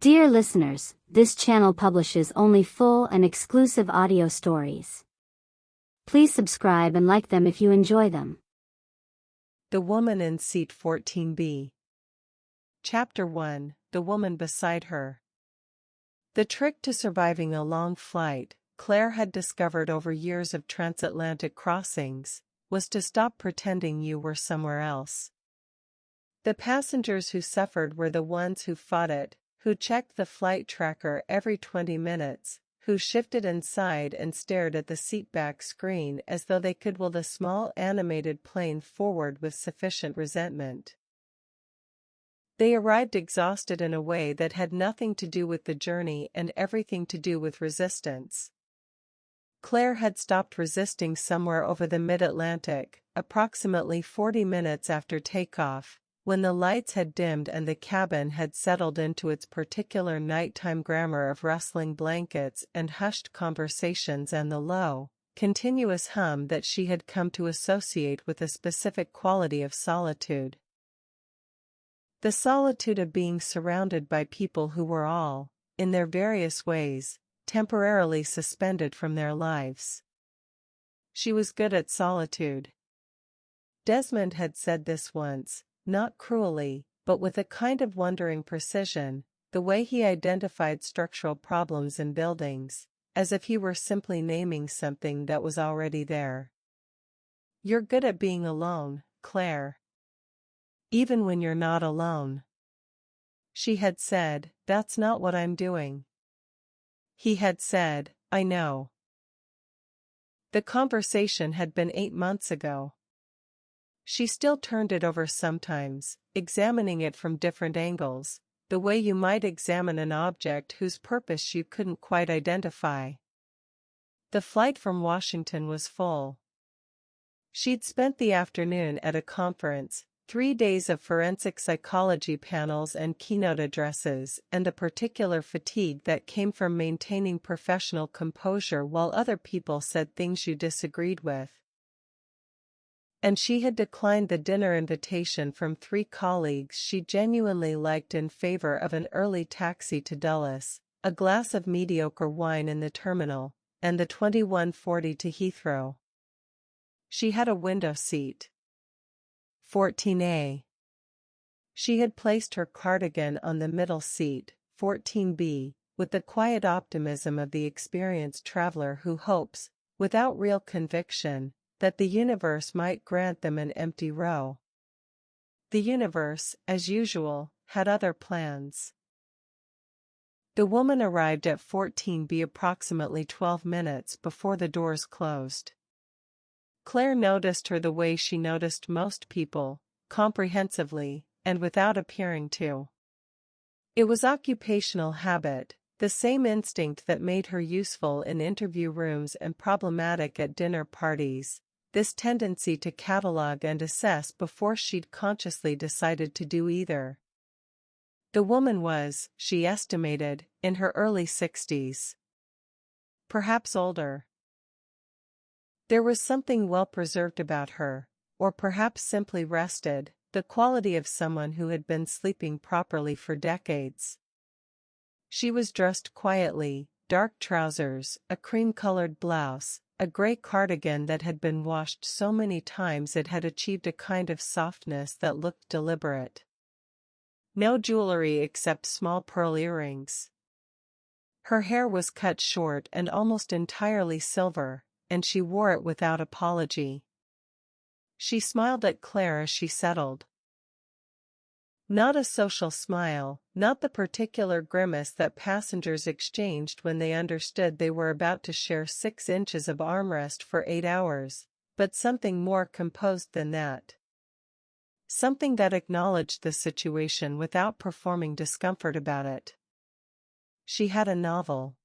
Dear listeners, this channel publishes only full and exclusive audio stories. Please subscribe and like them if you enjoy them. The Woman in Seat 14B. Chapter 1, The Woman Beside Her. The trick to surviving a long flight, Claire had discovered over years of transatlantic crossings, was to stop pretending you were somewhere else. The passengers who suffered were the ones who fought it, who checked the flight tracker every 20 minutes, who shifted and sighed and stared at the seatback screen as though they could will the small animated plane forward with sufficient resentment. They arrived exhausted in a way that had nothing to do with the journey and everything to do with resistance. Claire had stopped resisting somewhere over the mid-Atlantic, approximately 40 minutes after takeoff, when the lights had dimmed and the cabin had settled into its particular nighttime grammar of rustling blankets and hushed conversations and the low, continuous hum that she had come to associate with a specific quality of solitude. The solitude of being surrounded by people who were all, in their various ways, temporarily suspended from their lives. She was good at solitude. Desmond had said this once, not cruelly, but with a kind of wondering precision, the way he identified structural problems in buildings, as if he were simply naming something that was already there. You're good at being alone, Claire. Even when you're not alone. She had said, that's not what I'm doing. He had said, I know. The conversation had been 8 months ago. She still turned it over sometimes, examining it from different angles, the way you might examine an object whose purpose you couldn't quite identify. The flight from Washington was full. She'd spent the afternoon at a conference, 3 days of forensic psychology panels and keynote addresses, and the particular fatigue that came from maintaining professional composure while other people said things you disagreed with. And she had declined the dinner invitation from 3 colleagues she genuinely liked in favor of an early taxi to Dulles, a glass of mediocre wine in the terminal, and the 21:40 to Heathrow. She had a window seat. 14A. She had placed her cardigan on the middle seat, 14B, with the quiet optimism of the experienced traveler who hopes, without real conviction, that the universe might grant them an empty row. The universe, as usual, had other plans. The woman arrived at 14B approximately 12 minutes before the doors closed. Claire noticed her the way she noticed most people, comprehensively, and without appearing to. It was occupational habit, the same instinct that made her useful in interview rooms and problematic at dinner parties, this tendency to catalog and assess before she'd consciously decided to do either. The woman was, she estimated, in her early 60s. Perhaps older. There was something well-preserved about her, or perhaps simply rested, the quality of someone who had been sleeping properly for decades. She was dressed quietly, dark trousers, a cream-colored blouse, a gray cardigan that had been washed so many times it had achieved a kind of softness that looked deliberate. No jewelry except small pearl earrings. Her hair was cut short and almost entirely silver, and she wore it without apology. She smiled at Claire as she settled. Not a social smile, not the particular grimace that passengers exchanged when they understood they were about to share 6 inches of armrest for 8 hours, but something more composed than that. Something that acknowledged the situation without performing discomfort about it. She had a novel.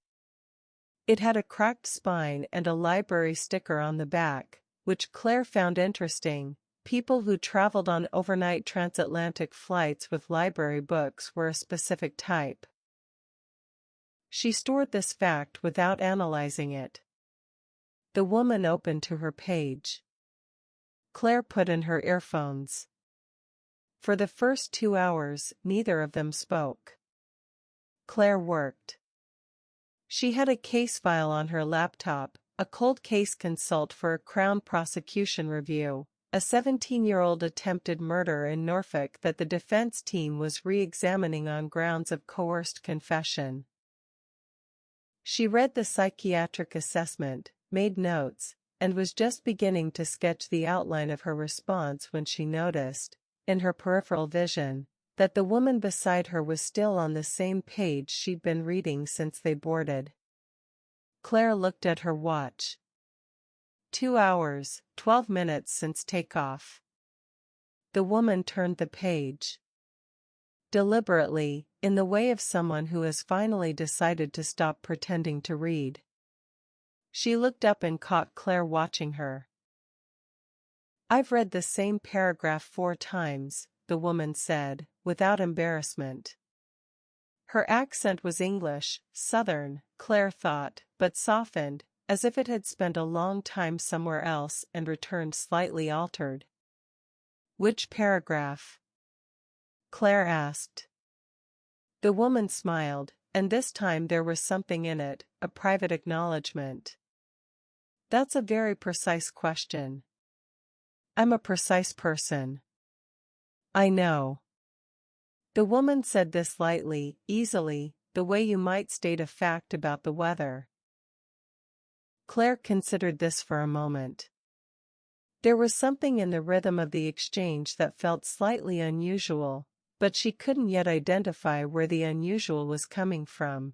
It had a cracked spine and a library sticker on the back, which Claire found interesting. People who traveled on overnight transatlantic flights with library books were a specific type. She stored this fact without analyzing it. The woman opened to her page. Claire put in her earphones. For the first 2 hours, neither of them spoke. Claire worked. She had a case file on her laptop, a cold case consult for a Crown prosecution review, a 17-year-old attempted murder in Norfolk that the defense team was re-examining on grounds of coerced confession. She read the psychiatric assessment, made notes, and was just beginning to sketch the outline of her response when she noticed, in her peripheral vision, that the woman beside her was still on the same page she'd been reading since they boarded. Claire looked at her watch. 2 hours, 12 minutes since takeoff. The woman turned the page. Deliberately, in the way of someone who has finally decided to stop pretending to read. She looked up and caught Claire watching her. "I've read the same paragraph 4 times, the woman said, without embarrassment. Her accent was English, Southern, Claire thought, but softened, as if it had spent a long time somewhere else and returned slightly altered. "Which paragraph?" Claire asked. The woman smiled, and this time there was something in it, a private acknowledgement. "That's a very precise question. I'm a precise person." "I know." The woman said this lightly, easily, the way you might state a fact about the weather. Claire considered this for a moment. There was something in the rhythm of the exchange that felt slightly unusual, but she couldn't yet identify where the unusual was coming from.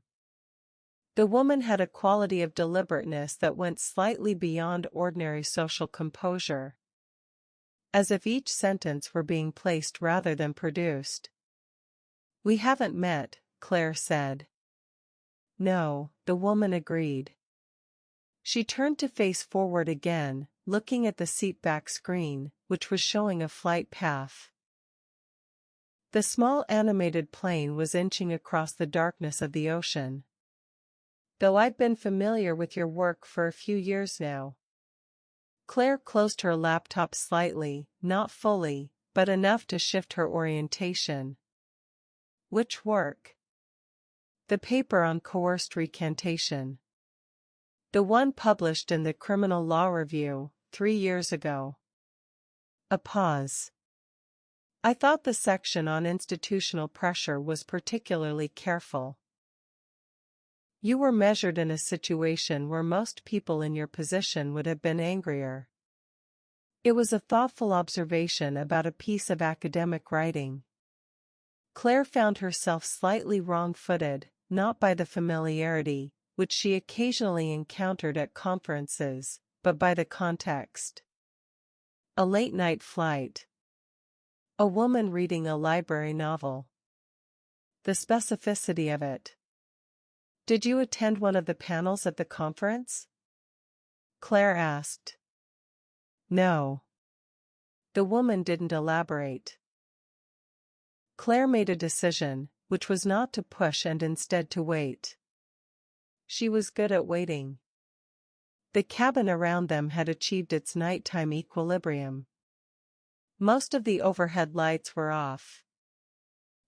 The woman had a quality of deliberateness that went slightly beyond ordinary social composure. As if each sentence were being placed rather than produced. "We haven't met," Claire said. "No," the woman agreed. She turned to face forward again, looking at the seatback screen, which was showing a flight path. The small animated plane was inching across the darkness of the ocean. "Though I've been familiar with your work for a few years now." Claire closed her laptop slightly, not fully, but enough to shift her orientation. "Which work?" "The paper on coerced recantation. The one published in the Criminal Law Review, 3 years ago." A pause. "I thought the section on institutional pressure was particularly careful." "You were measured in a situation where most people in your position would have been angrier." It was a thoughtful observation about a piece of academic writing. Claire found herself slightly wrong-footed, not by the familiarity, which she occasionally encountered at conferences, but by the context. A late-night flight. A woman reading a library novel. The specificity of it. "Did you attend one of the panels at the conference?" Claire asked. "No." The woman didn't elaborate. Claire made a decision, which was not to push and instead to wait. She was good at waiting. The cabin around them had achieved its nighttime equilibrium. Most of the overhead lights were off.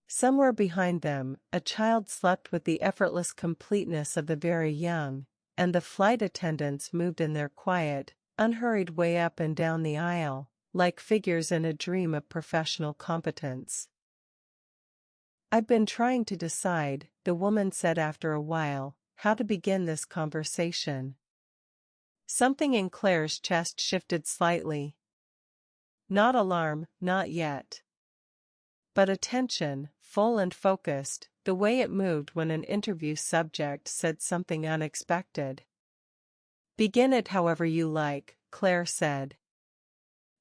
Somewhere behind them, a child slept with the effortless completeness of the very young, and the flight attendants moved in their quiet, unhurried way up and down the aisle, like figures in a dream of professional competence. "I've been trying to decide," the woman said after a while, "how to begin this conversation." Something in Claire's chest shifted slightly. Not alarm, not yet. But attention, full and focused, the way it moved when an interview subject said something unexpected. "Begin it however you like," Claire said.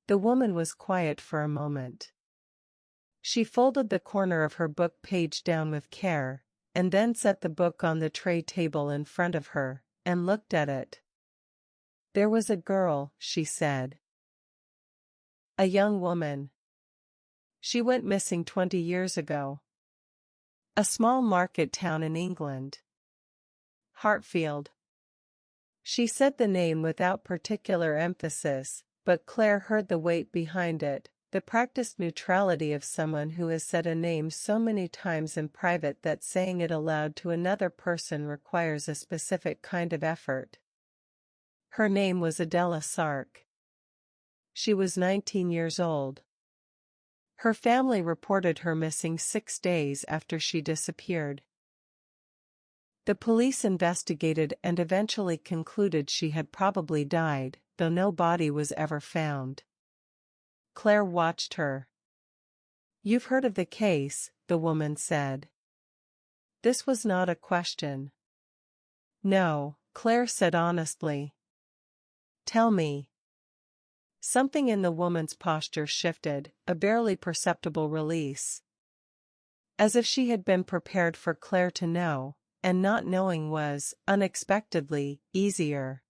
The woman was quiet for a moment. She folded the corner of her book page down with care, and then set the book on the tray table in front of her, and looked at it. "There was a girl," she said. "A young woman. She went missing 20 years ago. A small market town in England. Hartfield." She said the name without particular emphasis, but Claire heard the weight behind it, the practiced neutrality of someone who has said a name so many times in private that saying it aloud to another person requires a specific kind of effort. Her name was Adela Sark. She was 19 years old. Her family reported her missing 6 days after she disappeared. The police investigated and eventually concluded she had probably died, though no body was ever found. Claire watched her. "You've heard of the case," the woman said. This was not a question. "No," Claire said honestly. "Tell me." Something in the woman's posture shifted, a barely perceptible release. As if she had been prepared for Claire to know, and not knowing was, unexpectedly, easier.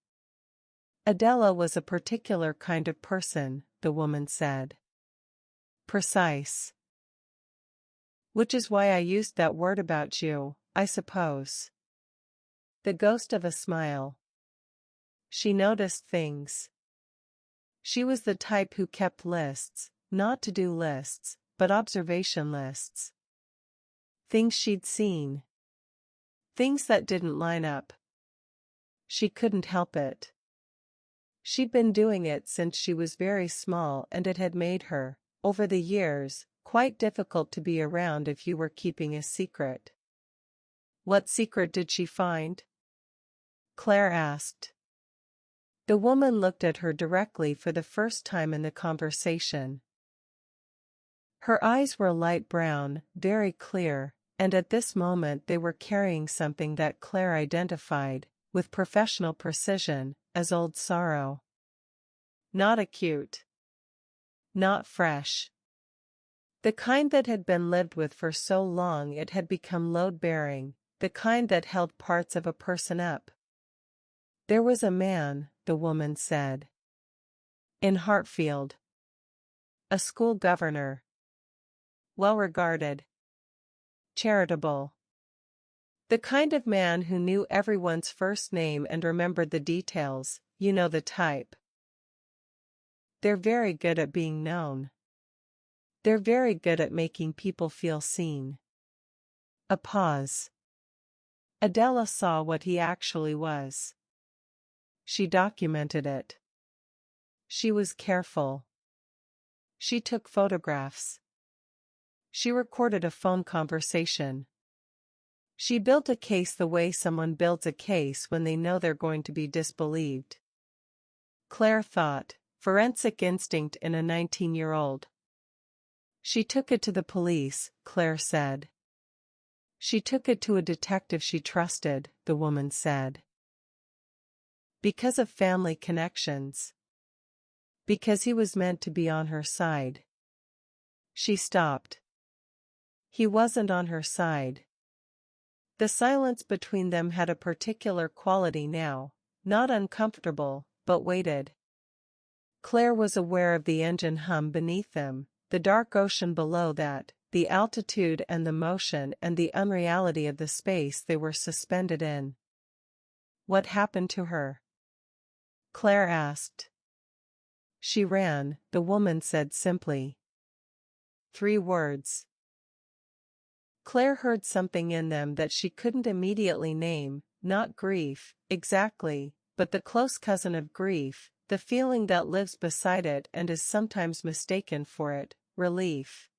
"Adela was a particular kind of person," the woman said. "Precise. Which is why I used that word about you, I suppose." The ghost of a smile. She noticed things. She was the type who kept lists, not to-do lists, but observation lists. Things she'd seen. Things that didn't line up. She couldn't help it. She'd been doing it since she was very small, and it had made her, over the years, quite difficult to be around if you were keeping a secret. "What secret did she find?" Claire asked. The woman looked at her directly for the first time in the conversation. Her eyes were light brown, very clear, and at this moment they were carrying something that Claire identified, with professional precision, as old sorrow. Not acute. Not fresh. The kind that had been lived with for so long it had become load-bearing, the kind that held parts of a person up. "There was a man," the woman said. "In Hartfield. A school governor. Well-regarded. Charitable. The kind of man who knew everyone's first name and remembered the details, you know the type. They're very good at being known. They're very good at making people feel seen." A pause. Adela saw what he actually was. She documented it. She was careful. She took photographs. She recorded a phone conversation. She built a case the way someone builds a case when they know they're going to be disbelieved. Claire thought, forensic instinct in a 19-year-old. She took it to the police, Claire said. She took it to a detective she trusted, the woman said. Because of family connections. Because he was meant to be on her side. She stopped. He wasn't on her side. The silence between them had a particular quality now, not uncomfortable, but weighted. Claire was aware of the engine hum beneath them, the dark ocean below that, the altitude and the motion and the unreality of the space they were suspended in. "What happened to her?" Claire asked. "She ran," the woman said simply. 3 words. Claire heard something in them that she couldn't immediately name, not grief, exactly, but the close cousin of grief, the feeling that lives beside it and is sometimes mistaken for it, relief.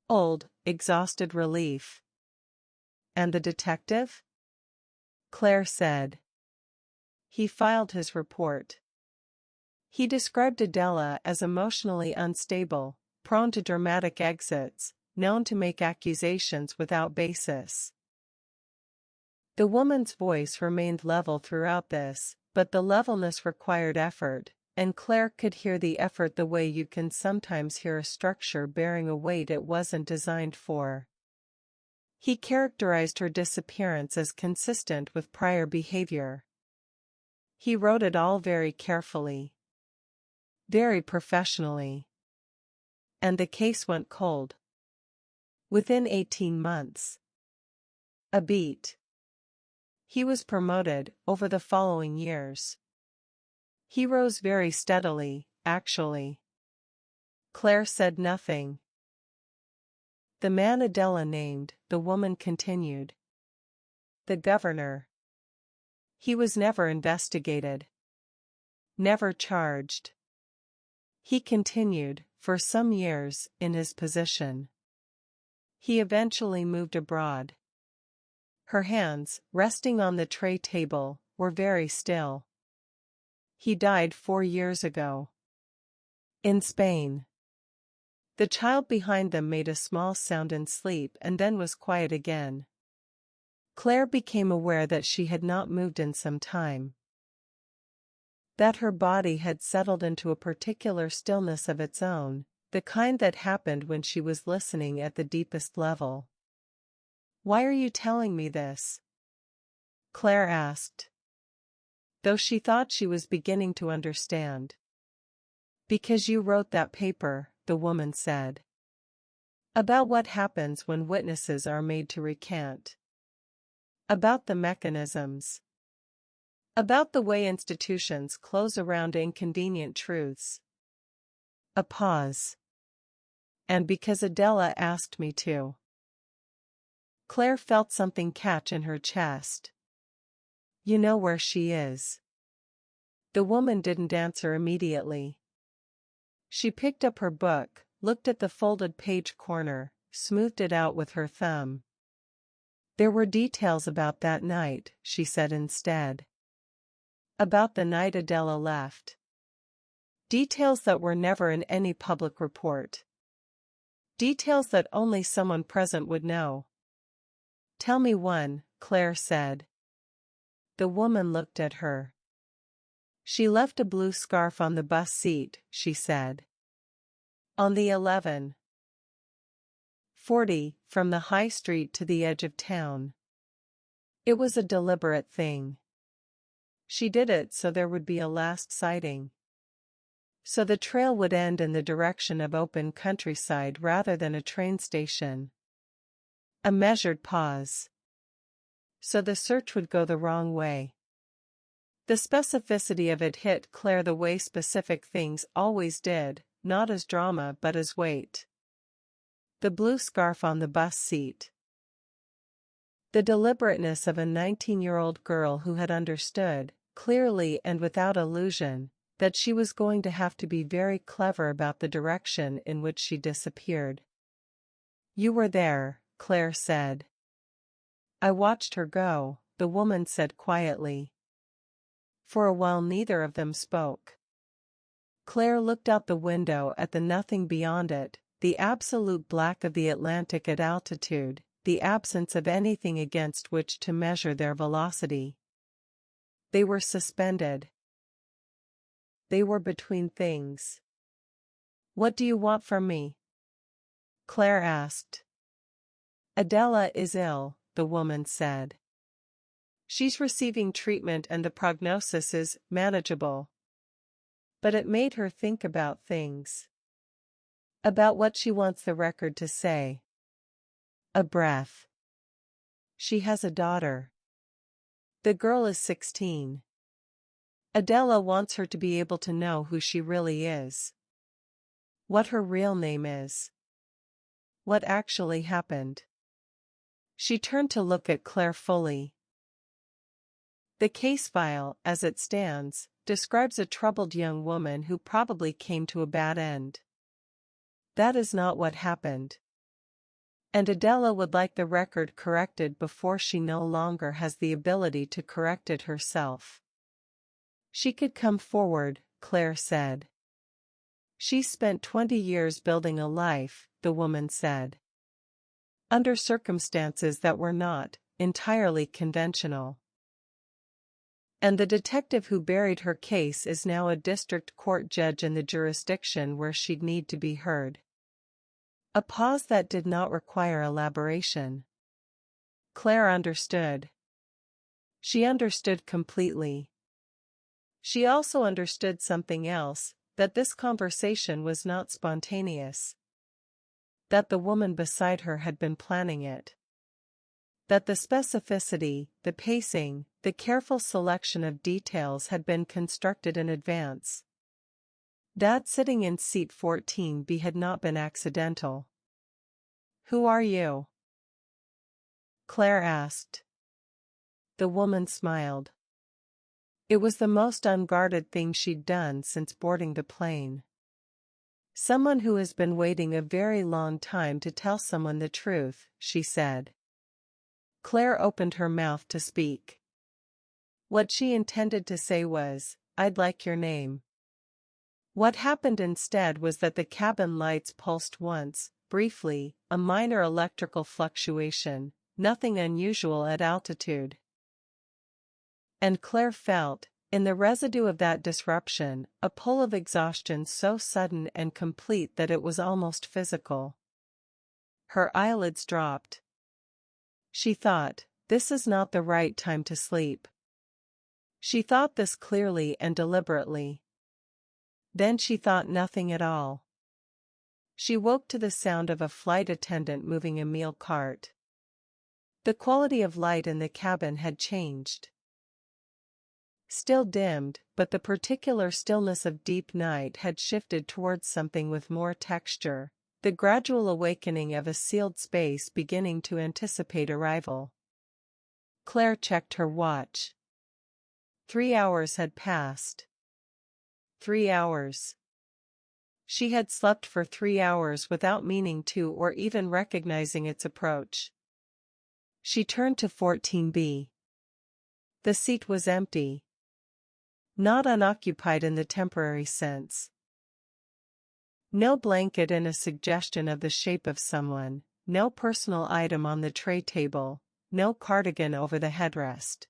Old, exhausted relief. "And the detective?" Claire said. "He filed his report. He described Adela as emotionally unstable, prone to dramatic exits, known to make accusations without basis." The woman's voice remained level throughout this, but the levelness required effort, and Claire could hear the effort the way you can sometimes hear a structure bearing a weight it wasn't designed for. He characterized her disappearance as consistent with prior behavior. He wrote it all very carefully. Very professionally. And the case went cold. Within 18 months. A beat. He was promoted over the following years. He rose very steadily, actually. Claire said nothing. The man Adela named, the woman continued. The governor. He was never investigated. Never charged. He continued, for some years, in his position. He eventually moved abroad. Her hands, resting on the tray table, were very still. He died 4 years ago. In Spain. The child behind them made a small sound in sleep and then was quiet again. Claire became aware that she had not moved in some time. That her body had settled into a particular stillness of its own, the kind that happened when she was listening at the deepest level. "Why are you telling me this?" Claire asked. Though she thought she was beginning to understand. "Because you wrote that paper," the woman said. "About what happens when witnesses are made to recant. About the mechanisms. About the way institutions close around inconvenient truths." A pause. "And because Adela asked me to." Claire felt something catch in her chest. "You know where she is?" The woman didn't answer immediately. She picked up her book, looked at the folded page corner, smoothed it out with her thumb. "There were details about that night," she said instead. "About the night Adela left. Details that were never in any public report. Details that only someone present would know." "Tell me one," Claire said. The woman looked at her. "She left a blue scarf on the bus seat," she said. "On the 11:40, from the high street to the edge of town. It was a deliberate thing. She did it so there would be a last sighting. So the trail would end in the direction of open countryside rather than a train station." A measured pause. "So the search would go the wrong way." The specificity of it hit Claire the way specific things always did, not as drama but as weight. The blue scarf on the bus seat. The deliberateness of a 19-year-old girl who had understood, clearly and without illusion, that she was going to have to be very clever about the direction in which she disappeared. "You were there," Claire said. "I watched her go," the woman said quietly. For a while neither of them spoke. Claire looked out the window at the nothing beyond it, the absolute black of the Atlantic at altitude, the absence of anything against which to measure their velocity. They were suspended. They were between things. "What do you want from me?" Claire asked. "Adela is ill," the woman said. "She's receiving treatment and the prognosis is manageable." But it made her think about things. About what she wants the record to say. A breath. "She has a daughter. The girl is 16. Adela wants her to be able to know who she really is. What her real name is. What actually happened." She turned to look at Claire fully. "The case file, as it stands, describes a troubled young woman who probably came to a bad end. That is not what happened. And Adela would like the record corrected before she no longer has the ability to correct it herself." "She could come forward," Claire said. "She spent 20 years building a life," the woman said. "Under circumstances that were not entirely conventional. And the detective who buried her case is now a district court judge in the jurisdiction where she'd need to be heard." A pause that did not require elaboration. Claire understood. She understood completely. She also understood something else, that this conversation was not spontaneous. That the woman beside her had been planning it. That the specificity, the pacing, the careful selection of details had been constructed in advance. That sitting in seat 14B had not been accidental. "Who are you?" Claire asked. The woman smiled. It was the most unguarded thing she'd done since boarding the plane. "Someone who has been waiting a very long time to tell someone the truth," she said. Claire opened her mouth to speak. What she intended to say was, "I'd like your name." What happened instead was that the cabin lights pulsed once, briefly, a minor electrical fluctuation, nothing unusual at altitude. And Claire felt, in the residue of that disruption, a pull of exhaustion so sudden and complete that it was almost physical. Her eyelids dropped. She thought, "This is not the right time to sleep." She thought this clearly and deliberately. Then she thought nothing at all. She woke to the sound of a flight attendant moving a meal cart. The quality of light in the cabin had changed. Still dimmed, but the particular stillness of deep night had shifted towards something with more texture, the gradual awakening of a sealed space beginning to anticipate arrival. Claire checked her watch. 3 hours had passed. 3 hours. She had slept for 3 hours without meaning to or even recognizing its approach. She turned to 14B. The seat was empty. Not unoccupied in the temporary sense. No blanket in a suggestion of the shape of someone, no personal item on the tray table, no cardigan over the headrest.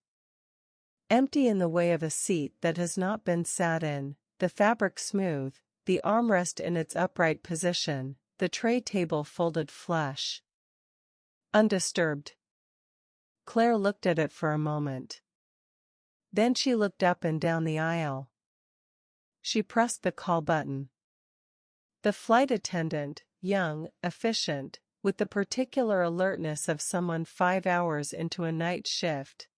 Empty in the way of a seat that has not been sat in, the fabric smooth, the armrest in its upright position, the tray table folded flush. Undisturbed. Claire looked at it for a moment. Then she looked up and down the aisle. She pressed the call button. The flight attendant, young, efficient, with the particular alertness of someone 5 hours into a night shift,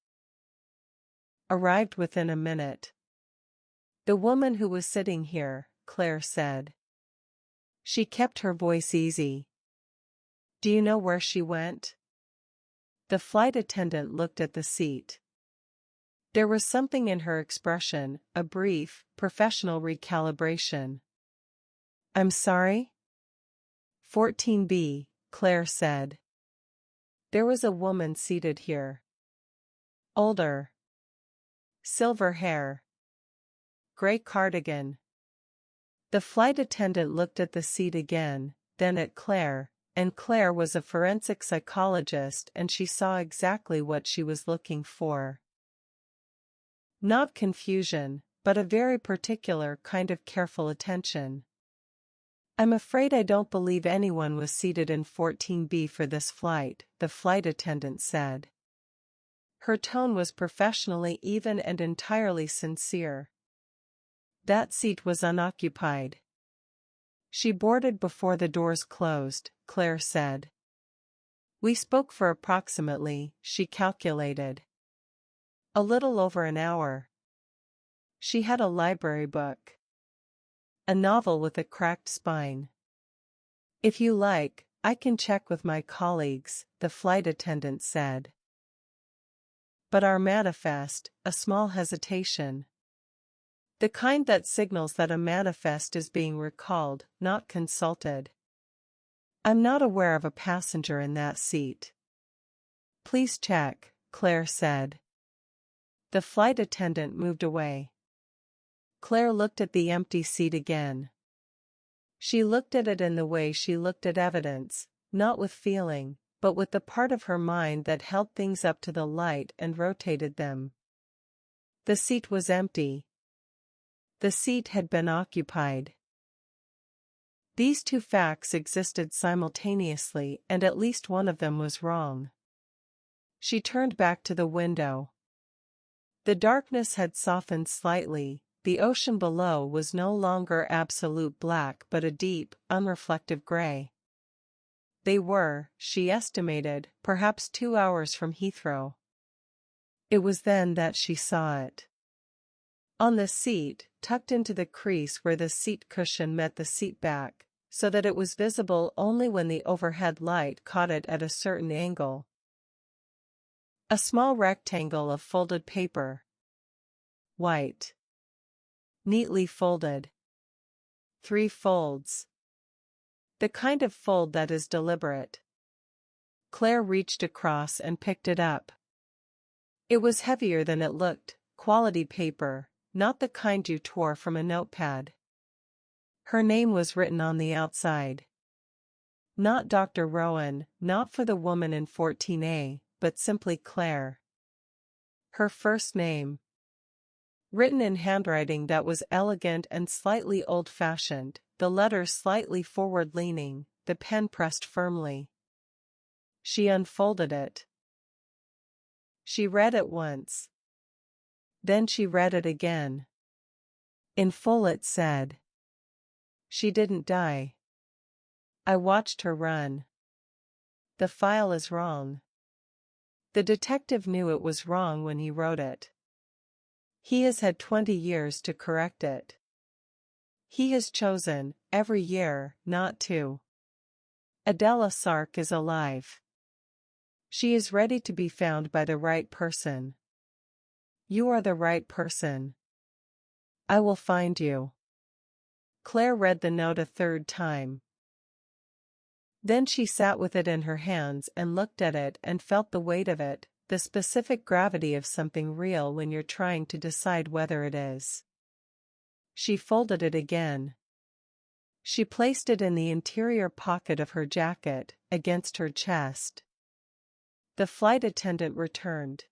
arrived within a minute. "The woman who was sitting here," Claire said. She kept her voice easy. "Do you know where she went?" The flight attendant looked at the seat. There was something in her expression, a brief, professional recalibration. "I'm sorry?" 14B, Claire said. "There was a woman seated here. Older. Silver hair. Gray cardigan." The flight attendant looked at the seat again, then at Claire, and Claire was a forensic psychologist and she saw exactly what she was looking for. Not confusion, but a very particular kind of careful attention. "I'm afraid I don't believe anyone was seated in 14B for this flight," the flight attendant said. Her tone was professionally even and entirely sincere. "That seat was unoccupied. She boarded before the doors closed," Claire said. "We spoke for approximately," she calculated, "a little over an hour. She had a library book. A novel with a cracked spine. If you like, I can check with my colleagues," the flight attendant said. "But our manifest," a small hesitation. The kind that signals that a manifest is being recalled, not consulted. "I'm not aware of a passenger in that seat." "Please check," Claire said. The flight attendant moved away. Claire looked at the empty seat again. She looked at it in the way she looked at evidence, not with feeling, but with the part of her mind that held things up to the light and rotated them. The seat was empty. The seat had been occupied. These two facts existed simultaneously and at least one of them was wrong. She turned back to the window. The darkness had softened slightly, the ocean below was no longer absolute black but a deep, unreflective gray. They were, she estimated, perhaps 2 hours from Heathrow. It was then that she saw it. On the seat, tucked into the crease where the seat cushion met the seat back, so that it was visible only when the overhead light caught it at a certain angle. A small rectangle of folded paper. White. Neatly folded. 3 folds. The kind of fold that is deliberate. Claire reached across and picked it up. It was heavier than it looked, quality paper, not the kind you tore from a notepad. Her name was written on the outside. Not Dr. Rowan, not for the woman in 14A, but simply Claire. Her first name. Written in handwriting that was elegant and slightly old-fashioned, the letters slightly forward-leaning, the pen pressed firmly. She unfolded it. She read it once. Then she read it again. In full it said, "She didn't die. I watched her run. The file is wrong." The detective knew it was wrong when he wrote it. He has had 20 years to correct it. He has chosen, every year, not to. Adela Sark is alive. She is ready to be found by the right person. You are the right person. I will find you. Claire read the note a third time. Then she sat with it in her hands and looked at it and felt the weight of it, the specific gravity of something real when you're trying to decide whether it is. She folded it again. She placed it in the interior pocket of her jacket, against her chest. The flight attendant returned.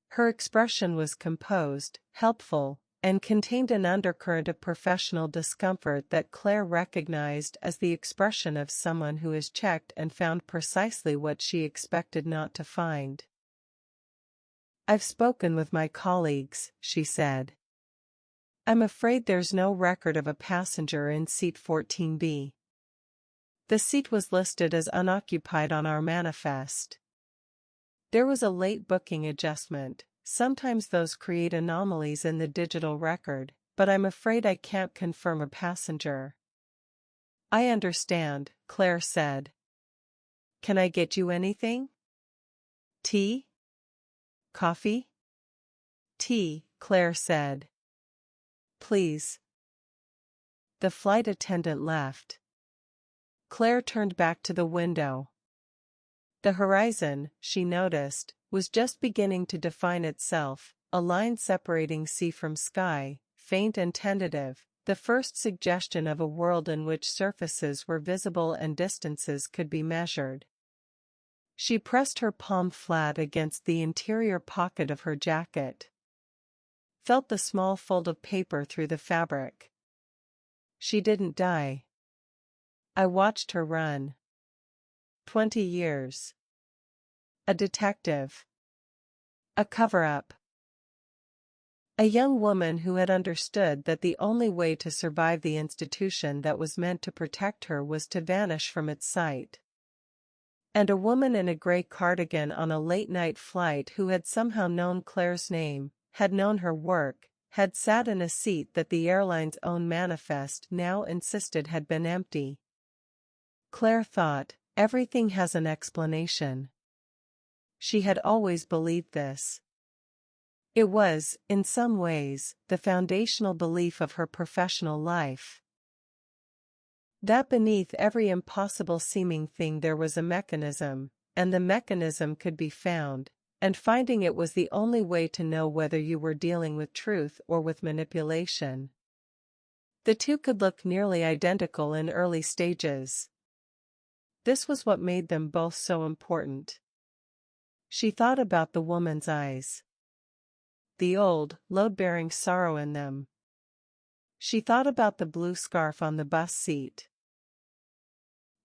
Her expression was composed, helpful, and contained an undercurrent of professional discomfort that Claire recognized as the expression of someone who has checked and found precisely what she expected not to find. "I've spoken with my colleagues," she said. "I'm afraid there's no record of a passenger in seat 14B. The seat was listed as unoccupied on our manifest. There was a late booking adjustment. Sometimes those create anomalies in the digital record, but I'm afraid I can't confirm a passenger." "I understand," Claire said. "Can I get you anything? Tea? Coffee?" "Tea," Claire said. "Please." The flight attendant left. Claire turned back to the window. The horizon, she noticed, was just beginning to define itself, a line separating sea from sky, faint and tentative, the first suggestion of a world in which surfaces were visible and distances could be measured. She pressed her palm flat against the interior pocket of her jacket. Felt the small fold of paper through the fabric. She didn't die. I watched her run. 20 years. A detective. A cover-up. A young woman who had understood that the only way to survive the institution that was meant to protect her was to vanish from its sight. And a woman in a gray cardigan on a late-night flight who had somehow known Claire's name, had known her work, had sat in a seat that the airline's own manifest now insisted had been empty. Claire thought, everything has an explanation. She had always believed this. It was, in some ways, the foundational belief of her professional life. That beneath every impossible seeming thing there was a mechanism, and the mechanism could be found, and finding it was the only way to know whether you were dealing with truth or with manipulation. The two could look nearly identical in early stages. This was what made them both so important. She thought about the woman's eyes. The old, load-bearing sorrow in them. She thought about the blue scarf on the bus seat.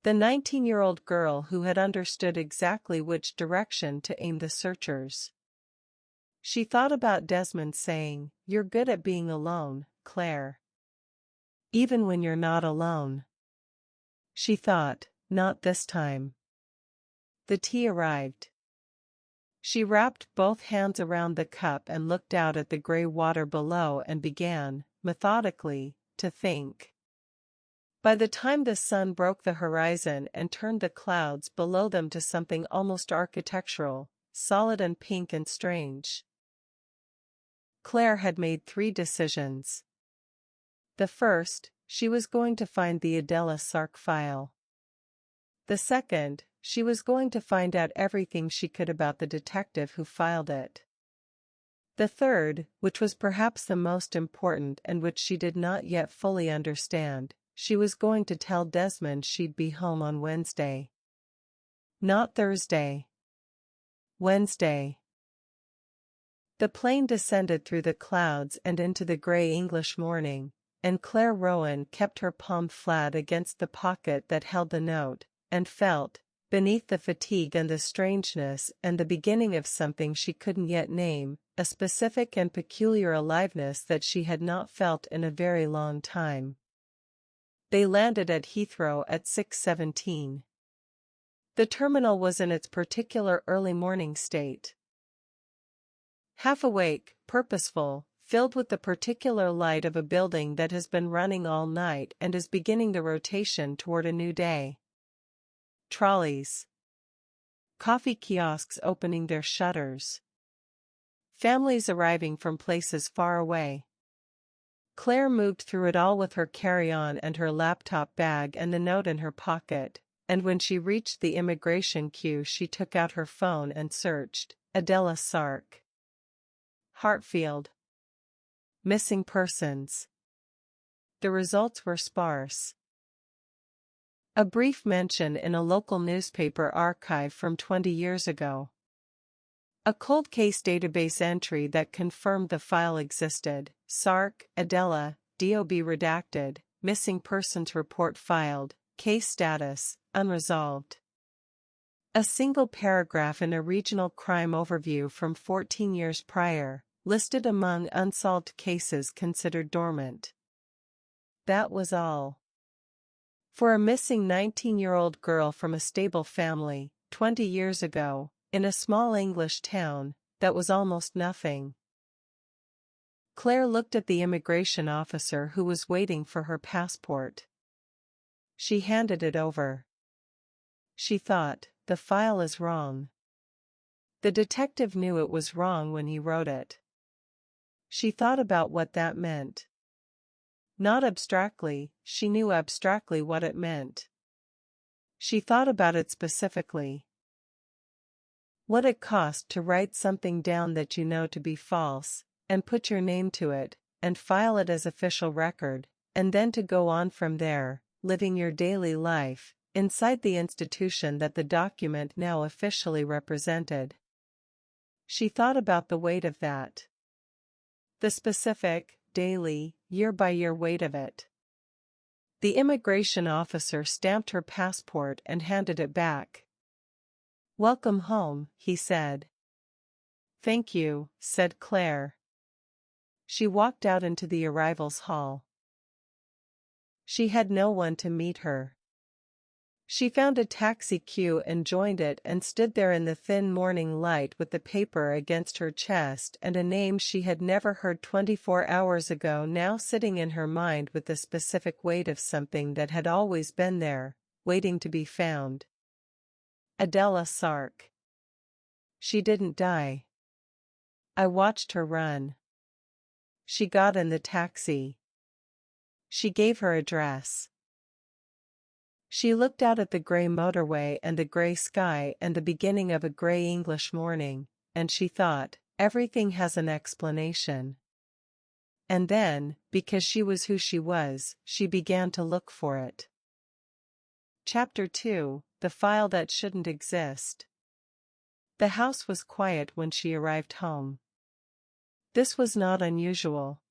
The 19-year-old girl who had understood exactly which direction to aim the searchers. She thought about Desmond saying, "You're good at being alone, Claire. Even when you're not alone." She thought, not this time. The tea arrived. She wrapped both hands around the cup and looked out at the gray water below and began, methodically, to think. By the time the sun broke the horizon and turned the clouds below them to something almost architectural, solid and pink and strange, Claire had made 3 decisions. The first, she was going to find the Adela Sark file. The second, she was going to find out everything she could about the detective who filed it. The third, which was perhaps the most important and which she did not yet fully understand, she was going to tell Desmond she'd be home on Wednesday. Not Thursday. Wednesday. The plane descended through the clouds and into the grey English morning, and Claire Rowan kept her palm flat against the pocket that held the note, and felt, beneath the fatigue and the strangeness and the beginning of something she couldn't yet name, a specific and peculiar aliveness that she had not felt in a very long time. They landed at Heathrow at 6:17. The terminal was in its particular early morning state. Half awake, purposeful, filled with the particular light of a building that has been running all night and is beginning the rotation toward a new day. Trolleys. Coffee kiosks opening their shutters. Families arriving from places far away. Claire moved through it all with her carry-on and her laptop bag and the note in her pocket, and when she reached the immigration queue she took out her phone and searched, Adela Sark. Hartfield. Missing persons. The results were sparse. A brief mention in a local newspaper archive from 20 years ago. A cold case database entry that confirmed the file existed, Sark, Adela, DOB redacted, missing persons report filed, case status, unresolved. A single paragraph in a regional crime overview from 14 years prior, listed among unsolved cases considered dormant. That was all. For a missing 19-year-old girl from a stable family, 20 years ago, in a small English town, that was almost nothing. Claire looked at the immigration officer who was waiting for her passport. She handed it over. She thought, the file is wrong. The detective knew it was wrong when he wrote it. She thought about what that meant. Not abstractly, she knew abstractly what it meant. She thought about it specifically. What it cost to write something down that you know to be false, and put your name to it, and file it as official record, and then to go on from there, living your daily life, inside the institution that the document now officially represented. She thought about the weight of that. The specific, daily, year-by-year weight of it. The immigration officer stamped her passport and handed it back. "Welcome home," he said. "Thank you," said Claire. She walked out into the arrivals hall. She had no one to meet her. She found a taxi queue and joined it and stood there in the thin morning light with the paper against her chest and a name she had never heard 24 hours ago now sitting in her mind with the specific weight of something that had always been there, waiting to be found. Adela Sark. She didn't die. I watched her run. She got in the taxi. She gave her address. She looked out at the grey motorway and the grey sky and the beginning of a grey English morning, and she thought, everything has an explanation. And then, because she was who she was, she began to look for it. Chapter 2, The File That Shouldn't Exist. The house was quiet when she arrived home. This was not unusual.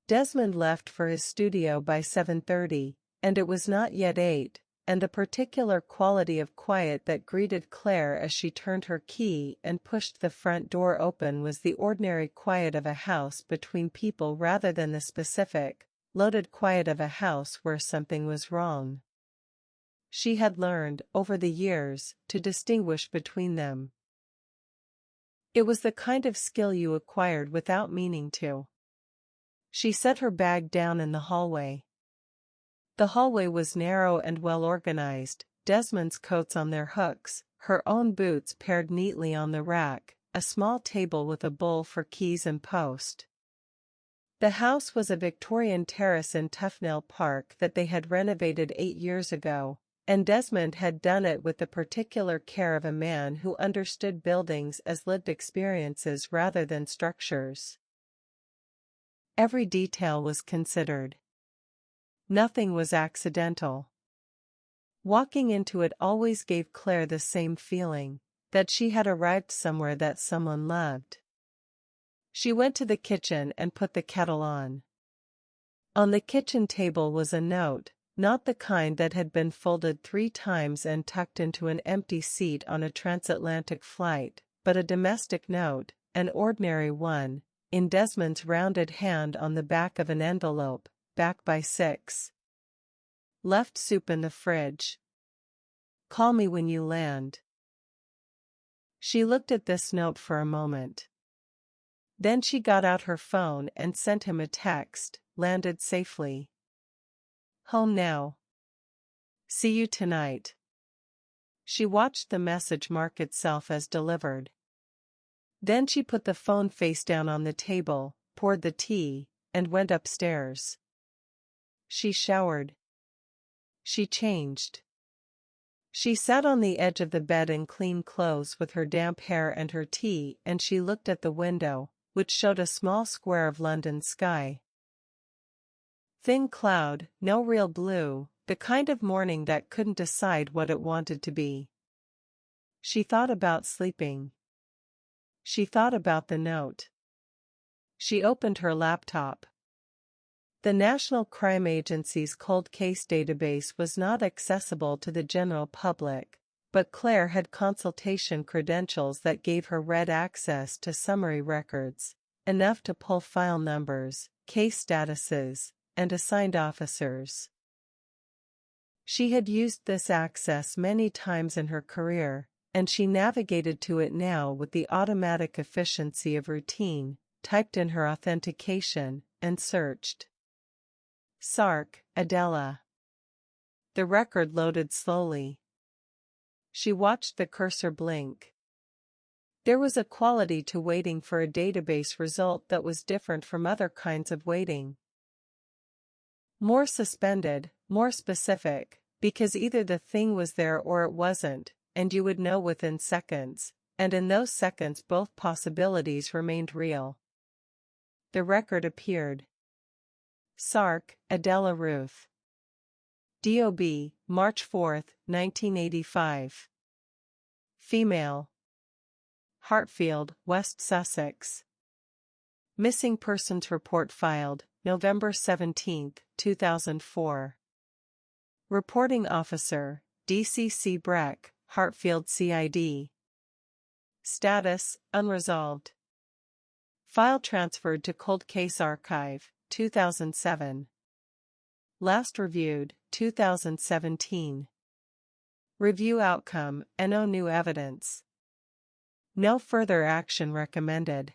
Desmond left for his studio by 7:30, and it was not yet 8, and the particular quality of quiet that greeted Claire as she turned her key and pushed the front door open was the ordinary quiet of a house between people rather than the specific, loaded quiet of a house where something was wrong. She had learned, over the years, to distinguish between them. It was the kind of skill you acquired without meaning to. She set her bag down in the hallway. The hallway was narrow and well organized, Desmond's coats on their hooks, her own boots paired neatly on the rack, a small table with a bowl for keys and post. The house was a Victorian terrace in Tufnell Park that they had renovated 8 years ago, and Desmond had done it with the particular care of a man who understood buildings as lived experiences rather than structures. Every detail was considered. Nothing was accidental. Walking into it always gave Claire the same feeling, that she had arrived somewhere that someone loved. She went to the kitchen and put the kettle on. On the kitchen table was a note, not the kind that had been folded 3 times and tucked into an empty seat on a transatlantic flight, but a domestic note, an ordinary one, in Desmond's rounded hand on the back of an envelope, back by 6. Left soup in the fridge. Call me when you land. She looked at this note for a moment. Then she got out her phone and sent him a text, landed safely. Home now. See you tonight. She watched the message mark itself as delivered. Then she put the phone face down on the table, poured the tea, and went upstairs. She showered. She changed. She sat on the edge of the bed in clean clothes with her damp hair and her tea, and she looked at the window, which showed a small square of London sky. Thin cloud, no real blue, the kind of morning that couldn't decide what it wanted to be. She thought about sleeping. She thought about the note. She opened her laptop. The National Crime Agency's cold case database was not accessible to the general public, but Claire had consultation credentials that gave her read access to summary records, enough to pull file numbers, case statuses, and assigned officers. She had used this access many times in her career, and she navigated to it now with the automatic efficiency of routine, typed in her authentication, and searched. Sark, Adela. The record loaded slowly. She watched the cursor blink. There was a quality to waiting for a database result that was different from other kinds of waiting. More suspended, more specific, because either the thing was there or it wasn't, and you would know within seconds, and in those seconds both possibilities remained real. The record appeared. Sark, Adela Ruth. D.O.B., March 4, 1985. Female. Hartfield, West Sussex. Missing persons report filed, November 17, 2004. Reporting Officer, DCC Breck, Hartfield CID. Status, unresolved. File transferred to Cold Case Archive, 2007. Last reviewed, 2017. Review outcome, no new evidence. No further action recommended.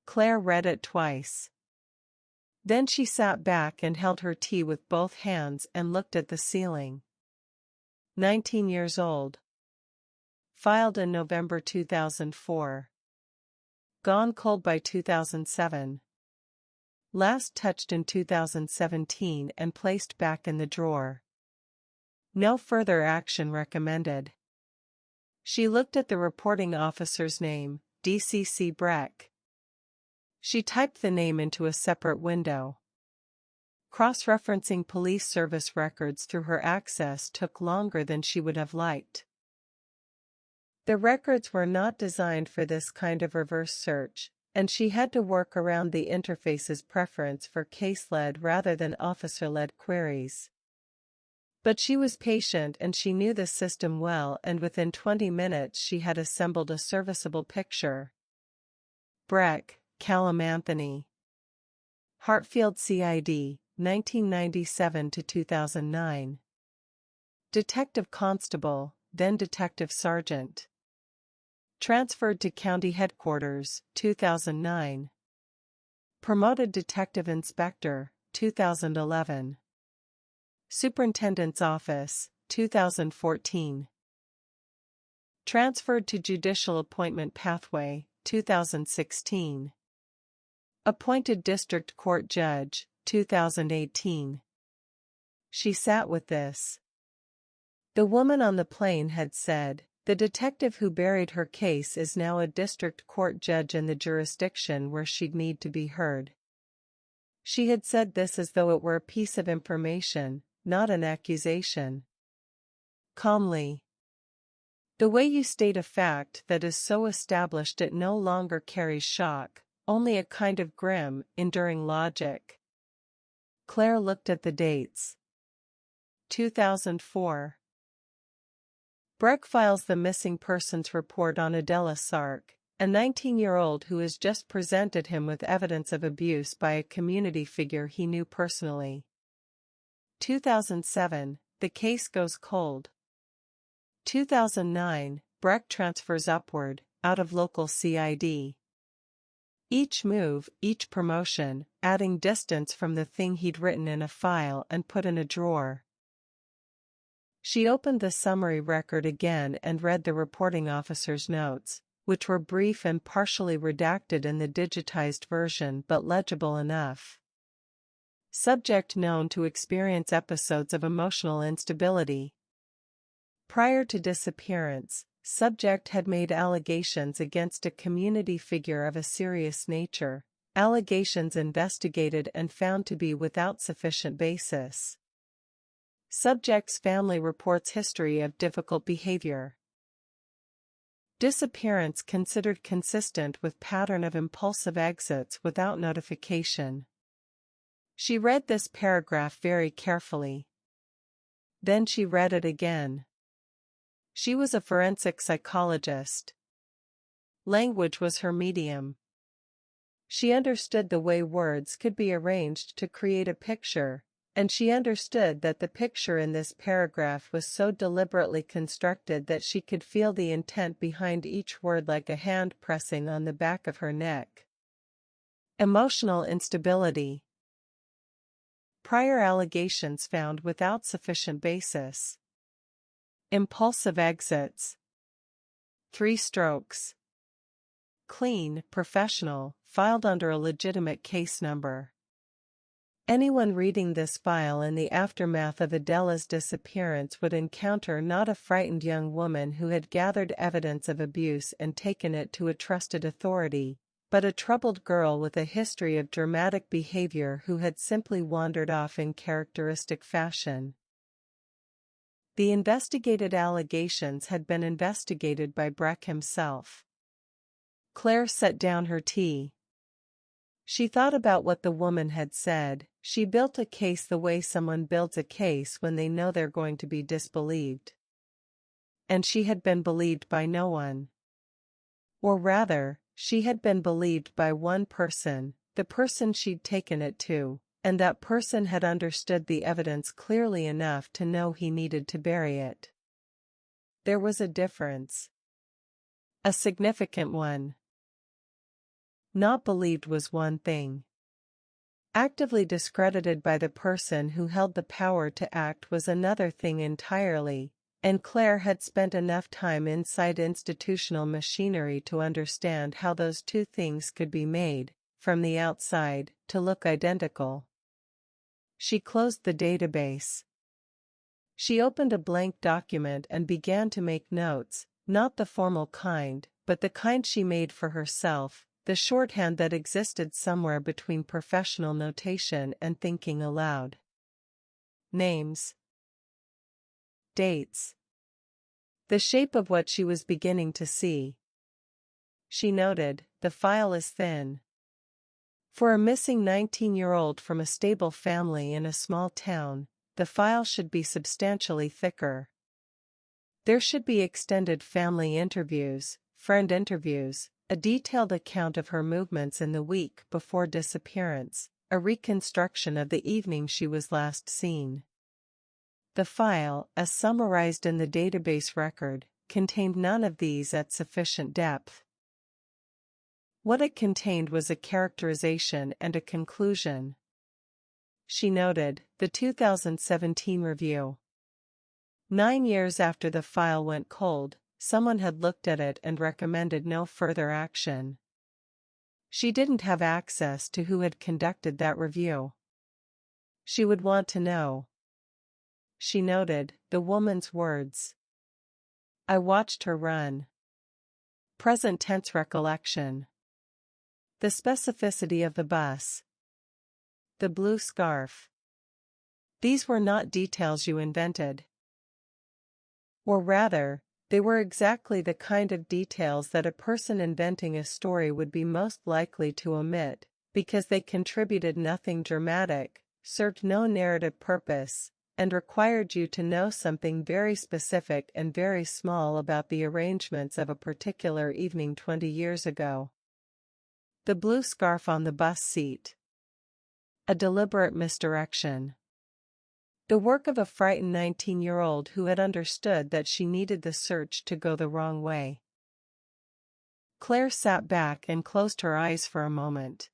Claire read it twice. Then she sat back and held her tea with both hands and looked at the ceiling. 19 years old. Filed in November 2004. Gone cold by 2007. Last touched in 2017 and placed back in the drawer. No further action recommended. She looked at the reporting officer's name, DCC Breck. She typed the name into a separate window. Cross-referencing police service records through her access took longer than she would have liked. The records were not designed for this kind of reverse search, and she had to work around the interface's preference for case-led rather than officer-led queries. But she was patient and she knew the system well, and within 20 minutes she had assembled a serviceable picture. Breck, Callum Anthony. Hartfield CID, 1997 to 2009. Detective Constable, then Detective Sergeant. Transferred to county headquarters, 2009. Promoted detective inspector, 2011. Superintendent's office, 2014. Transferred to judicial appointment pathway, 2016. Appointed district court judge, 2018. She sat with this. The woman on the plane had said, the detective who buried her case is now a district court judge in the jurisdiction where she'd need to be heard. She had said this as though it were a piece of information, not an accusation. Calmly. The way you state a fact that is so established it no longer carries shock, only a kind of grim, enduring logic. Claire looked at the dates. 2004. Breck files the missing persons report on Adela Sark, a 19-year-old who has just presented him with evidence of abuse by a community figure he knew personally. 2007, the case goes cold. 2009, Breck transfers upward, out of local CID. Each move, each promotion, adding distance from the thing he'd written in a file and put in a drawer. She opened the summary record again and read the reporting officer's notes, which were brief and partially redacted in the digitized version but legible enough. Subject known to experience episodes of emotional instability. Prior to disappearance, subject had made allegations against a community figure of a serious nature, allegations investigated and found to be without sufficient basis. Subject's family reports history of difficult behavior. Disappearance considered consistent with pattern of impulsive exits without notification. She read this paragraph very carefully. Then she read it again. She was a forensic psychologist. Language was her medium. She understood the way words could be arranged to create a picture, and she understood that the picture in this paragraph was so deliberately constructed that she could feel the intent behind each word like a hand pressing on the back of her neck. Emotional instability. Prior allegations found without sufficient basis. Impulsive exits. 3 strokes. Clean, professional, filed under a legitimate case number. Anyone reading this file in the aftermath of Adela's disappearance would encounter not a frightened young woman who had gathered evidence of abuse and taken it to a trusted authority, but a troubled girl with a history of dramatic behavior who had simply wandered off in characteristic fashion. The investigated allegations had been investigated by Breck himself. Claire set down her tea. She thought about what the woman had said. She built a case the way someone builds a case when they know they're going to be disbelieved. And she had been believed by no one. Or rather, she had been believed by one person, the person she'd taken it to, and that person had understood the evidence clearly enough to know he needed to bury it. There was a difference. A significant one. Not believed was one thing. Actively discredited by the person who held the power to act was another thing entirely, and Claire had spent enough time inside institutional machinery to understand how those two things could be made, from the outside, to look identical. She closed the database. She opened a blank document and began to make notes, not the formal kind, but the kind she made for herself, the shorthand that existed somewhere between professional notation and thinking aloud. Names. Dates. The shape of what she was beginning to see. She noted, the file is thin. For a missing 19-year-old from a stable family in a small town, the file should be substantially thicker. There should be extended family interviews, friend interviews, a detailed account of her movements in the week before disappearance, a reconstruction of the evening she was last seen. The file, as summarized in the database record, contained none of these at sufficient depth. What it contained was a characterization and a conclusion. She noted, the 2017 review. 9 years after the file went cold, someone had looked at it and recommended no further action. She didn't have access to who had conducted that review. She would want to know. She noted, the woman's words. I watched her run. Present tense recollection. The specificity of the bus. The blue scarf. These were not details you invented. Or rather, they were exactly the kind of details that a person inventing a story would be most likely to omit, because they contributed nothing dramatic, served no narrative purpose, and required you to know something very specific and very small about the arrangements of a particular evening 20 years ago. The blue scarf on the bus seat. A deliberate misdirection. The work of a frightened 19-year-old who had understood that she needed the search to go the wrong way. Claire sat back and closed her eyes for a moment.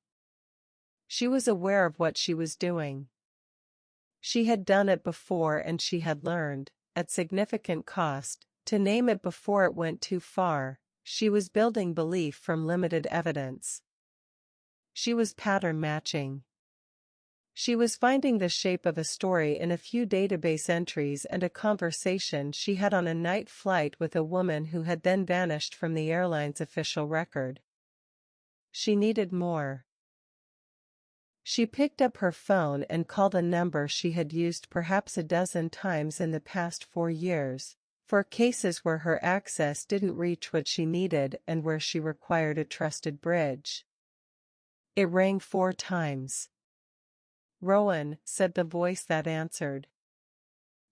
She was aware of what she was doing. She had done it before and she had learned, at significant cost, to name it before it went too far. She was building belief from limited evidence. She was pattern matching. She was finding the shape of a story in a few database entries and a conversation she had on a night flight with a woman who had then vanished from the airline's official record. She needed more. She picked up her phone and called a number she had used perhaps a dozen times in the past 4 years, for cases where her access didn't reach what she needed and where she required a trusted bridge. It rang 4 times. Rowan, said the voice that answered.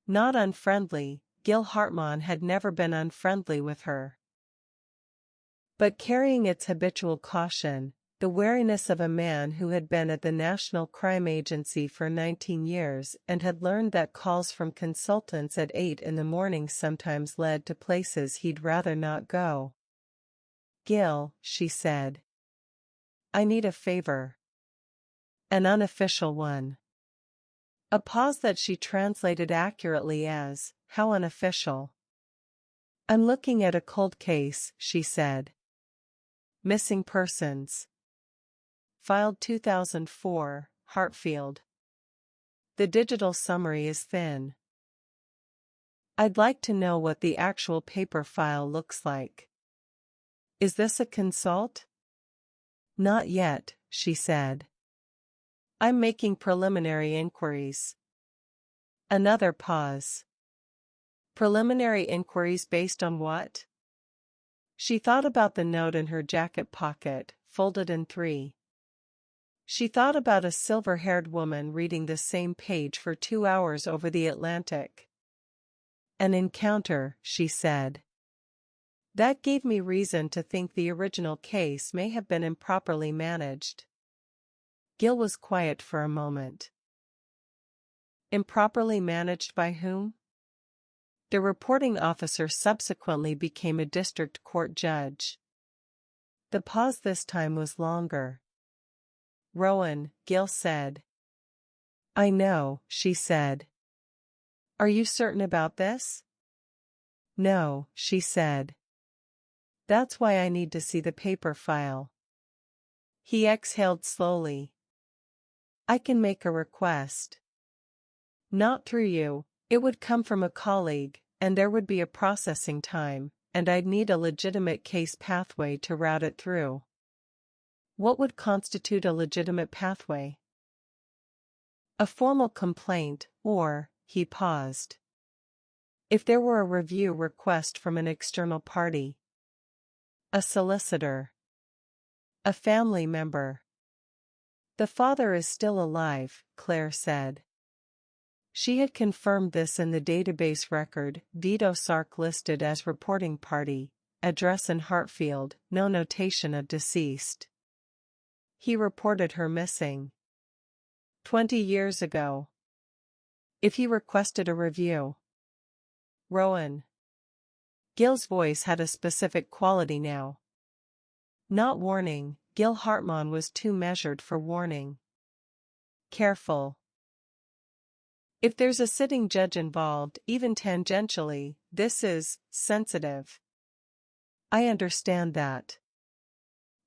Not unfriendly, Gil Hartman had never been unfriendly with her. But carrying its habitual caution, the wariness of a man who had been at the National Crime Agency for 19 years and had learned that calls from consultants at 8 in the morning sometimes led to places he'd rather not go. Gil, she said. I need a favor. An unofficial one. A pause that she translated accurately as, how unofficial. I'm looking at a cold case, she said. Missing persons. Filed 2004, Hartfield. The digital summary is thin. I'd like to know what the actual paper file looks like. Is this a consult? Not yet, she said. I'm making preliminary inquiries. Another pause. Preliminary inquiries based on what? She thought about the note in her jacket pocket, folded in 3. She thought about a silver-haired woman reading the same page for 2 hours over the Atlantic. An encounter, she said. That gave me reason to think the original case may have been improperly managed. Gil was quiet for a moment. Improperly managed by whom? The reporting officer subsequently became a district court judge. The pause this time was longer. Rowan, Gil said. I know, she said. Are you certain about this? No, she said. That's why I need to see the paper file. He exhaled slowly. I can make a request. Not through you, it would come from a colleague, and there would be a processing time, and I'd need a legitimate case pathway to route it through. What would constitute a legitimate pathway? A formal complaint, or, he paused. If there were a review request from an external party. A solicitor. A family member. The father is still alive, Claire said. She had confirmed this in the database record, Vito Sark listed as reporting party, address in Hartfield, no notation of deceased. He reported her missing 20 years ago. If he requested a review. Rowan. Gil's voice had a specific quality now. Not warning, Gil Hartman was too measured for warning. Careful. If there's a sitting judge involved, even tangentially, this is sensitive. I understand that.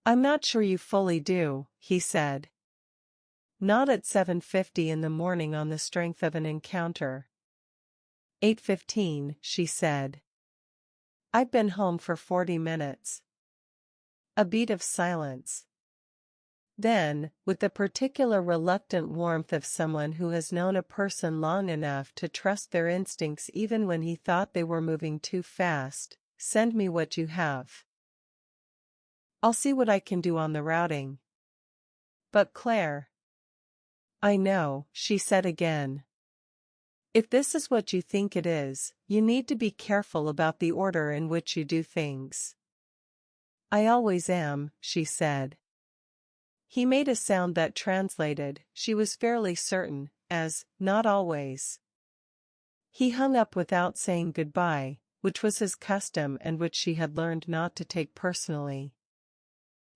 I'm not sure you fully do, he said. Not at 7:50 in the morning on the strength of an encounter. 8:15, she said. I've been home for 40 minutes. A beat of silence. Then, with the particular reluctant warmth of someone who has known a person long enough to trust their instincts even when he thought they were moving too fast, send me what you have. I'll see what I can do on the routing. But Claire. I know, she said again. If this is what you think it is, you need to be careful about the order in which you do things. I always am, she said. He made a sound that translated, she was fairly certain, as, not always. He hung up without saying goodbye, which was his custom and which she had learned not to take personally.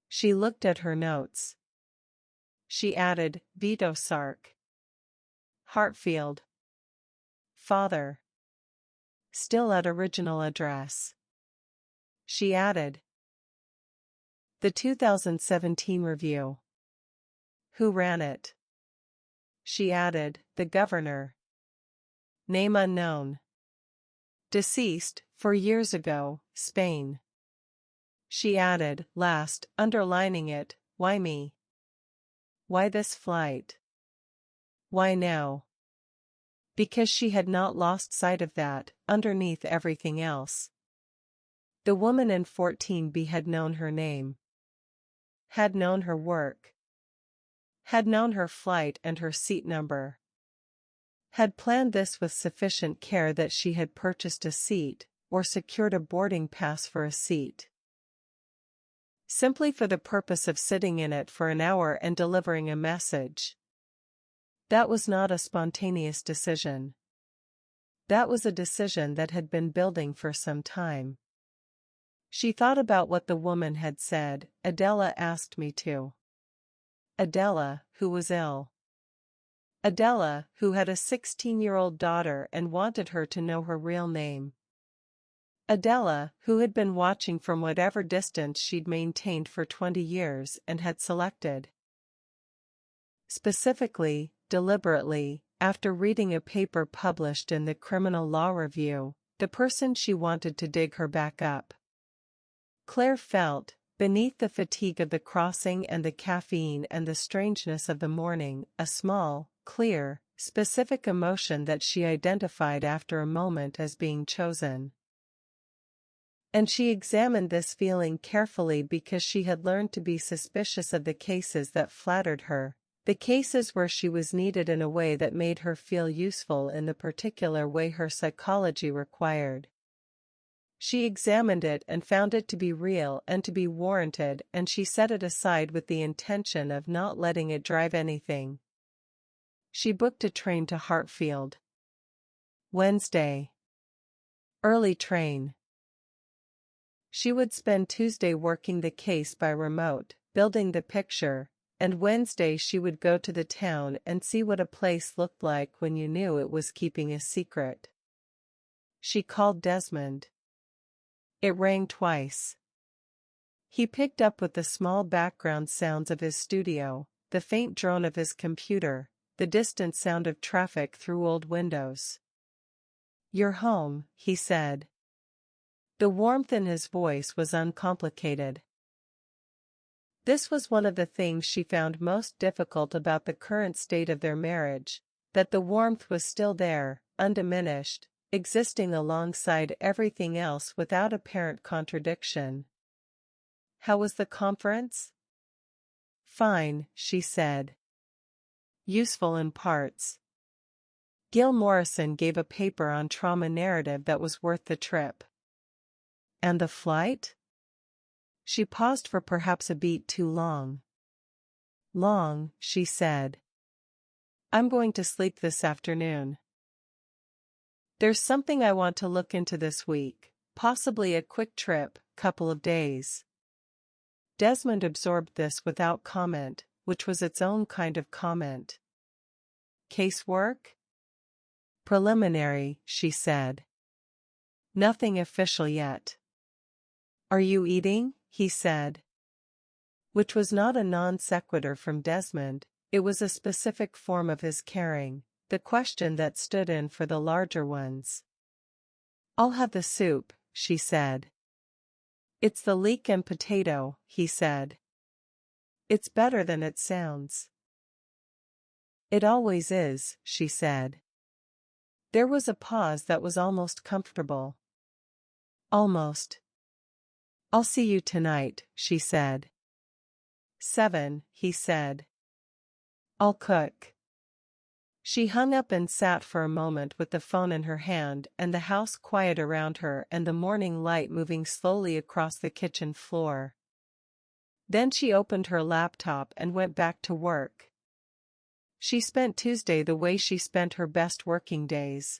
She looked at her notes. She added, Vito Sark. Hartfield. Father. Still at original address. She added. The 2017 review. Who ran it? She added, the governor. Name unknown. Deceased, 4 years ago, Spain. She added, last, underlining it, why me? Why this flight? Why now? Because she had not lost sight of that, underneath everything else. The woman in 14B had known her name. Had known her work. Had known her flight and her seat number. Had planned this with sufficient care that she had purchased a seat, or secured a boarding pass for a seat. Simply for the purpose of sitting in it for an hour and delivering a message. That was not a spontaneous decision. That was a decision that had been building for some time. She thought about what the woman had said, Adela asked me to. Adela, who was ill. Adela, who had a 16-year-old daughter and wanted her to know her real name. Adela, who had been watching from whatever distance she'd maintained for 20 years and had selected. Specifically, deliberately, after reading a paper published in the Criminal Law Review, the person she wanted to dig her back up. Claire felt, beneath the fatigue of the crossing and the caffeine and the strangeness of the morning, a small, clear, specific emotion that she identified after a moment as being chosen. And she examined this feeling carefully because she had learned to be suspicious of the cases that flattered her, the cases where she was needed in a way that made her feel useful in the particular way her psychology required. She examined it and found it to be real and to be warranted, and she set it aside with the intention of not letting it drive anything. She booked a train to Hartfield. Wednesday. Early train. She would spend Tuesday working the case by remote, building the picture, and Wednesday she would go to the town and see what a place looked like when you knew it was keeping a secret. She called Desmond. It rang twice. He picked up with the small background sounds of his studio, the faint drone of his computer, the distant sound of traffic through old windows. You're home, he said. The warmth in his voice was uncomplicated. This was one of the things she found most difficult about the current state of their marriage, that the warmth was still there, undiminished, existing alongside everything else without apparent contradiction. How was the conference? Fine, she said. Useful in parts. Gil Morrison gave a paper on trauma narrative that was worth the trip. And the flight? She paused for perhaps a beat too long. Long, she said. I'm going to sleep this afternoon. There's something I want to look into this week, Possibly a quick trip, couple of days. Desmond absorbed this without comment, which was its own kind of comment. Casework? Preliminary, she said. Nothing official yet. Are you eating? He said. Which was not a non sequitur from Desmond, it was a specific form of his caring, the question that stood in for the larger ones. I'll have the soup, she said. It's the leek and potato, he said. It's better than it sounds. It always is, she said. There was a pause that was almost comfortable. Almost. I'll see you tonight, she said. 7, he said. I'll cook. She hung up and sat for a moment with the phone in her hand and the house quiet around her and the morning light moving slowly across the kitchen floor. Then she opened her laptop and went back to work. She spent Tuesday the way she spent her best working days.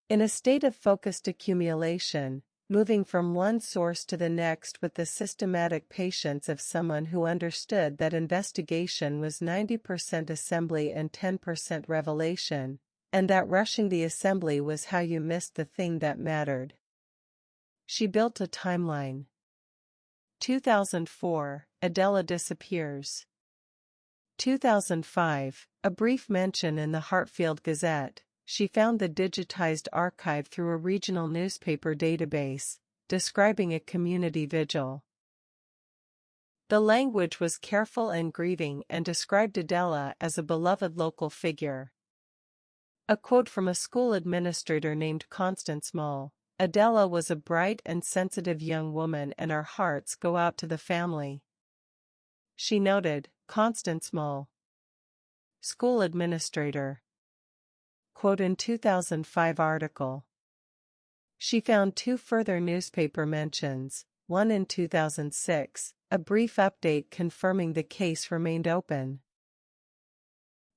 In a state of focused accumulation, moving from one source to the next with the systematic patience of someone who understood that investigation was 90% assembly and 10% revelation, and that rushing the assembly was how you missed the thing that mattered. She built a timeline. 2004, Adela disappears. 2005, a brief mention in the Hartfield Gazette. She found the digitized archive through a regional newspaper database, describing a community vigil. The language was careful and grieving and described Adela as a beloved local figure. A quote from a school administrator named Constance Mull: Adela was a bright and sensitive young woman and our hearts go out to the family. She noted, Constance Mull, school administrator. Quote in 2005 article. She found 2 further newspaper mentions, one in 2006, a brief update confirming the case remained open.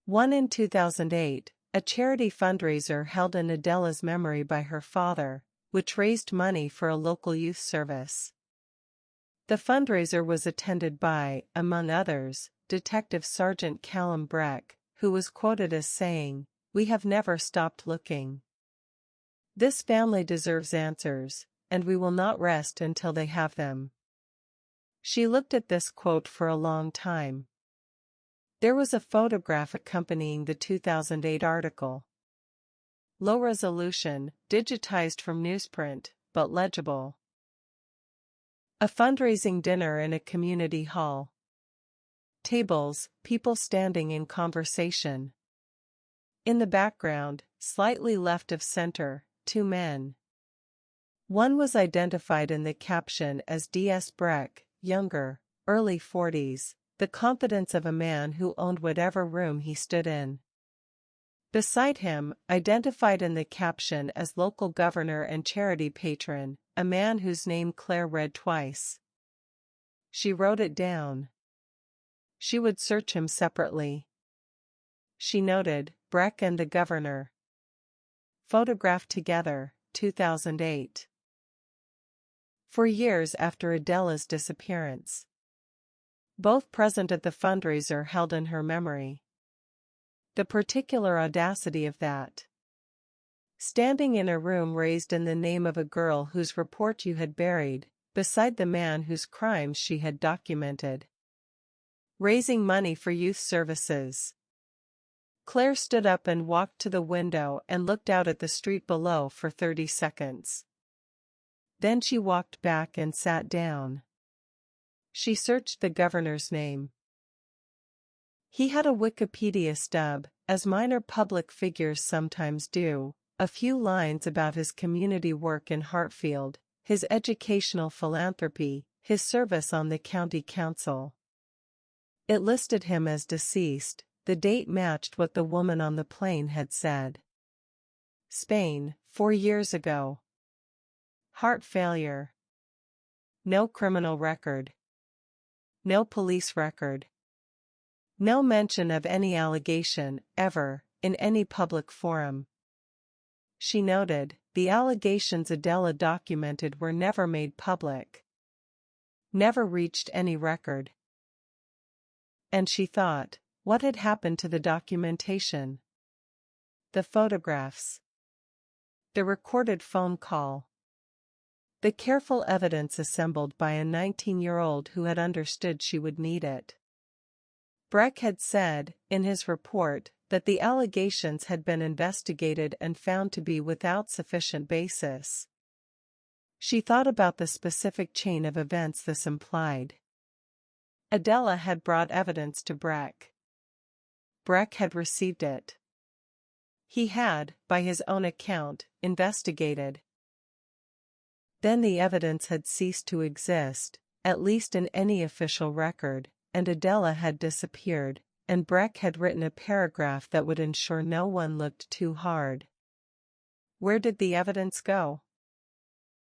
One in 2008, a charity fundraiser held in Adela's memory by her father, which raised money for a local youth service. The fundraiser was attended by, among others, Detective Sergeant Callum Breck, who was quoted as saying, "We have never stopped looking. This family deserves answers, and we will not rest until they have them." She looked at this quote for a long time. There was a photograph accompanying the 2008 article. Low resolution, digitized from newsprint, but legible. A fundraising dinner in a community hall. Tables, people standing in conversation. In the background, slightly left of center, 2 men. One was identified in the caption as D.S. Breck, younger, early 40s, the confidence of a man who owned whatever room he stood in. Beside him, identified in the caption as local governor and charity patron, a man whose name Claire read twice. She wrote it down. She would search him separately. She noted, Breck and the governor. Photographed together, 2008. For years after Adela's disappearance. Both present at the fundraiser held in her memory. The particular audacity of that. Standing in a room raised in the name of a girl whose report you had buried, beside the man whose crimes she had documented. Raising money for youth services. Claire stood up and walked to the window and looked out at the street below for 30 seconds. Then she walked back and sat down. She searched the governor's name. He had a Wikipedia stub, as minor public figures sometimes do, a few lines about his community work in Hartfield, his educational philanthropy, his service on the county council. It listed him as deceased. The date matched what the woman on the plane had said. Spain, 4 years ago. Heart failure. No criminal record. No police record. No mention of any allegation, ever, in any public forum. she noted, the allegations Adela documented were never made public. Never reached any record. And she thought, what had happened to the documentation? The photographs. The recorded phone call. The careful evidence assembled by a 19-year-old who had understood she would need it. Breck had said, in his report, that the allegations had been investigated and found to be without sufficient basis. She thought about the specific chain of events this implied. Adela had brought evidence to Breck. Breck had received it. He had, by his own account, investigated. Then the evidence had ceased to exist, at least in any official record, and Adela had disappeared, and Breck had written a paragraph that would ensure no one looked too hard. Where did the evidence go?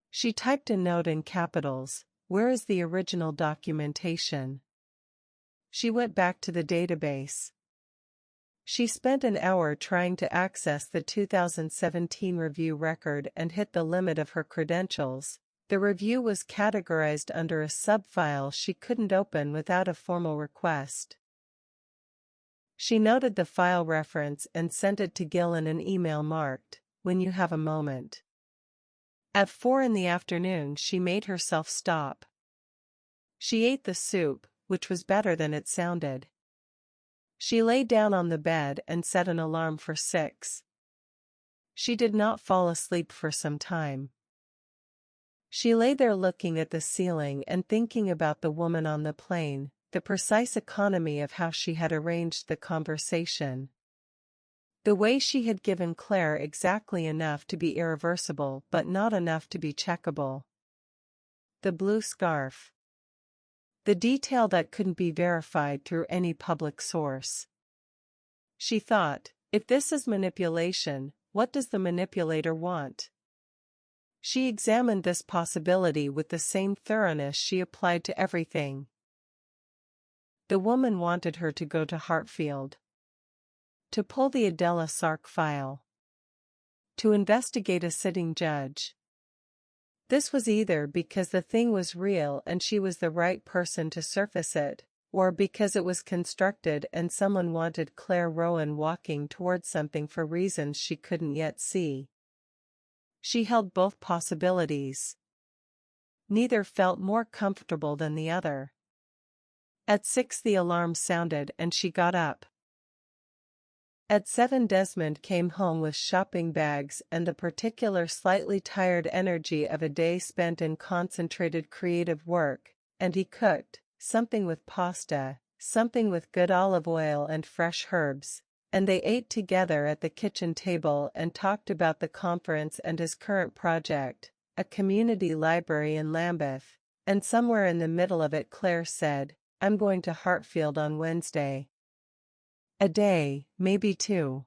She typed a note in capitals, where is the original documentation? She went back to the database. She spent an hour trying to access the 2017 review record and hit the limit of her credentials. The review was categorized under a subfile she couldn't open without a formal request. She noted the file reference and sent it to Gil in an email marked, "When you have a moment." At 4 p.m, she made herself stop. She ate the soup, which was better than it sounded. She lay down on the bed and set an alarm for 6. She did not fall asleep for some time. She lay there looking at the ceiling and thinking about the woman on the plane, the precise economy of how she had arranged the conversation. The way she had given Claire exactly enough to be irreversible but not enough to be checkable. The blue scarf. The detail that couldn't be verified through any public source. She thought, if this is manipulation, what does the manipulator want? She examined this possibility with the same thoroughness she applied to everything. The woman wanted her to go to Hartfield. To pull the Adela Sark file. To investigate a sitting judge. This was either because the thing was real and she was the right person to surface it, or because it was constructed and someone wanted Claire Rowan walking towards something for reasons she couldn't yet see. She held both possibilities. Neither felt more comfortable than the other. At 6 the alarm sounded and she got up. At 7 Desmond came home with shopping bags and the particular slightly tired energy of a day spent in concentrated creative work, and he cooked, something with pasta, something with good olive oil and fresh herbs, and they ate together at the kitchen table and talked about the conference and his current project, a community library in Lambeth, and somewhere in the middle of it Claire said, "I'm going to Hartfield on Wednesday. A day, maybe 2.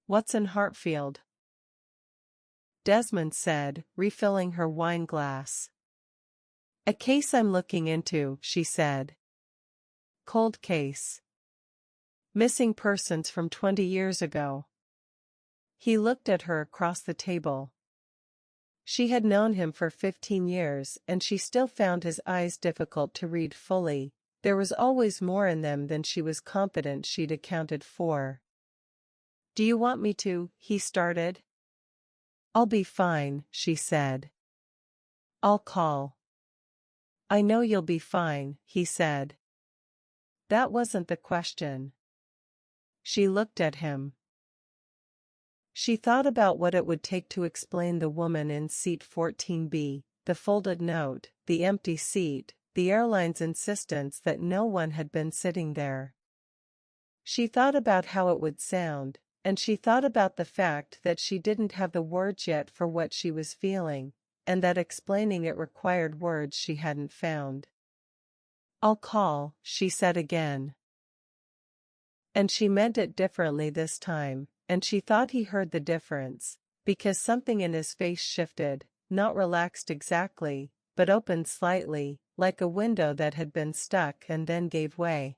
What's in Hartfield?" Desmond said, refilling her wine glass. "A case I'm looking into," she said. "Cold case. Missing persons from 20 years ago." He looked at her across the table. She had known him for 15 years and she still found his eyes difficult to read fully. There was always more in them than she was confident she'd accounted for. "Do you want me to?" he started. "I'll be fine," she said. "I'll call." "I know you'll be fine," he said. That wasn't the question. She looked at him. She thought about what it would take to explain the woman in seat 14B, the folded note, the empty seat, the airline's insistence that no one had been sitting there. She thought about how it would sound, and she thought about the fact that she didn't have the words yet for what she was feeling, and that explaining it required words she hadn't found. "I'll call," she said again. And she meant it differently this time, and she thought he heard the difference, because something in his face shifted, not relaxed exactly, but opened slightly, like a window that had been stuck and then gave way.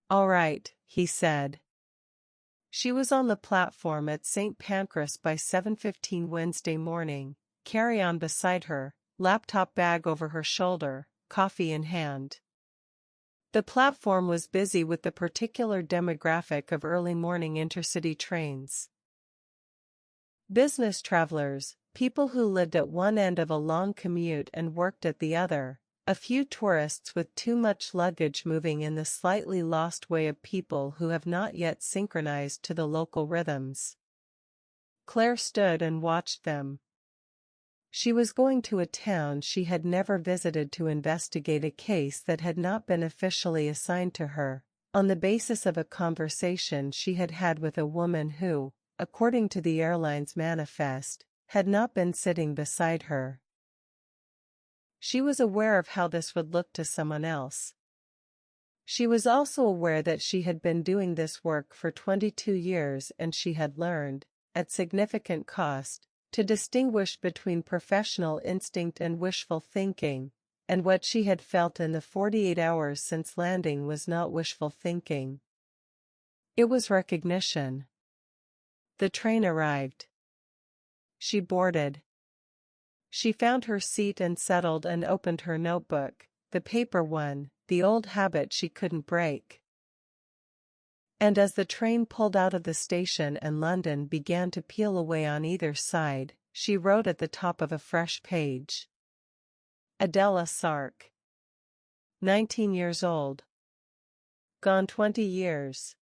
"All right," he said. She was on the platform at St. Pancras by 7:15 Wednesday morning, carry-on beside her, laptop bag over her shoulder, coffee in hand. The platform was busy with the particular demographic of early morning intercity trains. Business travelers, people who lived at one end of a long commute and worked at the other, a few tourists with too much luggage moving in the slightly lost way of people who have not yet synchronized to the local rhythms. Claire stood and watched them. She was going to a town she had never visited to investigate a case that had not been officially assigned to her, on the basis of a conversation she had had with a woman who, according to the airline's manifest, had not been sitting beside her. She was aware of how this would look to someone else. She was also aware that she had been doing this work for 22 years and she had learned, at significant cost, to distinguish between professional instinct and wishful thinking, and what she had felt in the 48 hours since landing was not wishful thinking. It was recognition. The train arrived. She boarded. She found her seat and settled and opened her notebook, the paper one, the old habit she couldn't break. And as the train pulled out of the station and London began to peel away on either side, she wrote at the top of a fresh page. Adela Sark. 19 years old. Gone 20 years.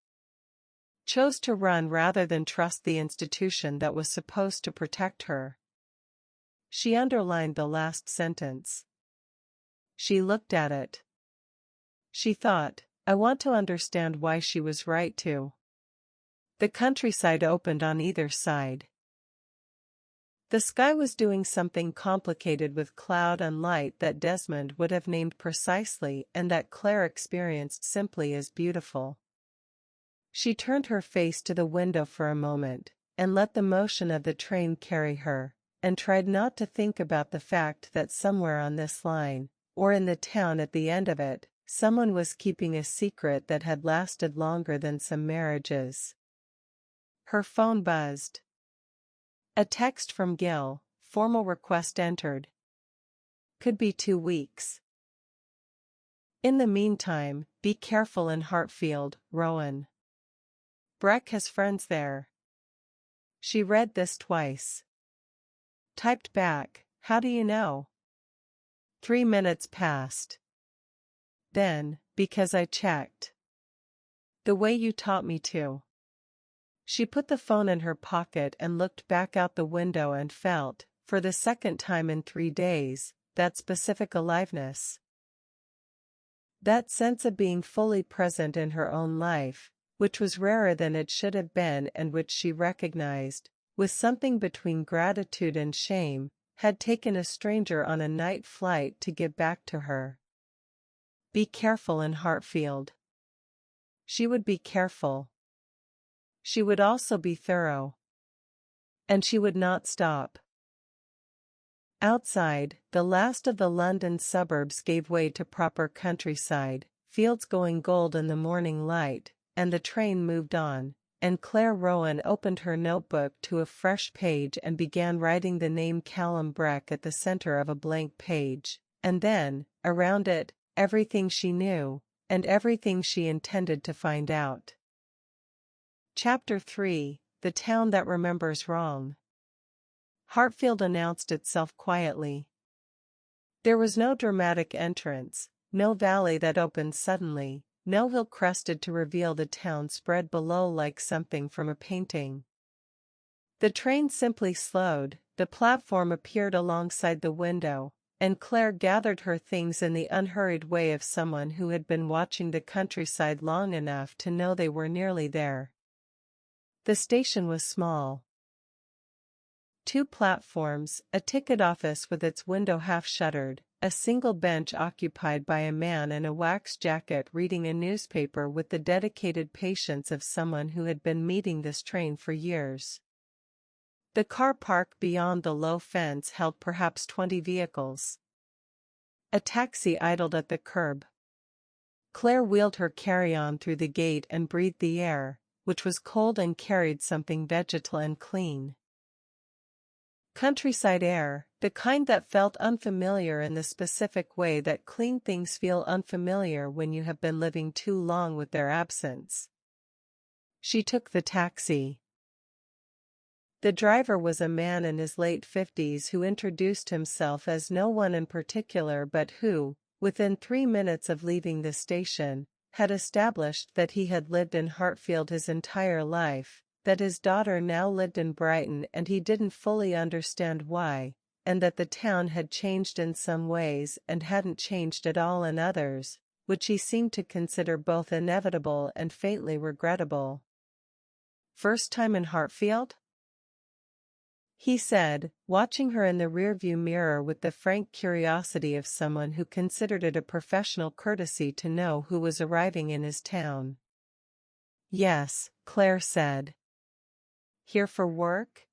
Chose to run rather than trust the institution that was supposed to protect her. She underlined the last sentence. She looked at it. She thought, I want to understand why she was right to. The countryside opened on either side. The sky was doing something complicated with cloud and light that Desmond would have named precisely and that Claire experienced simply as beautiful. She turned her face to the window for a moment, and let the motion of the train carry her, and tried not to think about the fact that somewhere on this line, or in the town at the end of it, someone was keeping a secret that had lasted longer than some marriages. Her phone buzzed. A text from Gil, formal request entered. Could be 2 weeks. In the meantime, be careful in Hartfield, Rowan. Breck has friends there. She read this twice. Typed back, how do you know? 3 minutes passed. Then, because I checked. The way you taught me to. She put the phone in her pocket and looked back out the window and felt, for the second time in 3 days, that specific aliveness. That sense of being fully present in her own life, which was rarer than it should have been and which she recognized, with something between gratitude and shame, had taken a stranger on a night flight to give back to her. Be careful in Hartfield. She would be careful. She would also be thorough. And she would not stop. Outside, the last of the London suburbs gave way to proper countryside, fields going gold in the morning light, and the train moved on, and Claire Rowan opened her notebook to a fresh page and began writing the name Callum Breck at the center of a blank page, and then, around it, everything she knew, and everything she intended to find out. Chapter 3, The Town That Remembers Wrong. Hartfield announced itself quietly. There was no dramatic entrance, no valley that opened suddenly, no hill crested to reveal the town spread below like something from a painting. The train simply slowed, the platform appeared alongside the window, and Claire gathered her things in the unhurried way of someone who had been watching the countryside long enough to know they were nearly there. The station was small. 2 platforms, a ticket office with its window half shuttered, a single bench occupied by a man in a wax jacket reading a newspaper with the dedicated patience of someone who had been meeting this train for years. The car park beyond the low fence held perhaps 20 vehicles. A taxi idled at the curb. Claire wheeled her carry-on through the gate and breathed the air, which was cold and carried something vegetal and clean. Countryside air, the kind that felt unfamiliar in the specific way that clean things feel unfamiliar when you have been living too long with their absence. She took the taxi. The driver was a man in his late 50s who introduced himself as no one in particular but who, within 3 minutes of leaving the station, had established that he had lived in Hartfield his entire life, that his daughter now lived in Brighton and he didn't fully understand why, and that the town had changed in some ways and hadn't changed at all in others, which he seemed to consider both inevitable and faintly regrettable. "First time in Hartfield?" he said, watching her in the rearview mirror with the frank curiosity of someone who considered it a professional courtesy to know who was arriving in his town. "Yes," Claire said. "Here for work?"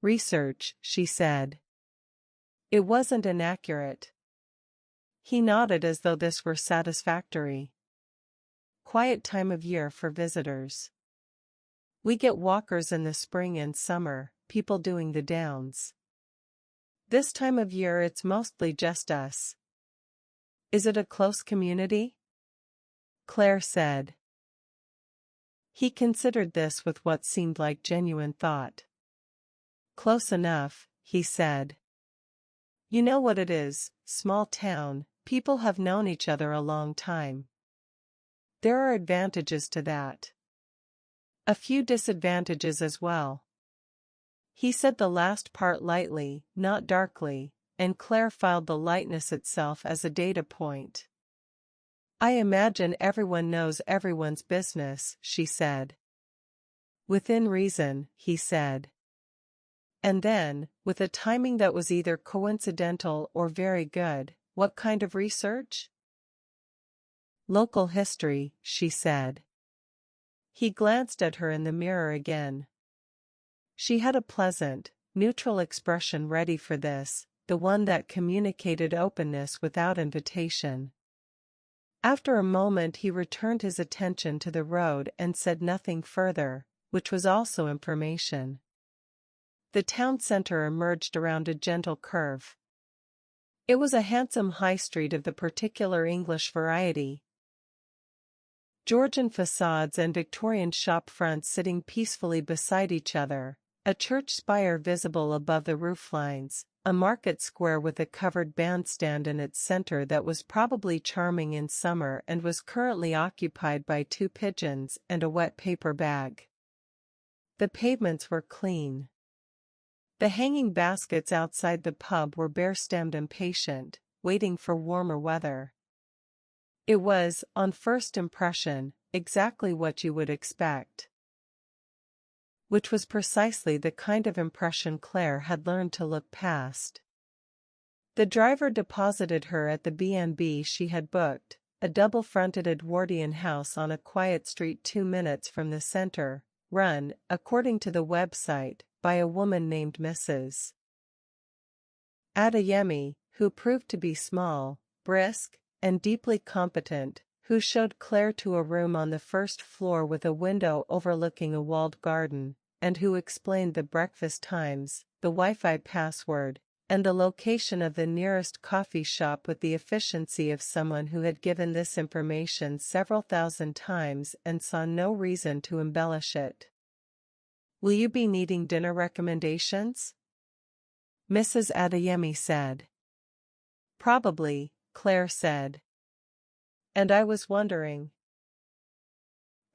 "Research," she said. It wasn't inaccurate. He nodded as though this were satisfactory. "Quiet time of year for visitors. We get walkers in the spring and summer, people doing the downs. This time of year it's mostly just us." "Is it a close community?" Claire said. He considered this with what seemed like genuine thought. "Close enough," he said. "You know what it is, small town, people have known each other a long time. There are advantages to that. A few disadvantages as well." He said the last part lightly, not darkly, and Claire filed the lightness itself as a data point. "I imagine everyone knows everyone's business," she said. "Within reason," he said. And then, with a timing that was either coincidental or very good, "What kind of research?" "Local history," she said. He glanced at her in the mirror again. She had a pleasant, neutral expression ready for this, the one that communicated openness without invitation. After a moment he returned his attention to the road and said nothing further, which was also information. The town center emerged around a gentle curve. It was a handsome high street of the particular English variety. Georgian facades and Victorian shop fronts sitting peacefully beside each other, a church spire visible above the rooflines, a market square with a covered bandstand in its center that was probably charming in summer and was currently occupied by 2 pigeons and a wet paper bag. The pavements were clean. The hanging baskets outside the pub were bare-stemmed and patient, waiting for warmer weather. It was, on first impression, exactly what you would expect. Which was precisely the kind of impression Claire had learned to look past. The driver deposited her at the B&B she had booked, a double-fronted Edwardian house on a quiet street 2 minutes from the center, run, according to the website, by a woman named Mrs. Adeyemi, who proved to be small, brisk, and deeply competent, who showed Claire to a room on the first floor with a window overlooking a walled garden, and who explained the breakfast times, the Wi-Fi password, and the location of the nearest coffee shop with the efficiency of someone who had given this information several thousand times and saw no reason to embellish it. "Will you be needing dinner recommendations?" Mrs. Adeyemi said. "Probably," Claire said. "And I was wondering,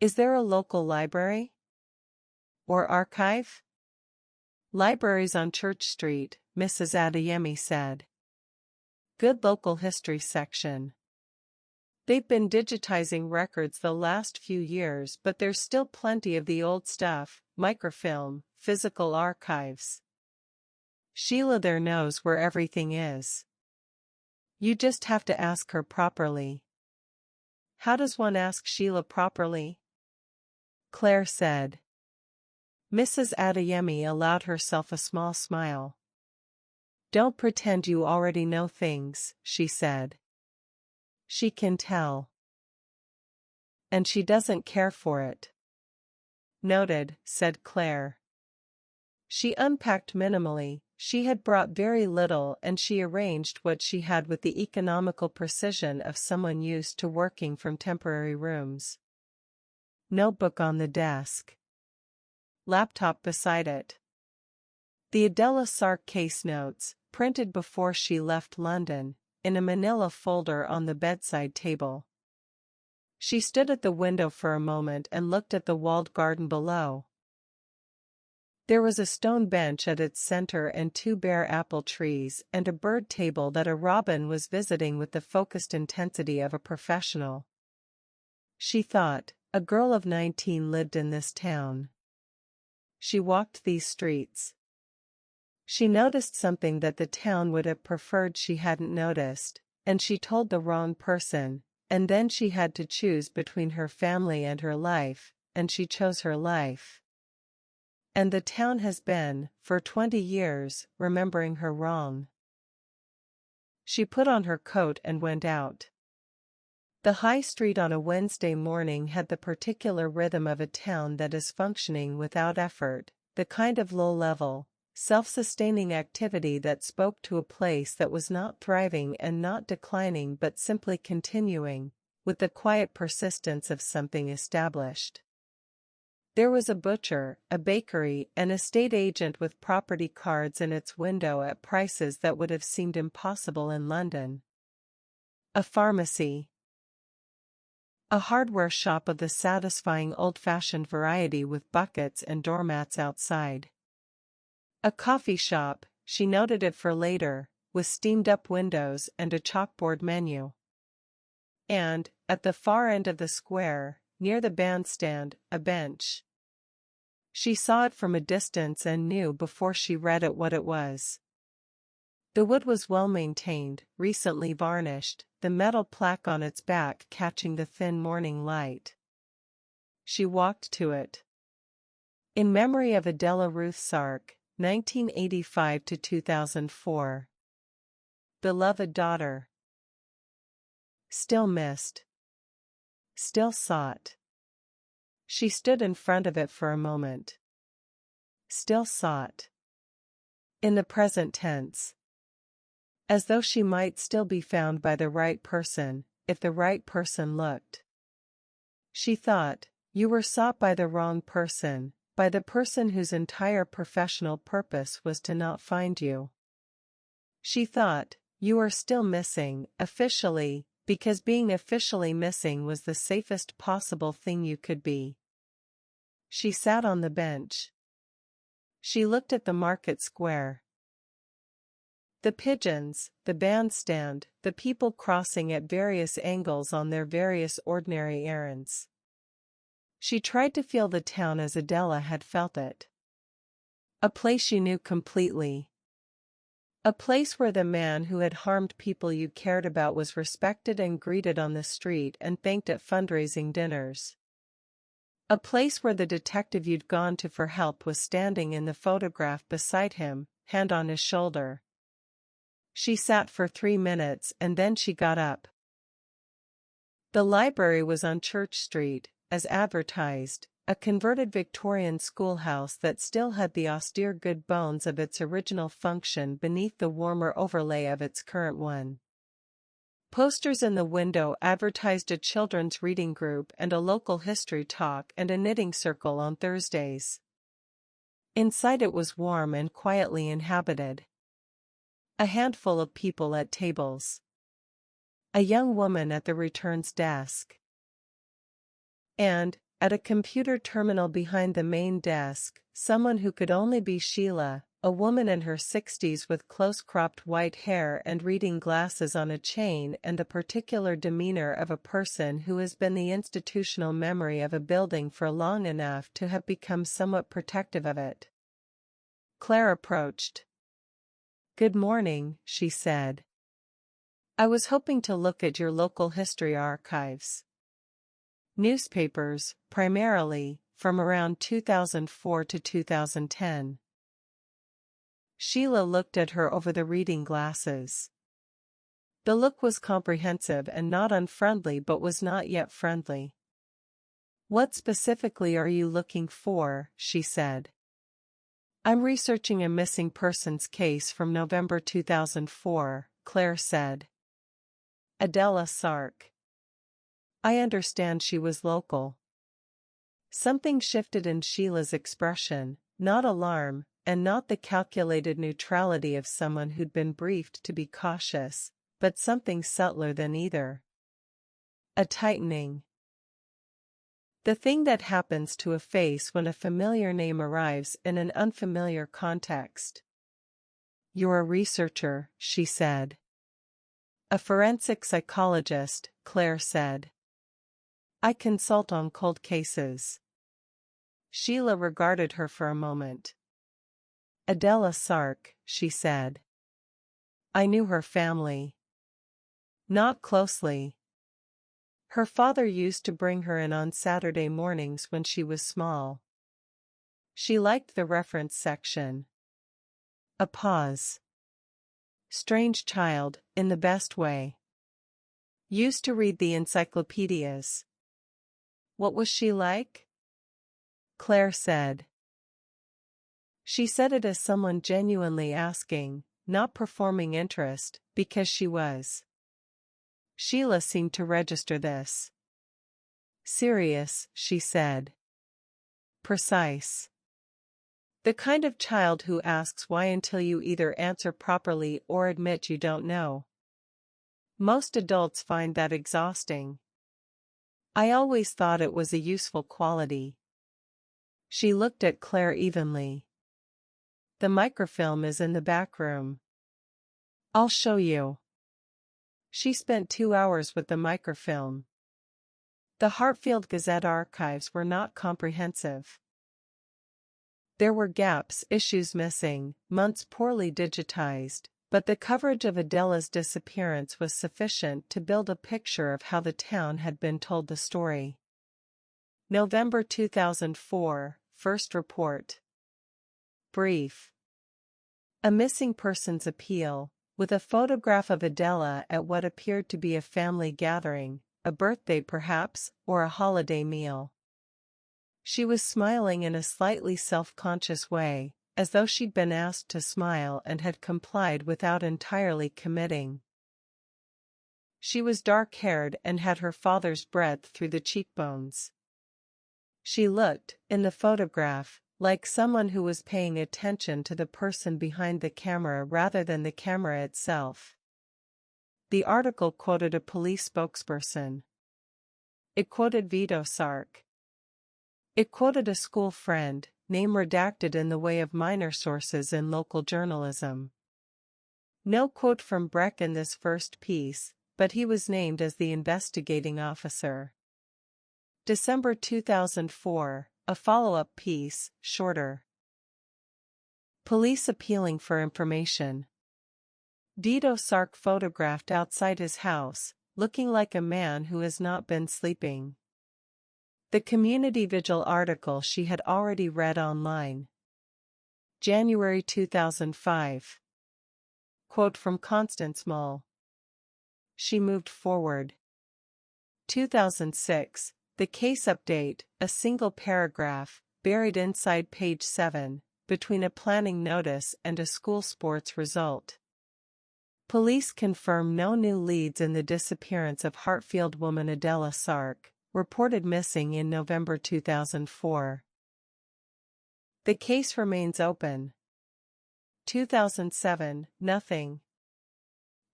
is there a local library? Or archive?" "Libraries on Church Street," Mrs. Adeyemi said. "Good local history section. They've been digitizing records the last few years, but there's still plenty of the old stuff, microfilm, physical archives. Sheila there knows where everything is. You just have to ask her properly." "How does one ask Sheila properly?" Claire said. Mrs. Adeyemi allowed herself a small smile. "Don't pretend you already know things," she said. "She can tell. And she doesn't care for it." Noted, said Claire. She unpacked minimally. She had brought very little and she arranged what she had with the economical precision of someone used to working from temporary rooms. Notebook on the desk. Laptop beside it. The Adela Sark case notes, printed before she left London, in a manila folder on the bedside table. She stood at the window for a moment and looked at the walled garden below. There was a stone bench at its center and 2 bare apple trees and a bird table that a robin was visiting with the focused intensity of a professional. She thought, a girl of 19 lived in this town. She walked these streets. She noticed something that the town would have preferred she hadn't noticed, and she told the wrong person, and then she had to choose between her family and her life, and she chose her life. And the town has been, for 20 years, remembering her wrong. She put on her coat and went out. The high street on a Wednesday morning had the particular rhythm of a town that is functioning without effort, the kind of low-level, self-sustaining activity that spoke to a place that was not thriving and not declining but simply continuing, with the quiet persistence of something established. There was a butcher, a bakery, an estate agent with property cards in its window at prices that would have seemed impossible in London. A pharmacy. A hardware shop of the satisfying old-fashioned variety with buckets and doormats outside. A coffee shop, she noted it for later, with steamed-up windows and a chalkboard menu. And, at the far end of the square, near the bandstand, a bench. She saw it from a distance and knew before she read it what it was. The wood was well maintained, recently varnished, the metal plaque on its back catching the thin morning light. She walked to it. In memory of Adela Ruth Sark, 1985 to 2004. Beloved daughter. Still missed. Still sought. She stood in front of it for a moment. Still sought. In the present tense. As though she might still be found by the right person, if the right person looked. She thought, you were sought by the wrong person, by the person whose entire professional purpose was to not find you. She thought, you are still missing, officially, because being officially missing was the safest possible thing you could be. She sat on the bench. She looked at the market square. The pigeons, the bandstand, the people crossing at various angles on their various ordinary errands. She tried to feel the town as Adela had felt it. A place she knew completely. A place where the man who had harmed people you cared about was respected and greeted on the street and thanked at fundraising dinners. A place where the detective you'd gone to for help was standing in the photograph beside him, hand on his shoulder. She sat for 3 minutes and then she got up. The library was on Church Street, as advertised, a converted Victorian schoolhouse that still had the austere good bones of its original function beneath the warmer overlay of its current one. Posters in the window advertised a children's reading group and a local history talk and a knitting circle on Thursdays. Inside it was warm and quietly inhabited. A handful of people at tables. A young woman at the returns desk. And, at a computer terminal behind the main desk, someone who could only be Sheila, a woman in her 60s with close-cropped white hair and reading glasses on a chain and the particular demeanor of a person who has been the institutional memory of a building for long enough to have become somewhat protective of it. Claire approached. "Good morning," she said. "I was hoping to look at your local history archives. Newspapers, primarily, from around 2004 to 2010. Sheila looked at her over the reading glasses. The look was comprehensive and not unfriendly but was not yet friendly. "What specifically are you looking for?" she said. "I'm researching a missing persons case from November 2004, Claire said. Adela Sark. I understand she was local." Something shifted in Sheila's expression, not alarm, and not the calculated neutrality of someone who'd been briefed to be cautious, but something subtler than either. A tightening. The thing that happens to a face when a familiar name arrives in an unfamiliar context. "You're a researcher," she said. "A forensic psychologist," Claire said. "I consult on cold cases." Sheila regarded her for a moment. "Adela Sark," she said. "I knew her family. Not closely. Her father used to bring her in on Saturday mornings when she was small." She liked the reference section. A pause. "Strange child, in the best way. Used to read the encyclopedias." "What was she like?" Claire said. She said it as someone genuinely asking, not performing interest, because she was. Sheila seemed to register this. "Serious," she said. "Precise. The kind of child who asks why until you either answer properly or admit you don't know. Most adults find that exhausting. I always thought it was a useful quality." She looked at Claire evenly. "The microfilm is in the back room. I'll show you." She spent 2 hours with the microfilm. The Hartfield Gazette archives were not comprehensive. There were gaps, issues missing, months poorly digitized, but the coverage of Adela's disappearance was sufficient to build a picture of how the town had been told the story. November 2004, first report. Brief. A missing persons appeal, with a photograph of Adela at what appeared to be a family gathering, a birthday perhaps, or a holiday meal. She was smiling in a slightly self-conscious way, as though she'd been asked to smile and had complied without entirely committing. She was dark-haired and had her father's breadth through the cheekbones. She looked, in the photograph, like someone who was paying attention to the person behind the camera rather than the camera itself. The article quoted a police spokesperson. It quoted Vito Sark. It quoted a school friend, name redacted in the way of minor sources in local journalism. No quote from Breck in this first piece, but he was named as the investigating officer. December 2004, a follow-up piece, shorter. Police appealing for information. Vito Sark photographed outside his house, looking like a man who has not been sleeping. The Community Vigil article she had already read online. January 2005. Quote from Constance Mull. She moved forward. 2006, the case update, a single paragraph, buried inside page 7, between a planning notice and a school sports result. Police confirm no new leads in the disappearance of Hartfield woman Adela Sark, reported missing in November 2004. The case remains open. 2007, nothing.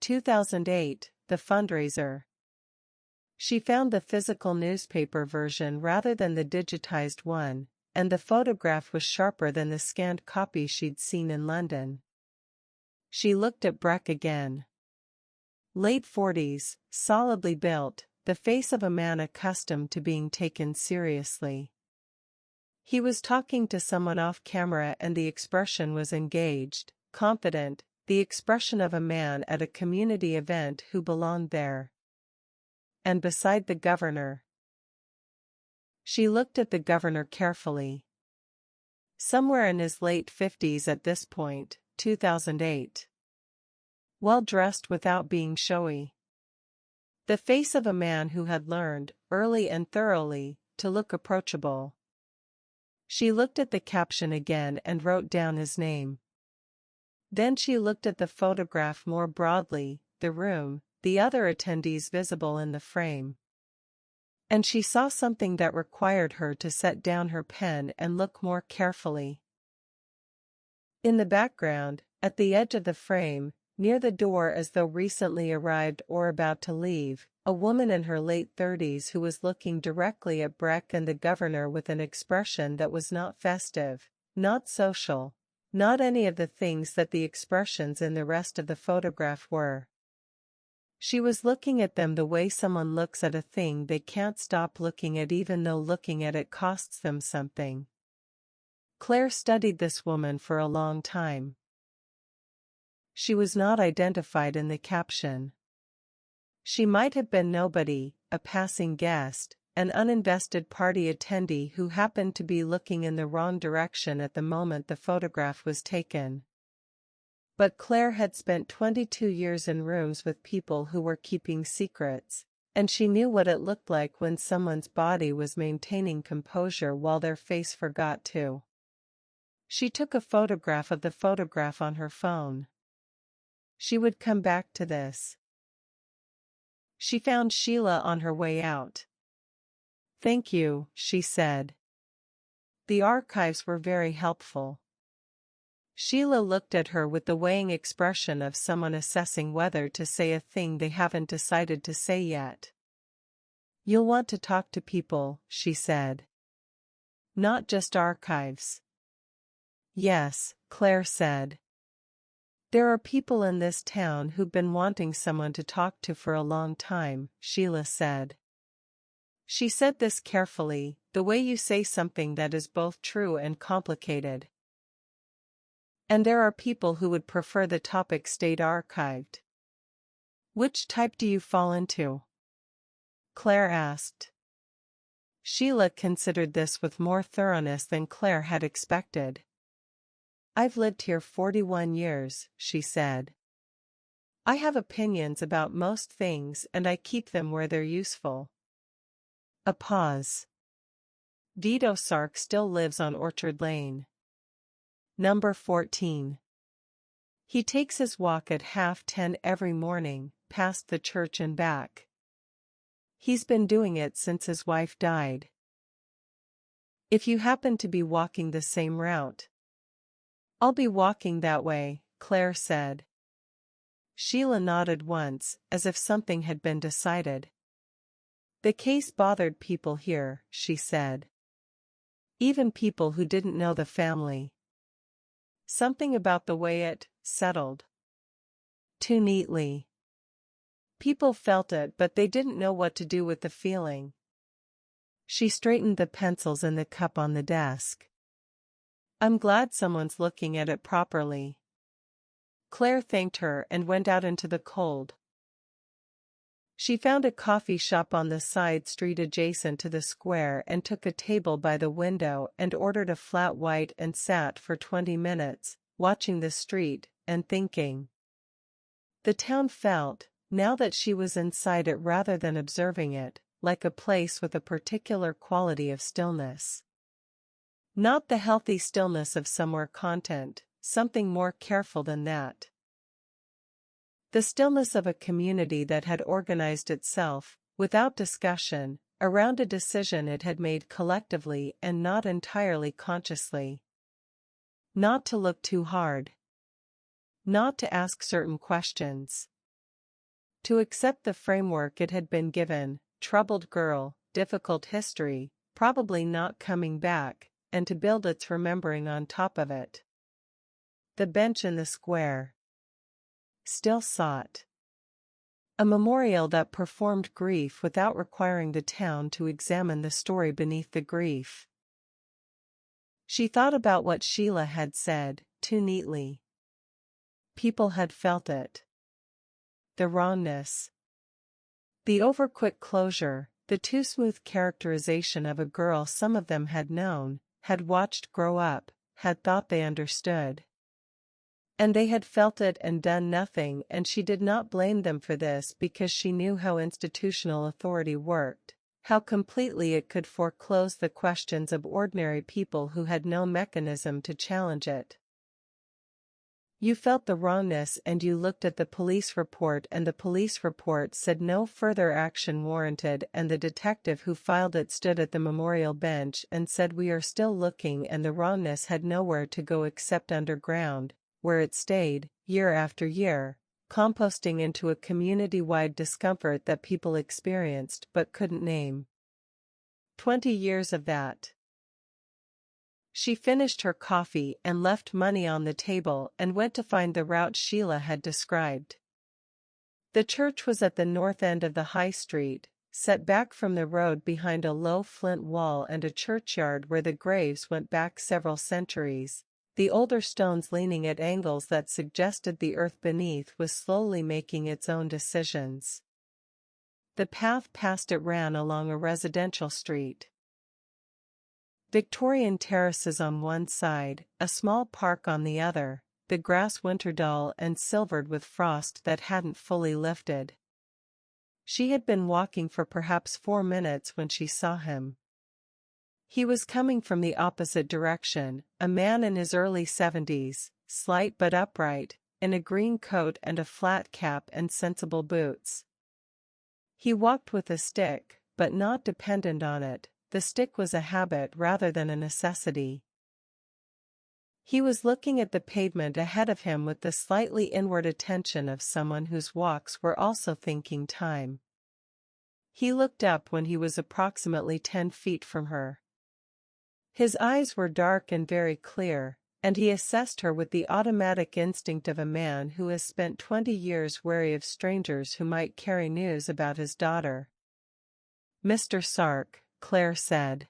2008, the fundraiser. She found the physical newspaper version rather than the digitized one, and the photograph was sharper than the scanned copy she'd seen in London. She looked at Breck again. Late 40s, solidly built, the face of a man accustomed to being taken seriously. He was talking to someone off camera and the expression was engaged, confident, the expression of a man at a community event who belonged there. And beside the governor. She looked at the governor carefully. Somewhere in his late 50s at this point, 2008. Well dressed without being showy. The face of a man who had learned, early and thoroughly, to look approachable. She looked at the caption again and wrote down his name. Then she looked at the photograph more broadly, the room, the other attendees visible in the frame. And she saw something that required her to set down her pen and look more carefully. In the background, at the edge of the frame, near the door as though recently arrived or about to leave, a woman in her late 30s who was looking directly at Breck and the governor with an expression that was not festive, not social, not any of the things that the expressions in the rest of the photograph were. She was looking at them the way someone looks at a thing they can't stop looking at even though looking at it costs them something. Claire studied this woman for a long time. She was not identified in the caption. She might have been nobody, a passing guest, an uninvested party attendee who happened to be looking in the wrong direction at the moment the photograph was taken. But Claire had spent 22 years in rooms with people who were keeping secrets, and she knew what it looked like when someone's body was maintaining composure while their face forgot to. She took a photograph of the photograph on her phone. She would come back to this. She found Sheila on her way out. "Thank you," she said. "The archives were very helpful." Sheila looked at her with the weighing expression of someone assessing whether to say a thing they haven't decided to say yet. "You'll want to talk to people," she said. "Not just archives." "Yes," Claire said. "There are people in this town who've been wanting someone to talk to for a long time," Sheila said. She said this carefully, the way you say something that is both true and complicated. "And there are people who would prefer the topic stayed archived." "Which type do you fall into?" Claire asked. Sheila considered this with more thoroughness than Claire had expected. "I've lived here 41 years, she said. "I have opinions about most things and I keep them where they're useful." A pause. "Vito Sark still lives on Orchard Lane. Number 14. He takes his walk at 10:30 every morning, past the church and back. He's been doing it since his wife died." "If you happen to be walking the same route." "I'll be walking that way," Claire said. Sheila nodded once, as if something had been decided. "The case bothered people here," she said. "Even people who didn't know the family. Something about the way it settled too neatly. People felt it but they didn't know what to do with the feeling." She straightened the pencils in the cup on the desk. "I'm glad someone's looking at it properly." Claire thanked her and went out into the cold. She found a coffee shop on the side street adjacent to the square and took a table by the window and ordered a flat white and sat for 20 minutes, watching the street, and thinking. The town felt, now that she was inside it rather than observing it, like a place with a particular quality of stillness. Not the healthy stillness of somewhere content, something more careful than that. The stillness of a community that had organized itself, without discussion, around a decision it had made collectively and not entirely consciously. Not to look too hard. Not to ask certain questions. To accept the framework it had been given, troubled girl, difficult history, probably not coming back, and to build its remembering on top of it. The bench in the square. Still sought. A memorial that performed grief without requiring the town to examine the story beneath the grief. She thought about what Sheila had said, too neatly. People had felt it. The wrongness. The overquick closure, the too smooth characterization of a girl some of them had known, had watched grow up, had thought they understood. And they had felt it and done nothing, and she did not blame them for this because she knew how institutional authority worked, How completely it could foreclose the questions of ordinary people who had no mechanism to challenge it. You felt the wrongness and you looked at the police report and the police report said no further action warranted and the detective who filed it stood at the memorial bench and said we are still looking and the wrongness had nowhere to go except underground, where it stayed, year after year, composting into a community-wide discomfort that people experienced but couldn't name. 20 years of that. She finished her coffee and left money on the table and went to find the route Sheila had described. The church was at the north end of the high street, set back from the road behind a low flint wall and a churchyard where the graves went back several centuries, the older stones leaning at angles that suggested the earth beneath was slowly making its own decisions. The path past it ran along a residential street. Victorian terraces on one side, a small park on the other, the grass winter dull and silvered with frost that hadn't fully lifted. She had been walking for perhaps 4 minutes when she saw him. He was coming from the opposite direction, a man in his early 70s, slight but upright, in a green coat and a flat cap and sensible boots. He walked with a stick, but not dependent on it. The stick was a habit rather than a necessity. He was looking at the pavement ahead of him with the slightly inward attention of someone whose walks were also thinking time. He looked up when he was approximately 10 feet from her. His eyes were dark and very clear, and he assessed her with the automatic instinct of a man who has spent 20 years wary of strangers who might carry news about his daughter. "Mr. Sark," Claire said.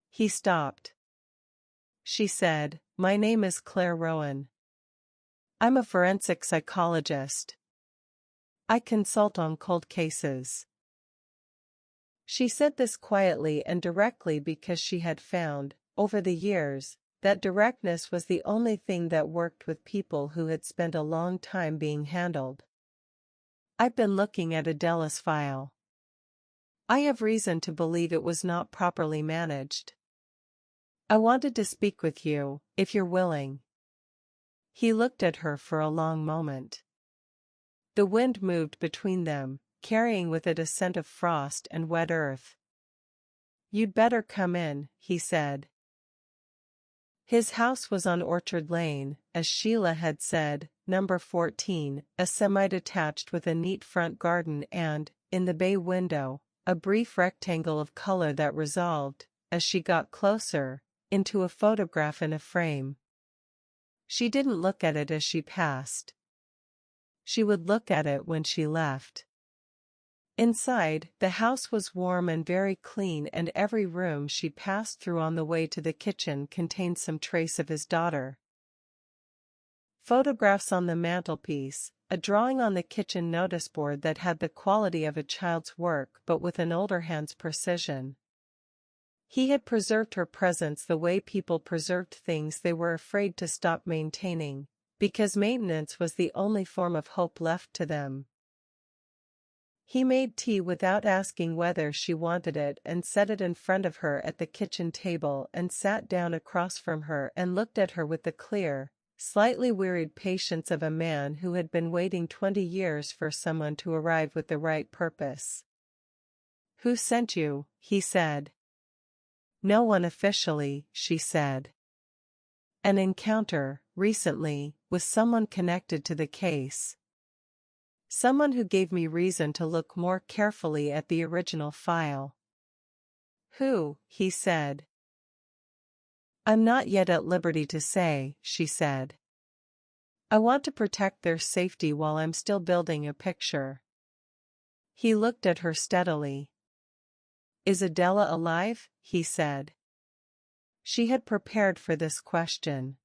He stopped. She said, "My name is Claire Rowan. I'm a forensic psychologist. I consult on cold cases." She said this quietly and directly because she had found, over the years, that directness was the only thing that worked with people who had spent a long time being handled. "I've been looking at Adela's file. I have reason to believe it was not properly managed. I wanted to speak with you, if you're willing." He looked at her for a long moment. The wind moved between them, carrying with it a scent of frost and wet earth. "You'd better come in," he said. His house was on Orchard Lane, as Sheila had said, number 14, a semi-detached with a neat front garden and, in the bay window, a brief rectangle of color that resolved, as she got closer, into a photograph in a frame. She didn't look at it as she passed. She would look at it when she left. Inside, the house was warm and very clean and every room she passed through on the way to the kitchen contained some trace of his daughter. Photographs on the mantelpiece, a drawing on the kitchen notice board that had the quality of a child's work but with an older hand's precision. He had preserved her presence the way people preserved things they were afraid to stop maintaining, because maintenance was the only form of hope left to them. He made tea without asking whether she wanted it and set it in front of her at the kitchen table and sat down across from her and looked at her with the clear, slightly wearied patience of a man who had been waiting 20 years for someone to arrive with the right purpose. "Who sent you?" he said. "No one officially," she said. "An encounter, recently, with someone connected to the case. Someone who gave me reason to look more carefully at the original file." "Who?" he said. "I'm not yet at liberty to say," she said. "I want to protect their safety while I'm still building a picture." He looked at her steadily. "Is Adela alive?" he said. She had prepared for this question.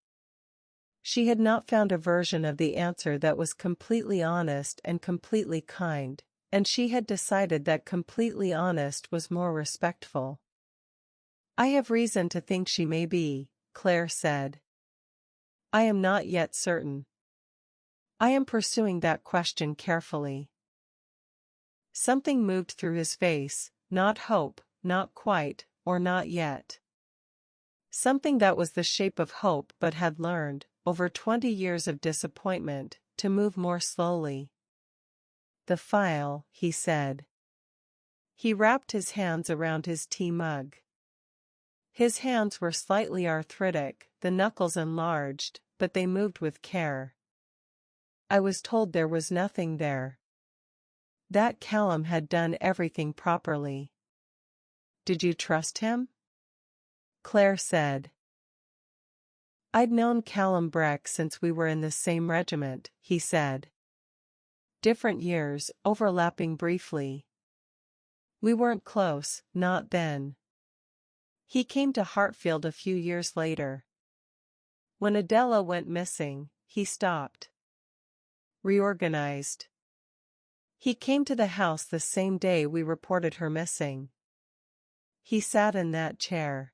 She had not found a version of the answer that was completely honest and completely kind, and she had decided that completely honest was more respectful. "I have reason to think she may be," Claire said. "I am not yet certain. I am pursuing that question carefully." Something moved through his face, not hope, not quite, or not yet. Something that was the shape of hope but had learned, over 20 years of disappointment, to move more slowly. The file, he said. He wrapped his hands around his tea mug. His hands were slightly arthritic, the knuckles enlarged, but they moved with care. I was told there was nothing there. That Callum had done everything properly. Did you trust him? Claire said. I'd known Callum Breck since we were in the same regiment, he said. Different years, overlapping briefly. We weren't close, not then. He came to Hartfield a few years later. When Adela went missing, he stopped. Reorganized. He came to the house the same day we reported her missing. He sat in that chair.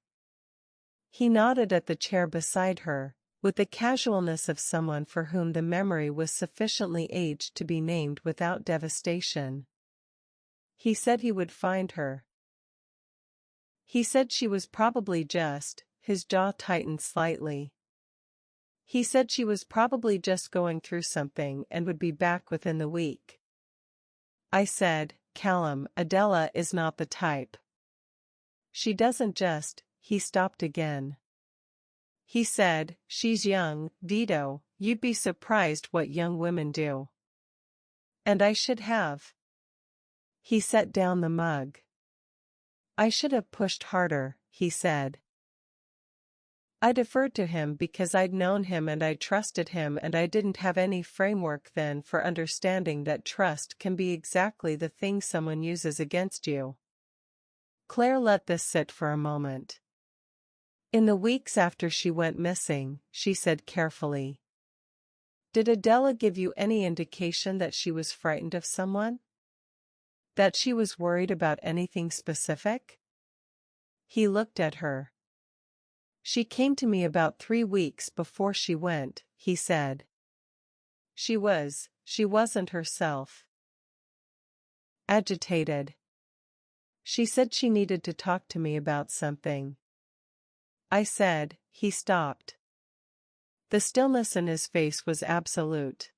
He nodded at the chair beside her, with the casualness of someone for whom the memory was sufficiently aged to be named without devastation. He said he would find her. He said she was probably just, his jaw tightened slightly. He said she was probably just going through something and would be back within the week. I said, Callum, Adela is not the type. She doesn't just, he stopped again. He said, she's young, Vito, you'd be surprised what young women do. And I should have. He set down the mug. I should have pushed harder, he said. I deferred to him because I'd known him and I trusted him, and I didn't have any framework then for understanding that trust can be exactly the thing someone uses against you. Claire let this sit for a moment. In the weeks after she went missing, she said carefully. Did Adela give you any indication that she was frightened of someone? That she was worried about anything specific? He looked at her. She came to me about 3 weeks before she went, he said. She wasn't herself. Agitated. She said she needed to talk to me about something. I said, he stopped. The stillness in his face was absolute.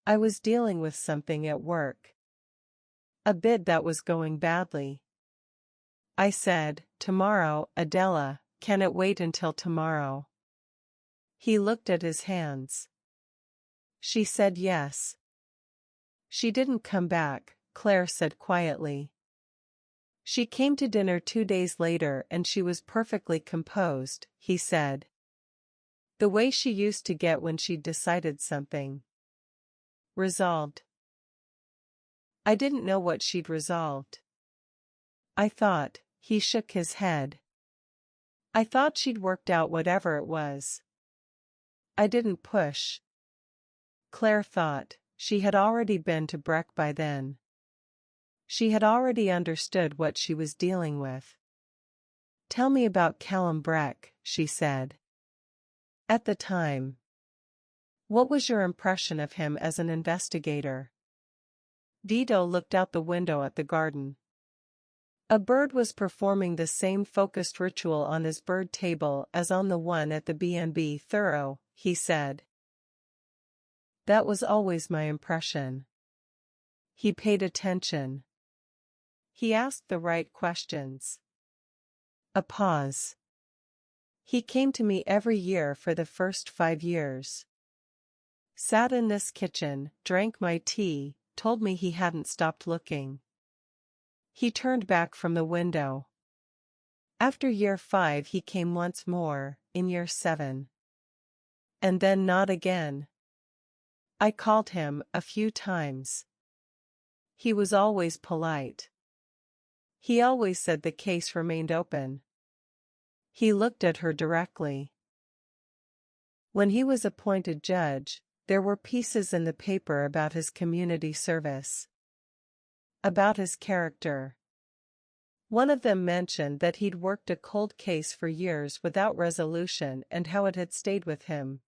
I was dealing with something at work. A bid that was going badly. I said, tomorrow, Adela, can it wait until tomorrow? He looked at his hands. She said yes. She didn't come back, Claire said quietly. She came to dinner 2 days later and she was perfectly composed, he said. The way she used to get when she'd decided something. Resolved. I didn't know what she'd resolved. I thought, he shook his head. I thought she'd worked out whatever it was. I didn't push. Claire thought, she had already been to Breck by then. She had already understood what she was dealing with. Tell me about Callum Breck, she said. At the time. What was your impression of him as an investigator? Vito looked out the window at the garden. A bird was performing the same focused ritual on his bird table as on the one at the B&B Thorough, he said. That was always my impression. He paid attention. He asked the right questions. A pause. He came to me every year for the first 5 years. Sat in this kitchen, drank my tea, told me he hadn't stopped looking. He turned back from the window. After year 5 he came once more, in year 7. And then not again. I called him a few times. He was always polite. He always said the case remained open. He looked at her directly. When he was appointed judge, there were pieces in the paper about his community service. About his character. One of them mentioned that he'd worked a cold case for years without resolution and how it had stayed with him.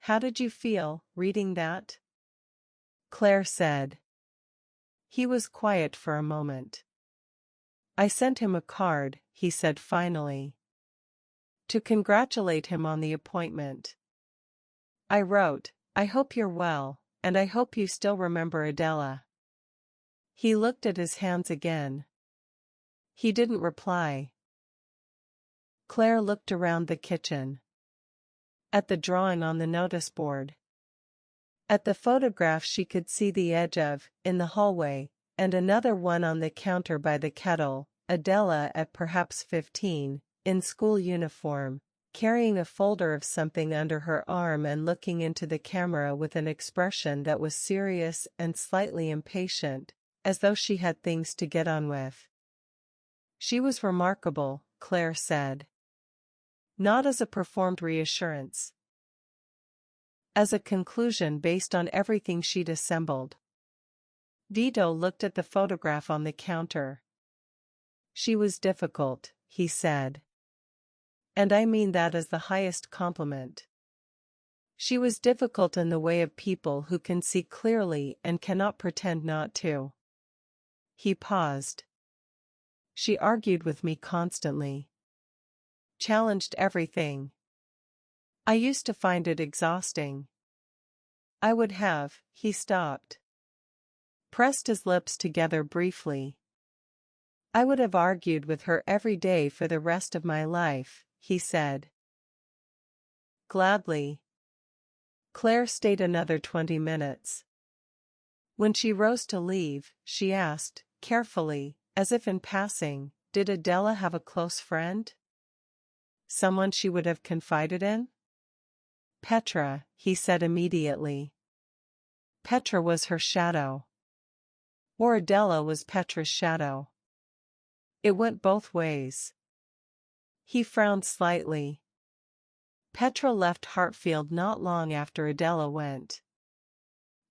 How did you feel, reading that? Claire said. He was quiet for a moment. I sent him a card, he said finally, to congratulate him on the appointment. I wrote, I hope you're well, and I hope you still remember Adela. He looked at his hands again. He didn't reply. Claire looked around the kitchen. At the drawing on the notice board. At the photograph she could see the edge of, in the hallway, and another one on the counter by the kettle, Adela at perhaps 15, in school uniform, carrying a folder of something under her arm and looking into the camera with an expression that was serious and slightly impatient, as though she had things to get on with. She was remarkable, Claire said. Not as a performed reassurance. As a conclusion based on everything she'd assembled. Vito looked at the photograph on the counter. She was difficult, he said. And I mean that as the highest compliment. She was difficult in the way of people who can see clearly and cannot pretend not to. He paused. She argued with me constantly. Challenged everything. I used to find it exhausting. I would have, he stopped. Pressed his lips together briefly. I would have argued with her every day for the rest of my life, he said. Gladly. Claire stayed another 20 minutes. When she rose to leave, she asked, carefully, as if in passing, did Adela have a close friend? Someone she would have confided in? Petra, he said immediately. Petra was her shadow. Or Adela was Petra's shadow. It went both ways. He frowned slightly. Petra left Hartfield not long after Adela went.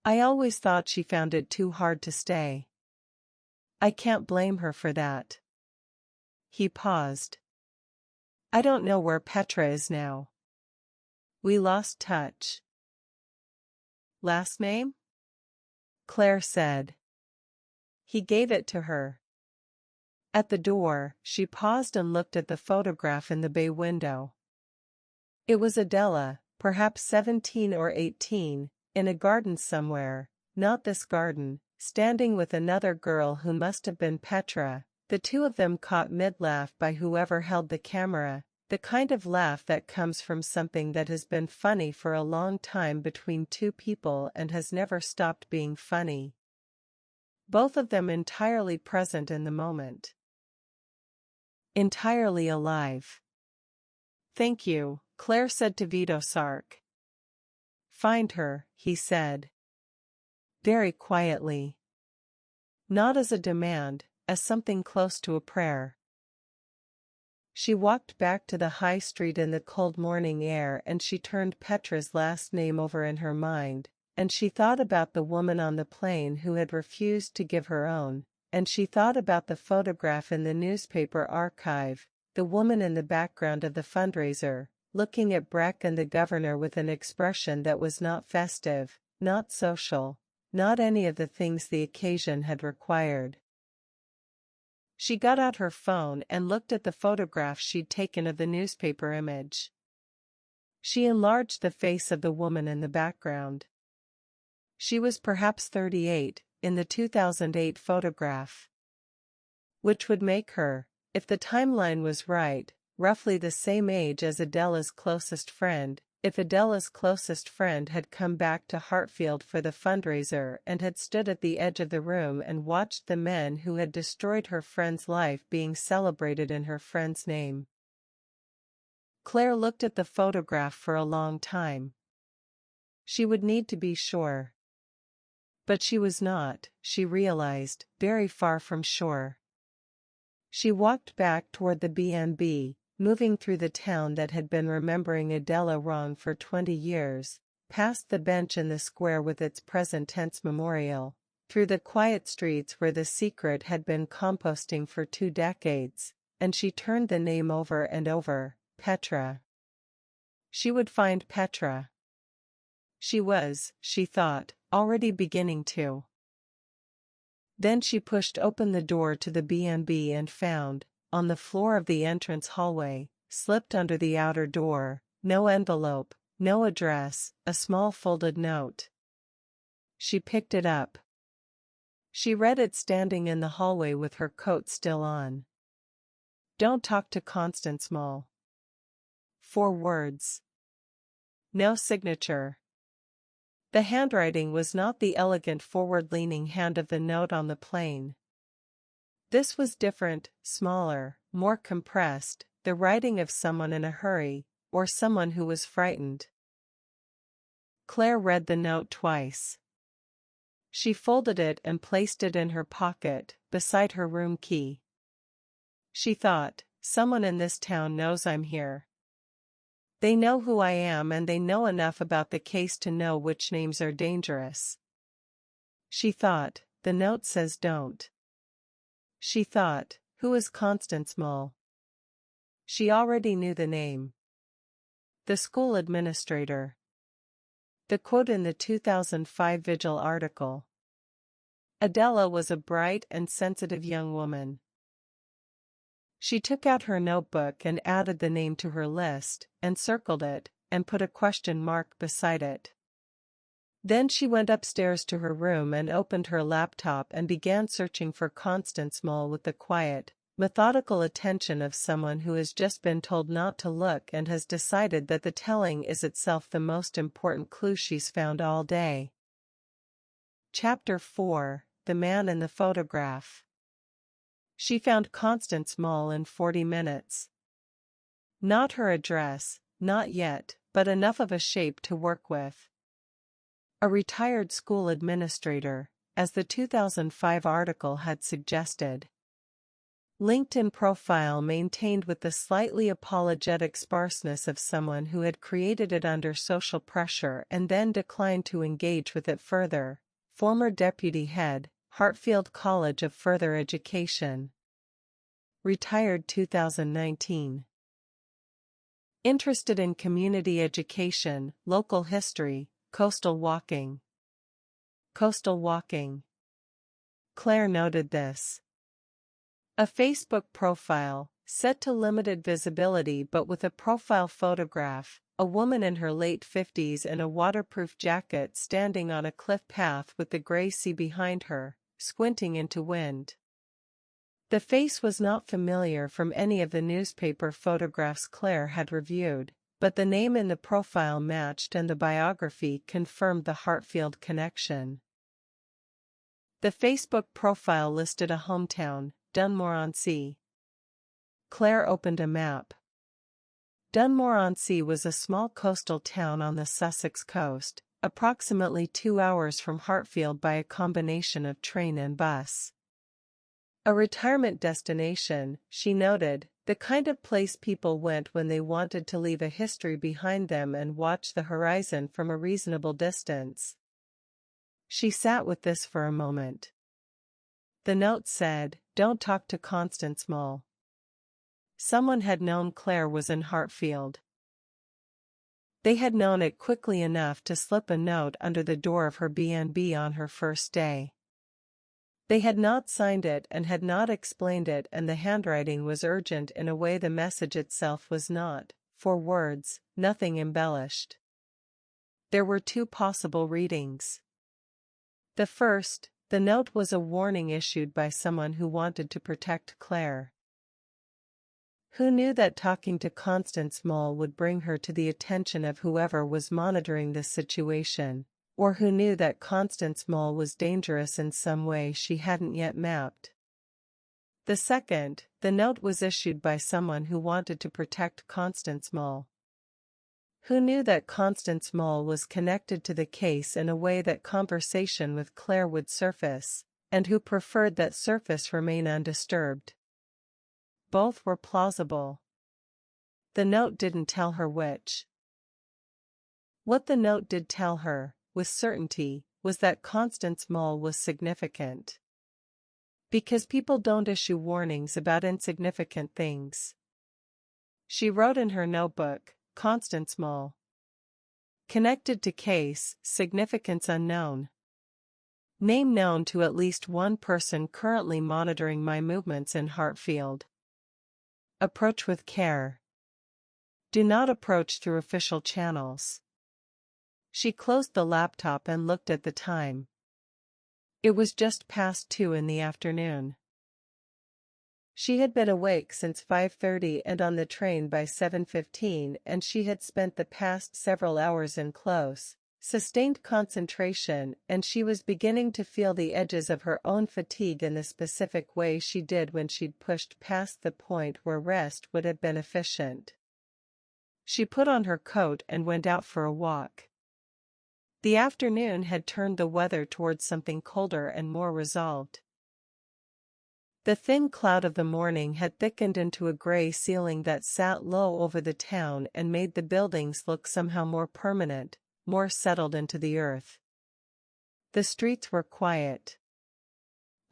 I always thought she found it too hard to stay. I can't blame her for that. He paused. I don't know where Petra is now. We lost touch. Last name? Claire said. He gave it to her. At the door, she paused and looked at the photograph in the bay window. It was Adela, perhaps 17 or 18, in a garden somewhere, not this garden, standing with another girl who must have been Petra, the two of them caught mid-laugh by whoever held the camera, the kind of laugh that comes from something that has been funny for a long time between two people and has never stopped being funny. Both of them entirely present in the moment. Entirely alive. Thank you, Claire said to Vito Sark. Find her, he said. Very quietly. Not as a demand, as something close to a prayer. She walked back to the high street in the cold morning air and she turned Petra's last name over in her mind, and she thought about the woman on the plane who had refused to give her own, and she thought about the photograph in the newspaper archive, the woman in the background of the fundraiser, looking at Breck and the governor with an expression that was not festive, not social, not any of the things the occasion had required. She got out her phone and looked at the photograph she'd taken of the newspaper image. She enlarged the face of the woman in the background. She was perhaps 38, in the 2008 photograph. Which would make her, if the timeline was right, roughly the same age as Adela's closest friend, if Adela's closest friend had come back to Hartfield for the fundraiser and had stood at the edge of the room and watched the men who had destroyed her friend's life being celebrated in her friend's name. Claire looked at the photograph for a long time. She would need to be sure. But she was not, she realized, very far from sure. She walked back toward the B&B, moving through the town that had been remembering Adela wrong for 20 years, past the bench in the square with its present tense memorial, through the quiet streets where the secret had been composting for 2 decades, and she turned the name over and over, Petra. She would find Petra. She was, she thought, already beginning to. Then she pushed open the door to the B&B and found, on the floor of the entrance hallway, slipped under the outer door, no envelope, no address, a small folded note. She picked it up. She read it standing in the hallway with her coat still on. Don't talk to Constance Mole. 4 words. No signature. The handwriting was not the elegant forward-leaning hand of the note on the plane. This was different, smaller, more compressed, the writing of someone in a hurry, or someone who was frightened. Claire read the note twice. She folded it and placed it in her pocket, beside her room key. She thought, someone in this town knows I'm here. They know who I am and they know enough about the case to know which names are dangerous. She thought, the note says don't. She thought, who is Constance Mole? She already knew the name. The school administrator. The quote in the 2005 Vigil article. Adela was a bright and sensitive young woman. She took out her notebook and added the name to her list, and circled it, and put a question mark beside it. Then she went upstairs to her room and opened her laptop and began searching for Constance Mole with the quiet, methodical attention of someone who has just been told not to look and has decided that the telling is itself the most important clue she's found all day. Chapter 4: The Man in the Photograph. She found Constance Mole in 40 minutes. Not her address, not yet, but enough of a shape to work with. A retired school administrator, as the 2005 article had suggested. LinkedIn profile maintained with the slightly apologetic sparseness of someone who had created it under social pressure and then declined to engage with it further. Former deputy head, Hartfield College of Further Education. Retired 2019. Interested in community education, local history, coastal walking. Coastal walking. Claire noted this. A Facebook profile, set to limited visibility but with a profile photograph, a woman in her late 50s in a waterproof jacket standing on a cliff path with the gray sea behind her, squinting into wind. The face was not familiar from any of the newspaper photographs Claire had reviewed, but the name in the profile matched and the biography confirmed the Hartfield connection. The Facebook profile listed a hometown, Dunmore-on-Sea. Claire opened a map. Dunmore-on-Sea was a small coastal town on the Sussex coast, approximately 2 hours from Hartfield by a combination of train and bus. A retirement destination, she noted, the kind of place people went when they wanted to leave a history behind them and watch the horizon from a reasonable distance. She sat with this for a moment. The note said, "Don't talk to Constance Mole." Someone had known Claire was in Hartfield. They had known it quickly enough to slip a note under the door of her B&B on her first day. They had not signed it and had not explained it, and the handwriting was urgent in a way the message itself was not, 4 words, nothing embellished. There were 2 possible readings. The first, the note was a warning issued by someone who wanted to protect Claire. Who knew that talking to Constance Mole would bring her to the attention of whoever was monitoring this situation, or who knew that Constance Mole was dangerous in some way she hadn't yet mapped. The second, the note was issued by someone who wanted to protect Constance Mole. Who knew that Constance Mole was connected to the case in a way that conversation with Claire would surface, and who preferred that surface remain undisturbed. Both were plausible. The note didn't tell her which. What the note did tell her, with certainty, was that Constance Mole was significant. Because people don't issue warnings about insignificant things. She wrote in her notebook, Constance Mole. Connected to case, significance unknown. Name known to at least one person currently monitoring my movements in Hartfield. Approach with care. Do not approach through official channels. She closed the laptop and looked at the time. It was just past 2 in the afternoon. She had been awake since 5:30 and on the train by 7:15, and she had spent the past several hours in close, sustained concentration, and she was beginning to feel the edges of her own fatigue in the specific way she did when she'd pushed past the point where rest would have been efficient. She put on her coat and went out for a walk. The afternoon had turned the weather towards something colder and more resolved. The thin cloud of the morning had thickened into a gray ceiling that sat low over the town and made the buildings look somehow more permanent, more settled into the earth. The streets were quiet.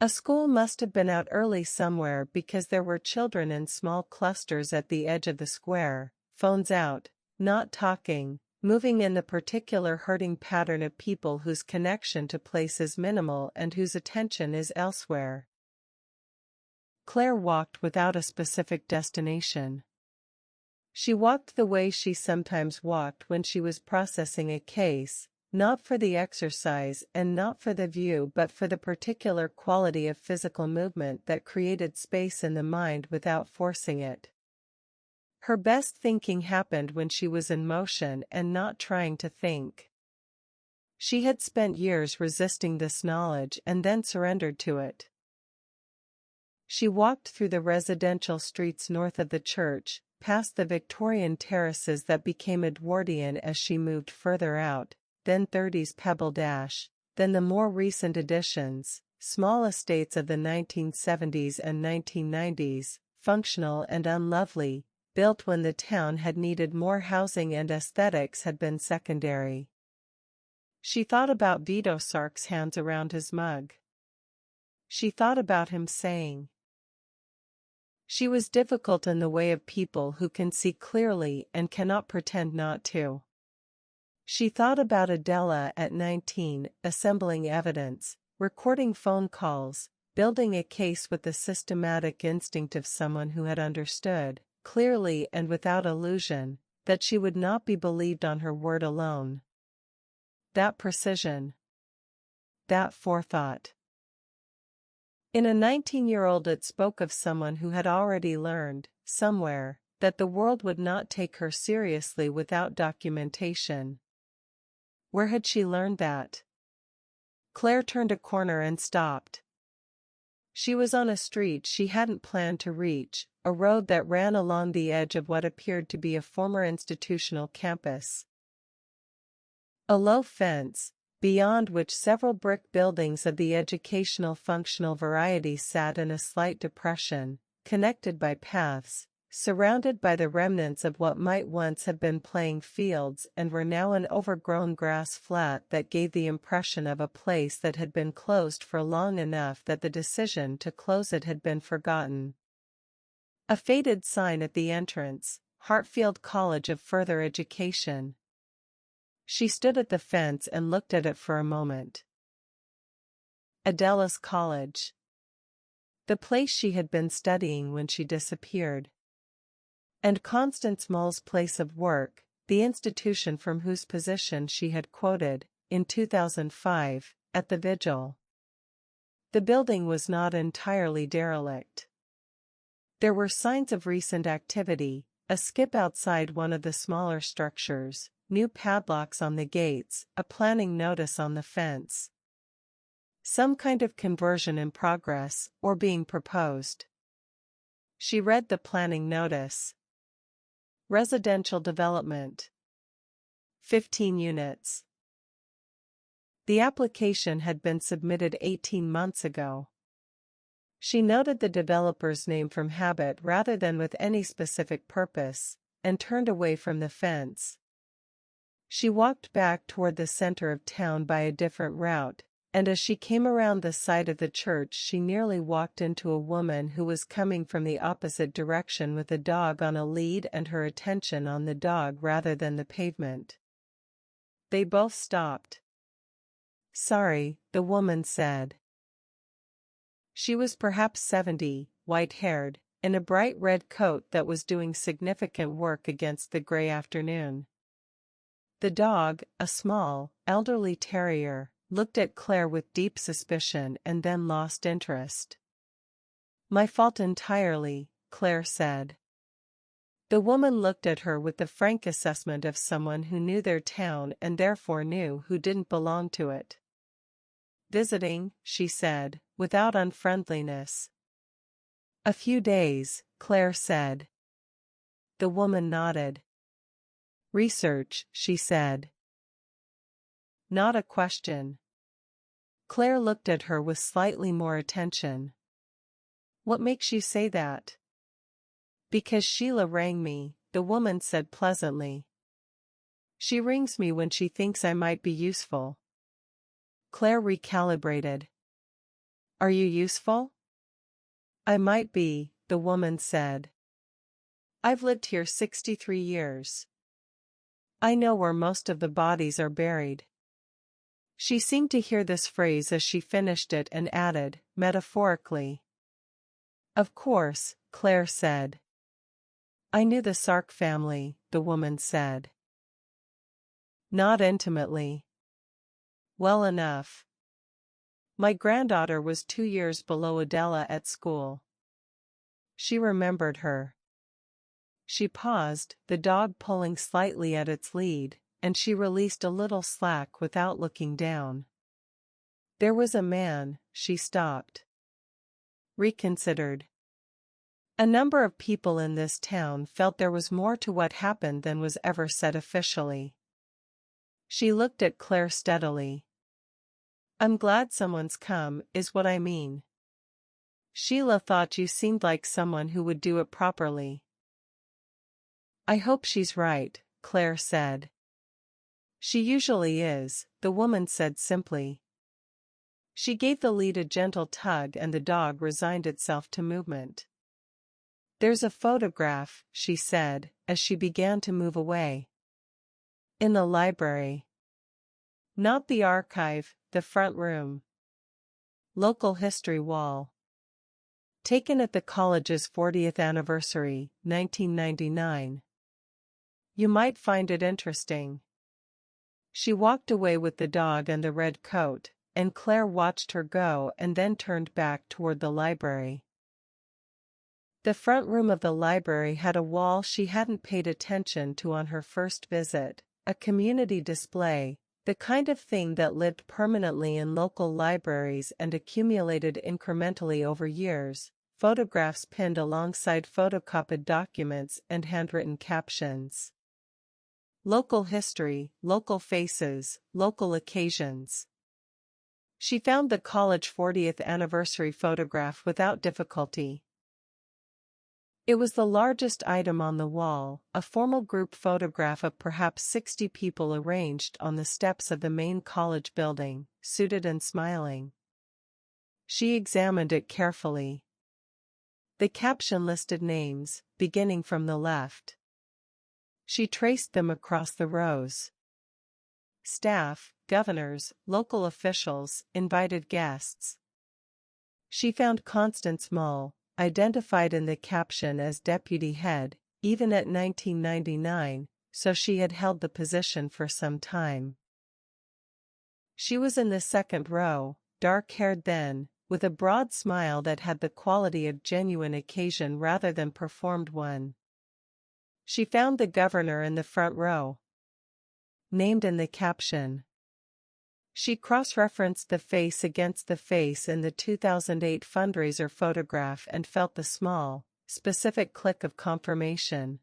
A school must have been out early somewhere because there were children in small clusters at the edge of the square, phones out, not talking, moving in the particular herding pattern of people whose connection to place is minimal and whose attention is elsewhere. Claire walked without a specific destination. She walked the way she sometimes walked when she was processing a case, not for the exercise and not for the view but for the particular quality of physical movement that created space in the mind without forcing it. Her best thinking happened when she was in motion and not trying to think. She had spent years resisting this knowledge and then surrendered to it. She walked through the residential streets north of the church, past the Victorian terraces that became Edwardian as she moved further out, then 30s Pebble Dash, then the more recent additions, small estates of the 1970s and 1990s, functional and unlovely, built when the town had needed more housing and aesthetics had been secondary. She thought about Vito Sark's hands around his mug. She thought about him saying, "She was difficult in the way of people who can see clearly and cannot pretend not to." She thought about Adela at 19, assembling evidence, recording phone calls, building a case with the systematic instinct of someone who had understood, clearly and without illusion, that she would not be believed on her word alone. That precision. That forethought. In a 19-year-old it spoke of someone who had already learned, somewhere, that the world would not take her seriously without documentation. Where had she learned that? Claire turned a corner and stopped. She was on a street she hadn't planned to reach, a road that ran along the edge of what appeared to be a former institutional campus. A low fence, beyond which several brick buildings of the educational functional variety sat in a slight depression, connected by paths, surrounded by the remnants of what might once have been playing fields and were now an overgrown grass flat that gave the impression of a place that had been closed for long enough that the decision to close it had been forgotten. A faded sign at the entrance, Hartfield College of Further Education. She stood at the fence and looked at it for a moment. Adela's college. The place she had been studying when she disappeared. And Constance Mull's place of work, the institution from whose position she had quoted, in 2005, at the vigil. The building was not entirely derelict. There were signs of recent activity, a skip outside one of the smaller structures, new padlocks on the gates, a planning notice on the fence. Some kind of conversion in progress, or being proposed. She read the planning notice. Residential development. 15 units. The application had been submitted 18 months ago. She noted the developer's name from habit rather than with any specific purpose, and turned away from the fence. She walked back toward the center of town by a different route, and as she came around the side of the church she nearly walked into a woman who was coming from the opposite direction with a dog on a lead and her attention on the dog rather than the pavement. They both stopped. Sorry, the woman said. She was perhaps 70, white-haired, in a bright red coat that was doing significant work against the gray afternoon. The dog, a small, elderly terrier, looked at Claire with deep suspicion and then lost interest. My fault entirely, Claire said. The woman looked at her with the frank assessment of someone who knew their town and therefore knew who didn't belong to it. Visiting, she said, without unfriendliness. A few days, Claire said. The woman nodded. Research, she said. Not a question. Claire looked at her with slightly more attention. What makes you say that? Because Sheila rang me, the woman said pleasantly. She rings me when she thinks I might be useful. Claire recalibrated. Are you useful? I might be, the woman said. I've lived here 63 years. I know where most of the bodies are buried. She seemed to hear this phrase as she finished it and added, metaphorically. Of course, Claire said. I knew the Sark family, the woman said. Not intimately. Well enough. My granddaughter was 2 years below Adela at school. She remembered her. She paused, the dog pulling slightly at its lead, and she released a little slack without looking down. There was a man, she stopped. Reconsidered. A number of people in this town felt there was more to what happened than was ever said officially. She looked at Claire steadily. I'm glad someone's come, is what I mean. Sheila thought you seemed like someone who would do it properly. I hope she's right, Claire said. She usually is, the woman said simply. She gave the lead a gentle tug and the dog resigned itself to movement. There's a photograph, she said, as she began to move away. In the library. Not the archive, the front room. Local history wall. Taken at the college's 40th anniversary, 1999. You might find it interesting. She walked away with the dog and the red coat, and Claire watched her go and then turned back toward the library. The front room of the library had a wall she hadn't paid attention to on her first visit, a community display, the kind of thing that lived permanently in local libraries and accumulated incrementally over years, photographs pinned alongside photocopied documents and handwritten captions. Local history, local faces, local occasions. She found the college 40th anniversary photograph without difficulty. It was the largest item on the wall, a formal group photograph of perhaps 60 people arranged on the steps of the main college building, suited and smiling. She examined it carefully. The caption listed names, beginning from the left. She traced them across the rows. Staff, governors, local officials, invited guests. She found Constance Mull, identified in the caption as deputy head, even at 1999, so she had held the position for some time. She was in the second row, dark-haired then, with a broad smile that had the quality of genuine occasion rather than performed one. She found the governor in the front row. Named in the caption. She cross-referenced the face against the face in the 2008 fundraiser photograph and felt the small, specific click of confirmation.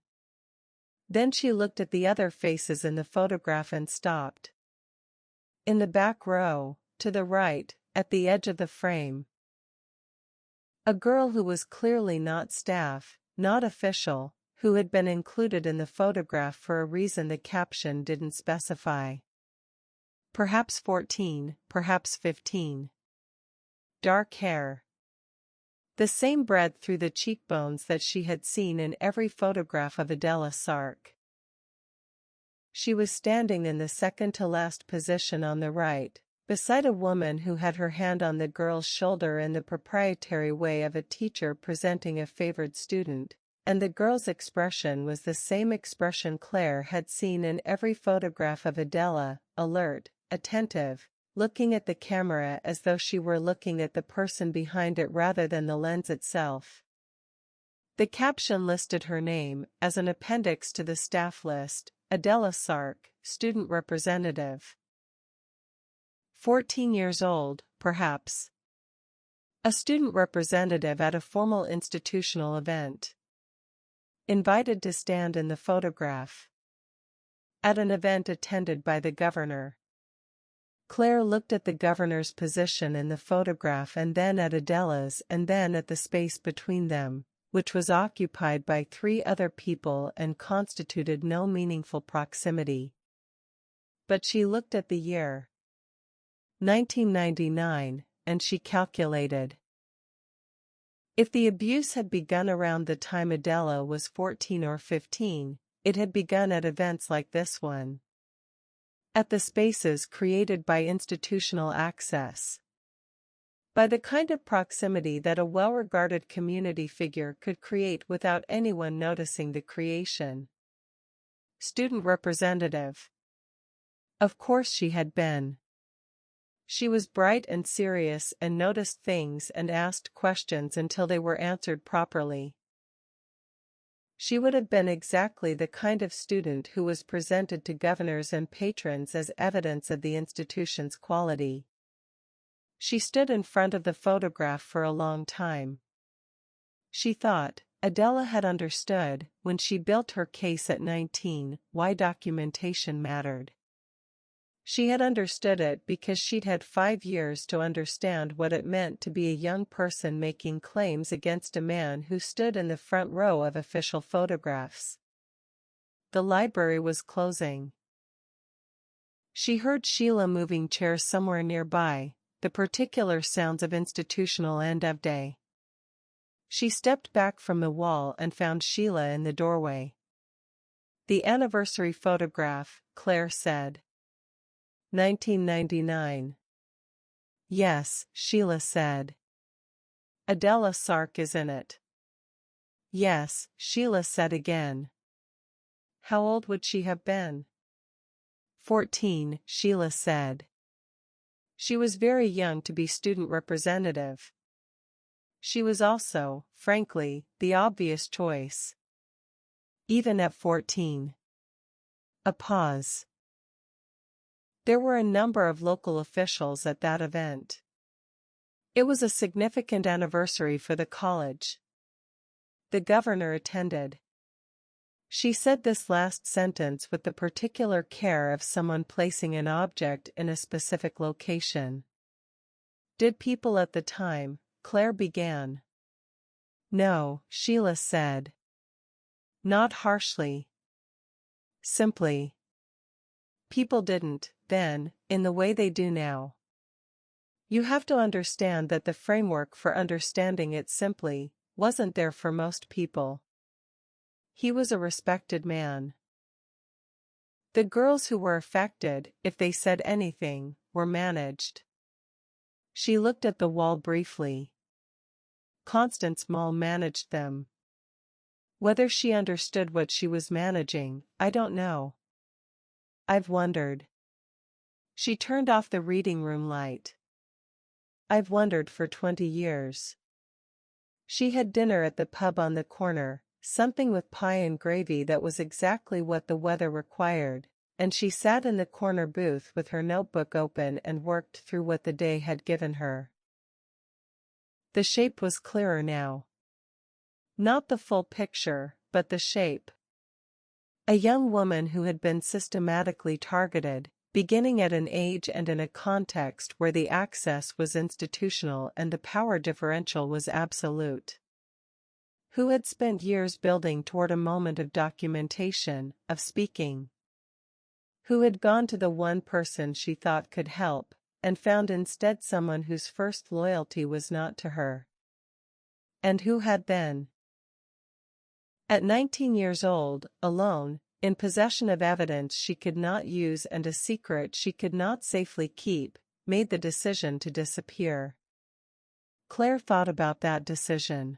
Then she looked at the other faces in the photograph and stopped. In the back row, to the right, at the edge of the frame. A girl who was clearly not staff, not official, who had been included in the photograph for a reason the caption didn't specify. Perhaps 14, perhaps 15. Dark hair. The same breadth through the cheekbones that she had seen in every photograph of Adela Sark. She was standing in the second-to-last position on the right, beside a woman who had her hand on the girl's shoulder in the proprietary way of a teacher presenting a favored student, and the girl's expression was the same expression Claire had seen in every photograph of Adela, alert, attentive, looking at the camera as though she were looking at the person behind it rather than the lens itself. The caption listed her name, as an appendix to the staff list, Adela Sark, student representative. 14 years old, perhaps. A student representative at a formal institutional event. Invited to stand in the photograph. At an event attended by the governor. Claire looked at the governor's position in the photograph and then at Adela's and then at the space between them, which was occupied by 3 other people and constituted no meaningful proximity. But she looked at the year. 1999, and she calculated. If the abuse had begun around the time Adela was 14 or 15, it had begun at events like this one. At the spaces created by institutional access. By the kind of proximity that a well-regarded community figure could create without anyone noticing the creation. Student representative. Of course she had been. She was bright and serious and noticed things and asked questions until they were answered properly. She would have been exactly the kind of student who was presented to governors and patrons as evidence of the institution's quality. She stood in front of the photograph for a long time. She thought, Adela had understood, when she built her case at 19, why documentation mattered. She had understood it because she'd had 5 years to understand what it meant to be a young person making claims against a man who stood in the front row of official photographs. The library was closing. She heard Sheila moving chairs somewhere nearby, the particular sounds of institutional end of day. She stepped back from the wall and found Sheila in the doorway. The anniversary photograph, Claire said. 1999. Yes, Sheila said. Adela Sark is in it. Yes, Sheila said again. How old would she have been? 14, Sheila said. She was very young to be student representative. She was also, frankly, the obvious choice. Even at 14. A pause. There were a number of local officials at that event. It was a significant anniversary for the college. The governor attended. She said this last sentence with the particular care of someone placing an object in a specific location. Did people at the time, Claire began. No, Sheila said. Not harshly. Simply. People didn't, then, in the way they do now. You have to understand that the framework for understanding it simply wasn't there for most people. He was a respected man. The girls who were affected, if they said anything, were managed. She looked at the wall briefly. Constance Mall managed them. Whether she understood what she was managing, I don't know. I've wondered. She turned off the reading room light. I've wondered for 20 years. She had dinner at the pub on the corner, something with pie and gravy that was exactly what the weather required, and she sat in the corner booth with her notebook open and worked through what the day had given her. The shape was clearer now. Not the full picture, but the shape. A young woman who had been systematically targeted, beginning at an age and in a context where the access was institutional and the power differential was absolute. Who had spent years building toward a moment of documentation, of speaking. Who had gone to the one person she thought could help, and found instead someone whose first loyalty was not to her. And who had then. At 19 years old, alone, in possession of evidence she could not use and a secret she could not safely keep, made the decision to disappear. Claire thought about that decision.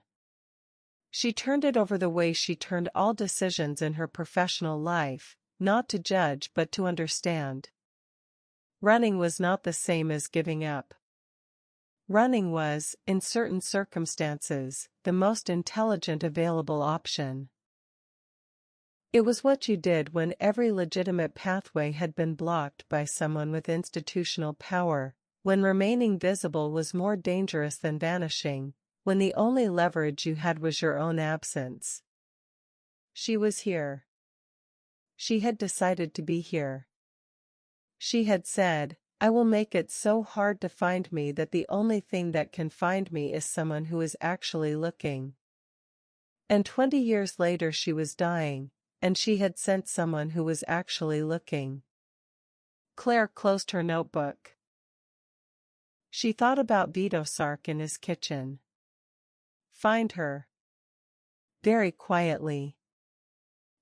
She turned it over the way she turned all decisions in her professional life, not to judge but to understand. Running was not the same as giving up. Running was, in certain circumstances, the most intelligent available option. It was what you did when every legitimate pathway had been blocked by someone with institutional power, when remaining visible was more dangerous than vanishing, when the only leverage you had was your own absence. She was here. She had decided to be here. She had said, "I will make it so hard to find me that the only thing that can find me is someone who is actually looking." And 20 years later she was dying, and she had sent someone who was actually looking. Claire closed her notebook. She thought about Vito Sark in his kitchen. Find her. Very quietly.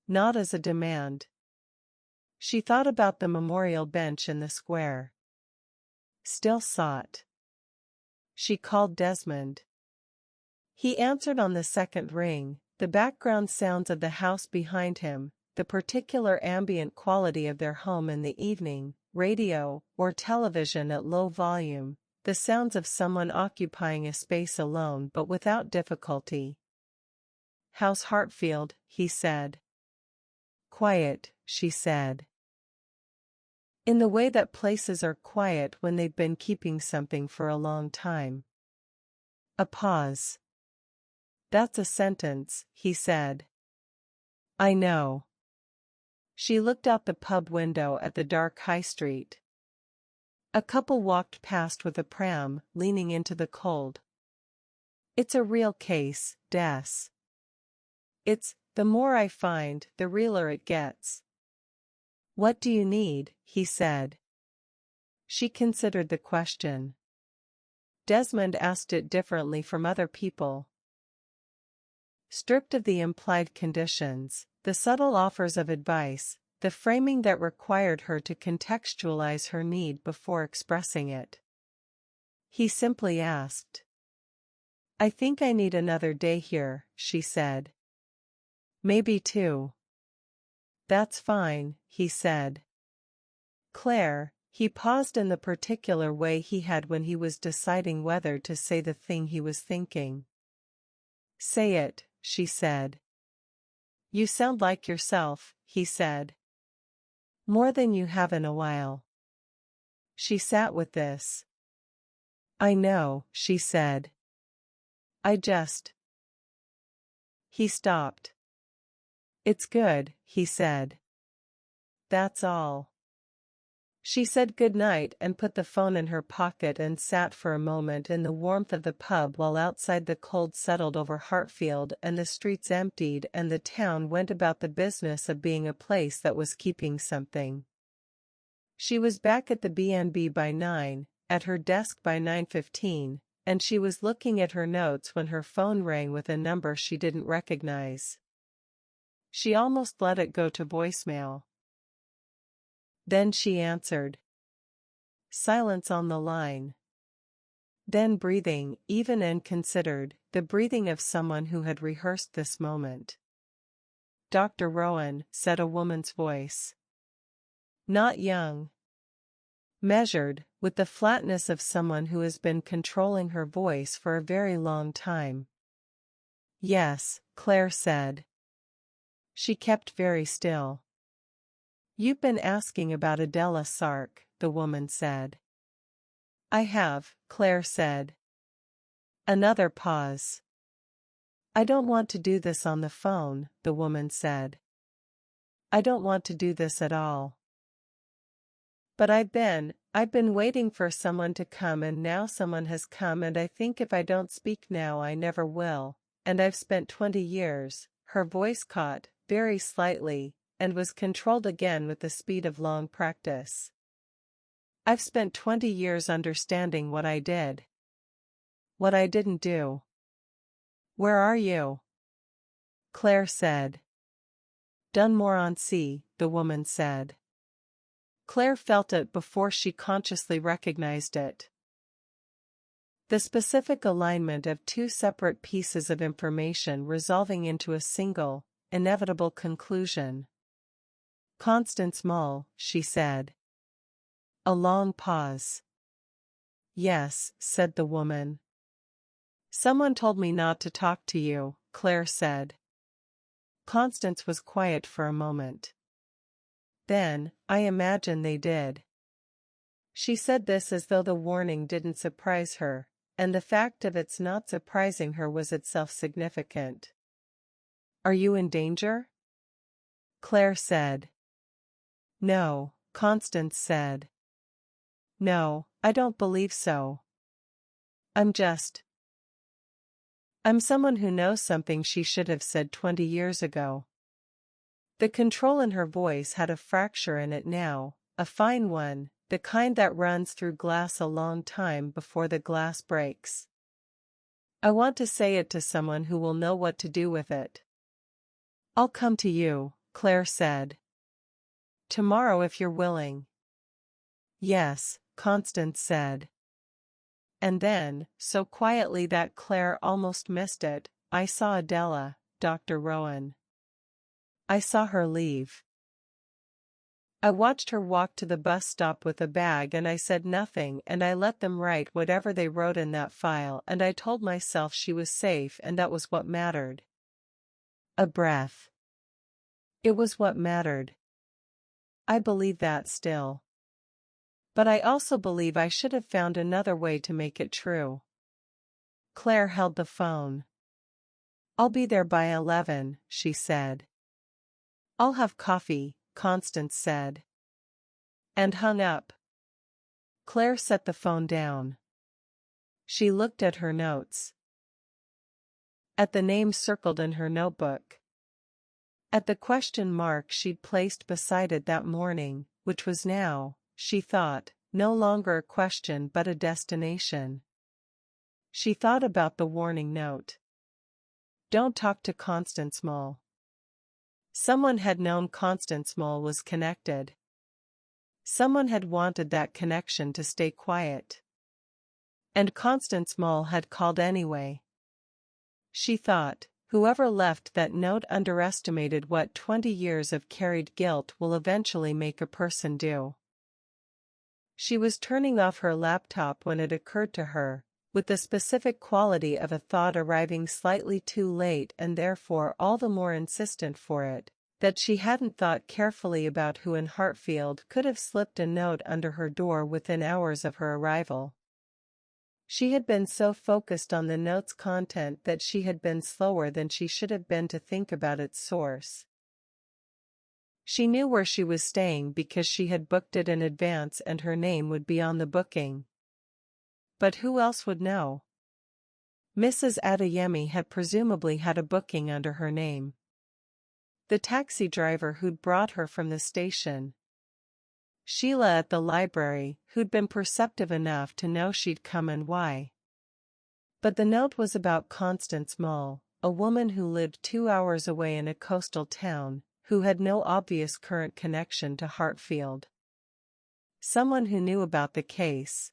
Not as a demand. She thought about the memorial bench in the square. Still sought. She called Desmond. He answered on the second ring, the background sounds of the house behind him, the particular ambient quality of their home in the evening, radio or television at low volume, the sounds of someone occupying a space alone but without difficulty. "How's Hartfield?" he said. "Quiet," she said. In the way that places are quiet when they've been keeping something for a long time. A pause. "That's a sentence," he said. "I know." She looked out the pub window at the dark high street. A couple walked past with a pram, leaning into the cold. "It's a real case, Des. It's, the more I find, the realer it gets." "What do you need?" he said. She considered the question. Desmond asked it differently from other people. Stripped of the implied conditions, the subtle offers of advice, the framing that required her to contextualize her need before expressing it. He simply asked. "I think I need another day here," she said. "Maybe two." "That's fine," he said. "Claire," he paused in the particular way he had when he was deciding whether to say the thing he was thinking. "Say it," she said. "You sound like yourself," he said. "More than you have in a while." She sat with this. "I know," she said. "I just—" He stopped. "It's good," he said. "That's all." She said good night and put the phone in her pocket and sat for a moment in the warmth of the pub while outside the cold settled over Hartfield and the streets emptied and the town went about the business of being a place that was keeping something. She was back at the B&B by 9, at her desk by 9:15, and she was looking at her notes when her phone rang with a number she didn't recognize. She almost let it go to voicemail. Then she answered. Silence on the line. Then breathing, even and considered, the breathing of someone who had rehearsed this moment. "Dr. Rowan," said a woman's voice. Not young. Measured, with the flatness of someone who has been controlling her voice for a very long time. "Yes," Claire said. She kept very still. "You've been asking about Adela Sark," the woman said. "I have," Claire said. Another pause. "I don't want to do this on the phone," the woman said. "I don't want to do this at all. But I've been waiting for someone to come and now someone has come and I think if I don't speak now I never will, and I've spent 20 years, her voice caught, very slightly, and was controlled again with the speed of long practice. "I've spent 20 years understanding what I did. What I didn't do. Where are you?" Claire said. "Dunmore-on-Sea," the woman said. Claire felt it before she consciously recognized it. The specific alignment of two separate pieces of information resolving into a single, inevitable conclusion. "Constance Mull," she said. A long pause. "Yes," said the woman. "Someone told me not to talk to you," Claire said. Constance was quiet for a moment. "Then, I imagine they did." She said this as though the warning didn't surprise her, and the fact of its not surprising her was itself significant. "Are you in danger?" Claire said. "No," Constance said. "No, I don't believe so. I'm someone who knows something she should have said 20 years ago." The control in her voice had a fracture in it now, a fine one, the kind that runs through glass a long time before the glass breaks. "I want to say it to someone who will know what to do with it." "I'll come to you," Claire said. "Tomorrow if you're willing." "Yes," Constance said. And then, so quietly that Claire almost missed it, "I saw Adela, Dr. Rowan. I saw her leave. I watched her walk to the bus stop with a bag and I said nothing and I let them write whatever they wrote in that file and I told myself she was safe and that was what mattered." A breath. "It was what mattered. I believe that still. But I also believe I should have found another way to make it true." Claire held the phone. "I'll be there by 11, she said. "I'll have coffee," Constance said. And hung up. Claire set the phone down. She looked at her notes. At the name circled in her notebook. At the question mark she'd placed beside it that morning, which was now, she thought, no longer a question but a destination. She thought about the warning note. "Don't talk to Constance Mull." Someone had known Constance Mull was connected. Someone had wanted that connection to stay quiet. And Constance Mull had called anyway. She thought, whoever left that note underestimated what 20 years of carried guilt will eventually make a person do. She was turning off her laptop when it occurred to her, with the specific quality of a thought arriving slightly too late and therefore all the more insistent for it, that she hadn't thought carefully about who in Hartfield could have slipped a note under her door within hours of her arrival. She had been so focused on the note's content that she had been slower than she should have been to think about its source. She knew where she was staying because she had booked it in advance and her name would be on the booking. But who else would know? Mrs. Adeyemi had presumably had a booking under her name. The taxi driver who'd brought her from the station. Sheila at the library, who'd been perceptive enough to know she'd come and why. But the note was about Constance Mull, a woman who lived 2 hours away in a coastal town, who had no obvious current connection to Hartfield. Someone who knew about the case.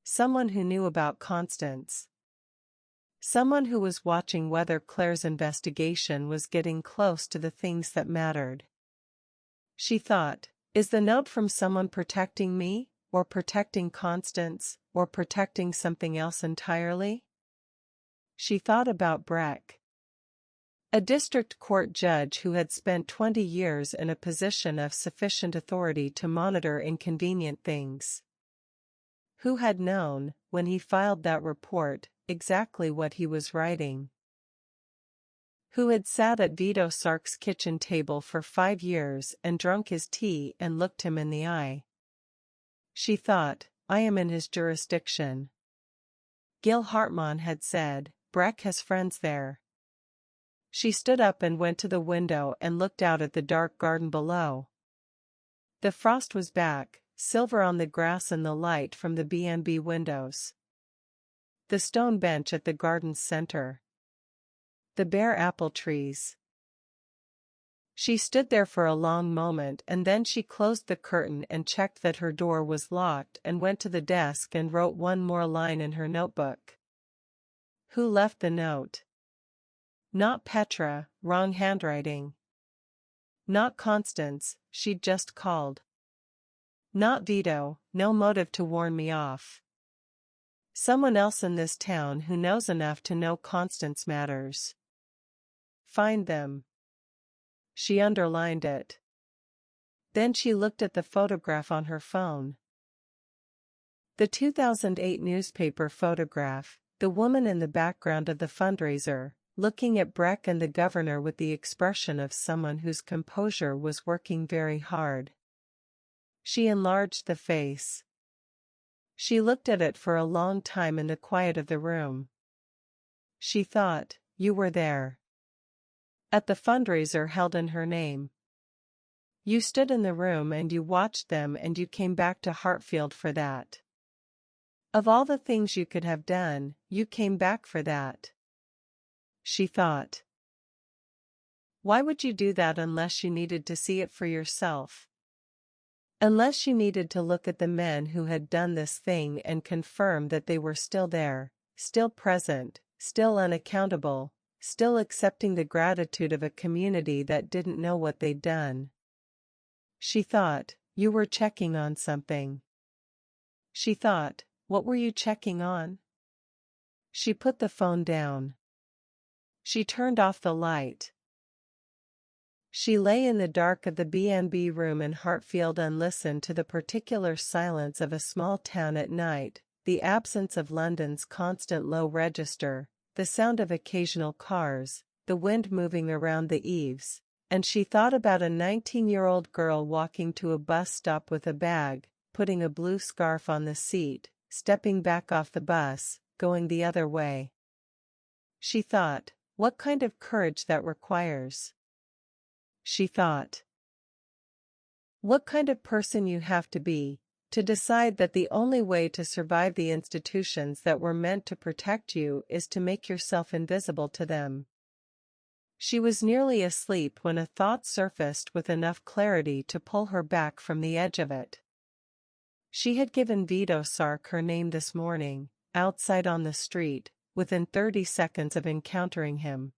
Someone who knew about Constance. Someone who was watching whether Claire's investigation was getting close to the things that mattered. She thought, is the note from someone protecting me, or protecting Constance, or protecting something else entirely? She thought about Breck. A district court judge who had spent 20 years in a position of sufficient authority to monitor inconvenient things. Who had known, when he filed that report, exactly what he was writing. Who had sat at Vito Sark's kitchen table for 5 years and drunk his tea and looked him in the eye. She thought, I am in his jurisdiction. Gil Hartman had said, Breck has friends there. She stood up and went to the window and looked out at the dark garden below. The frost was back, silver on the grass in the light from the B&B windows. The stone bench at the garden's center. The bare apple trees. She stood there for a long moment and then she closed the curtain and checked that her door was locked and went to the desk and wrote one more line in her notebook. Who left the note? Not Petra, wrong handwriting. Not Constance, she'd just called. Not Vito, no motive to warn me off. Someone else in this town who knows enough to know Constance matters. Find them. She underlined it. Then she looked at the photograph on her phone. The 2008 newspaper photograph, the woman in the background of the fundraiser, looking at Breck and the governor with the expression of someone whose composure was working very hard. She enlarged the face. She looked at it for a long time in the quiet of the room. She thought, you were there. At the fundraiser held in her name. You stood in the room and you watched them and you came back to Hartfield for that. Of all the things you could have done, you came back for that. She thought. Why would you do that unless you needed to see it for yourself? Unless you needed to look at the men who had done this thing and confirm that they were still there, still present, still unaccountable, still accepting the gratitude of a community that didn't know what they'd done. She thought, you were checking on something. She thought, what were you checking on? She put the phone down. She turned off the light. She lay in the dark of the B&B room in Hartfield and listened to the particular silence of a small town at night, the absence of London's constant low register, the sound of occasional cars, the wind moving around the eaves, and she thought about a 19-year-old girl walking to a bus stop with a bag, putting a blue scarf on the seat, stepping back off the bus, going the other way. She thought, what kind of courage that requires? She thought. What kind of person you have to be, to decide that the only way to survive the institutions that were meant to protect you is to make yourself invisible to them. She was nearly asleep when a thought surfaced with enough clarity to pull her back from the edge of it. She had given Vito Sark her name this morning, outside on the street, within 30 seconds of encountering him.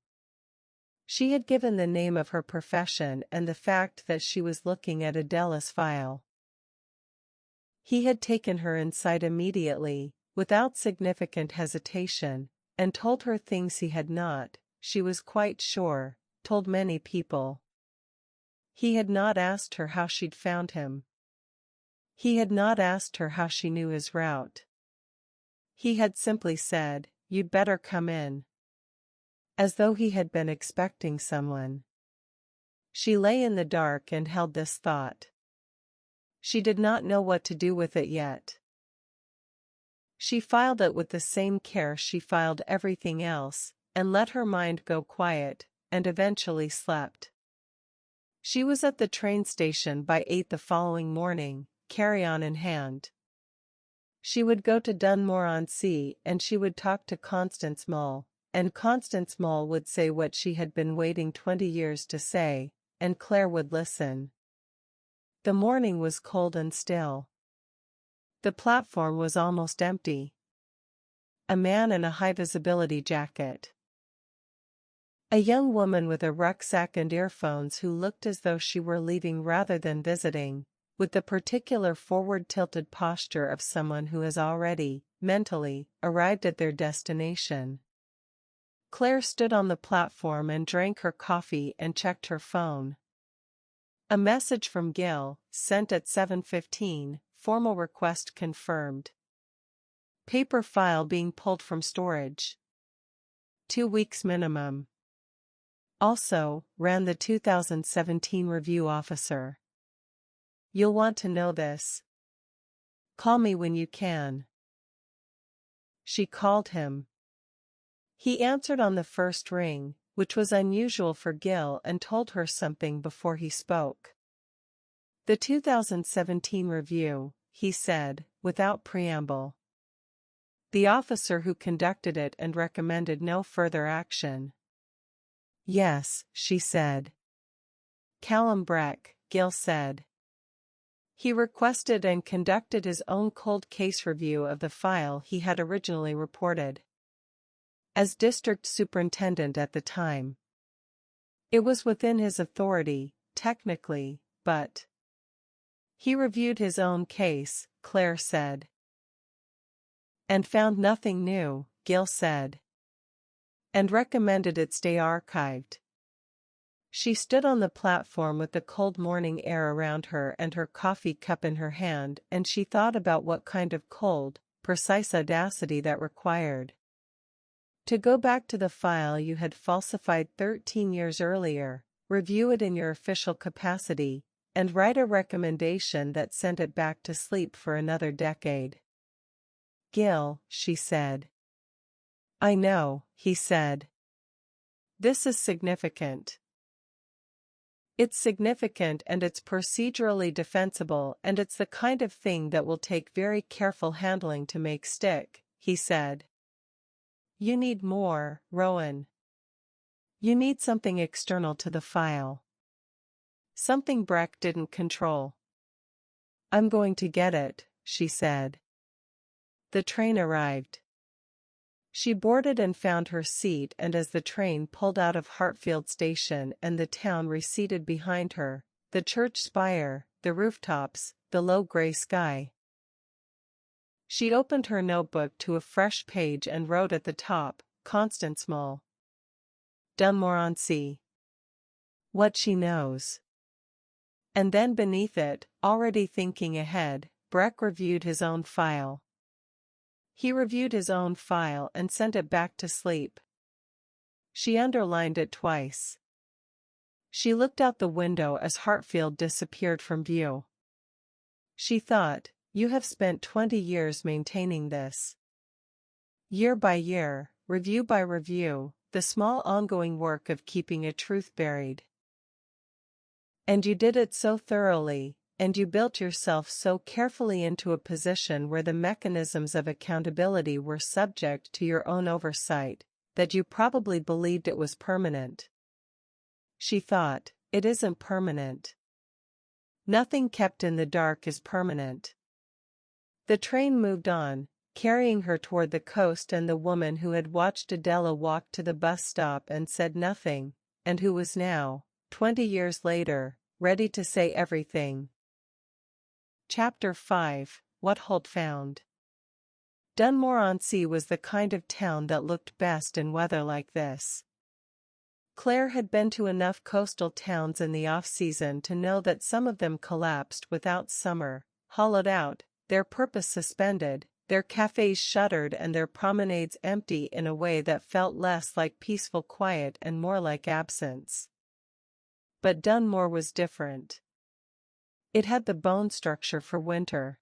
She had given the name of her profession and the fact that she was looking at Adela's file. He had taken her inside immediately, without significant hesitation, and told her things he had not, she was quite sure, told many people. He had not asked her how she'd found him. He had not asked her how she knew his route. He had simply said, "You'd better come in." As though he had been expecting someone. She lay in the dark and held this thought. She did not know what to do with it yet. She filed it with the same care she filed everything else, and let her mind go quiet, and eventually slept. She was at the train station by 8 the following morning, carry-on in hand. She would go to Dunmore-on-Sea and she would talk to Constance Mull. And Constance Mull would say what she had been waiting 20 years to say, and Claire would listen. The morning was cold and still. The platform was almost empty. A man in a high-visibility jacket. A young woman with a rucksack and earphones who looked as though she were leaving rather than visiting, with the particular forward-tilted posture of someone who has already, mentally, arrived at their destination. Claire stood on the platform and drank her coffee and checked her phone. A message from Gil, sent at 7:15, formal request confirmed. Paper file being pulled from storage. 2 weeks minimum. Also, ran the 2017 review officer. You'll want to know this. Call me when you can. She called him. He answered on the first ring, which was unusual for Gil, and told her something before he spoke. The 2017 review, he said, without preamble. The officer who conducted it and recommended no further action. Yes, she said. Callum Breck, Gill said. He requested and conducted his own cold case review of the file he had originally reported. As district superintendent at the time, it was within his authority, technically, but he reviewed his own case, Claire said. And found nothing new, Gill said. And recommended it stay archived. She stood on the platform with the cold morning air around her and her coffee cup in her hand, and she thought about what kind of cold, precise audacity that required. To go back to the file you had falsified 13 years earlier, review it in your official capacity, and write a recommendation that sent it back to sleep for another decade. Gill, she said. I know, he said. This is significant. It's significant and it's procedurally defensible and it's the kind of thing that will take very careful handling to make stick, he said. You need more, Rowan. You need something external to the file. Something Breck didn't control. I'm going to get it, she said. The train arrived. She boarded and found her seat, and as the train pulled out of Hartfield Station and the town receded behind her, the church spire, the rooftops, the low gray sky. She opened her notebook to a fresh page and wrote at the top, Constance Mull. Dunmore-on-Sea. What she knows. And then beneath it, already thinking ahead, Breck reviewed his own file. He reviewed his own file and sent it back to sleep. She underlined it twice. She looked out the window as Hartfield disappeared from view. She thought, you have spent 20 years maintaining this. Year by year, review by review, the small ongoing work of keeping a truth buried. And you did it so thoroughly, and you built yourself so carefully into a position where the mechanisms of accountability were subject to your own oversight, that you probably believed it was permanent. She thought, it isn't permanent. Nothing kept in the dark is permanent. The train moved on, carrying her toward the coast, and the woman who had watched Adela walk to the bus stop and said nothing, and who was now, 20 years later, ready to say everything. Chapter 5, What Holt Found. Dunmore-on-Sea was the kind of town that looked best in weather like this. Claire had been to enough coastal towns in the off-season to know that some of them collapsed without summer, hollowed out, their purpose suspended, their cafes shuttered and their promenades empty in a way that felt less like peaceful quiet and more like absence. But Dunmore was different. It had the bone structure for winter.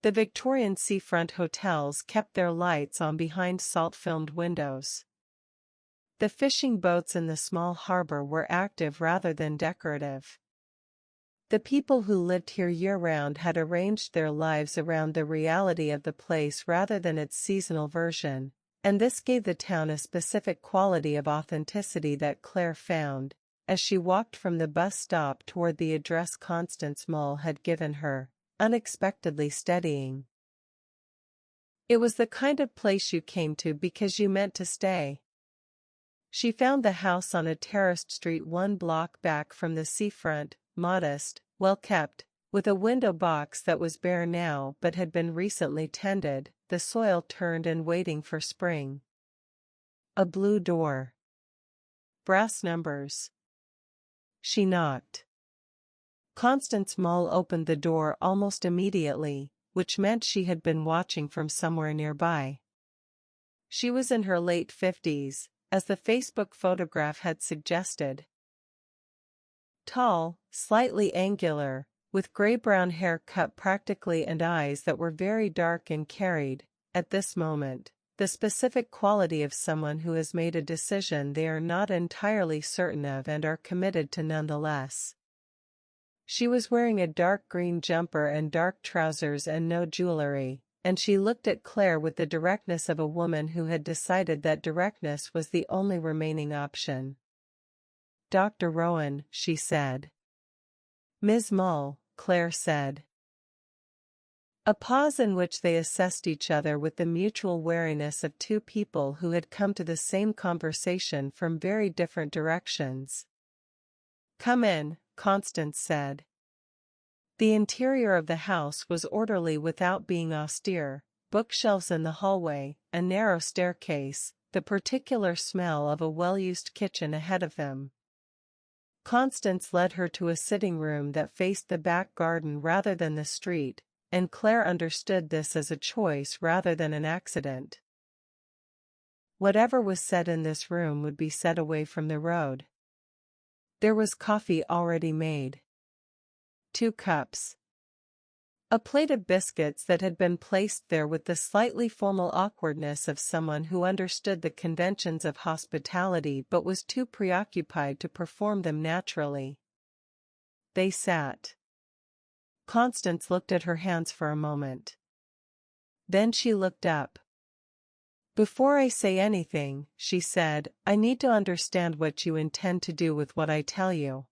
The Victorian seafront hotels kept their lights on behind salt-filmed windows. The fishing boats in the small harbor were active rather than decorative. The people who lived here year-round had arranged their lives around the reality of the place rather than its seasonal version, and this gave the town a specific quality of authenticity that Claire found, as she walked from the bus stop toward the address Constance Mull had given her, unexpectedly steadying. It was the kind of place you came to because you meant to stay. She found the house on a terraced street 1 block back from the seafront, modest, well-kept, with a window box that was bare now but had been recently tended, the soil turned and waiting for spring. A blue door. Brass numbers. She knocked. Constance Mull opened the door almost immediately, which meant she had been watching from somewhere nearby. She was in her late 50s, as the Facebook photograph had suggested. Tall, slightly angular, with gray-brown hair cut practically and eyes that were very dark and carried, at this moment, the specific quality of someone who has made a decision they are not entirely certain of and are committed to nonetheless. She was wearing a dark green jumper and dark trousers and no jewelry, and she looked at Claire with the directness of a woman who had decided that directness was the only remaining option. Dr. Rowan, she said. Ms. Mull, Claire said. A pause in which they assessed each other with the mutual wariness of two people who had come to the same conversation from very different directions. Come in, Constance said. The interior of the house was orderly without being austere, bookshelves in the hallway, a narrow staircase, the particular smell of a well-used kitchen ahead of him. Constance led her to a sitting room that faced the back garden rather than the street, and Claire understood this as a choice rather than an accident. Whatever was said in this room would be said away from the road. There was coffee already made. 2 cups. A plate of biscuits that had been placed there with the slightly formal awkwardness of someone who understood the conventions of hospitality but was too preoccupied to perform them naturally. They sat. Constance looked at her hands for a moment. Then she looked up. Before I say anything, she said, I need to understand what you intend to do with what I tell you.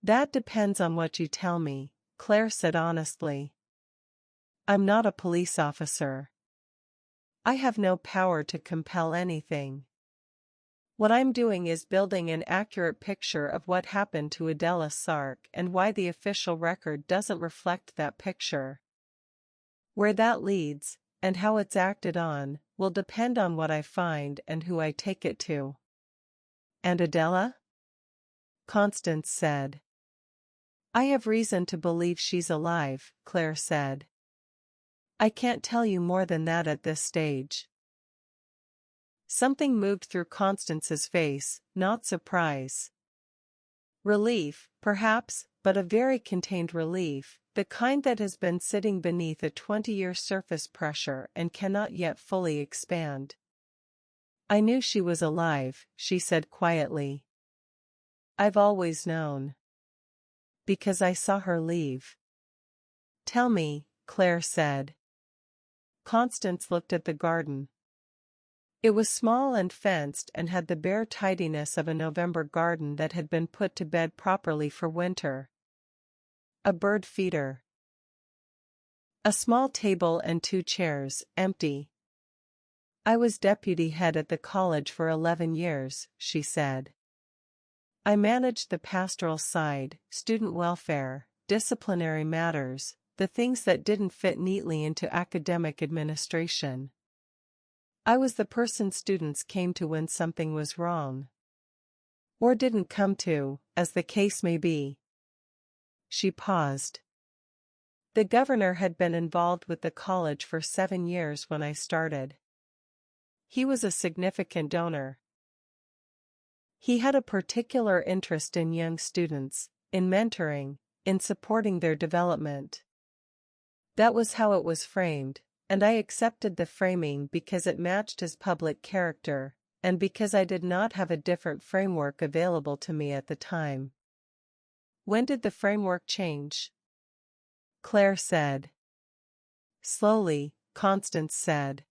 That depends on what you tell me, Claire said honestly. I'm not a police officer. I have no power to compel anything. What I'm doing is building an accurate picture of what happened to Adela Sark and why the official record doesn't reflect that picture. Where that leads, and how it's acted on, will depend on what I find and who I take it to. And Adela? Constance said. I have reason to believe she's alive, Claire said. I can't tell you more than that at this stage. Something moved through Constance's face, not surprise. Relief, perhaps, but a very contained relief, the kind that has been sitting beneath a 20-year surface pressure and cannot yet fully expand. I knew she was alive, she said quietly. I've always known. Because I saw her leave. Tell me, Claire said. Constance looked at the garden. It was small and fenced and had the bare tidiness of a November garden that had been put to bed properly for winter. A bird feeder. A small table and 2 chairs, empty. I was deputy head at the college for 11 years, she said. I managed the pastoral side, student welfare, disciplinary matters, the things that didn't fit neatly into academic administration. I was the person students came to when something was wrong. Or didn't come to, as the case may be. She paused. The governor had been involved with the college for 7 years when I started. He was a significant donor. He had a particular interest in young students, in mentoring, in supporting their development. That was how it was framed, and I accepted the framing because it matched his public character, and because I did not have a different framework available to me at the time. When did the framework change? Claire said. Slowly, Constance said.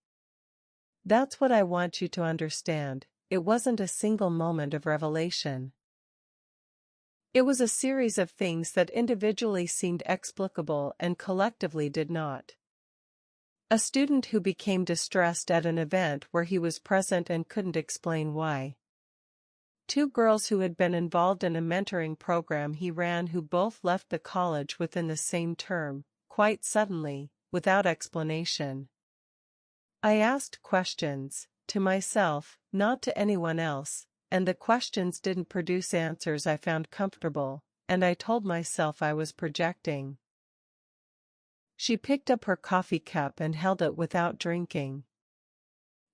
That's what I want you to understand, it wasn't a single moment of revelation. It was a series of things that individually seemed explicable and collectively did not. A student who became distressed at an event where he was present and couldn't explain why. 2 girls who had been involved in a mentoring program he ran who both left the college within the same term, quite suddenly, without explanation. I asked questions, to myself, not to anyone else, and the questions didn't produce answers I found comfortable, and I told myself I was projecting. She picked up her coffee cup and held it without drinking.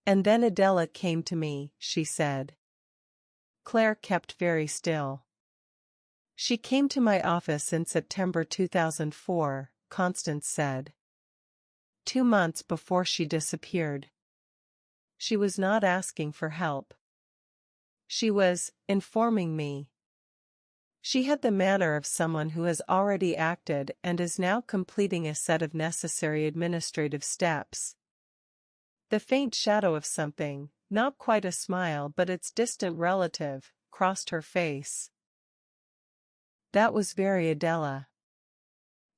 And then Adela came to me, she said. Claire kept very still. She came to my office in September 2004, Constance said. 2 months before she disappeared. She was not asking for help. She was informing me. She had the manner of someone who has already acted and is now completing a set of necessary administrative steps. The faint shadow of something, not quite a smile but its distant relative, crossed her face. That was very Adela.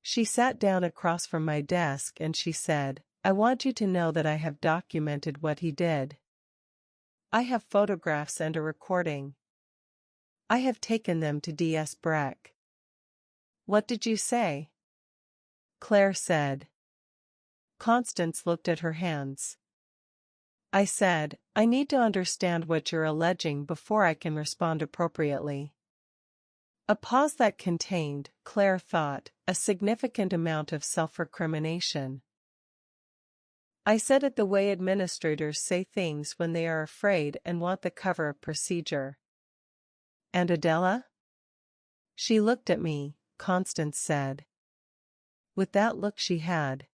She sat down across from my desk and she said, I want you to know that I have documented what he did. I have photographs and a recording. I have taken them to D.S. Breck. What did you say? Claire said. Constance looked at her hands. I said, I need to understand what you're alleging before I can respond appropriately. A pause that contained, Claire thought, a significant amount of self-recrimination. I said it the way administrators say things when they are afraid and want the cover of procedure. And Adela? She looked at me, Constance said. With that look she had.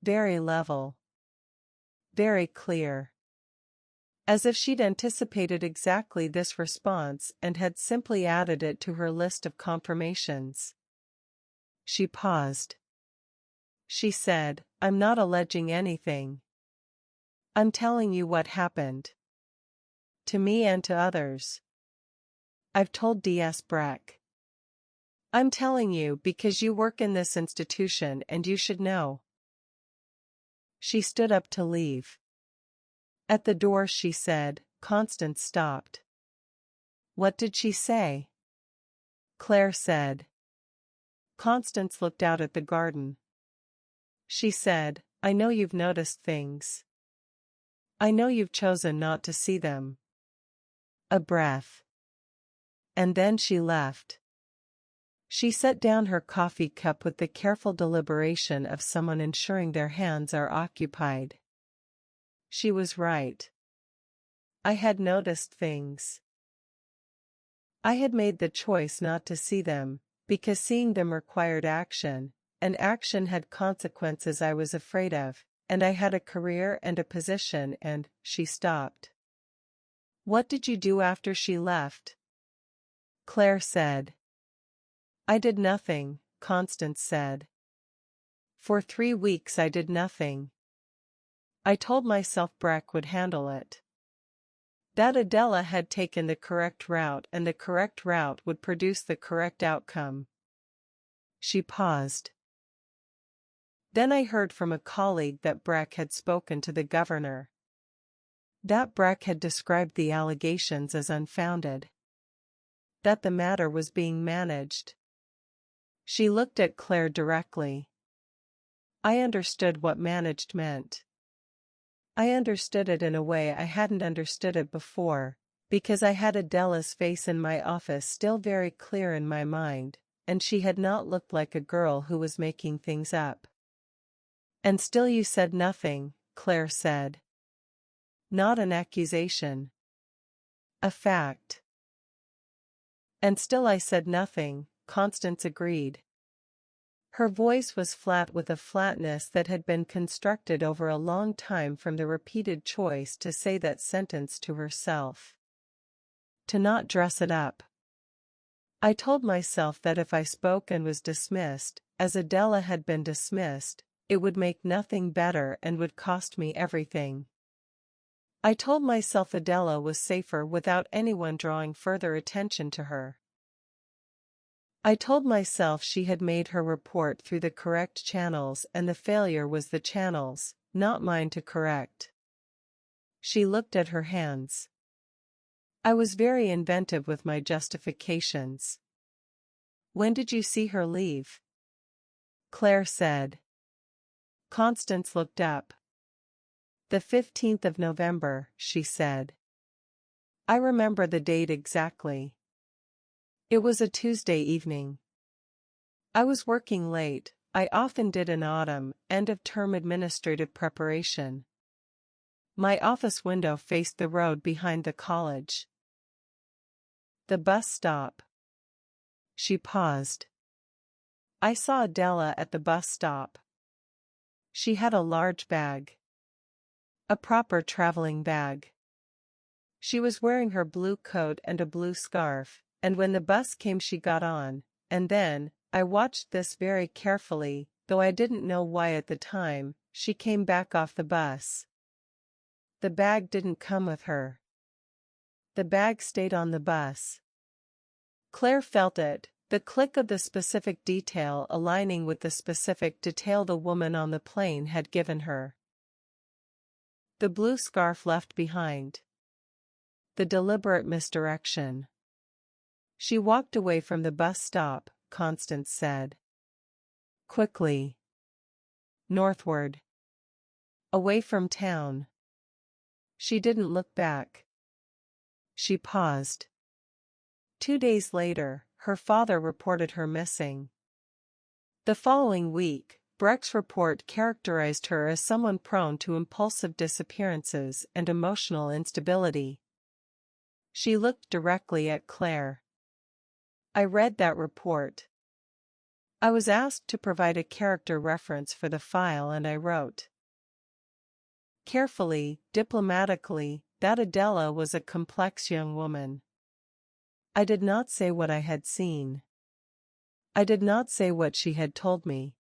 Very level. Very clear. As if she'd anticipated exactly this response and had simply added it to her list of confirmations. She paused. She said, I'm not alleging anything. I'm telling you what happened. To me and to others. I've told D.S. Breck. I'm telling you because you work in this institution and you should know. She stood up to leave. At the door she said, Constance stopped. What did she say? Claire said. Constance looked out at the garden. She said, I know you've noticed things. I know you've chosen not to see them. A breath. And then she left. She set down her coffee cup with the careful deliberation of someone ensuring their hands are occupied. She was right. I had noticed things. I had made the choice not to see them, because seeing them required action, and action had consequences I was afraid of, and I had a career and a position and, she stopped. What did you do after she left? Claire said. I did nothing, Constance said. For 3 weeks I did nothing. I told myself Breck would handle it. That Adela had taken the correct route and the correct route would produce the correct outcome. She paused. Then I heard from a colleague that Breck had spoken to the governor. That Breck had described the allegations as unfounded. That the matter was being managed. She looked at Claire directly. I understood what managed meant. I understood it in a way I hadn't understood it before, because I had Adela's face in my office still very clear in my mind, and she had not looked like a girl who was making things up. And still you said nothing, Claire said. Not an accusation. A fact. And still I said nothing, Constance agreed. Her voice was flat with a flatness that had been constructed over a long time from the repeated choice to say that sentence to herself. To not dress it up. I told myself that if I spoke and was dismissed, as Adela had been dismissed, it would make nothing better and would cost me everything. I told myself Adela was safer without anyone drawing further attention to her. I told myself she had made her report through the correct channels and the failure was the channels, not mine to correct. She looked at her hands. I was very inventive with my justifications. When did you see her leave? Claire said. Constance looked up. The 15th of November, she said. I remember the date exactly. It was a Tuesday evening. I was working late, I often did in autumn, end-of-term administrative preparation. My office window faced the road behind the college. The bus stop. She paused. I saw Adela at the bus stop. She had a large bag. A proper traveling bag. She was wearing her blue coat and a blue scarf, and when the bus came she got on, and then, I watched this very carefully, though I didn't know why at the time, she came back off the bus. The bag didn't come with her. The bag stayed on the bus. Claire felt it, the click of the specific detail aligning with the specific detail the woman on the plane had given her. The blue scarf left behind. The deliberate misdirection. She walked away from the bus stop, Constance said. Quickly. Northward. Away from town. She didn't look back. She paused. 2 days later, her father reported her missing. The following week, Breck's report characterized her as someone prone to impulsive disappearances and emotional instability. She looked directly at Claire. I read that report. I was asked to provide a character reference for the file and I wrote. Carefully, diplomatically, that Adela was a complex young woman. I did not say what I had seen. I did not say what she had told me.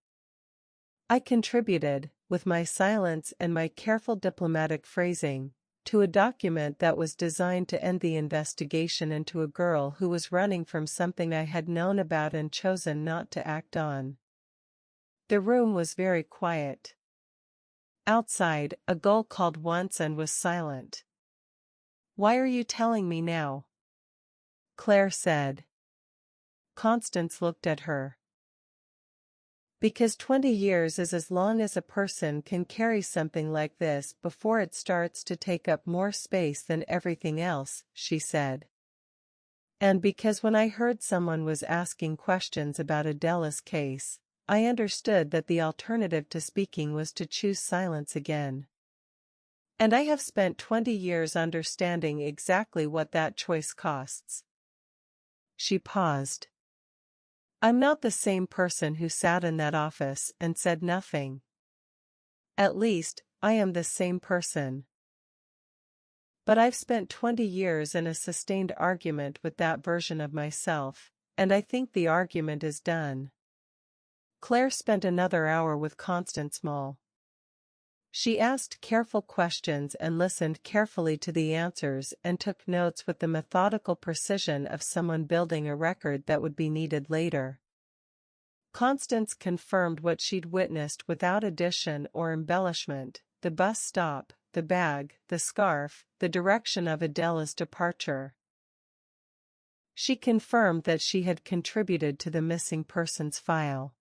I contributed, with my silence and my careful diplomatic phrasing, to a document that was designed to end the investigation into a girl who was running from something I had known about and chosen not to act on. The room was very quiet. Outside, a gull called once and was silent. Why are you telling me now? Claire said. Constance looked at her. Because 20 years is as long as a person can carry something like this before it starts to take up more space than everything else, she said. And because when I heard someone was asking questions about Adela's case, I understood that the alternative to speaking was to choose silence again. And I have spent 20 years understanding exactly what that choice costs. She paused. I'm not the same person who sat in that office and said nothing. At least, I am the same person. But I've spent 20 years in a sustained argument with that version of myself, and I think the argument is done. Claire spent another hour with Constance Mole. She asked careful questions and listened carefully to the answers and took notes with the methodical precision of someone building a record that would be needed later. Constance confirmed what she'd witnessed without addition or embellishment: the bus stop, the bag, the scarf, the direction of Adela's departure. She confirmed that she had contributed to the missing persons file.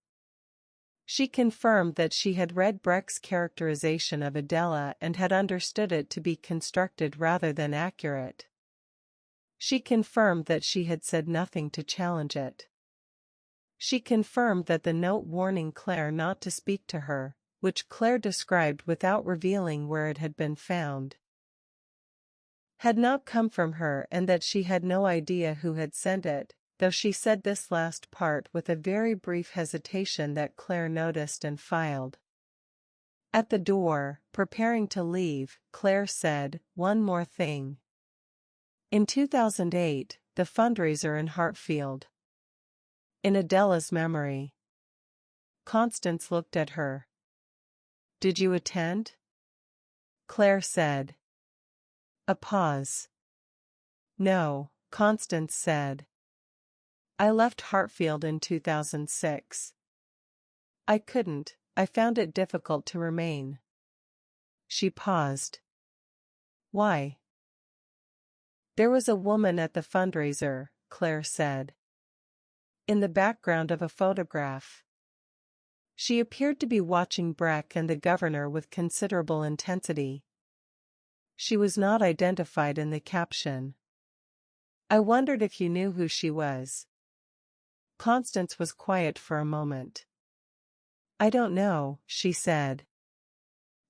She confirmed that she had read Breck's characterization of Adela and had understood it to be constructed rather than accurate. She confirmed that she had said nothing to challenge it. She confirmed that the note warning Claire not to speak to her, which Claire described without revealing where it had been found, had not come from her and that she had no idea who had sent it, though she said this last part with a very brief hesitation that Claire noticed and filed. At the door, preparing to leave, Claire said, "One more thing. In 2008, the fundraiser in Hartfield. In Adela's memory." Constance looked at her. "Did you attend?" Claire said. A pause. "No," Constance said. "I left Hartfield in 2006. I couldn't, I found it difficult to remain." She paused. "Why?" "There was a woman at the fundraiser," Claire said. "In the background of a photograph. She appeared to be watching Breck and the governor with considerable intensity. She was not identified in the caption. I wondered if you knew who she was." Constance was quiet for a moment. "I don't know," she said.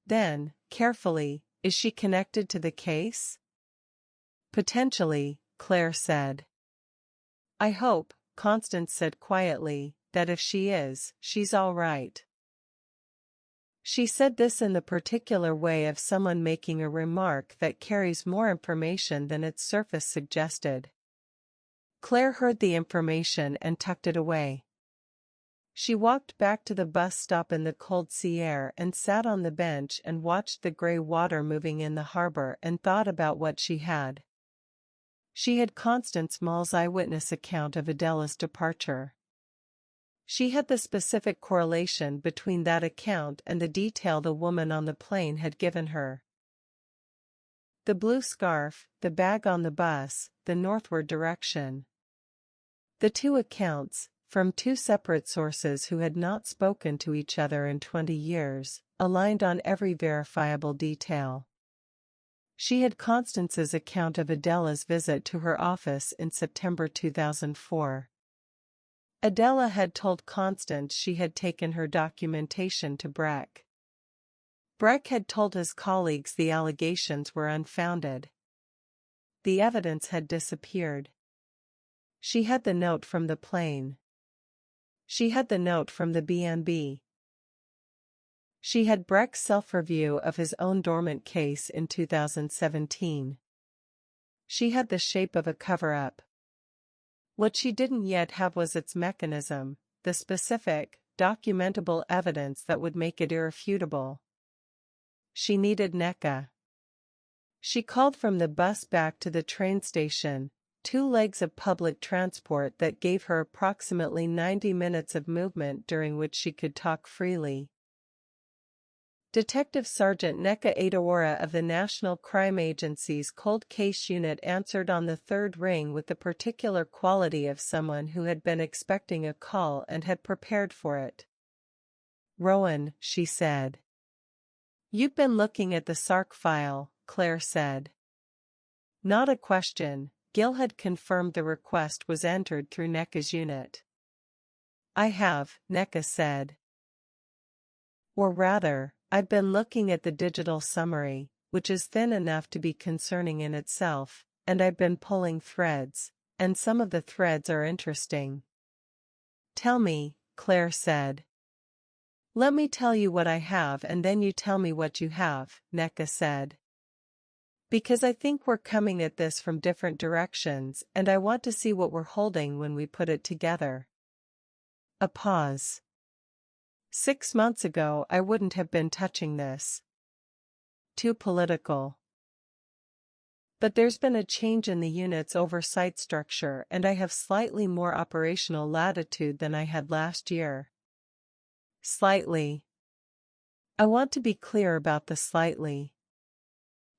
Then, carefully, "Is she connected to the case?" "Potentially," Claire said. "I hope," Constance said quietly, "that if she is, she's all right." She said this in the particular way of someone making a remark that carries more information than its surface suggested. Claire heard the information and tucked it away. She walked back to the bus stop in the cold sea air and sat on the bench and watched the gray water moving in the harbor and thought about what she had She had Constance Small's eyewitness account of Adela's departure. She had the specific correlation between that account and the detail the woman on the plane had given her. The blue scarf, the bag on the bus, the northward direction. The two accounts, from two separate sources who had not spoken to each other in 20 years, aligned on every verifiable detail. She had Constance's account of Adela's visit to her office in September 2004. Adela had told Constance she had taken her documentation to Breck. Breck had told his colleagues the allegations were unfounded. The evidence had disappeared. She had the note from the plane. She had the note from the B&B. She had Breck's self-review of his own dormant case in 2017. She had the shape of a cover-up. What she didn't yet have was its mechanism, the specific, documentable evidence that would make it irrefutable. She needed NECA. She called from the bus back to the train station, two legs of public transport that gave her approximately 90 minutes of movement during which she could talk freely. Detective Sergeant Neka Adewara of the National Crime Agency's Cold Case Unit answered on the third ring with the particular quality of someone who had been expecting a call and had prepared for it. "Rowan," she said. "You've been looking at the SARC file," Claire said. Not a question, Gil had confirmed the request was entered through Neka's unit. "I have," Neka said. "Or rather, I've been looking at the digital summary, which is thin enough to be concerning in itself, and I've been pulling threads, and some of the threads are interesting." "Tell me," Claire said. "Let me tell you what I have and then you tell me what you have," Neka said. "Because I think we're coming at this from different directions and I want to see what we're holding when we put it together." A pause. 6 months ago I wouldn't have been touching this. Too political. But there's been a change in the unit's oversight structure and I have slightly more operational latitude than I had last year. Slightly. I want to be clear about the slightly.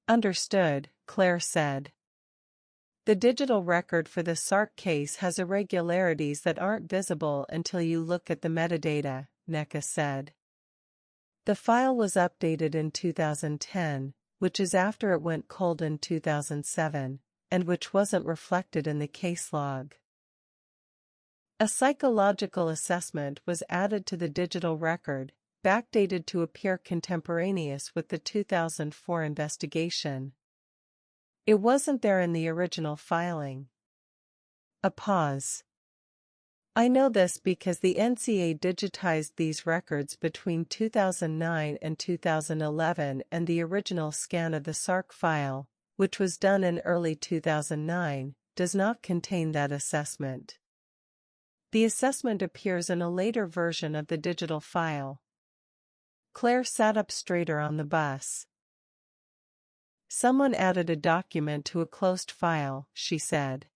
Understood, Claire said. The digital record for the SARC case has irregularities that aren't visible until you look at the metadata, Neka said. The file was updated in 2010, which is after it went cold in 2007, and which wasn't reflected in the case log. A psychological assessment was added to the digital record, backdated to appear contemporaneous with the 2004 investigation. It wasn't there in the original filing. A pause. I know this because the NCA digitized these records between 2009 and 2011 and the original scan of the SARC file, which was done in early 2009, does not contain that assessment. The assessment appears in a later version of the digital file. Claire sat up straighter on the bus. Someone added a document to a closed file, she said.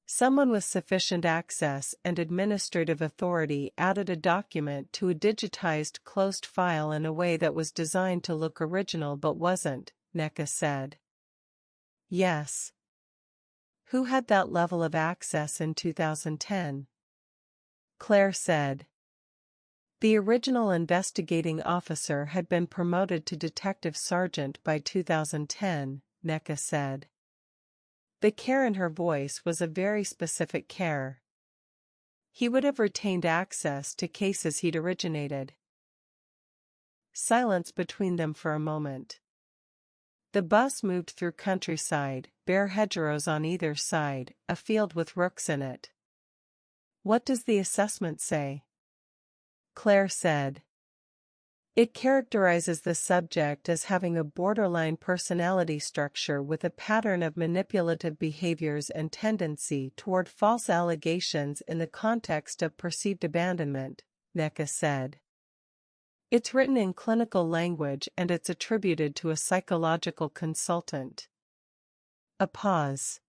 Someone with sufficient access and administrative authority added a document to a digitized closed file in a way that was designed to look original but wasn't, Neka said. Yes. Who had that level of access in 2010? Claire said. The original investigating officer had been promoted to detective sergeant by 2010, Neka said. The care in her voice was a very specific care. He would have retained access to cases he'd originated. Silence between them for a moment. The bus moved through countryside, bare hedgerows on either side, a field with rooks in it. What does the assessment say? Claire said. It characterizes the subject as having a borderline personality structure with a pattern of manipulative behaviors and tendency toward false allegations in the context of perceived abandonment, Neka said. It's written in clinical language and it's attributed to a psychological consultant. A pause.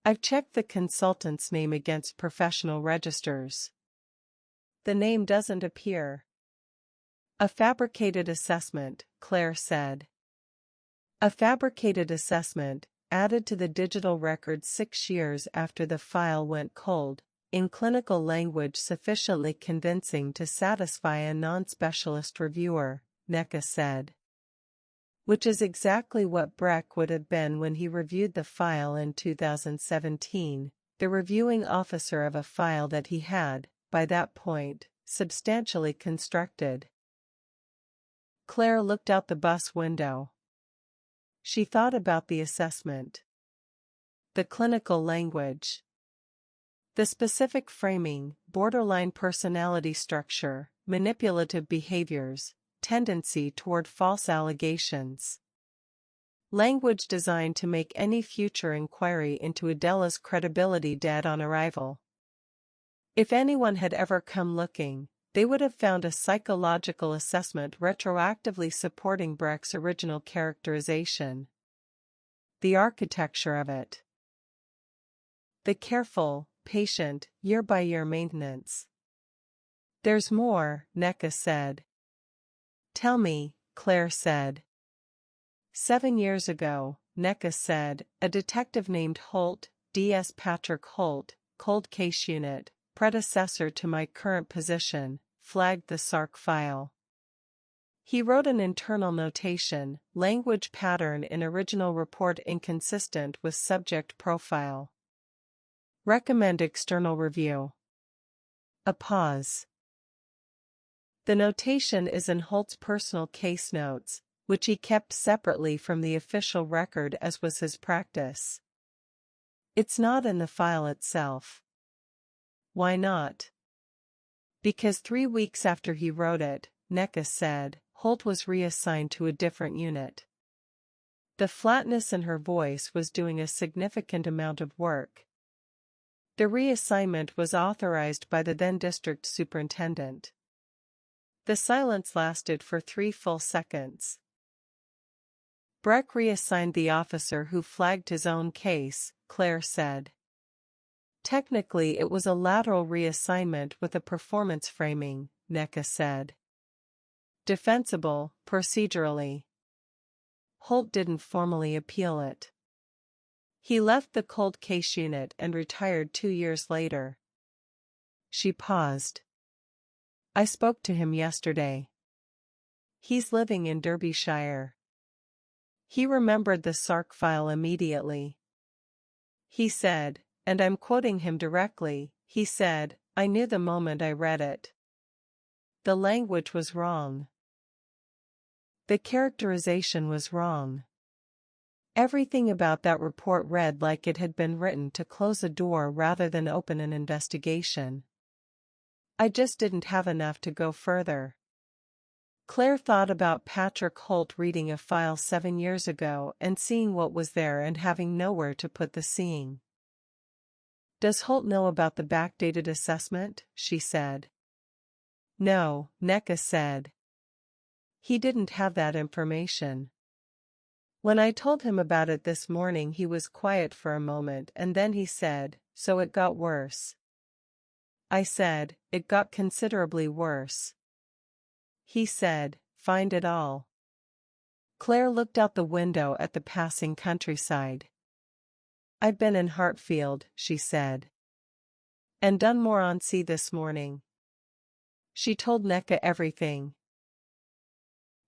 I've checked the consultant's name against professional registers. The name doesn't appear. A fabricated assessment, Claire said. A fabricated assessment, added to the digital record 6 years after the file went cold, in clinical language sufficiently convincing to satisfy a non-specialist reviewer, Neka said. Which is exactly what Breck would have been when he reviewed the file in 2017, the reviewing officer of a file that he had, by that point, substantially constructed. Claire looked out the bus window. She thought about the assessment. The clinical language. The specific framing, borderline personality structure, manipulative behaviors, tendency toward false allegations. Language designed to make any future inquiry into Adela's credibility dead on arrival. If anyone had ever come looking, they would have found a psychological assessment retroactively supporting Breck's original characterization. The architecture of it. The careful, patient, year-by-year maintenance. There's more, Neka said. Tell me, Claire said. 7 years ago, Neka said, a detective named Holt, D.S. Patrick Holt, Cold Case Unit, predecessor to my current position, flagged the SARC file. He wrote an internal notation, language pattern in original report inconsistent with subject profile. Recommend external review. A pause. The notation is in Holt's personal case notes, which he kept separately from the official record as was his practice. It's not in the file itself. Why not? Because 3 weeks after he wrote it, Neka said, Holt was reassigned to a different unit. The flatness in her voice was doing a significant amount of work. The reassignment was authorized by the then district superintendent. The silence lasted for 3 full seconds. Breck reassigned the officer who flagged his own case, Claire said. Technically it was a lateral reassignment with a performance framing, Neka said. Defensible, procedurally. Holt didn't formally appeal it. He left the cold case unit and retired 2 years later. She paused. I spoke to him yesterday. He's living in Derbyshire. He remembered the SARC file immediately. He said, and I'm quoting him directly, he said, I knew the moment I read it. The language was wrong. The characterization was wrong. Everything about that report read like it had been written to close a door rather than open an investigation. I just didn't have enough to go further. Claire thought about Patrick Holt reading a file 7 years ago and seeing what was there and having nowhere to put the seeing. Does Holt know about the backdated assessment? She said. No, Neka said. He didn't have that information. When I told him about it this morning he was quiet for a moment and then he said, so it got worse. I said, it got considerably worse. He said, find it all. Claire looked out the window at the passing countryside. I've been in Hartfield, she said. And Dunmore-on-Sea this morning. She told Neka everything.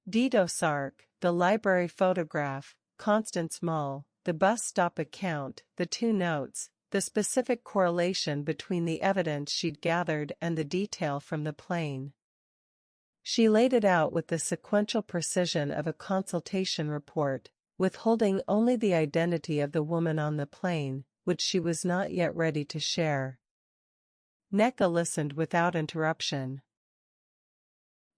Dido Sark, the library photograph, Constance Mull, the bus stop account, the 2 notes, the specific correlation between the evidence she'd gathered and the detail from the plane. She laid it out with the sequential precision of a consultation report, withholding only the identity of the woman on the plane, which she was not yet ready to share. Neka listened without interruption.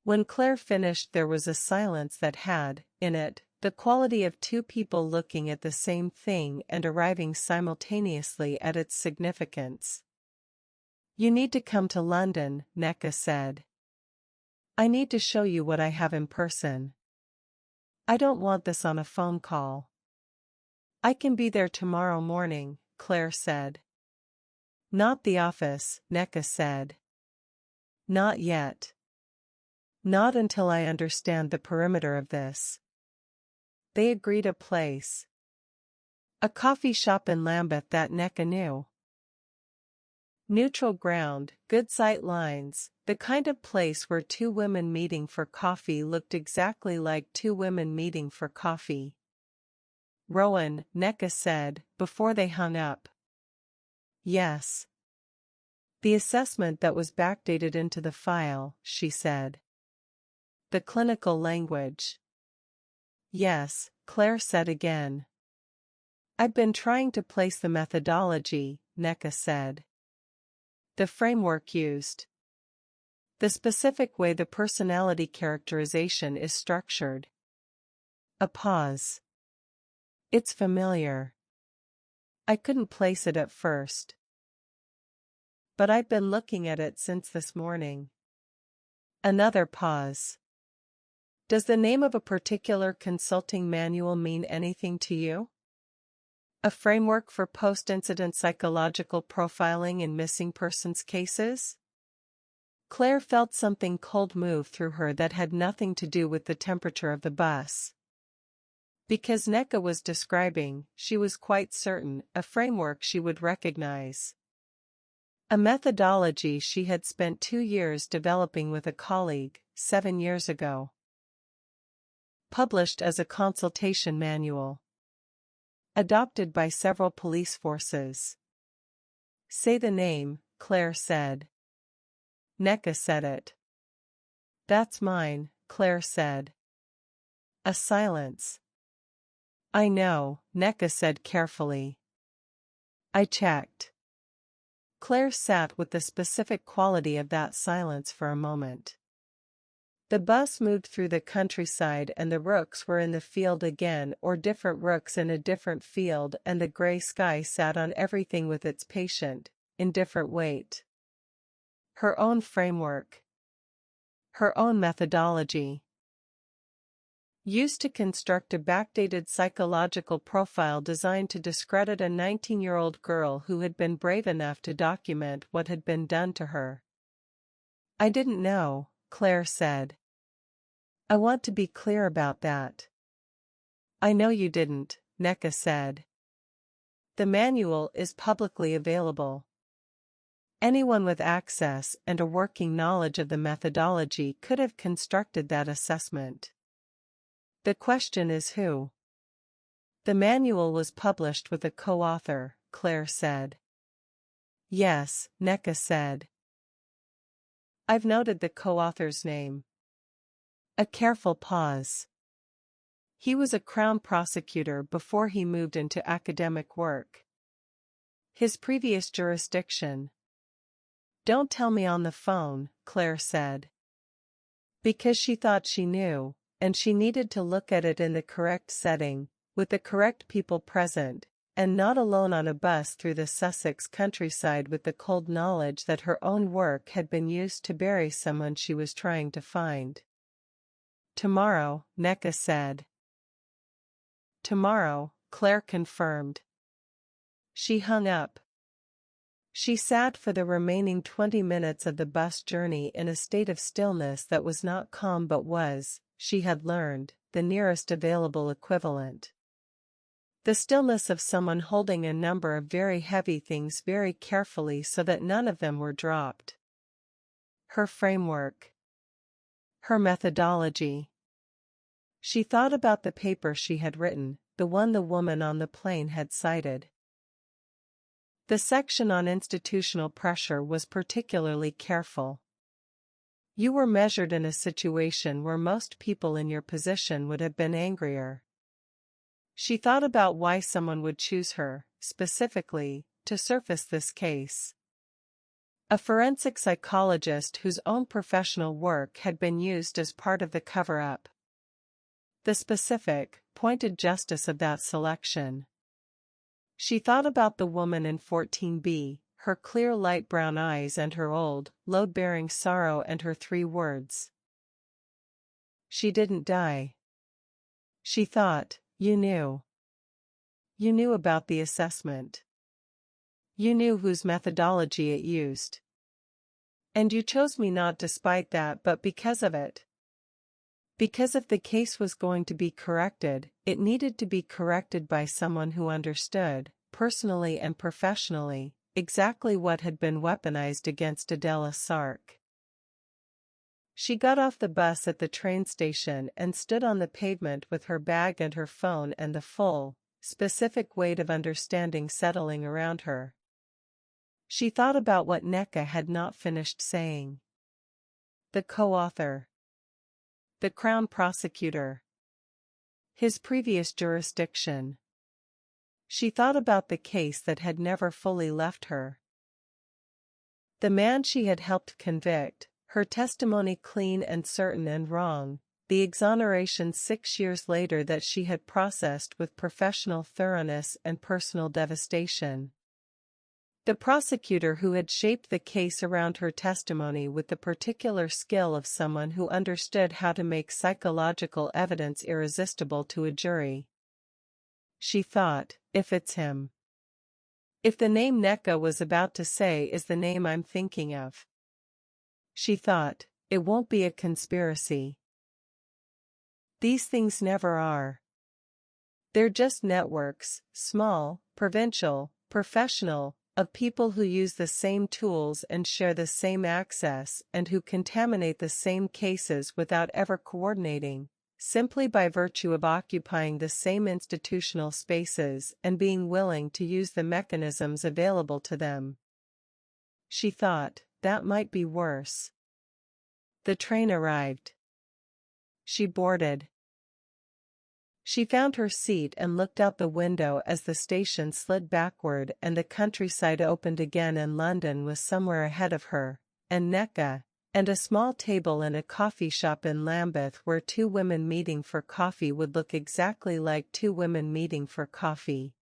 When Claire finished there was a silence that had, in it, the quality of 2 people looking at the same thing and arriving simultaneously at its significance. You need to come to London, Neka said. I need to show you what I have in person. I don't want this on a phone call. I can be there tomorrow morning, Claire said. Not the office, Neka said. Not yet. Not until I understand the perimeter of this. They agreed a place. A coffee shop in Lambeth that Neka knew. Neutral ground, good sight lines, the kind of place where two women meeting for coffee looked exactly like two women meeting for coffee. Rowan, Neka said, before they hung up. Yes. The assessment that was backdated into the file, she said. The clinical language. Yes, Claire said again. I've been trying to place the methodology, Neka said. The framework used. The specific way the personality characterization is structured. A pause. It's familiar. I couldn't place it at first. But I've been looking at it since this morning. Another pause. Does the name of a particular consulting manual mean anything to you? A framework for post-incident psychological profiling in missing persons cases? Claire felt something cold move through her that had nothing to do with the temperature of the bus. Because Neka was describing, she was quite certain, a framework she would recognize. A methodology she had spent 2 years developing with a colleague, 7 years ago. Published as a consultation manual. Adopted by several police forces. Say the name, Claire said. Neka said it. That's mine, Claire said. A silence. I know, Neka said carefully. I checked. Claire sat with the specific quality of that silence for a moment. The bus moved through the countryside and the rooks were in the field again, or different rooks in a different field, and the grey sky sat on everything with its patient, indifferent weight. Her own framework. Her own methodology. Used to construct a backdated psychological profile designed to discredit a 19-year-old girl who had been brave enough to document what had been done to her. I didn't know, Claire said. I want to be clear about that. I know you didn't, Neka said. The manual is publicly available. Anyone with access and a working knowledge of the methodology could have constructed that assessment. The question is who? The manual was published with a co-author, Claire said. Yes, Neka said. I've noted the co-author's name. A careful pause. He was a Crown prosecutor before he moved into academic work. His previous jurisdiction. Don't tell me on the phone, Claire said. Because she thought she knew, and she needed to look at it in the correct setting, with the correct people present, and not alone on a bus through the Sussex countryside with the cold knowledge that her own work had been used to bury someone she was trying to find. Tomorrow, Neka said. Tomorrow, Claire confirmed. She hung up. She sat for the remaining 20 minutes of the bus journey in a state of stillness that was not calm but was, she had learned, the nearest available equivalent. The stillness of someone holding a number of very heavy things very carefully so that none of them were dropped. Her framework. Her methodology. She thought about the paper she had written, the one the woman on the plane had cited. The section on institutional pressure was particularly careful. You were measured in a situation where most people in your position would have been angrier. She thought about why someone would choose her, specifically, to surface this case. A forensic psychologist whose own professional work had been used as part of the cover-up. The specific, pointed justice of that selection. She thought about the woman in 14B, her clear light brown eyes and her old, load-bearing sorrow and her 3 words. She didn't die. She thought, you knew. You knew about the assessment. You knew whose methodology it used. And you chose me not despite that but because of it. Because if the case was going to be corrected, it needed to be corrected by someone who understood, personally and professionally, exactly what had been weaponized against Adela Sark. She got off the bus at the train station and stood on the pavement with her bag and her phone and the full, specific weight of understanding settling around her. She thought about what Nneka had not finished saying. The co-author. The Crown Prosecutor. His previous jurisdiction. She thought about the case that had never fully left her. The man she had helped convict, her testimony clean and certain and wrong, the exoneration 6 years later that she had processed with professional thoroughness and personal devastation. The prosecutor who had shaped the case around her testimony with the particular skill of someone who understood how to make psychological evidence irresistible to a jury. She thought, if it's him. If the name Nneka was about to say is the name I'm thinking of. She thought, it won't be a conspiracy. These things never are. They're just networks, small, provincial, professional, of people who use the same tools and share the same access and who contaminate the same cases without ever coordinating, simply by virtue of occupying the same institutional spaces and being willing to use the mechanisms available to them. She thought, that might be worse. The train arrived. She boarded. She found her seat and looked out the window as the station slid backward and the countryside opened again and London was somewhere ahead of her, and Nneka, and a small table in a coffee shop in Lambeth where two women meeting for coffee would look exactly like two women meeting for coffee.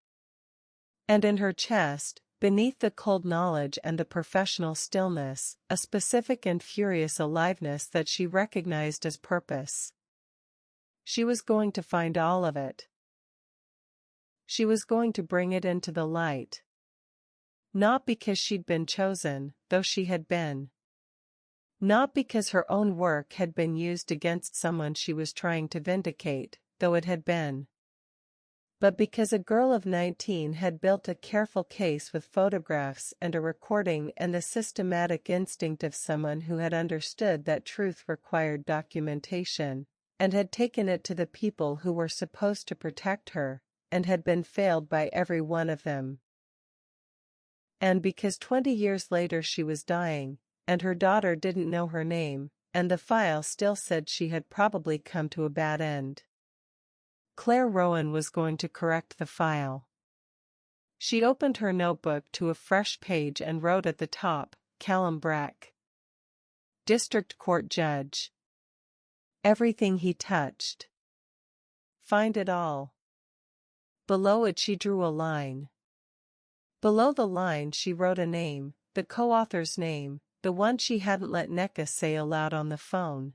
And in her chest, beneath the cold knowledge and the professional stillness, a specific and furious aliveness that she recognized as purpose. She was going to find all of it. She was going to bring it into the light. Not because she'd been chosen, though she had been. Not because her own work had been used against someone she was trying to vindicate, though it had been. But because a girl of 19 had built a careful case with photographs and a recording and the systematic instinct of someone who had understood that truth required documentation, and had taken it to the people who were supposed to protect her, and had been failed by every one of them. And because 20 years later she was dying, and her daughter didn't know her name, and the file still said she had probably come to a bad end. Claire Rowan was going to correct the file. She opened her notebook to a fresh page and wrote at the top, Callum Breck. District Court Judge. Everything he touched. Find it all. Below it she drew a line. Below the line she wrote a name, the co-author's name, the one she hadn't let Nneka say aloud on the phone.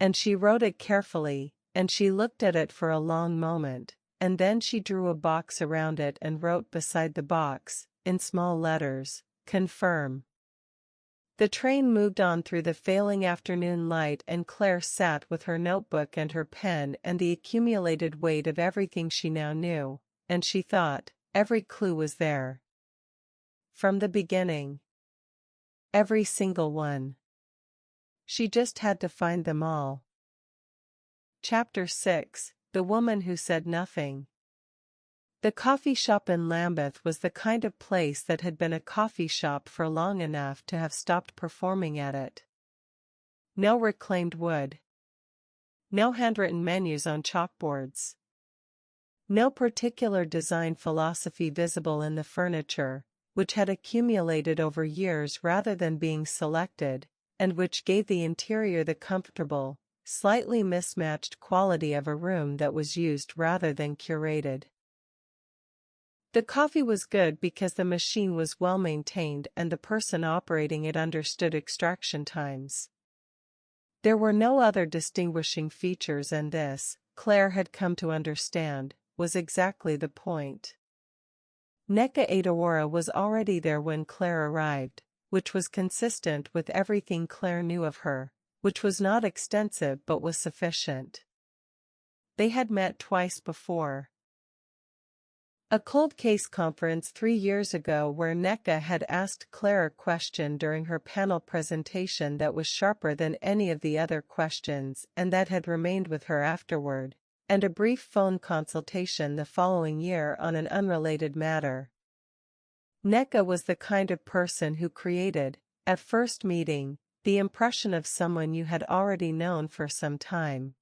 And she wrote it carefully, and she looked at it for a long moment, and then she drew a box around it and wrote beside the box, in small letters, confirm. The train moved on through the failing afternoon light and Claire sat with her notebook and her pen and the accumulated weight of everything she now knew, and she thought, every clue was there. From the beginning. Every single one. She just had to find them all. Chapter 6, The Woman Who Said Nothing. The coffee shop in Lambeth was the kind of place that had been a coffee shop for long enough to have stopped performing at it. No reclaimed wood. No handwritten menus on chalkboards. No particular design philosophy visible in the furniture, which had accumulated over years rather than being selected, and which gave the interior the comfortable, slightly mismatched quality of a room that was used rather than curated. The coffee was good because the machine was well maintained and the person operating it understood extraction times. There were no other distinguishing features, and this, Claire had come to understand, was exactly the point. Neka Adawara was already there when Claire arrived, which was consistent with everything Claire knew of her, which was not extensive but was sufficient. They had met twice before. A cold case conference 3 years ago where Neka had asked Claire a question during her panel presentation that was sharper than any of the other questions and that had remained with her afterward, and a brief phone consultation the following year on an unrelated matter. Neka was the kind of person who created, at first meeting, the impression of someone you had already known for some time.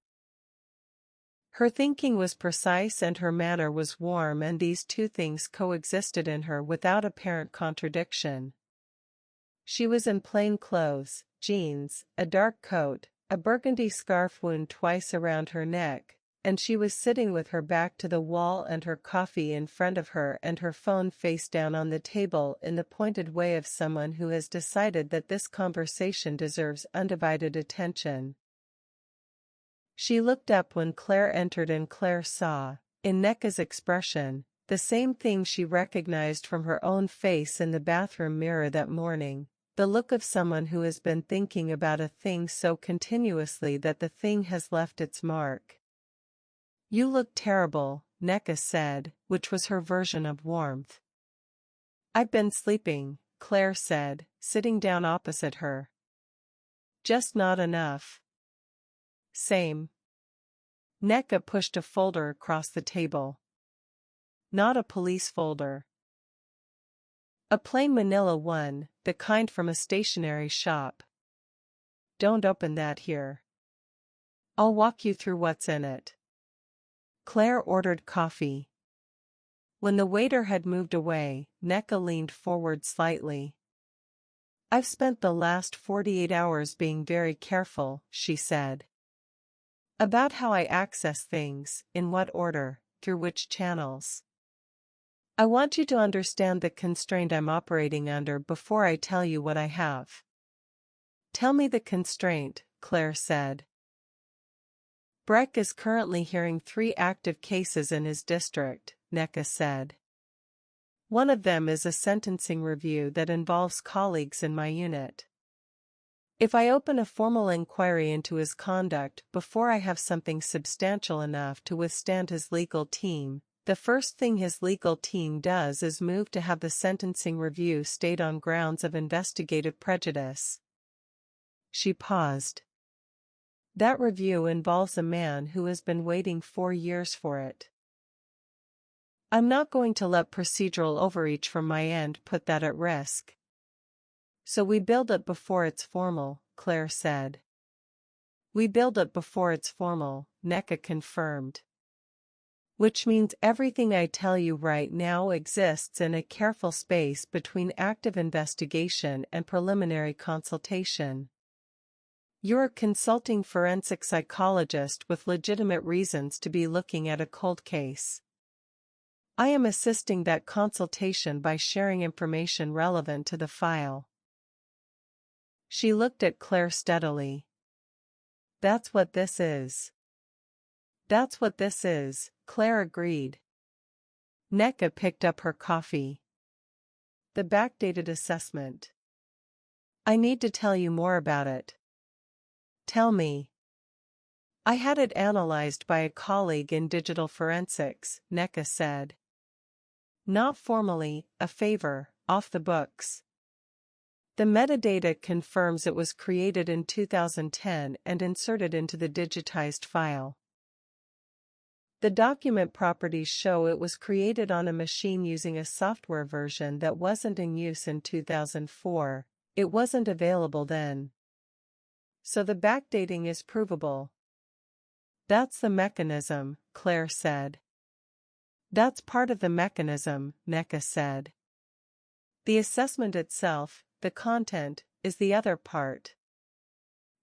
Her thinking was precise and her manner was warm, and these two things coexisted in her without apparent contradiction. She was in plain clothes, jeans, a dark coat, a burgundy scarf wound twice around her neck, and she was sitting with her back to the wall and her coffee in front of her and her phone face down on the table in the pointed way of someone who has decided that this conversation deserves undivided attention. She looked up when Claire entered and Claire saw, in Neka's expression, the same thing she recognized from her own face in the bathroom mirror that morning, the look of someone who has been thinking about a thing so continuously that the thing has left its mark. "You look terrible," Neka said, which was her version of warmth. "I've been sleeping," Claire said, sitting down opposite her. "Just not enough." "Same." Neka pushed a folder across the table. "Not a police folder. A plain manila one, the kind from a stationery shop. Don't open that here. I'll walk you through what's in it." Claire ordered coffee. When the waiter had moved away, Neka leaned forward slightly. "I've spent the last 48 hours being very careful," she said. "About how I access things, in what order, through which channels. I want you to understand the constraint I'm operating under before I tell you what I have." "Tell me the constraint," Claire said. "Breck is currently hearing 3 active cases in his district," Neka said. "One of them is a sentencing review that involves colleagues in my unit. If I open a formal inquiry into his conduct before I have something substantial enough to withstand his legal team, the first thing his legal team does is move to have the sentencing review stayed on grounds of investigative prejudice." She paused. "That review involves a man who has been waiting 4 years for it. I'm not going to let procedural overreach from my end put that at risk. So we build it before it's formal," Claire said. "We build it before it's formal," Neka confirmed. "Which means everything I tell you right now exists in a careful space between active investigation and preliminary consultation. You're a consulting forensic psychologist with legitimate reasons to be looking at a cold case. I am assisting that consultation by sharing information relevant to the file." She looked at Claire steadily. "That's what this is." "That's what this is," Claire agreed. Neka picked up her coffee. "The backdated assessment. I need to tell you more about it." "Tell me." "I had it analyzed by a colleague in digital forensics," Neka said. "Not formally, a favor, off the books. The metadata confirms it was created in 2010 and inserted into the digitized file. The document properties show it was created on a machine using a software version that wasn't in use in 2004, it wasn't available then. So the backdating is provable." "That's the mechanism," Claire said. "That's part of the mechanism," Neka said. "The assessment itself, the content, is the other part.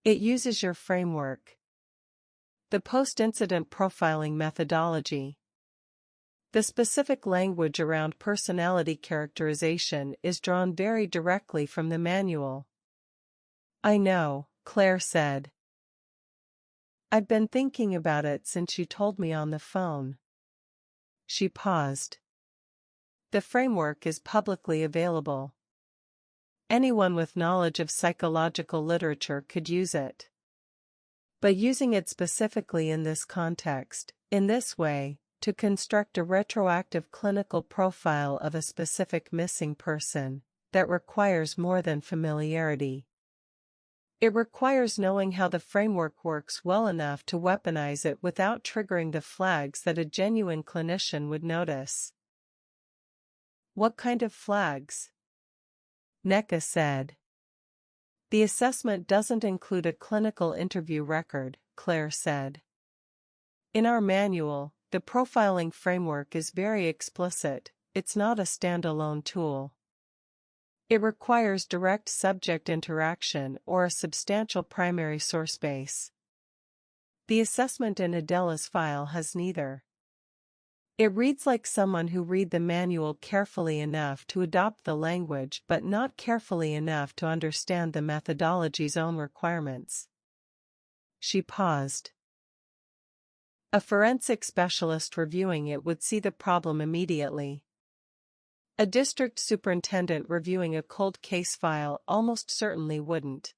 It uses your framework. The post-incident profiling methodology. The specific language around personality characterization is drawn very directly from the manual." "I know," Claire said. "I've been thinking about it since you told me on the phone." She paused. The framework is publicly available. Anyone with knowledge of psychological literature could use it. But using it specifically in this context, in this way, to construct a retroactive clinical profile of a specific missing person, that requires more than familiarity. It requires knowing how the framework works well enough to weaponize it without triggering the flags that a genuine clinician would notice. What kind of flags? Neka said. The assessment doesn't include a clinical interview record, Claire said. In our manual, the profiling framework is very explicit. It's not a standalone tool. It requires direct subject interaction or a substantial primary source base. The assessment in Adela's file has neither. It reads like someone who read the manual carefully enough to adopt the language but not carefully enough to understand the methodology's own requirements. She paused. A forensic specialist reviewing it would see the problem immediately. A district superintendent reviewing a cold case file almost certainly wouldn't.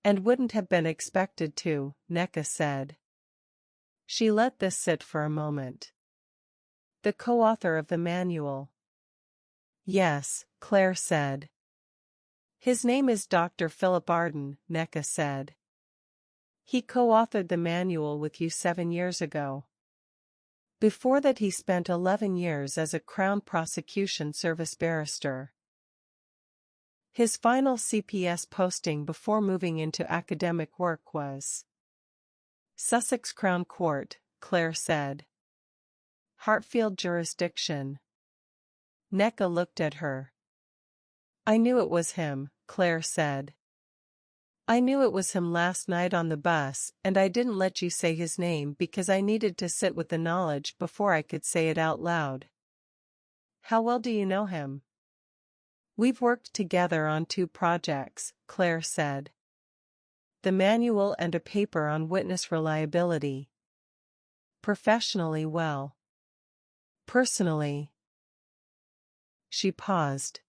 And wouldn't have been expected to, Neka said. She let this sit for a moment. The co-author of the manual. Yes, Claire said. His name is Dr. Philip Arden, Neka said. He co-authored the manual with you 7 years ago. Before that he spent 11 years as a Crown Prosecution Service barrister. His final CPS posting before moving into academic work was Sussex Crown Court, Claire said. Hartfield jurisdiction. Neka looked at her. I knew it was him, Claire said. I knew it was him last night on the bus, and I didn't let you say his name because I needed to sit with the knowledge before I could say it out loud. How well do you know him? We've worked together on 2 projects, Claire said. The manual and a paper on witness reliability. Professionally well. Personally. She paused.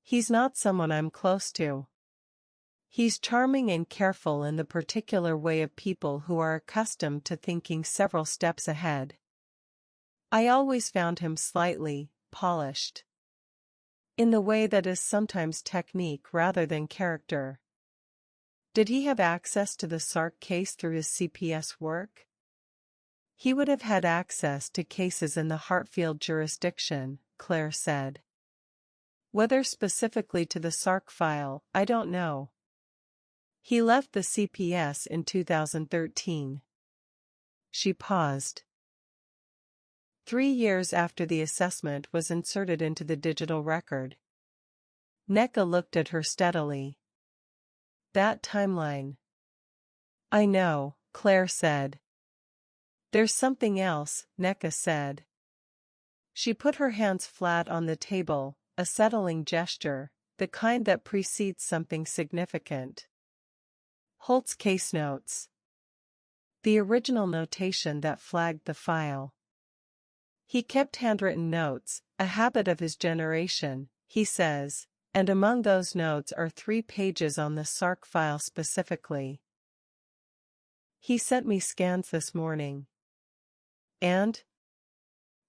He's not someone I'm close to. He's charming and careful in the particular way of people who are accustomed to thinking several steps ahead. I always found him slightly polished. In the way that is sometimes technique rather than character. Did he have access to the Sark case through his CPS work? He would have had access to cases in the Hartfield jurisdiction, Claire said. Whether specifically to the Sark file, I don't know. He left the CPS in 2013. She paused. 3 years after the assessment was inserted into the digital record. Neka looked at her steadily. That timeline. I know, Claire said. There's something else, Neka said. She put her hands flat on the table, a settling gesture, the kind that precedes something significant. Holt's case notes. The original notation that flagged the file. He kept handwritten notes, a habit of his generation, he says, and among those notes are 3 pages on the Sark file specifically. He sent me scans this morning. And?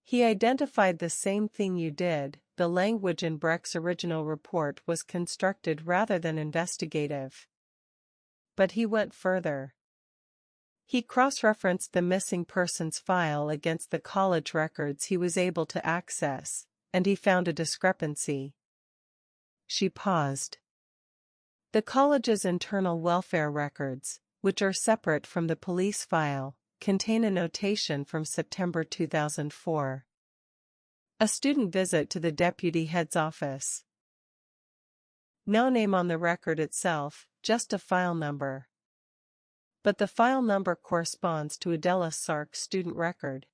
He identified the same thing you did. The language in Breck's original report was constructed rather than investigative. But he went further. He cross-referenced the missing persons file against the college records he was able to access, and he found a discrepancy. She paused. The college's internal welfare records, which are separate from the police file, contain a notation from September 2004. A student visit to the deputy head's office. No name on the record itself, just a file number. But the file number corresponds to Adela Sark's student record.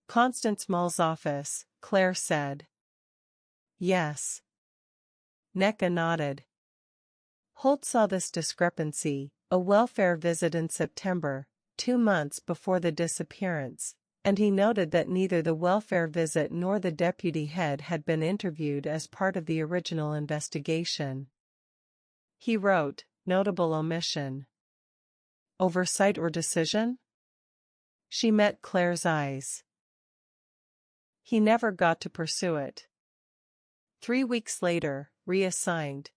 Constance Mull's office, Claire said. Yes. Neka nodded. Holt saw this discrepancy, a welfare visit in September, 2 months before the disappearance, And he noted that neither the welfare visit nor the deputy head had been interviewed as part of the original investigation. He wrote, "Notable omission. Oversight or decision?" She met Claire's eyes. He never got to pursue it. 3 weeks later, reassigned.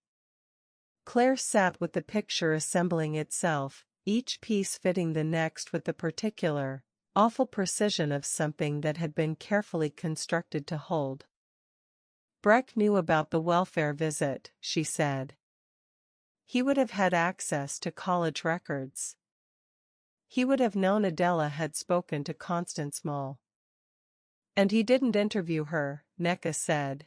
Claire sat with the picture assembling itself, each piece fitting the next with the particular, awful precision of something that had been carefully constructed to hold. Breck knew about the welfare visit, she said. He would have had access to college records. He would have known Adela had spoken to Constance Mole. And he didn't interview her, Nneka said.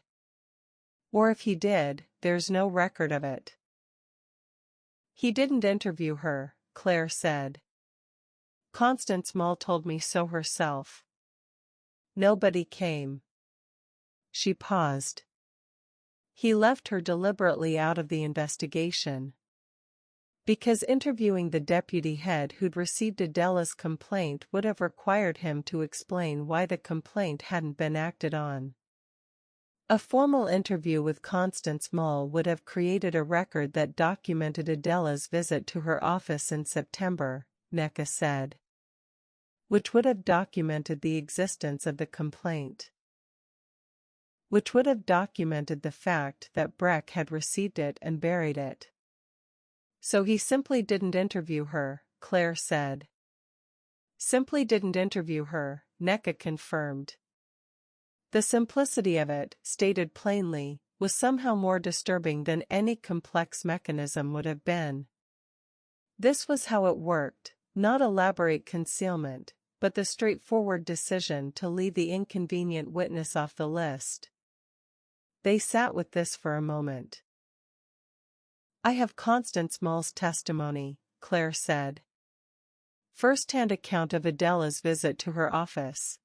Or if he did, there's no record of it. He didn't interview her, Claire said. Constance Mole told me so herself. Nobody came. She paused. He left her deliberately out of the investigation. Because interviewing the deputy head who'd received Adela's complaint would have required him to explain why the complaint hadn't been acted on. A formal interview with Constance Mole would have created a record that documented Adela's visit to her office in September, Nneka said. Which would have documented the existence of the complaint. Which would have documented the fact that Breck had received it and buried it. So he simply didn't interview her, Claire said. Simply didn't interview her, Nneka confirmed. The simplicity of it, stated plainly, was somehow more disturbing than any complex mechanism would have been. This was how it worked, not elaborate concealment, but the straightforward decision to leave the inconvenient witness off the list. They sat with this for a moment. I have Constance Mole's testimony, Claire said. First-hand account of Adela's visit to her office.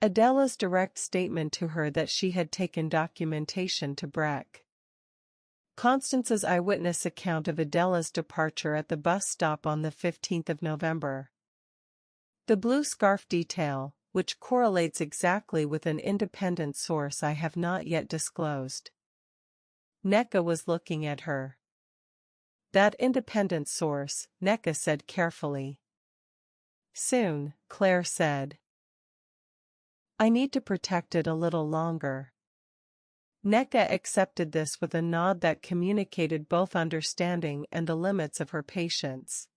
Adela's direct statement to her that she had taken documentation to Breck. Constance's eyewitness account of Adela's departure at the bus stop on the 15th of November. The blue scarf detail, which correlates exactly with an independent source I have not yet disclosed. Nneka was looking at her. That independent source, Nneka said carefully. Soon, Claire said. I need to protect it a little longer. Nneka accepted this with a nod that communicated both understanding and the limits of her patience.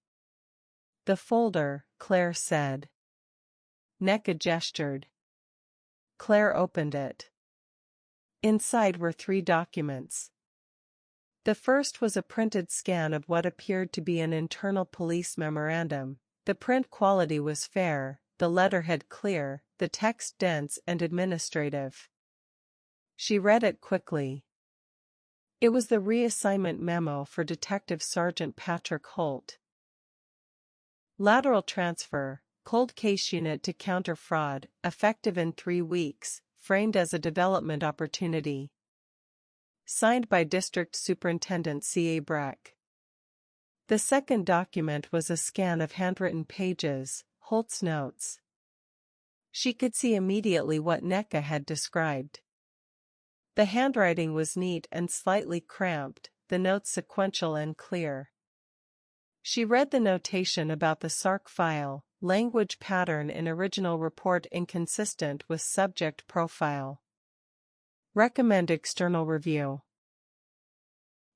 The folder, Claire said. Nneka gestured. Claire opened it. Inside were 3 documents. The first was a printed scan of what appeared to be an internal police memorandum. The print quality was fair, the letterhead clear, the text dense and administrative. She read it quickly. It was the reassignment memo for Detective Sergeant Patrick Holt. Lateral transfer, cold case unit to counter fraud, effective in 3 weeks, framed as a development opportunity. Signed by District Superintendent C.A. Breck. The second document was a scan of handwritten pages, Holt's notes. She could see immediately what Nneka had described. The handwriting was neat and slightly cramped, the notes sequential and clear. She read the notation about the SARC file, language pattern in original report inconsistent with subject profile. Recommend external review.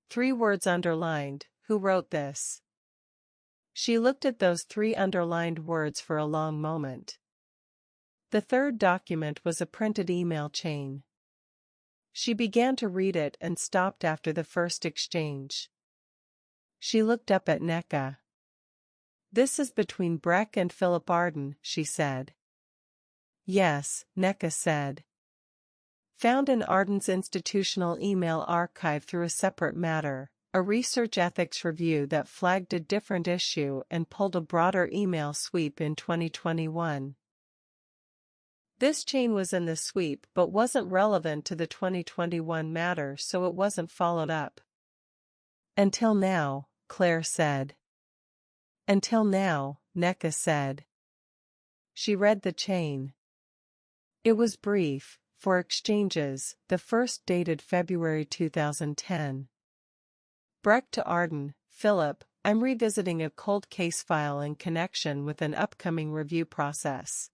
3 words underlined, who wrote this? She looked at those 3 underlined words for a long moment. The third document was a printed email chain. She began to read it and stopped after the first exchange. She looked up at Nneka. This is between Breck and Philip Arden, she said. Yes, Nneka said. Found in Arden's institutional email archive through a separate matter, a research ethics review that flagged a different issue and pulled a broader email sweep in 2021. This chain was in the sweep but wasn't relevant to the 2021 matter, so it wasn't followed up. Until now, Claire said. Until now, Nneka said. She read the chain. It was brief, for exchanges, the first dated February 2010. Breck to Arden, Philip, I'm revisiting a cold case file in connection with an upcoming review process.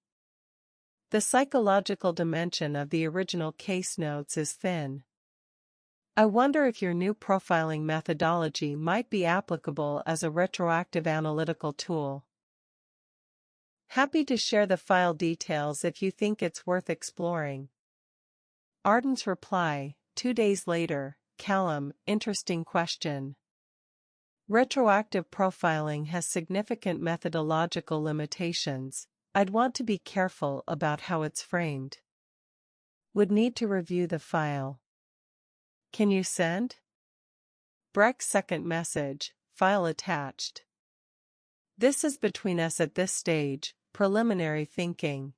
The psychological dimension of the original case notes is thin. I wonder if your new profiling methodology might be applicable as a retroactive analytical tool. Happy to share the file details if you think it's worth exploring. Arden's reply, 2 days later, Callum, interesting question. Retroactive profiling has significant methodological limitations. I'd want to be careful about how it's framed. Would need to review the file. Can you send? Breck's second message, file attached. This is between us at this stage, preliminary thinking.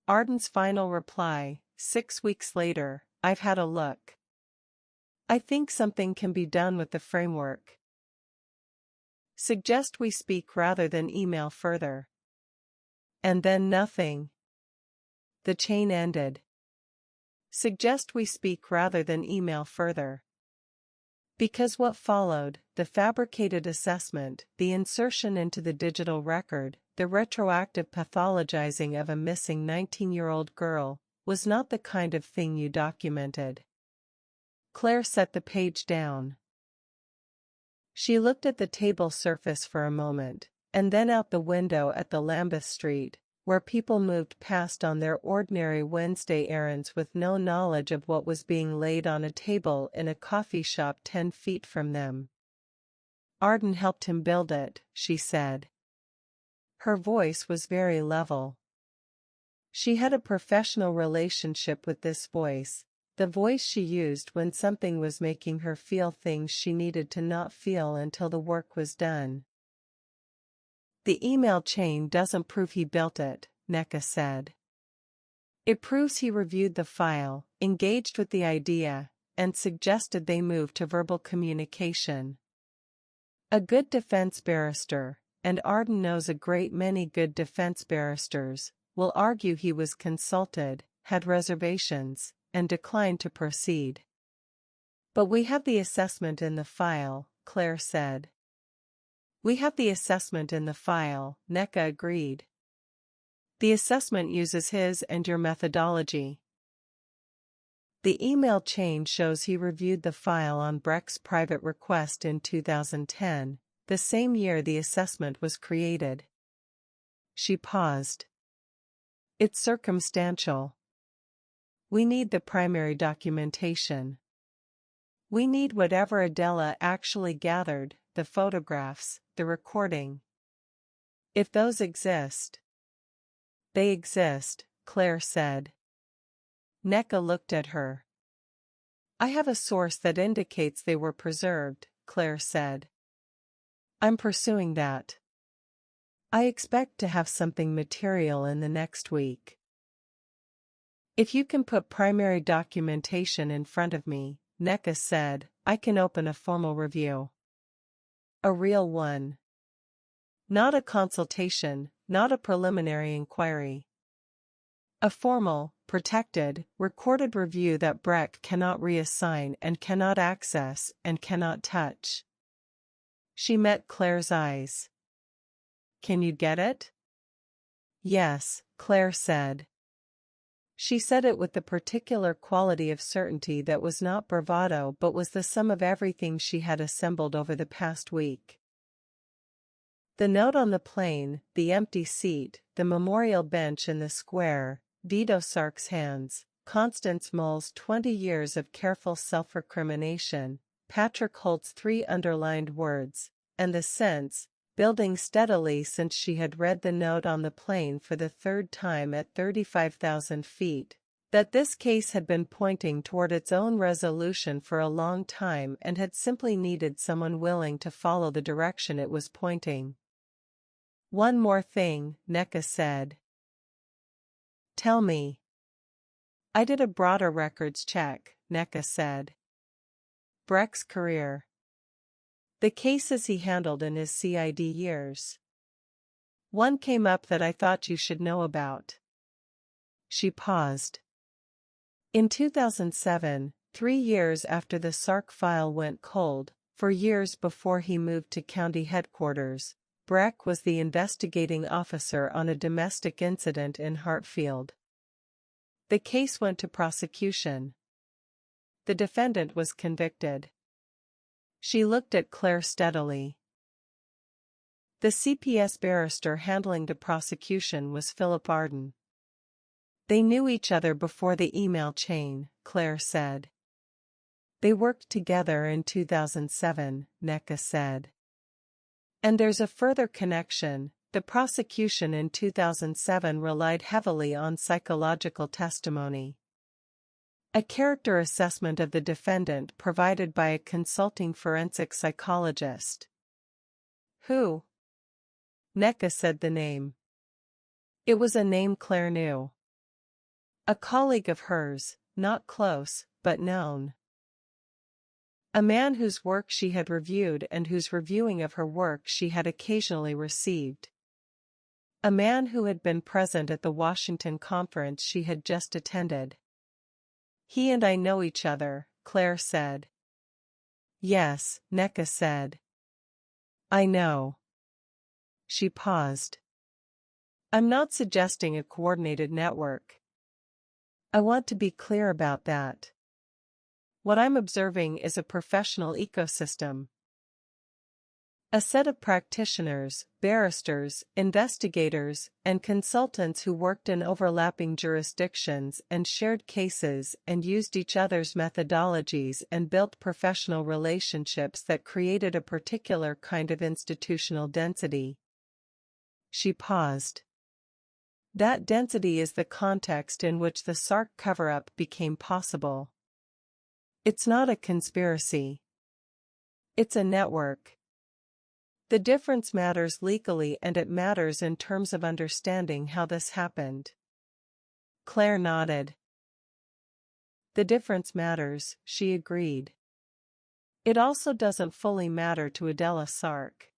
Arden's final reply, 6 weeks later, I've had a look. I think something can be done with the framework. Suggest we speak rather than email further. And then nothing. The chain ended. Suggest we speak rather than email further. Because what followed, the fabricated assessment, the insertion into the digital record, the retroactive pathologizing of a missing 19-year-old girl, was not the kind of thing you documented. Claire set the page down. She looked at the table surface for a moment, and then out the window at the Lambeth Street, where people moved past on their ordinary Wednesday errands with no knowledge of what was being laid on a table in a coffee shop 10 feet from them. Arden helped him build it, she said. Her voice was very level. She had a professional relationship with this voice, the voice she used when something was making her feel things she needed to not feel until the work was done. The email chain doesn't prove he built it, Neka said. It proves he reviewed the file, engaged with the idea, and suggested they move to verbal communication. A good defense barrister, and Arden knows a great many good defense barristers, will argue he was consulted, had reservations, and declined to proceed. But we have the assessment in the file, Claire said. We have the assessment in the file, Neka agreed. The assessment uses his and your methodology. The email chain shows he reviewed the file on Breck's private request in 2010, the same year the assessment was created. She paused. It's circumstantial. We need the primary documentation. We need whatever Adela actually gathered, the photographs, the recording. If those exist. They exist, Claire said. Neka looked at her. I have a source that indicates they were preserved, Claire said. I'm pursuing that. I expect to have something material in the next week. If you can put primary documentation in front of me, Neka said, I can open a formal review. A real one. Not a consultation, not a preliminary inquiry. A formal, protected, recorded review that Breck cannot reassign and cannot access and cannot touch. She met Claire's eyes. Can you get it? Yes, Claire said. She said it with the particular quality of certainty that was not bravado but was the sum of everything she had assembled over the past week. The note on the plane, the empty seat, the memorial bench in the square, Vito Sark's hands, Constance Mull's 20 years of careful self-recrimination, Patrick Holt's 3 underlined words, and the sense, building steadily since she had read the note on the plane for the 3rd time at 35,000 feet, that this case had been pointing toward its own resolution for a long time and had simply needed someone willing to follow the direction it was pointing. One more thing, Neka said. Tell me. I did a broader records check, Neka said. Breck's career. The cases he handled in his CID years. One came up that I thought you should know about. She paused. In 2007, 3 years after the Sark file went cold, 4 years before he moved to county headquarters, Breck was the investigating officer on a domestic incident in Hartfield. The case went to prosecution. The defendant was convicted. She looked at Claire steadily. The CPS barrister handling the prosecution was Philip Arden. They knew each other before the email chain, Claire said. They worked together in 2007, Neka said. And there's a further connection. The prosecution in 2007 relied heavily on psychological testimony. A character assessment of the defendant provided by a consulting forensic psychologist. Who? Neka said the name. It was a name Claire knew. A colleague of hers, not close, but known. A man whose work she had reviewed and whose reviewing of her work she had occasionally received. A man who had been present at the Washington conference she had just attended. He and I know each other, Claire said. Yes, Neka said. I know. She paused. I'm not suggesting a coordinated network. I want to be clear about that. What I'm observing is a professional ecosystem. A set of practitioners, barristers, investigators, and consultants who worked in overlapping jurisdictions and shared cases and used each other's methodologies and built professional relationships that created a particular kind of institutional density. She paused. That density is the context in which the Sark cover-up became possible. It's not a conspiracy. It's a network. The difference matters legally and it matters in terms of understanding how this happened. Claire nodded. The difference matters, she agreed. It also doesn't fully matter to Adela Sark.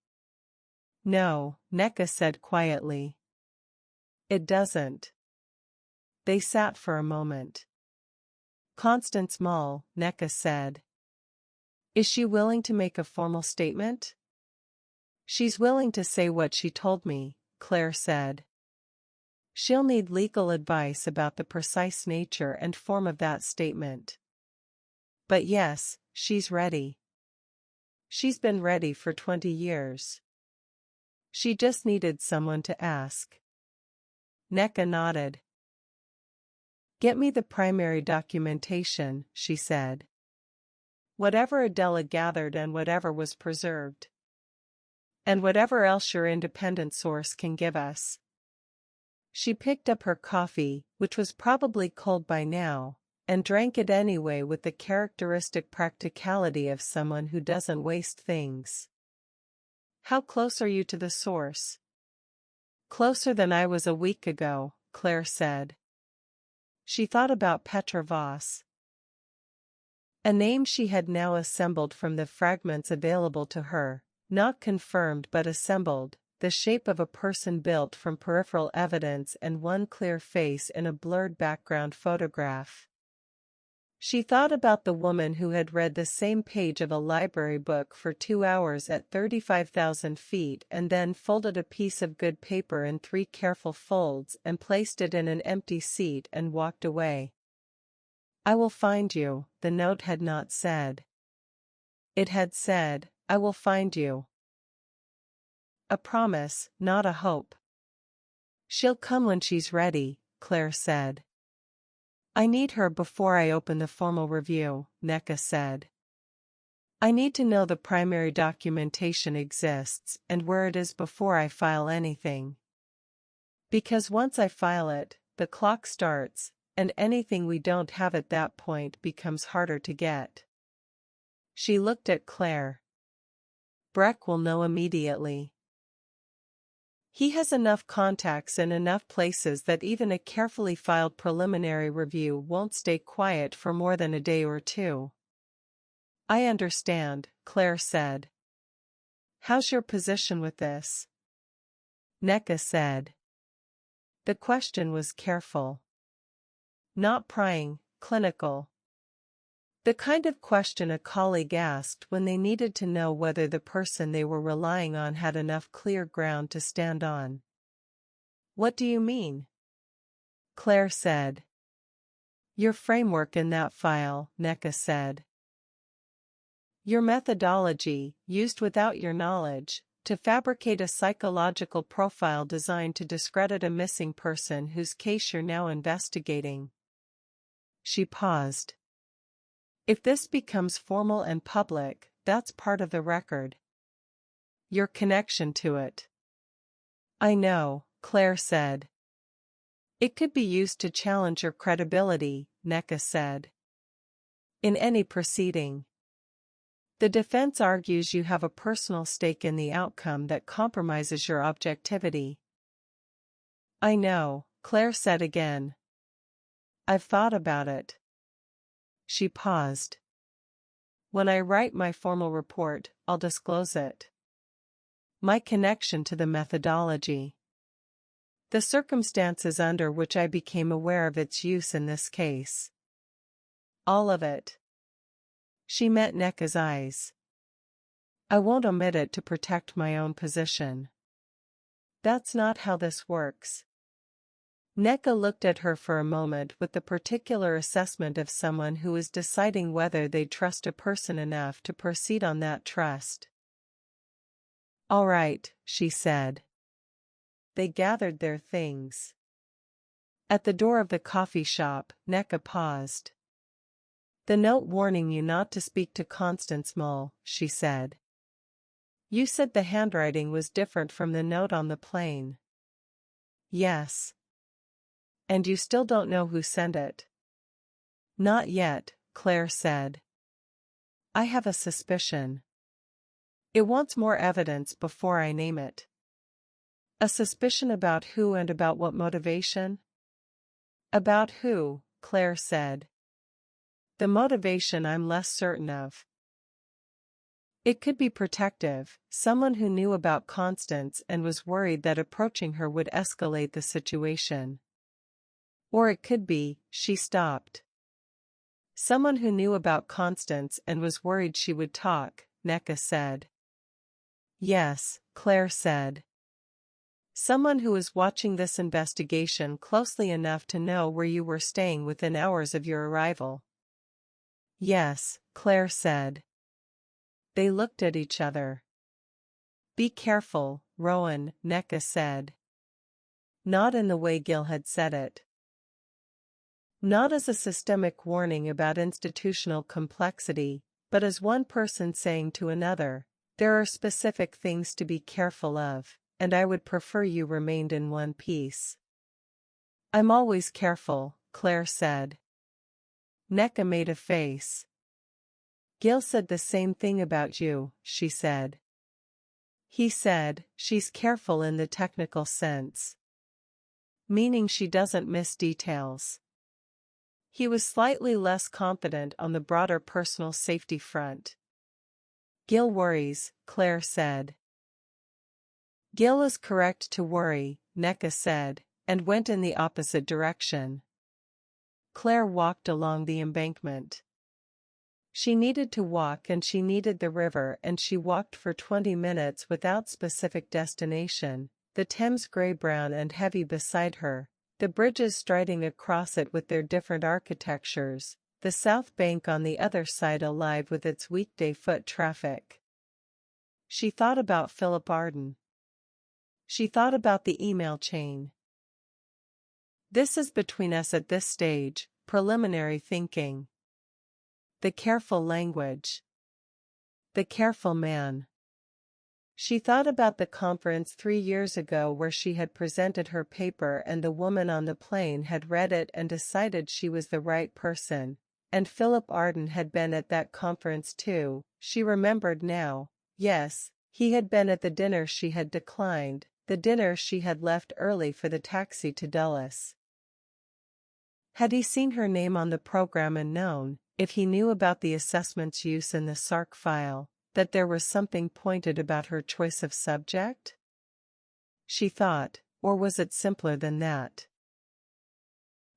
No, Neka said quietly. It doesn't. They sat for a moment. Constance Mull, Neka said. Is she willing to make a formal statement? She's willing to say what she told me, Claire said. She'll need legal advice about the precise nature and form of that statement. But yes, she's ready. She's been ready for 20 years. She just needed someone to ask. Neka nodded. Get me the primary documentation, she said. Whatever Adela gathered and whatever was preserved. And whatever else your independent source can give us. She picked up her coffee, which was probably cold by now, and drank it anyway with the characteristic practicality of someone who doesn't waste things. How close are you to the source? Closer than I was a week ago, Claire said. She thought about Petra Voss. A name she had now assembled from the fragments available to her, not confirmed but assembled, the shape of a person built from peripheral evidence and one clear face in a blurred background photograph. She thought about the woman who had read the same page of a library book for 2 hours at 35,000 feet and then folded a piece of good paper in 3 careful folds and placed it in an empty seat and walked away. I will find you, the note had not said. It had said, I will find you. A promise, not a hope. She'll come when she's ready, Claire said. I need her before I open the formal review, Neka said. I need to know the primary documentation exists and where it is before I file anything. Because once I file it, the clock starts, and anything we don't have at that point becomes harder to get. She looked at Claire. Breck will know immediately. He has enough contacts in enough places that even a carefully filed preliminary review won't stay quiet for more than a day or 2. I understand, Claire said. How's your position with this? Neka said. The question was careful. Not prying, clinical. The kind of question a colleague asked when they needed to know whether the person they were relying on had enough clear ground to stand on. What do you mean? Claire said. Your framework in that file, Neka said. Your methodology, used without your knowledge, to fabricate a psychological profile designed to discredit a missing person whose case you're now investigating. She paused. If this becomes formal and public, that's part of the record. Your connection to it. I know, Claire said. It could be used to challenge your credibility, Neka said. In any proceeding. The defense argues you have a personal stake in the outcome that compromises your objectivity. I know, Claire said again. I've thought about it. She paused. When I write my formal report, I'll disclose it. My connection to the methodology. The circumstances under which I became aware of its use in this case. All of it. She met Neka's eyes. I won't omit it to protect my own position. That's not how this works. Neka looked at her for a moment with the particular assessment of someone who is deciding whether they trust a person enough to proceed on that trust. All right, she said. They gathered their things. At the door of the coffee shop, Neka paused. The note warning you not to speak to Constance Mull, she said. You said the handwriting was different from the note on the plane. Yes. And you still don't know who sent it? Not yet, Claire said. I have a suspicion. It wants more evidence before I name it. A suspicion about who and about what motivation? About who, Claire said. The motivation I'm less certain of. It could be protective, someone who knew about Constance and was worried that approaching her would escalate the situation. Or it could be, she stopped. Someone who knew about Constance and was worried she would talk, Neka said. Yes, Claire said. Someone who was watching this investigation closely enough to know where you were staying within hours of your arrival. Yes, Claire said. They looked at each other. Be careful, Rowan, Neka said. Not in the way Gil had said it. Not as a systemic warning about institutional complexity, but as one person saying to another, there are specific things to be careful of, and I would prefer you remained in one piece. I'm always careful, Claire said. Neka made a face. Gil said the same thing about you, she said. He said, she's careful in the technical sense. Meaning she doesn't miss details. He was slightly less confident on the broader personal safety front. Gil worries, Claire said. Gil is correct to worry, Neka said, and went in the opposite direction. Claire walked along the embankment. She needed to walk and she needed the river and she walked for 20 minutes without specific destination, the Thames grey-brown and heavy beside her, the bridges striding across it with their different architectures, the South Bank on the other side alive with its weekday foot traffic. She thought about Philip Arden. She thought about the email chain. This is between us at this stage, preliminary thinking. The careful language. The careful man. She thought about the conference 3 years ago where she had presented her paper and the woman on the plane had read it and decided she was the right person, and Philip Arden had been at that conference too. She remembered now. Yes, he had been at the dinner she had declined, the dinner she had left early for the taxi to Dulles. Had he seen her name on the program and known, if he knew about the assessment's use in the SARC file, that there was something pointed about her choice of subject? she thought, or was it simpler than that?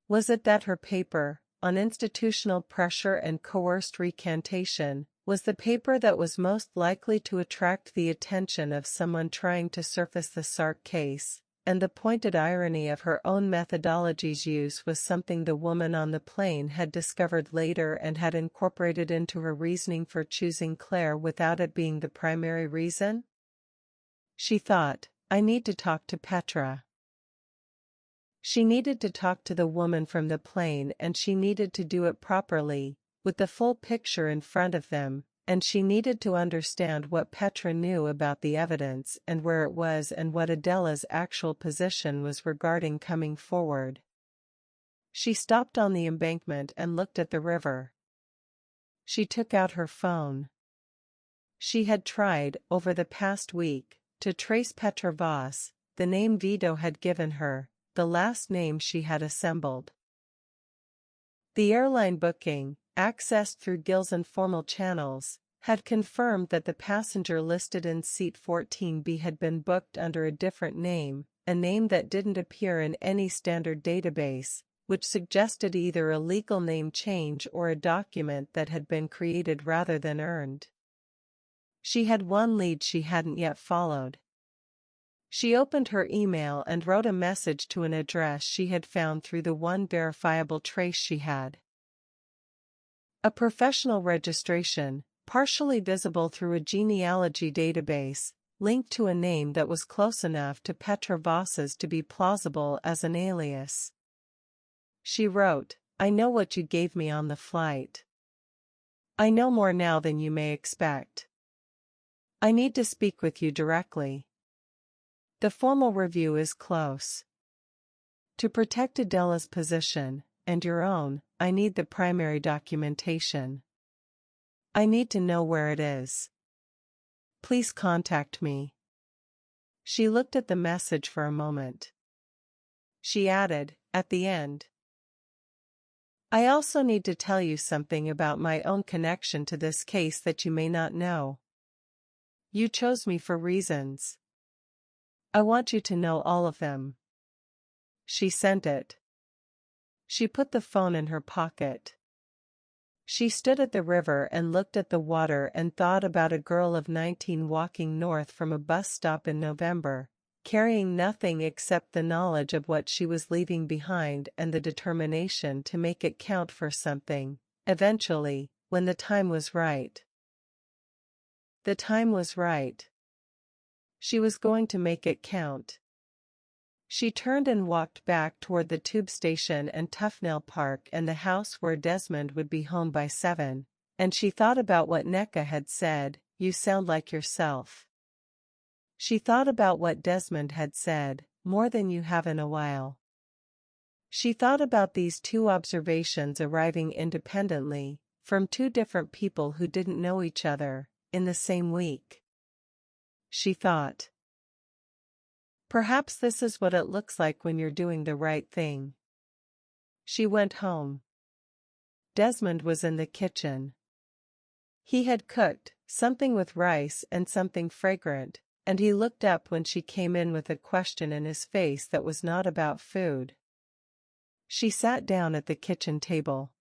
Was it that her paper, on institutional pressure and coerced recantation, was the paper that was most likely to attract the attention of someone trying to surface the Sark case, and the pointed irony of her own methodology's use was something the woman on the plane had discovered later and had incorporated into her reasoning for choosing Claire without it being the primary reason? She thought, I need to talk to Petra. She needed to talk to the woman from the plane, and she needed to do it properly, with the full picture in front of them, and she needed to understand what Petra knew about the evidence and where it was and what Adela's actual position was regarding coming forward. She stopped on the embankment and looked at the river. She took out her phone. She had tried, over the past week, to trace Petra Voss, the name Vito had given her, the last name she had assembled. The airline booking, accessed through Gill's informal channels, had confirmed that the passenger listed in seat 14B had been booked under a different name, a name that didn't appear in any standard database, which suggested either a legal name change or a document that had been created rather than earned. She had one lead she hadn't yet followed. She opened her email and wrote a message to an address she had found through the one verifiable trace she had. A professional registration, partially visible through a genealogy database, linked to a name that was close enough to Petra Voss's to be plausible as an alias. She wrote, I know what you gave me on the flight. I know more now than you may expect. I need to speak with you directly. The formal review is close. To protect Adela's position, and your own, I need the primary documentation. I need to know where it is. Please contact me. She looked at the message for a moment. She added, at the end, I also need to tell you something about my own connection to this case that you may not know. You chose me for reasons. I want you to know all of them. She sent it. She put the phone in her pocket. She stood at the river and looked at the water and thought about a girl of 19 walking north from a bus stop in November, carrying nothing except the knowledge of what she was leaving behind and the determination to make it count for something, eventually, when the time was right. The time was right. She was going to make it count. She turned and walked back toward the tube station and Tufnell Park and the house where Desmond would be home by 7, and she thought about what Nneka had said, you sound like yourself. She thought about what Desmond had said, more than you have in a while. She thought about these two observations arriving independently, from two different people who didn't know each other, in the same week. She thought, perhaps this is what it looks like when you're doing the right thing. She went home. Desmond was in the kitchen. He had cooked something with rice and something fragrant, and he looked up when she came in with a question in his face that was not about food. She sat down at the kitchen table.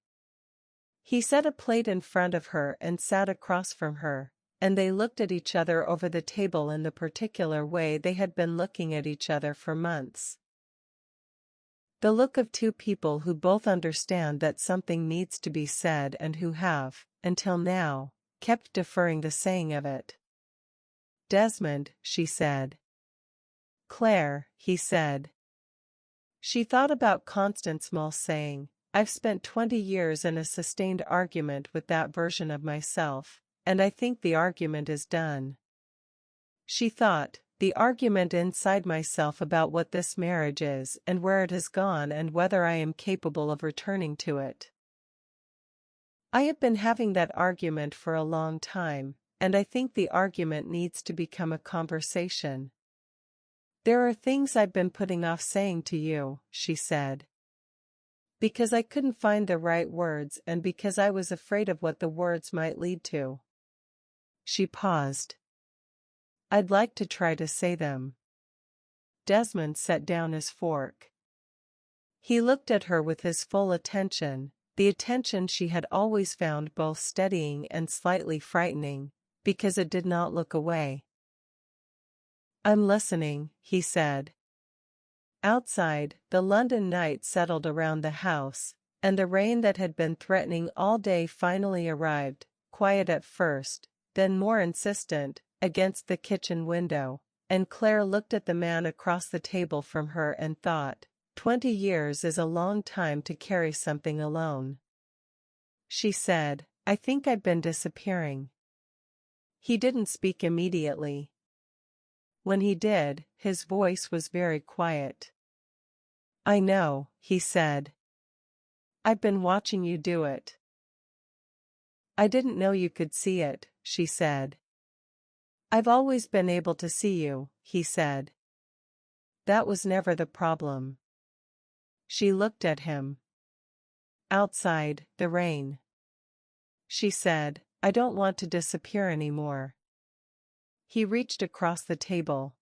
He set a plate in front of her and sat across from her, and they looked at each other over the table in the particular way they had been looking at each other for months. The look of two people who both understand that something needs to be said and who have, until now, kept deferring the saying of it. Desmond, she said. Claire, he said. She thought about Constance Mull saying, I've spent 20 years in a sustained argument with that version of myself, and I think the argument is done. She thought, the argument inside myself about what this marriage is and where it has gone and whether I am capable of returning to it. I have been having that argument for a long time, and I think the argument needs to become a conversation. There are things I've been putting off saying to you, she said. Because I couldn't find the right words and because I was afraid of what the words might lead to. She paused. I'd like to try to say them. Desmond set down his fork. He looked at her with his full attention, the attention she had always found both steadying and slightly frightening, because it did not look away. "I'm listening," he said. Outside, the London night settled around the house, and the rain that had been threatening all day finally arrived, quiet at first, then more insistent, against the kitchen window, and Claire looked at the man across the table from her and thought, 20 years is a long time to carry something alone. She said, "I think I've been disappearing." He didn't speak immediately. When he did, his voice was very quiet. "I know," he said. "I've been watching you do it." "I didn't know you could see it," she said. "I've always been able to see you," he said. "That was never the problem." She looked at him. "Outside, the rain." She said, "I don't want to disappear anymore." He reached across the table.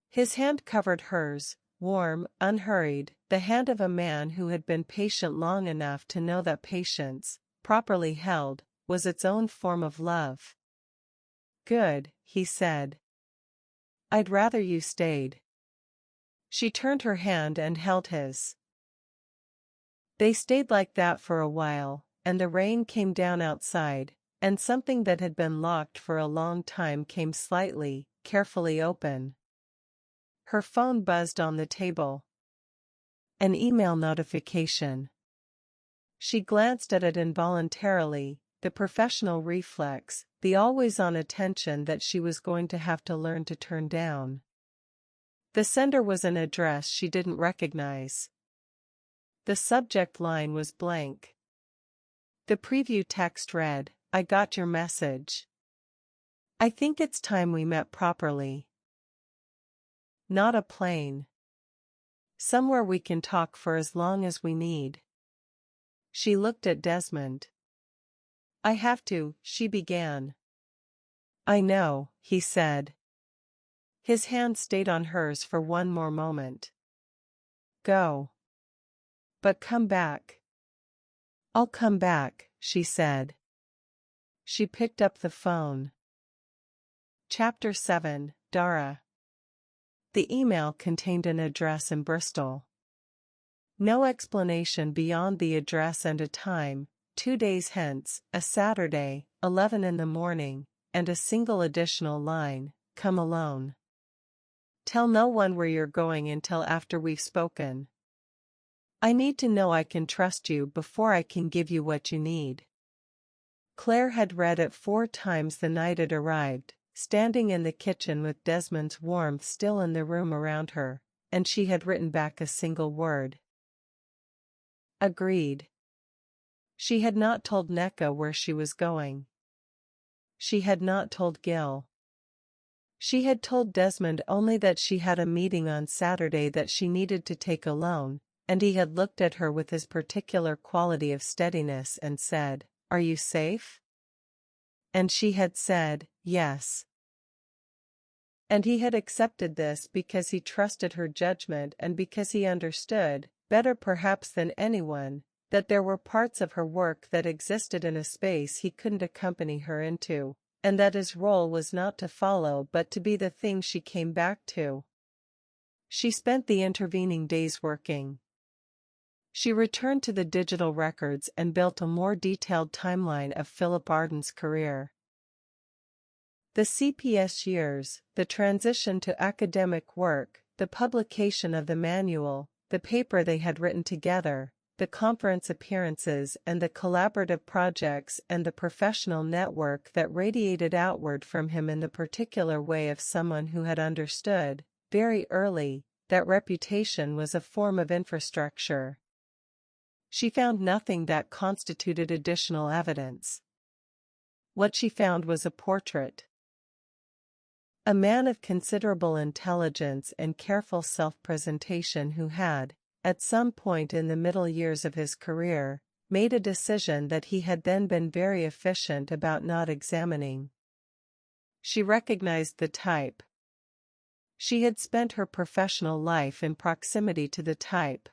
His hand covered hers, warm, unhurried, the hand of a man who had been patient long enough to know that patience, properly held, was its own form of love. "Good," he said. "I'd rather you stayed." She turned her hand and held his. They stayed like that for a while, and the rain came down outside, and something that had been locked for a long time came slightly, carefully open. Her phone buzzed on the table. An email notification. She glanced at it involuntarily, the professional reflex, the always-on attention that she was going to have to learn to turn down. The sender was an address she didn't recognize. The subject line was blank. The preview text read, "I got your message. I think it's time we met properly. Not a plane. Somewhere we can talk for as long as we need." She looked at Desmond. "I have to," she began. "I know," he said. His hand stayed on hers for one more moment. "Go. But come back." "I'll come back," she said. She picked up the phone. Chapter 7, Dara. The email contained an address in Bristol. No explanation beyond the address and a time, 2 days hence, a Saturday, 11 in the morning, and a single additional line, "Come alone. Tell no one where you're going until after we've spoken. I need to know I can trust you before I can give you what you need." Claire had read it 4 times the night it arrived, standing in the kitchen with Desmond's warmth still in the room around her, and she had written back a single word. Agreed. She had not told Nneka where she was going. She had not told Gil. She had told Desmond only that she had a meeting on Saturday that she needed to take alone, and he had looked at her with his particular quality of steadiness and said, "Are you safe?" And she had said, "Yes." And he had accepted this because he trusted her judgment and because he understood, better perhaps than anyone, that there were parts of her work that existed in a space he couldn't accompany her into, and that his role was not to follow but to be the thing she came back to. She spent the intervening days working. She returned to the digital records and built a more detailed timeline of Philip Arden's career. The CPS years, the transition to academic work, the publication of the manual, the paper they had written together, the conference appearances and the collaborative projects and the professional network that radiated outward from him in the particular way of someone who had understood, very early, that reputation was a form of infrastructure. She found nothing that constituted additional evidence. What she found was a portrait. A man of considerable intelligence and careful self-presentation who had, at some point in the middle years of his career, made a decision that he had then been very efficient about not examining. She recognized the type. She had spent her professional life in proximity to the type.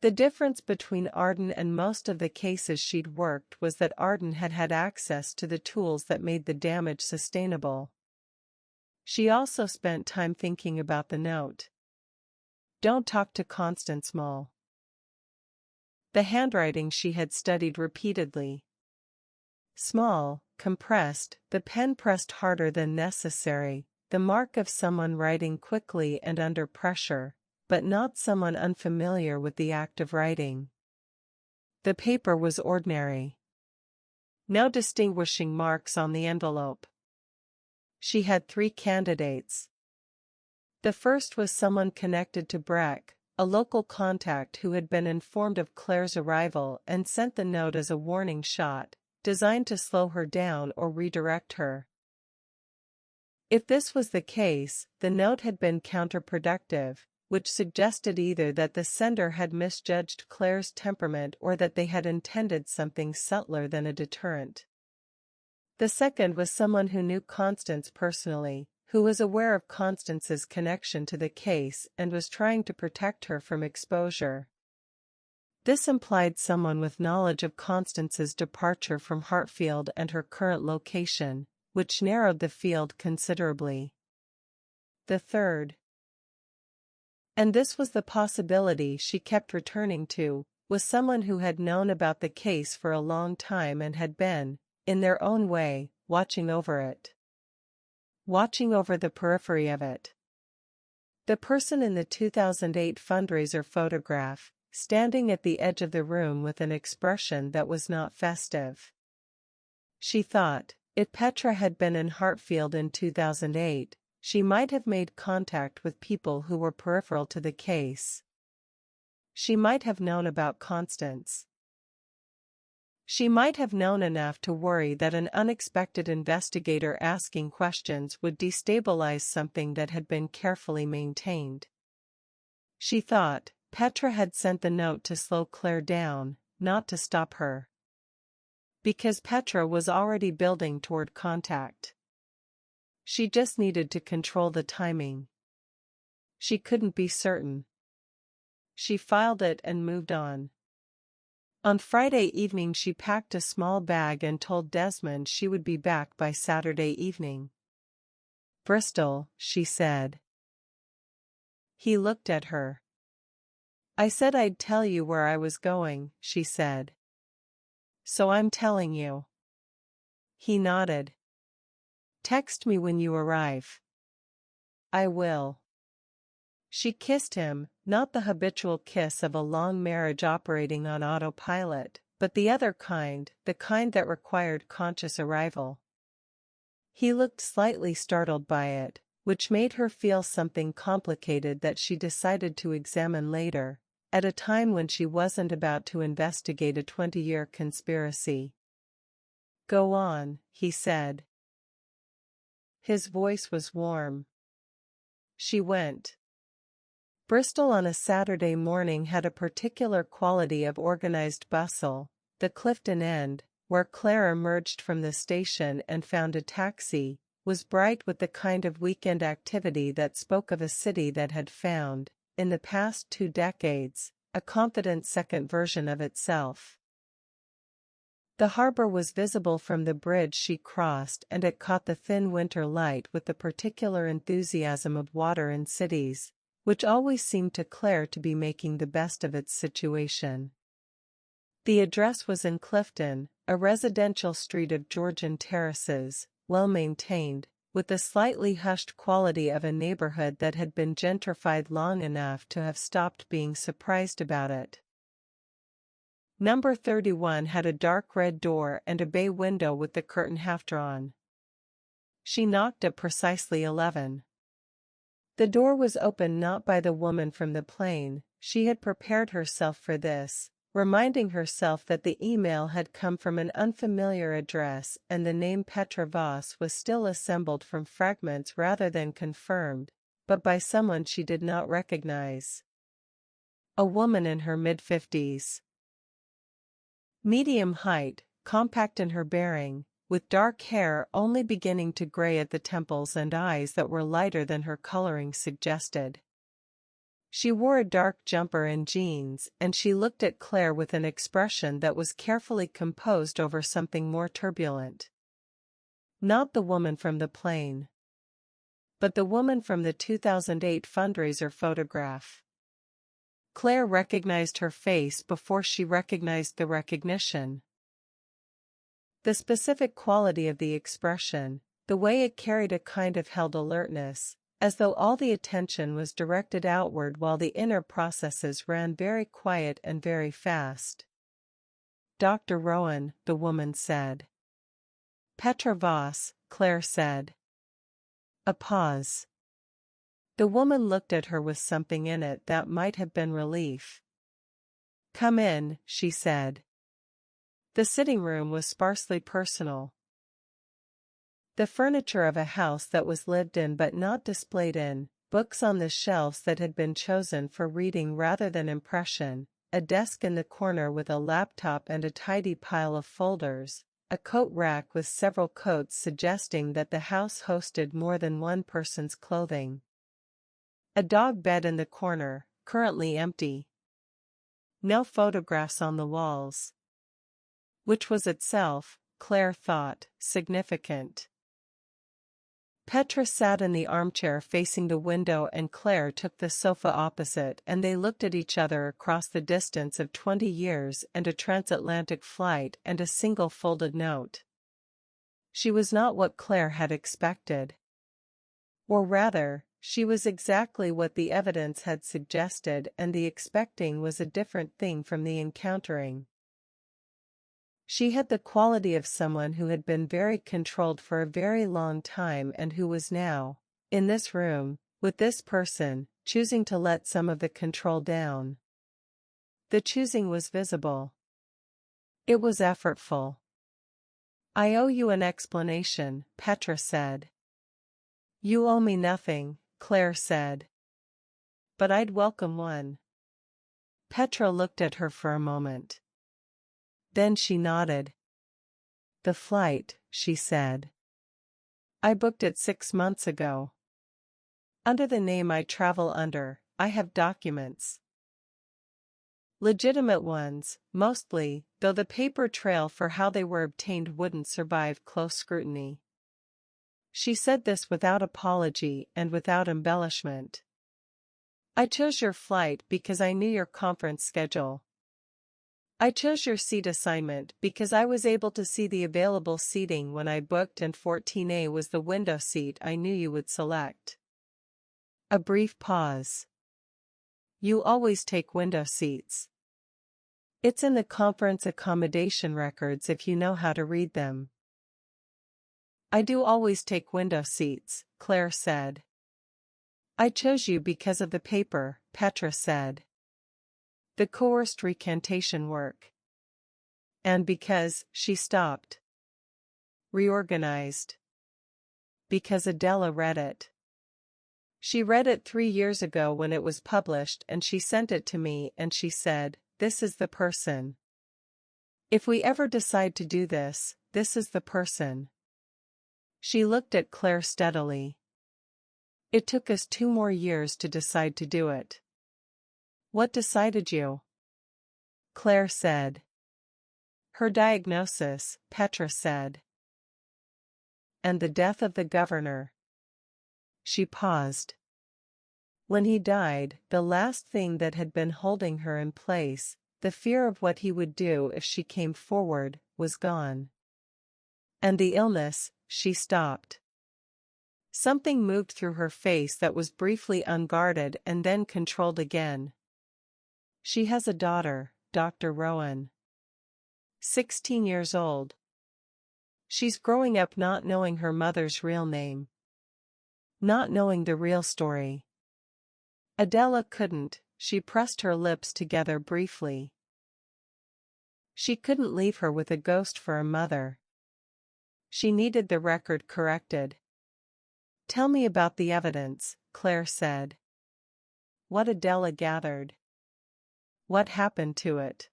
The difference between Arden and most of the cases she'd worked was that Arden had had access to the tools that made the damage sustainable. She also spent time thinking about the note. Don't talk to Constance Mole. The handwriting she had studied repeatedly. Small, compressed, the pen pressed harder than necessary, the mark of someone writing quickly and under pressure, but not someone unfamiliar with the act of writing. The paper was ordinary. No distinguishing marks on the envelope. She had 3 candidates. The first was someone connected to Breck, a local contact who had been informed of Claire's arrival and sent the note as a warning shot, designed to slow her down or redirect her. If this was the case, the note had been counterproductive, which suggested either that the sender had misjudged Claire's temperament or that they had intended something subtler than a deterrent. The second was someone who knew Constance personally, who was aware of Constance's connection to the case and was trying to protect her from exposure. This implied someone with knowledge of Constance's departure from Hartfield and her current location, which narrowed the field considerably. The third, and this was the possibility she kept returning to, was someone who had known about the case for a long time and had been, in their own way, watching over it. Watching over the periphery of it. The person in the 2008 fundraiser photograph, standing at the edge of the room with an expression that was not festive. She thought, if Petra had been in Hartfield in 2008, she might have made contact with people who were peripheral to the case. She might have known about Constance. She might have known enough to worry that an unexpected investigator asking questions would destabilize something that had been carefully maintained. She thought, Petra had sent the note to slow Claire down, not to stop her. Because Petra was already building toward contact. She just needed to control the timing. She couldn't be certain. She filed it and moved on. On Friday evening she packed a small bag and told Desmond she would be back by Saturday evening. Bristol, she said. He looked at her. I said I'd tell you where I was going, she said. So I'm telling you. He nodded. Text me when you arrive. I will. She kissed him, not the habitual kiss of a long marriage operating on autopilot, but the other kind, the kind that required conscious arrival. He looked slightly startled by it, which made her feel something complicated that she decided to examine later, at a time when she wasn't about to investigate a 20-year conspiracy. Go on, he said. His voice was warm. She went. Bristol on a Saturday morning had a particular quality of organized bustle. The Clifton end, where Claire emerged from the station and found a taxi, was bright with the kind of weekend activity that spoke of a city that had found, in the past 2 decades, a confident second version of itself. The harbor was visible from the bridge she crossed and it caught the thin winter light with the particular enthusiasm of water in cities, which always seemed to Claire to be making the best of its situation. The address was in Clifton, a residential street of Georgian terraces, well-maintained, with the slightly hushed quality of a neighborhood that had been gentrified long enough to have stopped being surprised about it. Number 31 had a dark red door and a bay window with the curtain half drawn. She knocked at precisely 11. The door was opened not by the woman from the plane. She had prepared herself for this, reminding herself that the email had come from an unfamiliar address and the name Petra Voss was still assembled from fragments rather than confirmed, but by someone she did not recognize. A woman in her mid-50s. Medium height, compact in her bearing, with dark hair only beginning to gray at the temples and eyes that were lighter than her coloring suggested. She wore a dark jumper and jeans, and she looked at Claire with an expression that was carefully composed over something more turbulent. Not the woman from the plane, but the woman from the 2008 fundraiser photograph. Claire recognized her face before she recognized the recognition. The specific quality of the expression, the way it carried a kind of held alertness, as though all the attention was directed outward while the inner processes ran very quiet and very fast. "Dr. Rowan," the woman said. "Petra Voss," Claire said. A pause. The woman looked at her with something in it that might have been relief. "Come in," she said. The sitting room was sparsely personal. The furniture of a house that was lived in but not displayed in, books on the shelves that had been chosen for reading rather than impression, a desk in the corner with a laptop and a tidy pile of folders, a coat rack with several coats suggesting that the house hosted more than one person's clothing. A dog bed in the corner, currently empty. No photographs on the walls. Which was itself, Claire thought, significant. Petra sat in the armchair facing the window and Claire took the sofa opposite, and they looked at each other across the distance of 20 years and a transatlantic flight and a single folded note. She was not what Claire had expected. Or rather, she was exactly what the evidence had suggested, and the expecting was a different thing from the encountering. She had the quality of someone who had been very controlled for a very long time and who was now, in this room, with this person, choosing to let some of the control down. The choosing was visible. It was effortful. "I owe you an explanation," Petra said. "You owe me nothing," Claire said. "But I'd welcome one." Petra looked at her for a moment. Then she nodded. "The flight," she said. "I booked it 6 months ago. Under the name I travel under, I have documents. Legitimate ones, mostly, though the paper trail for how they were obtained wouldn't survive close scrutiny." She said this without apology and without embellishment. "I chose your flight because I knew your conference schedule. I chose your seat assignment because I was able to see the available seating when I booked, and 14A was the window seat I knew you would select." A brief pause. "You always take window seats. It's in the conference accommodation records if you know how to read them." "I do always take window seats," Claire said. "I chose you because of the paper," Petra said. "The coerced recantation work. And because," she stopped. "Reorganized. Because Adela read it. She read it 3 years ago when it was published, and she sent it to me and she said, 'This is the person. If we ever decide to do this, this is the person.'" She looked at Claire steadily. "It took us 2 more years to decide to do it." "What decided you?" Claire said. "Her diagnosis," Petra said. "And the death of the governor." She paused. When he died, the last thing that had been holding her in place, the fear of what he would do if she came forward, was gone. "And the illness," she stopped. Something moved through her face that was briefly unguarded and then controlled again. "She has a daughter, Dr. Rowan. 16 years old. She's growing up not knowing her mother's real name. Not knowing the real story." Adela couldn't, she pressed her lips together briefly. She couldn't leave her with a ghost for a mother. She needed the record corrected. "Tell me about the evidence," Claire said. "What Adela gathered. What happened to it?"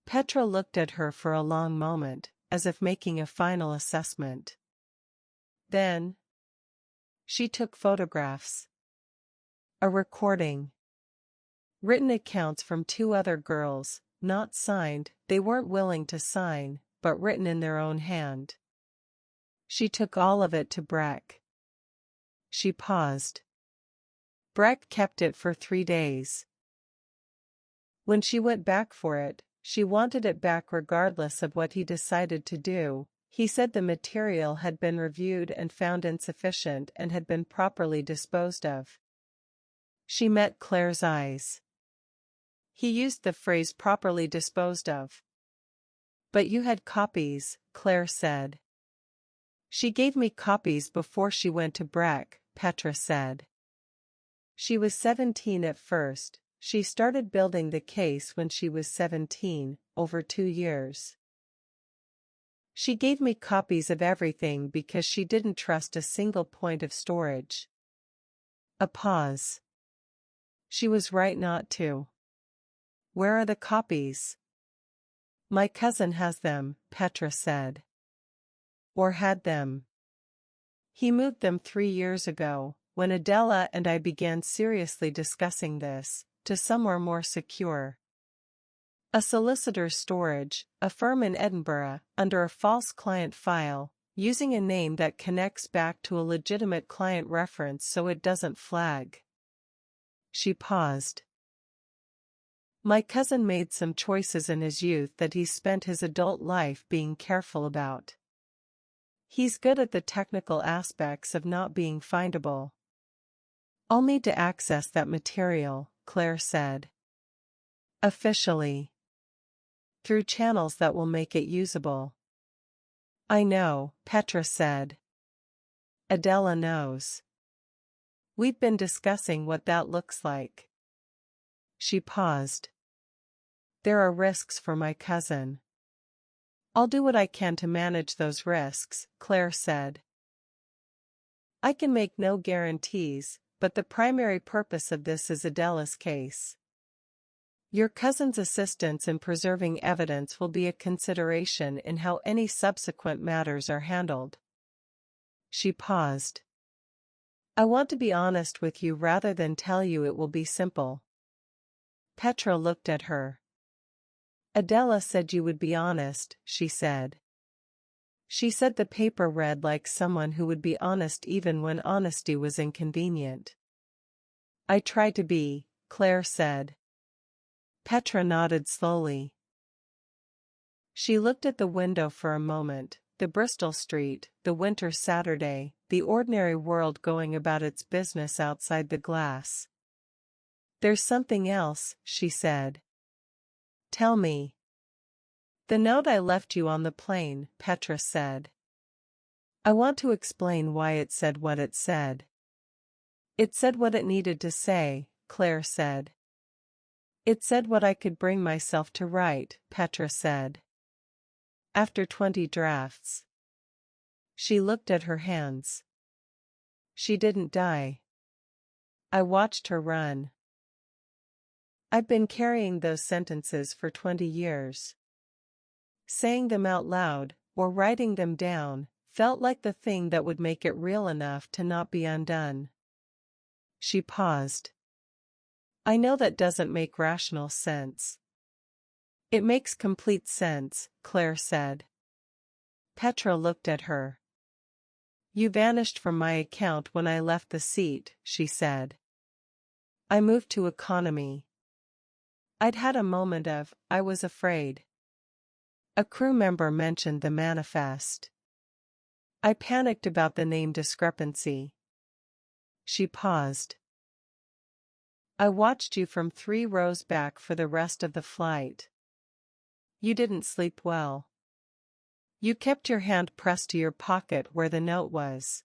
Petra looked at her for a long moment, as if making a final assessment. Then, she took photographs. A recording. Written accounts from two other girls, not signed, they weren't willing to sign, but written in their own hand. She took all of it to Breck. She paused. Breck kept it for 3 days. When she went back for it, she wanted it back regardless of what he decided to do. He said the material had been reviewed and found insufficient and had been properly disposed of. She met Claire's eyes. He used the phrase properly disposed of. But you had copies, Claire said. She gave me copies before she went to Breck, Petra said. She was 17 at first. She started building the case when she was 17, over 2 years. She gave me copies of everything because she didn't trust a single point of storage. A pause. She was right not to. Where are the copies? My cousin has them, Petra said. Or had them. He moved them 3 years ago, when Adela and I began seriously discussing this, to somewhere more secure. A solicitor's storage, a firm in Edinburgh, under a false client file, using a name that connects back to a legitimate client reference so it doesn't flag. She paused. My cousin made some choices in his youth that he's spent his adult life being careful about. He's good at the technical aspects of not being findable. I'll need to access that material, Claire said. Officially. Through channels that will make it usable. I know, Petra said. Adela knows. We've been discussing what that looks like. She paused. There are risks for my cousin. I'll do what I can to manage those risks, Claire said. I can make no guarantees, but the primary purpose of this is Adela's case. Your cousin's assistance in preserving evidence will be a consideration in how any subsequent matters are handled. She paused. I want to be honest with you rather than tell you it will be simple. Petra looked at her. Adela said you would be honest, she said. She said the paper read like someone who would be honest even when honesty was inconvenient. I try to be, Claire said. Petra nodded slowly. She looked at the window for a moment, the Bristol street, the winter Saturday, the ordinary world going about its business outside the glass. There's something else, she said. Tell me. The note I left you on the plane, Petra said. I want to explain why it said what it said. It said what it needed to say, Claire said. It said what I could bring myself to write, Petra said. After 20 drafts. She looked at her hands. She didn't die. I watched her run. I've been carrying those sentences for 20 years. Saying them out loud, or writing them down, felt like the thing that would make it real enough to not be undone. She paused. I know that doesn't make rational sense. It makes complete sense, Claire said. Petra looked at her. You vanished from my account when I left the seat, she said. I moved to economy. I'd had a moment of, I was afraid. A crew member mentioned the manifest. I panicked about the name discrepancy. She paused. I watched you from 3 rows back for the rest of the flight. You didn't sleep well. You kept your hand pressed to your pocket where the note was.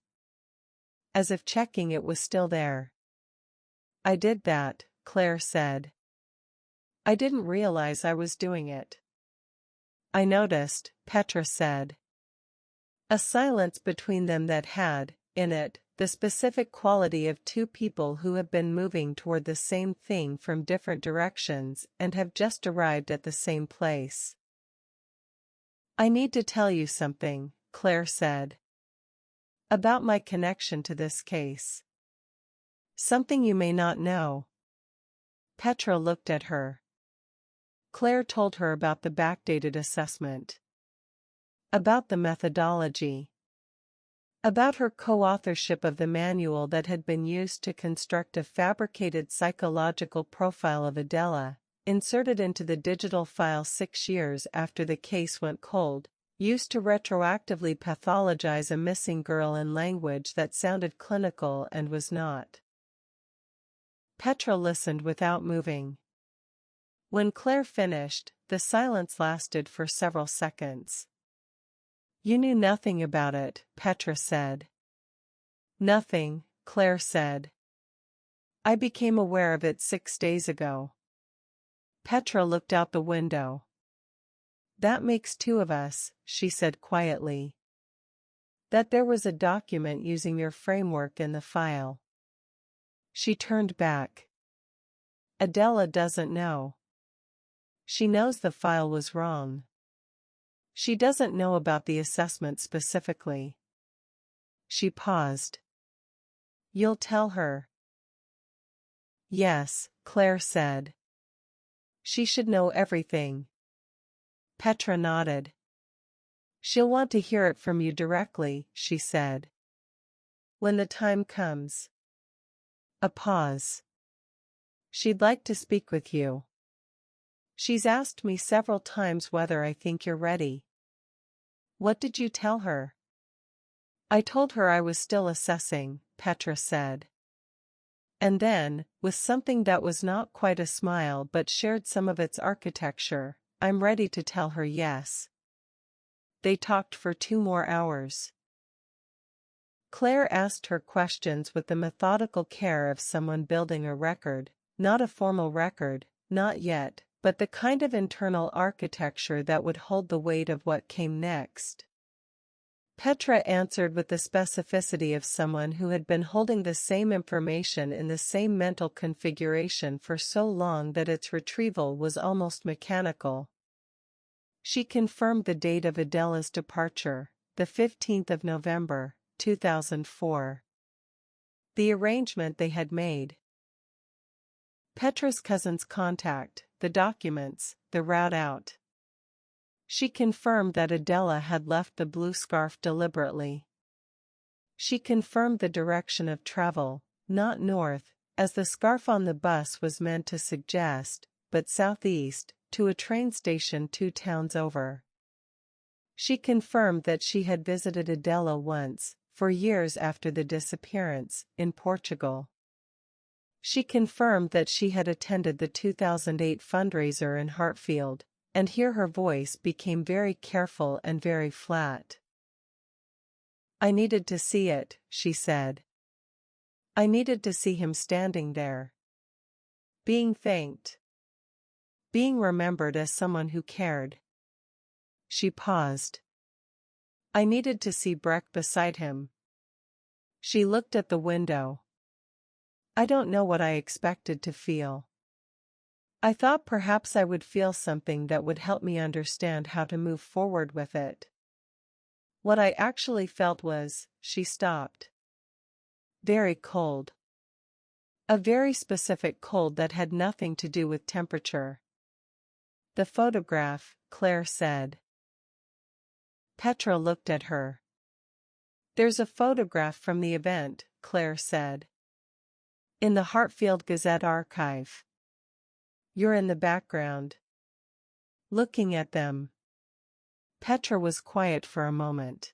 As if checking it was still there. I did that, Claire said. I didn't realize I was doing it. I noticed, Petra said. A silence between them that had, in it, the specific quality of 2 people who have been moving toward the same thing from different directions and have just arrived at the same place. I need to tell you something, Claire said. About my connection to this case. Something you may not know. Petra looked at her. Claire told her about the backdated assessment. About the methodology. About her co-authorship of the manual that had been used to construct a fabricated psychological profile of Adela, inserted into the digital file 6 years after the case went cold, used to retroactively pathologize a missing girl in language that sounded clinical and was not. Petra listened without moving. When Claire finished, the silence lasted for several seconds. You knew nothing about it, Petra said. Nothing, Claire said. I became aware of it 6 days ago. Petra looked out the window. That makes 2 of us, she said quietly. That there was a document using your framework in the file. She turned back. Adela doesn't know. She knows the file was wrong. She doesn't know about the assessment specifically. She paused. You'll tell her? Yes, Claire said. She should know everything. Petra nodded. She'll want to hear it from you directly, she said. When the time comes. A pause. She'd like to speak with you. She's asked me several times whether I think you're ready. What did you tell her? I told her I was still assessing, Petra said. And then, with something that was not quite a smile but shared some of its architecture, I'm ready to tell her yes. They talked for 2 more hours. Claire asked her questions with the methodical care of someone building a record, not a formal record, not yet, but the kind of internal architecture that would hold the weight of what came next. Petra answered with the specificity of someone who had been holding the same information in the same mental configuration for so long that its retrieval was almost mechanical. She confirmed the date of Adela's departure, the 15th of November, 2004. The arrangement they had made. Petra's cousin's contact, the documents, the route out. She confirmed that Adela had left the blue scarf deliberately. She confirmed the direction of travel, not north, as the scarf on the bus was meant to suggest, but southeast, to a train station 2 towns over. She confirmed that she had visited Adela once, for years after the disappearance, in Portugal. She confirmed that she had attended the 2008 fundraiser in Hartfield, and here her voice became very careful and very flat. I needed to see it, she said. I needed to see him standing there. Being thanked. Being remembered as someone who cared. She paused. I needed to see Breck beside him. She looked at the window. I don't know what I expected to feel. I thought perhaps I would feel something that would help me understand how to move forward with it. What I actually felt was, she stopped. Very cold. A very specific cold that had nothing to do with temperature. The photograph, Claire said. Petra looked at her. There's a photograph from the event, Claire said. In the Hartfield Gazette archive. You're in the background. Looking at them. Petra was quiet for a moment.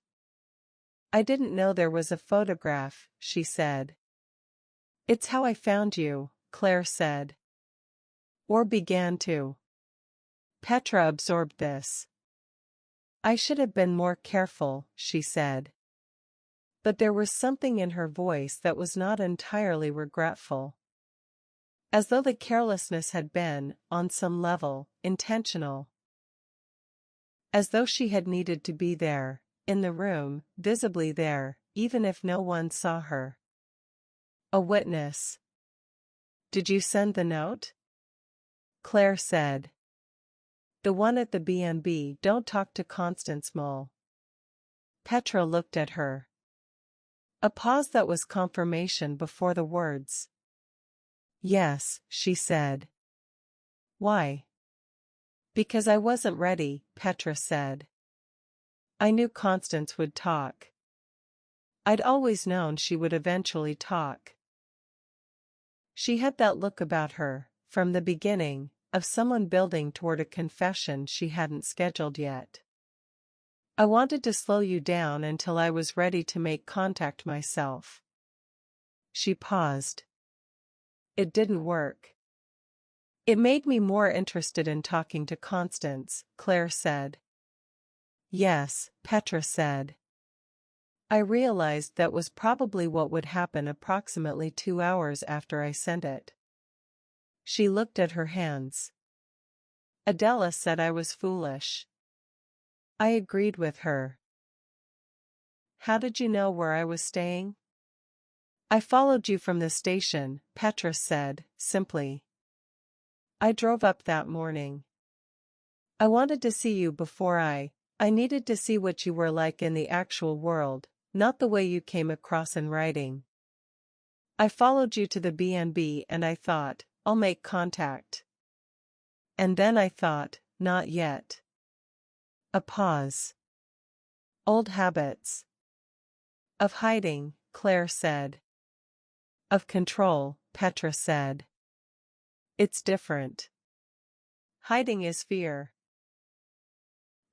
I didn't know there was a photograph, she said. It's how I found you, Claire said. Or began to. Petra absorbed this. I should have been more careful, she said. But there was something in her voice that was not entirely regretful. As though the carelessness had been, on some level, intentional. As though she had needed to be there, in the room, visibly there, even if no one saw her. A witness. Did you send the note? Claire said. The one at the B&B. Don't talk to Constance Mole. Petra looked at her. A pause that was confirmation before the words. Yes, she said. Why? Because I wasn't ready, Petra said. I knew Constance would talk. I'd always known she would eventually talk. She had that look about her, from the beginning, of someone building toward a confession she hadn't scheduled yet. I wanted to slow you down until I was ready to make contact myself. She paused. It didn't work. It made me more interested in talking to Constance, Claire said. Yes, Petra said. I realized that was probably what would happen approximately 2 hours after I sent it. She looked at her hands. Adela said I was foolish. I agreed with her. How did you know where I was staying? I followed you from the station, Petra said, simply. I drove up that morning. I wanted to see you before I needed to see what you were like in the actual world, not the way you came across in writing. I followed you to the B&B and I thought, I'll make contact. And then I thought, not yet. A pause. Old habits. Of hiding, Claire said. Of control, Petra said. It's different. Hiding is fear.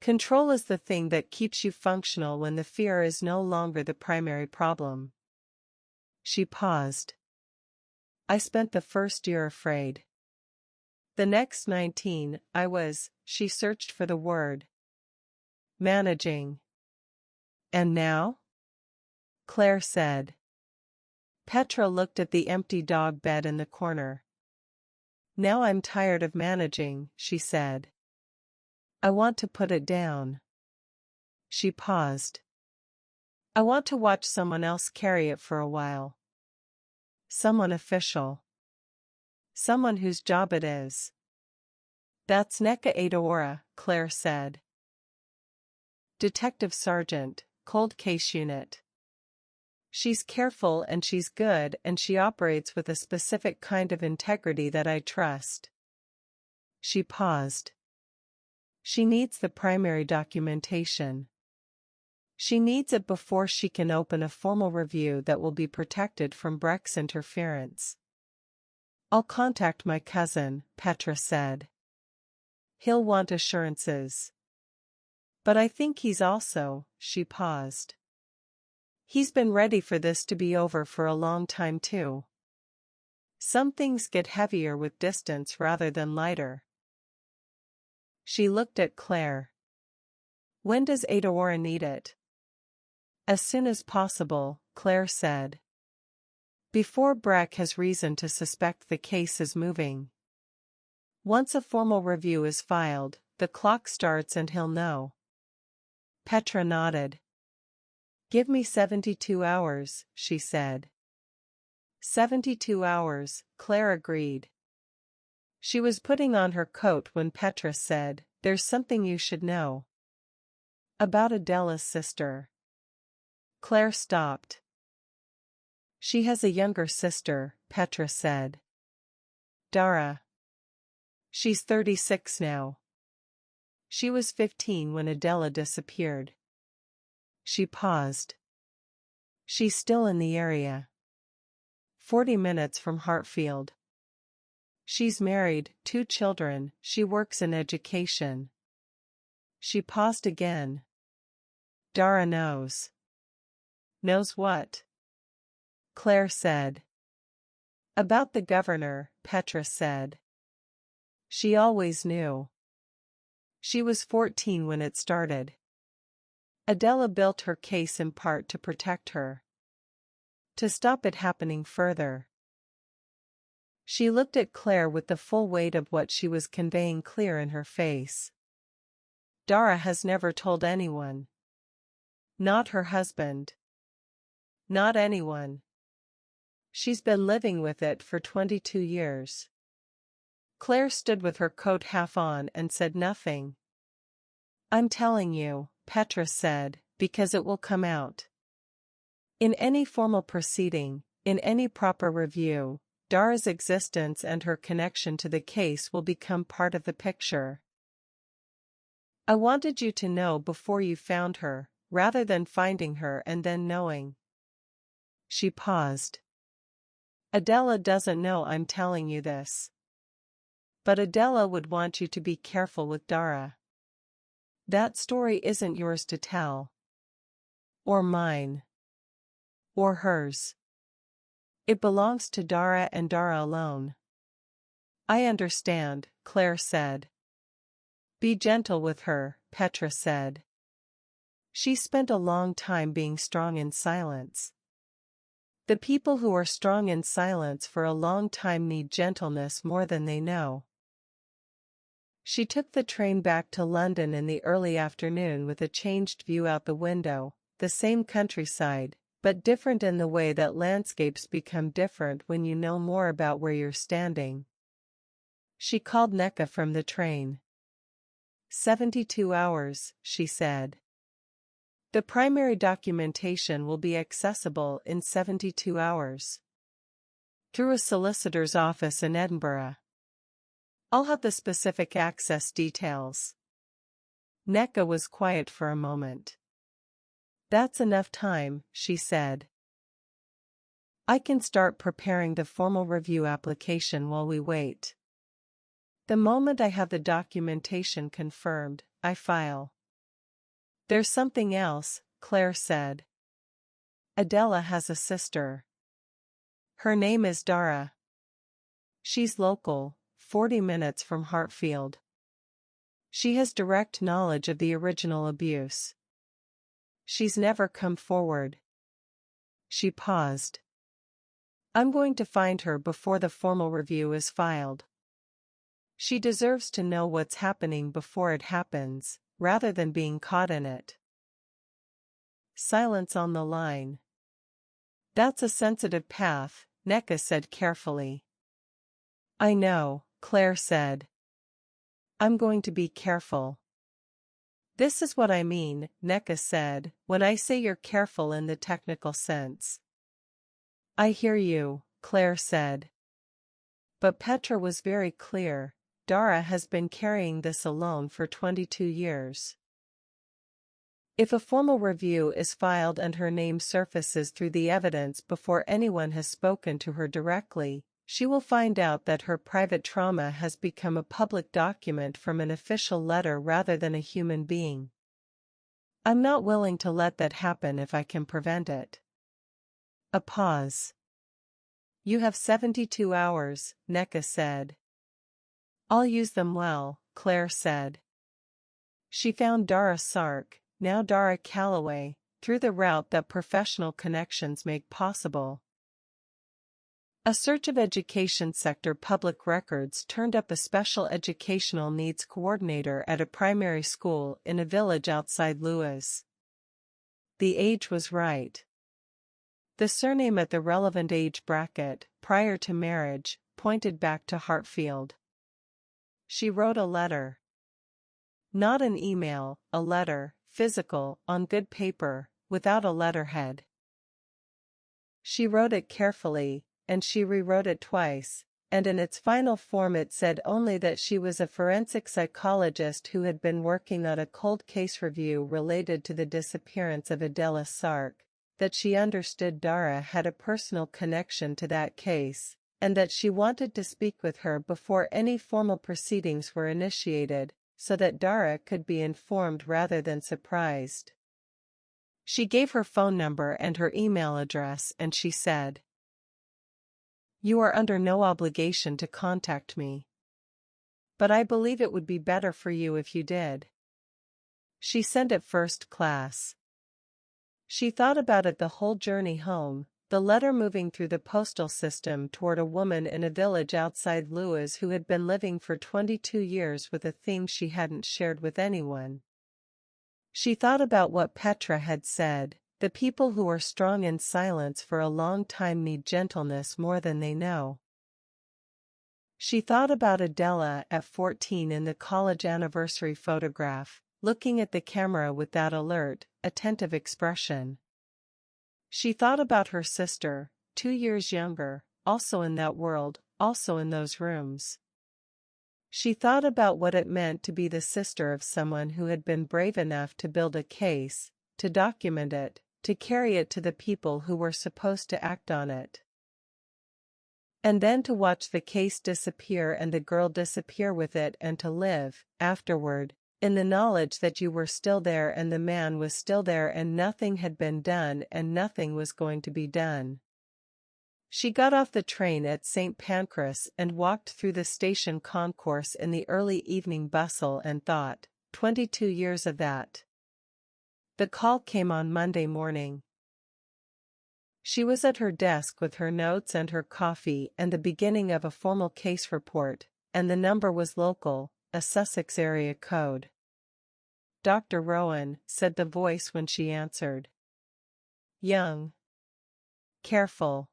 Control is the thing that keeps you functional when the fear is no longer the primary problem. She paused. I spent the first year afraid. The next 19, she searched for the word. Managing. And now? Claire said. Petra looked at the empty dog bed in the corner. Now I'm tired of managing, she said. I want to put it down. She paused. I want to watch someone else carry it for a while. Someone official. Someone whose job it is. That's Neka Adora, Claire said. Detective Sergeant, Cold Case Unit. She's careful and she's good and she operates with a specific kind of integrity that I trust. She paused. She needs the primary documentation. She needs it before she can open a formal review that will be protected from Breck's interference. I'll contact my cousin, Petra said. He'll want assurances. But I think he's also, she paused. He's been ready for this to be over for a long time too. Some things get heavier with distance rather than lighter. She looked at Claire. When does Adora need it? As soon as possible, Claire said. Before Breck has reason to suspect the case is moving. Once a formal review is filed, the clock starts and he'll know. Petra nodded. Give me 72 hours, she said. 72 hours, Claire agreed. She was putting on her coat when Petra said, There's something you should know. About Adela's sister. Claire stopped. She has a younger sister, Petra said. Dara. She's 36 now. She was 15 when Adela disappeared. She paused. She's still in the area. 40 minutes from Hartfield. She's married, 2 children, she works in education. She paused again. Dara knows. Knows what? Claire said. About the governor, Petra said. She always knew. She was 14 when it started. Adela built her case in part to protect her. To stop it happening further. She looked at Claire with the full weight of what she was conveying clear in her face. Dara has never told anyone. Not her husband. Not anyone. She's been living with it for 22 years. Claire stood with her coat half on and said nothing. I'm telling you, Petra said, because it will come out. In any formal proceeding, in any proper review, Dara's existence and her connection to the case will become part of the picture. I wanted you to know before you found her, rather than finding her and then knowing. She paused. Adela doesn't know I'm telling you this. But Adela would want you to be careful with Dara. That story isn't yours to tell. Or mine. Or hers. It belongs to Dara and Dara alone. I understand, Claire said. Be gentle with her, Petra said. She spent a long time being strong in silence. The people who are strong in silence for a long time need gentleness more than they know. She took the train back to London in the early afternoon with a changed view out the window, the same countryside, but different in the way that landscapes become different when you know more about where you're standing. She called Nneka from the train. 72 hours, she said. The primary documentation will be accessible in 72 hours. Through a solicitor's office in Edinburgh. I'll have the specific access details. Nneka was quiet for a moment. That's enough time, she said. I can start preparing the formal review application while we wait. The moment I have the documentation confirmed, I file. There's something else, Claire said. Adela has a sister. Her name is Dara. She's local, 40 minutes from Hartfield. She has direct knowledge of the original abuse. She's never come forward. She paused. I'm going to find her before the formal review is filed. She deserves to know what's happening before it happens, rather than being caught in it. Silence on the line. That's a sensitive path, Nneka said carefully. I know, Claire said. I'm going to be careful. This is what I mean, Nneka said, when I say you're careful in the technical sense. I hear you, Claire said. But Petra was very clear. Dara has been carrying this alone for 22 years. If a formal review is filed and her name surfaces through the evidence before anyone has spoken to her directly, she will find out that her private trauma has become a public document from an official letter rather than a human being. I'm not willing to let that happen if I can prevent it. A pause. You have 72 hours, Nneka said. I'll use them well, Claire said. She found Dara Sark, now Dara Calloway, through the route that professional connections make possible. A search of education sector public records turned up a special educational needs coordinator at a primary school in a village outside Lewes. The age was right. The surname at the relevant age bracket, prior to marriage, pointed back to Hartfield. She wrote a letter. Not an email, a letter, physical, on good paper, without a letterhead. She wrote it carefully, and she rewrote it twice, and in its final form it said only that she was a forensic psychologist who had been working on a cold case review related to the disappearance of Adela Sark, that she understood Dara had a personal connection to that case, and that she wanted to speak with her before any formal proceedings were initiated, so that Dara could be informed rather than surprised. She gave her phone number and her email address and she said, You are under no obligation to contact me. But I believe it would be better for you if you did. She sent it first class. She thought about it the whole journey home, the letter moving through the postal system toward a woman in a village outside Lewes who had been living for 22 years with a theme she hadn't shared with anyone. She thought about what Petra had said, the people who are strong in silence for a long time need gentleness more than they know. She thought about Adela at 14 in the college anniversary photograph, looking at the camera with that alert, attentive expression. She thought about her sister, 2 years younger, also in that world, also in those rooms. She thought about what it meant to be the sister of someone who had been brave enough to build a case, to document it, to carry it to the people who were supposed to act on it. And then to watch the case disappear and the girl disappear with it, and to live, afterward, in the knowledge that you were still there and the man was still there and nothing had been done and nothing was going to be done. She got off the train at St. Pancras and walked through the station concourse in the early evening bustle and thought, 22 years of that. The call came on Monday morning. She was at her desk with her notes and her coffee and the beginning of a formal case report, and the number was local, a Sussex area code. "Dr. Rowan," said the voice when she answered. Young. Careful.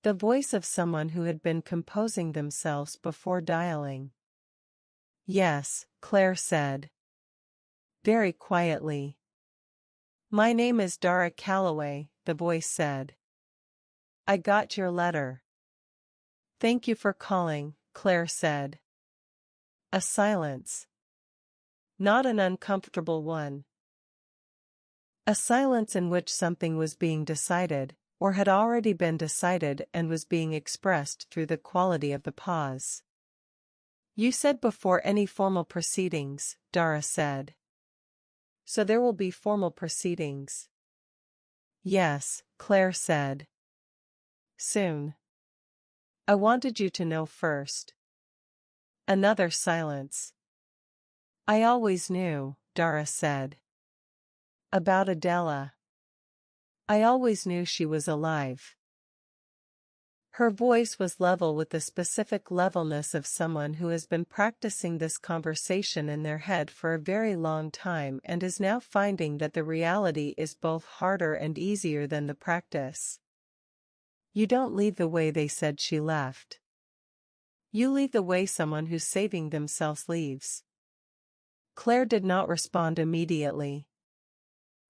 The voice of someone who had been composing themselves before dialing. "Yes," Claire said. Very quietly. "My name is Dara Calloway," the voice said. "I got your letter." "Thank you for calling," Claire said. A silence. Not an uncomfortable one. A silence in which something was being decided, or had already been decided and was being expressed through the quality of the pause. "You said before any formal proceedings," Dara said. "So there will be formal proceedings?" "Yes," Claire said. "Soon. I wanted you to know first." Another silence. "I always knew," Dara said. "About Adela. I always knew she was alive." Her voice was level with the specific levelness of someone who has been practicing this conversation in their head for a very long time and is now finding that the reality is both harder and easier than the practice. You don't leave the way they said she left. You leave the way someone who's saving themselves leaves. Claire did not respond immediately.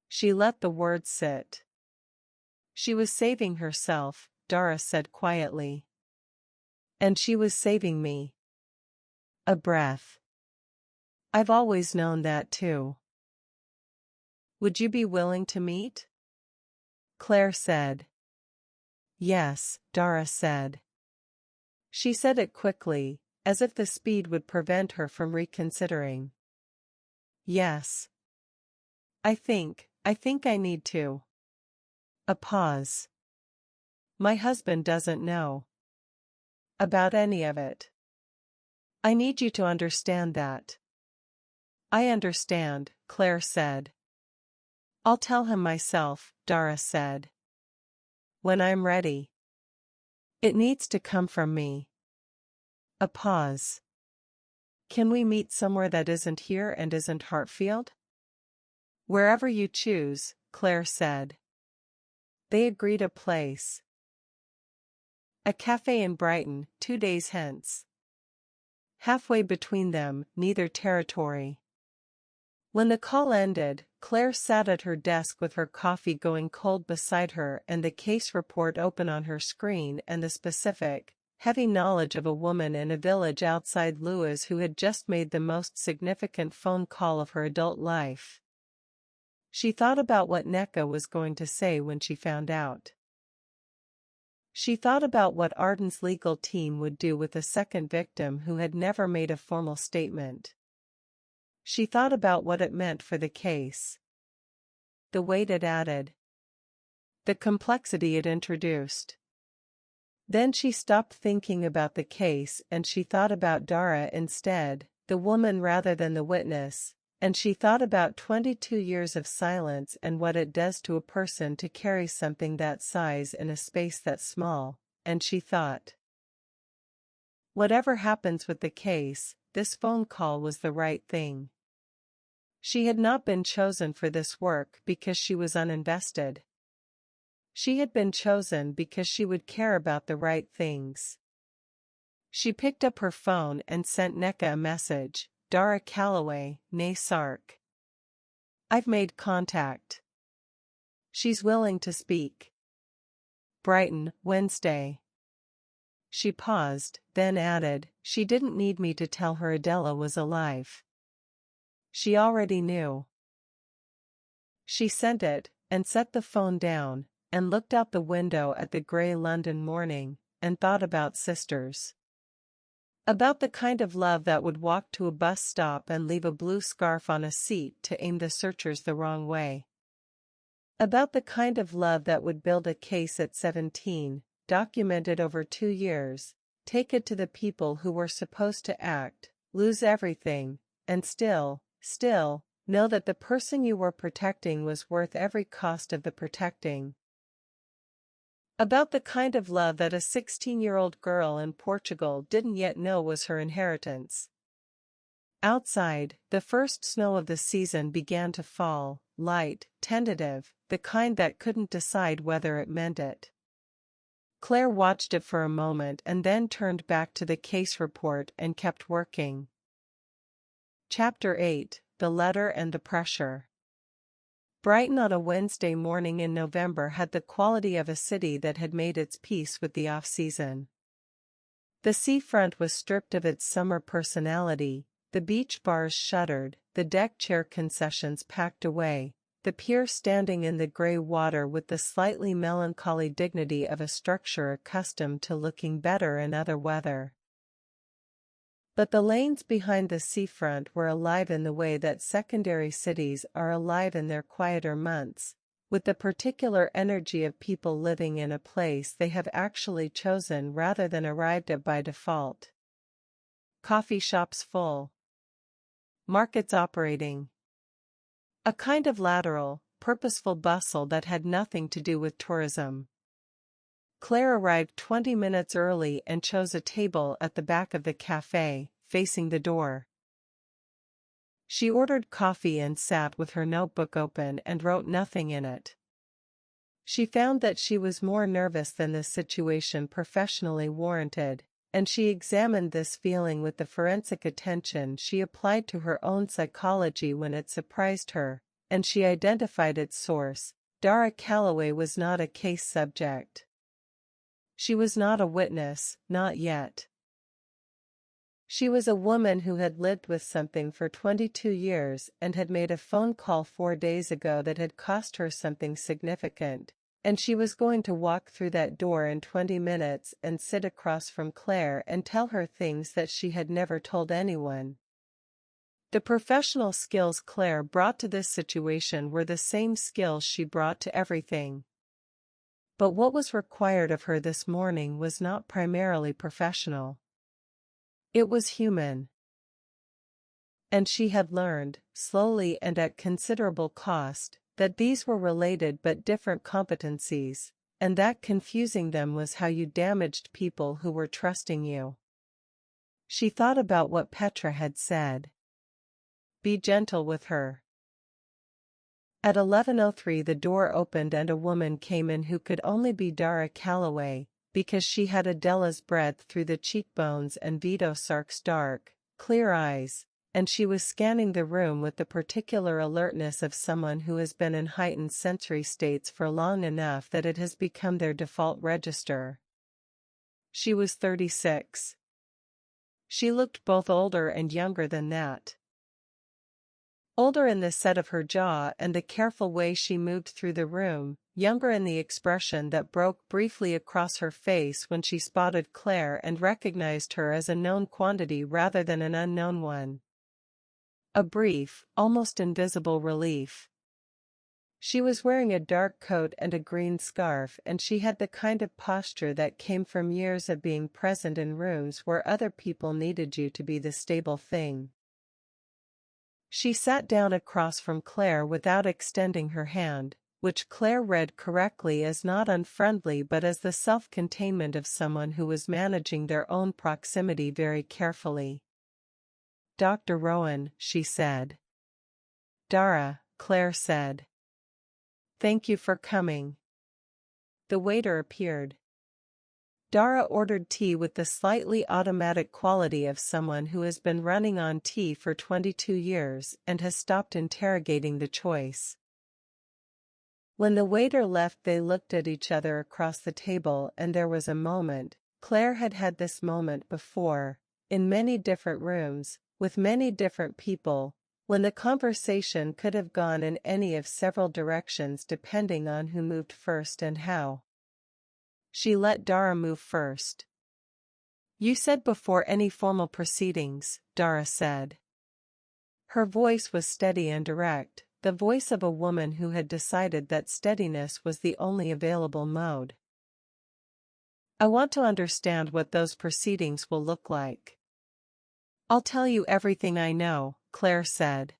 She let the words sit. She was saving herself, Dara said quietly. And she was saving me. A breath. I've always known that too. Would you be willing to meet? Claire said. Yes, Dara said. She said it quickly, as if the speed would prevent her from reconsidering. Yes. I think I need to. A pause. My husband doesn't know about any of it. I need you to understand that. I understand, Claire said. I'll tell him myself, Dara said. When I'm ready. It needs to come from me. A pause. Can we meet somewhere that isn't here and isn't Hartfield? Wherever you choose, Claire said. They agreed a place. A cafe in Brighton, 2 days hence. Halfway between them, neither territory. When the call ended, Claire sat at her desk with her coffee going cold beside her and the case report open on her screen and the specific, heavy knowledge of a woman in a village outside Lewes who had just made the most significant phone call of her adult life. She thought about what Nneka was going to say when she found out. She thought about what Arden's legal team would do with a second victim who had never made a formal statement. She thought about what it meant for the case. The weight it added. The complexity it introduced. Then she stopped thinking about the case and she thought about Dara instead, the woman rather than the witness, and she thought about 22 years of silence and what it does to a person to carry something that size in a space that small, and she thought, whatever happens with the case, this phone call was the right thing. She had not been chosen for this work because she was uninvested. She had been chosen because she would care about the right things. She picked up her phone and sent Neka a message. Dara Calloway, nay Sark. I've made contact. She's willing to speak. Brighton, Wednesday. She paused, then added, she didn't need me to tell her Adela was alive. She already knew. She sent it, and set the phone down, and looked out the window at the grey London morning, and thought about sisters. About the kind of love that would walk to a bus stop and leave a blue scarf on a seat to aim the searchers the wrong way. About the kind of love that would build a case at 17, document it over 2 years, take it to the people who were supposed to act, lose everything, and still, know that the person you were protecting was worth every cost of the protecting. About the kind of love that a 16-year-old girl in Portugal didn't yet know was her inheritance. Outside, the first snow of the season began to fall, light, tentative, the kind that couldn't decide whether it meant it. Claire watched it for a moment and then turned back to the case report and kept working. Chapter 8, The Letter and the Pressure. Brighton on a Wednesday morning in November had the quality of a city that had made its peace with the off-season. The seafront was stripped of its summer personality, the beach bars shuttered, the deck chair concessions packed away, the pier standing in the grey water with the slightly melancholy dignity of a structure accustomed to looking better in other weather. But the lanes behind the seafront were alive in the way that secondary cities are alive in their quieter months, with the particular energy of people living in a place they have actually chosen rather than arrived at by default. Coffee shops full. Markets operating. A kind of lateral, purposeful bustle that had nothing to do with tourism. Claire arrived 20 minutes early and chose a table at the back of the cafe, facing the door. She ordered coffee and sat with her notebook open and wrote nothing in it. She found that she was more nervous than the situation professionally warranted, and she examined this feeling with the forensic attention she applied to her own psychology when it surprised her, and she identified its source. Dara Calloway was not a case subject. She was not a witness, not yet. She was a woman who had lived with something for 22 years and had made a phone call 4 days ago that had cost her something significant, and she was going to walk through that door in 20 minutes and sit across from Claire and tell her things that she had never told anyone. The professional skills Claire brought to this situation were the same skills she brought to everything. But what was required of her this morning was not primarily professional. It was human. And she had learned, slowly and at considerable cost, that these were related but different competencies, and that confusing them was how you damaged people who were trusting you. She thought about what Petra had said. Be gentle with her. At 11:03 the door opened and a woman came in who could only be Dara Calloway, because she had Adela's breadth through the cheekbones and Vito Sark's dark, clear eyes, and she was scanning the room with the particular alertness of someone who has been in heightened sensory states for long enough that it has become their default register. She was 36. She looked both older and younger than that. Older in the set of her jaw and the careful way she moved through the room, younger in the expression that broke briefly across her face when she spotted Claire and recognized her as a known quantity rather than an unknown one. A brief, almost invisible relief. She was wearing a dark coat and a green scarf, and she had the kind of posture that came from years of being present in rooms where other people needed you to be the stable thing. She sat down across from Claire without extending her hand, which Claire read correctly as not unfriendly but as the self-containment of someone who was managing their own proximity very carefully. Dr. Rowan, she said. Dara, Claire said. Thank you for coming. The waiter appeared. Dara ordered tea with the slightly automatic quality of someone who has been running on tea for 22 years and has stopped interrogating the choice. When the waiter left, they looked at each other across the table, and there was a moment. Claire had had this moment before, in many different rooms, with many different people, when the conversation could have gone in any of several directions depending on who moved first and how. She let Dara move first. "You said before any formal proceedings," Dara said. Her voice was steady and direct, the voice of a woman who had decided that steadiness was the only available mode. "I want to understand what those proceedings will look like." "I'll tell you everything I know," Claire said.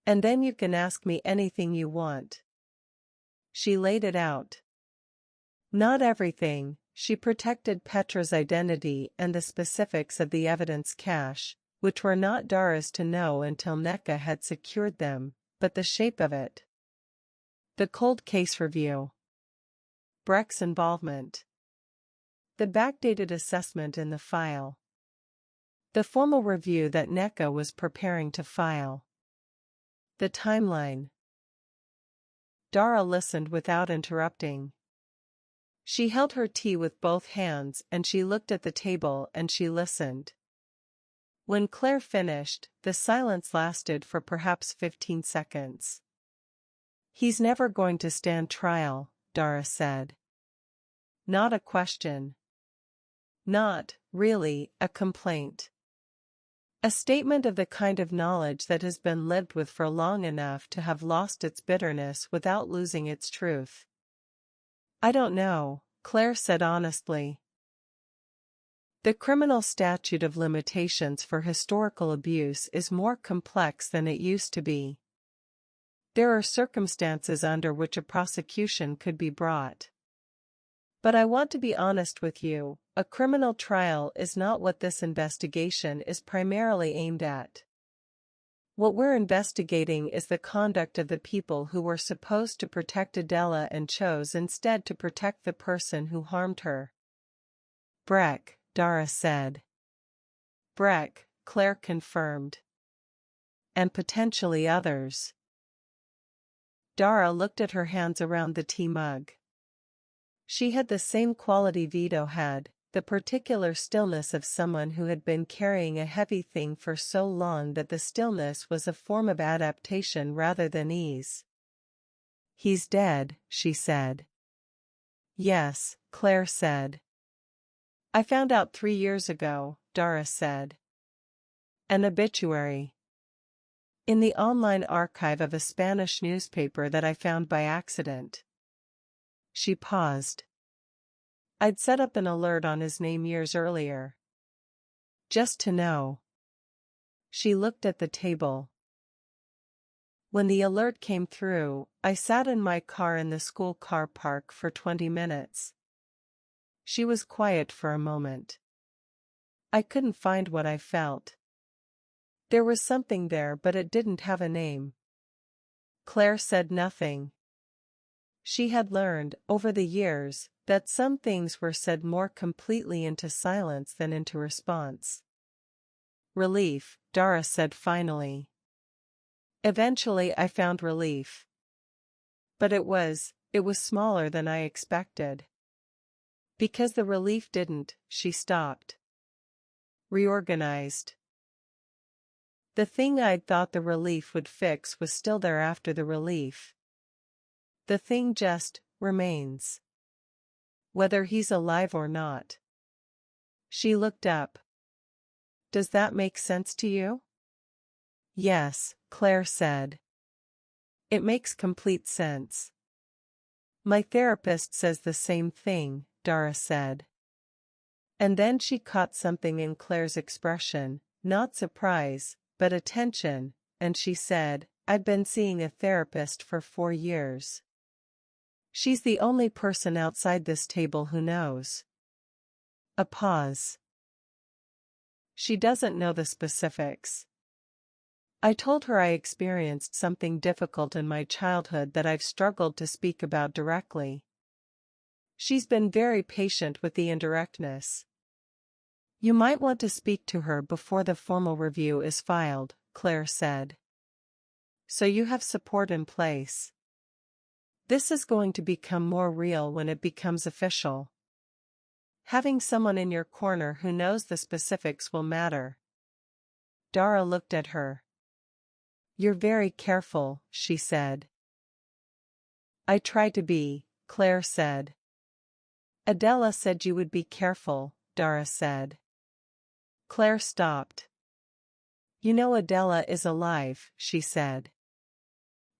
"And then you can ask me anything you want." She laid it out. Not everything. She protected Petra's identity and the specifics of the evidence cache, which were not Dara's to know until Nneka had secured them, but the shape of it. The cold case review. Breck's involvement. The backdated assessment in the file. The formal review that Nneka was preparing to file. The timeline. Dara listened without interrupting. She held her tea with both hands and she looked at the table and she listened. When Claire finished, the silence lasted for perhaps 15 seconds. "He's never going to stand trial," Dara said. Not a question. Not, really, a complaint. A statement of the kind of knowledge that has been lived with for long enough to have lost its bitterness without losing its truth. "I don't know," Claire said honestly. The criminal statute of limitations for historical abuse is more complex than it used to be. There are circumstances under which a prosecution could be brought. But I want to be honest with you, a criminal trial is not what this investigation is primarily aimed at. What we're investigating is the conduct of the people who were supposed to protect Adela and chose instead to protect the person who harmed her. Breck, Dara said. Breck, Claire confirmed. And potentially others. Dara looked at her hands around the tea mug. She had the same quality Vito had, the particular stillness of someone who had been carrying a heavy thing for so long that the stillness was a form of adaptation rather than ease. "He's dead," she said. "Yes," Claire said. "I found out 3 years ago," Dara said. "An obituary. In the online archive of a Spanish newspaper that I found by accident." She paused. "I'd set up an alert on his name years earlier. Just to know." She looked at the table. "When the alert came through, I sat in my car in the school car park for 20 minutes. She was quiet for a moment. "I couldn't find what I felt. There was something there, but it didn't have a name." Claire said nothing. She had learned, over the years, that some things were said more completely into silence than into response. "Relief," Dara said finally. "Eventually I found relief. But it was smaller than I expected." Because the relief didn't, she stopped. Reorganized. The thing I'd thought the relief would fix was still there after the relief. The thing just remains. Whether he's alive or not. She looked up. "Does that make sense to you?" "Yes," Claire said. "It makes complete sense." "My therapist says the same thing," Dara said. And then she caught something in Claire's expression, not surprise, but attention, and she said, "I've been seeing a therapist for 4 years. She's the only person outside this table who knows." A pause. "She doesn't know the specifics. I told her I experienced something difficult in my childhood that I've struggled to speak about directly. She's been very patient with the indirectness. You might want to speak to her before the formal review is filed, Claire said. So you have support in place. This is going to become more real when it becomes official. Having someone in your corner who knows the specifics will matter. Dara looked at her. You're very careful, she said. I try to be, Claire said. Adela said you would be careful, Dara said. Claire stopped. You know Adela is alive, she said.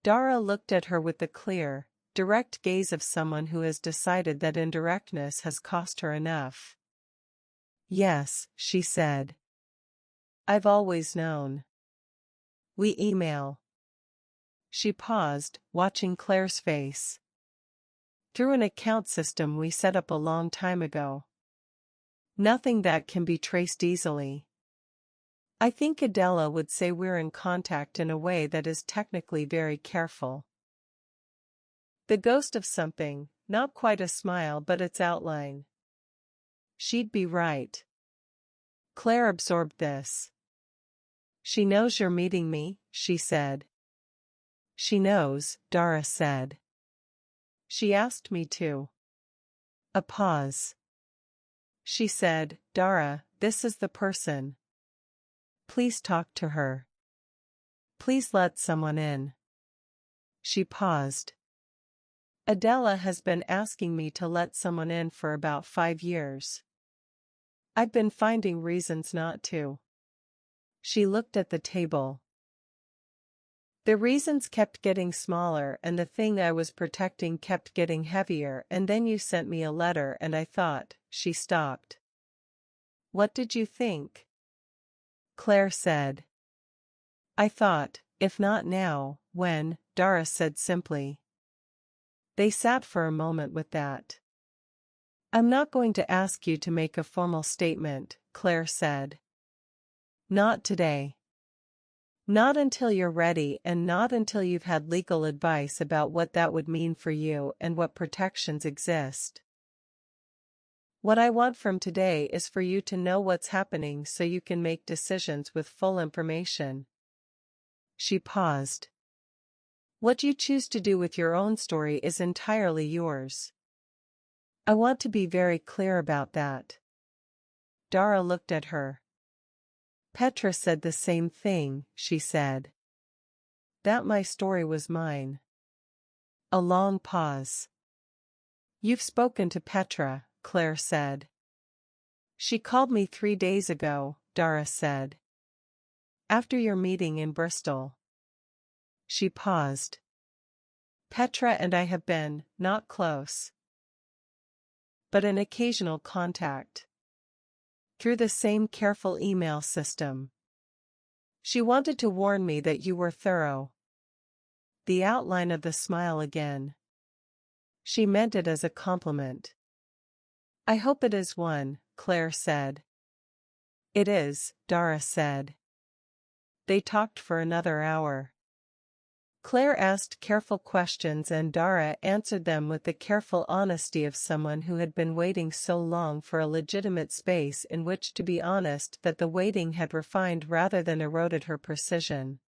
Dara looked at her with the clear, direct gaze of someone who has decided that indirectness has cost her enough. Yes, she said. I've always known. We email. She paused, watching Claire's face. Through an account system we set up a long time ago. Nothing that can be traced easily. I think Adela would say we're in contact in a way that is technically very careful. The ghost of something, not quite a smile but its outline. She'd be right. Claire absorbed this. She knows you're meeting me, she said. She knows, Dara said. She asked me to. A pause. She said, Dara, this is the person. Please talk to her. Please let someone in. She paused. Adela has been asking me to let someone in for about 5 years. I've been finding reasons not to. She looked at the table. The reasons kept getting smaller and the thing I was protecting kept getting heavier, and then you sent me a letter and I thought. She stopped. What did you think? Claire said. I thought, if not now, when, Dara said simply. They sat for a moment with that. I'm not going to ask you to make a formal statement, Claire said. Not today. Not until you're ready and not until you've had legal advice about what that would mean for you and what protections exist. What I want from today is for you to know what's happening so you can make decisions with full information. She paused. What you choose to do with your own story is entirely yours. I want to be very clear about that. Dara looked at her. Petra said the same thing, she said. That my story was mine. A long pause. You've spoken to Petra, Claire said. She called me 3 days ago, Dara said. After your meeting in Bristol. She paused. Petra and I have been, not close, but in occasional contact. Through the same careful email system. She wanted to warn me that you were thorough. The outline of the smile again. She meant it as a compliment. I hope it is one, Claire said. It is, Dara said. They talked for another hour. Claire asked careful questions and Dara answered them with the careful honesty of someone who had been waiting so long for a legitimate space in which to be honest that the waiting had refined rather than eroded her precision.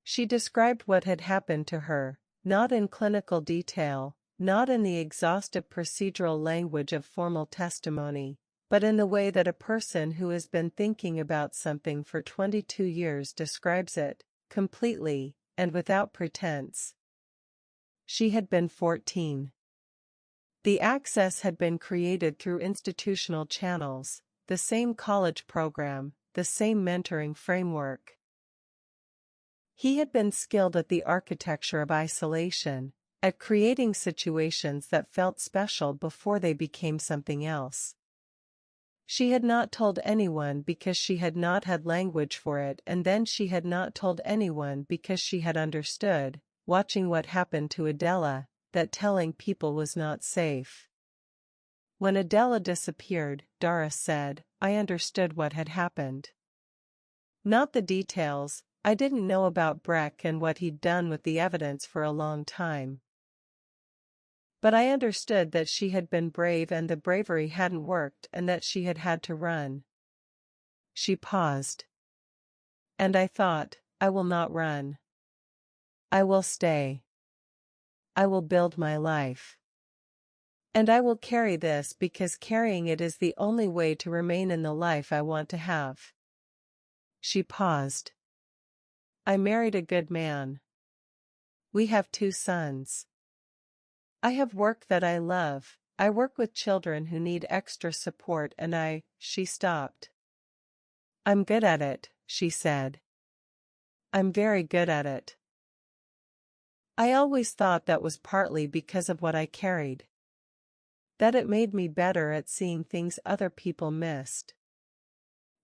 She described what had happened to her, not in clinical detail, not in the exhaustive procedural language of formal testimony, but in the way that a person who has been thinking about something for 22 years describes it, completely, and without pretense. She had been 14. The access had been created through institutional channels, the same college program, the same mentoring framework. He had been skilled at the architecture of isolation, at creating situations that felt special before they became something else. She had not told anyone because she had not had language for it, and then she had not told anyone because she had understood, watching what happened to Adela, that telling people was not safe. When Adela disappeared, Dara said, I understood what had happened. Not the details. I didn't know about Breck and what he'd done with the evidence for a long time. But I understood that she had been brave and the bravery hadn't worked and that she had had to run. She paused. And I thought, I will not run. I will stay. I will build my life. And I will carry this because carrying it is the only way to remain in the life I want to have. She paused. I married a good man. We have 2 sons. I have work that I love. I work with children who need extra support and she stopped. I'm good at it, she said. I'm very good at it. I always thought that was partly because of what I carried. That it made me better at seeing things other people missed.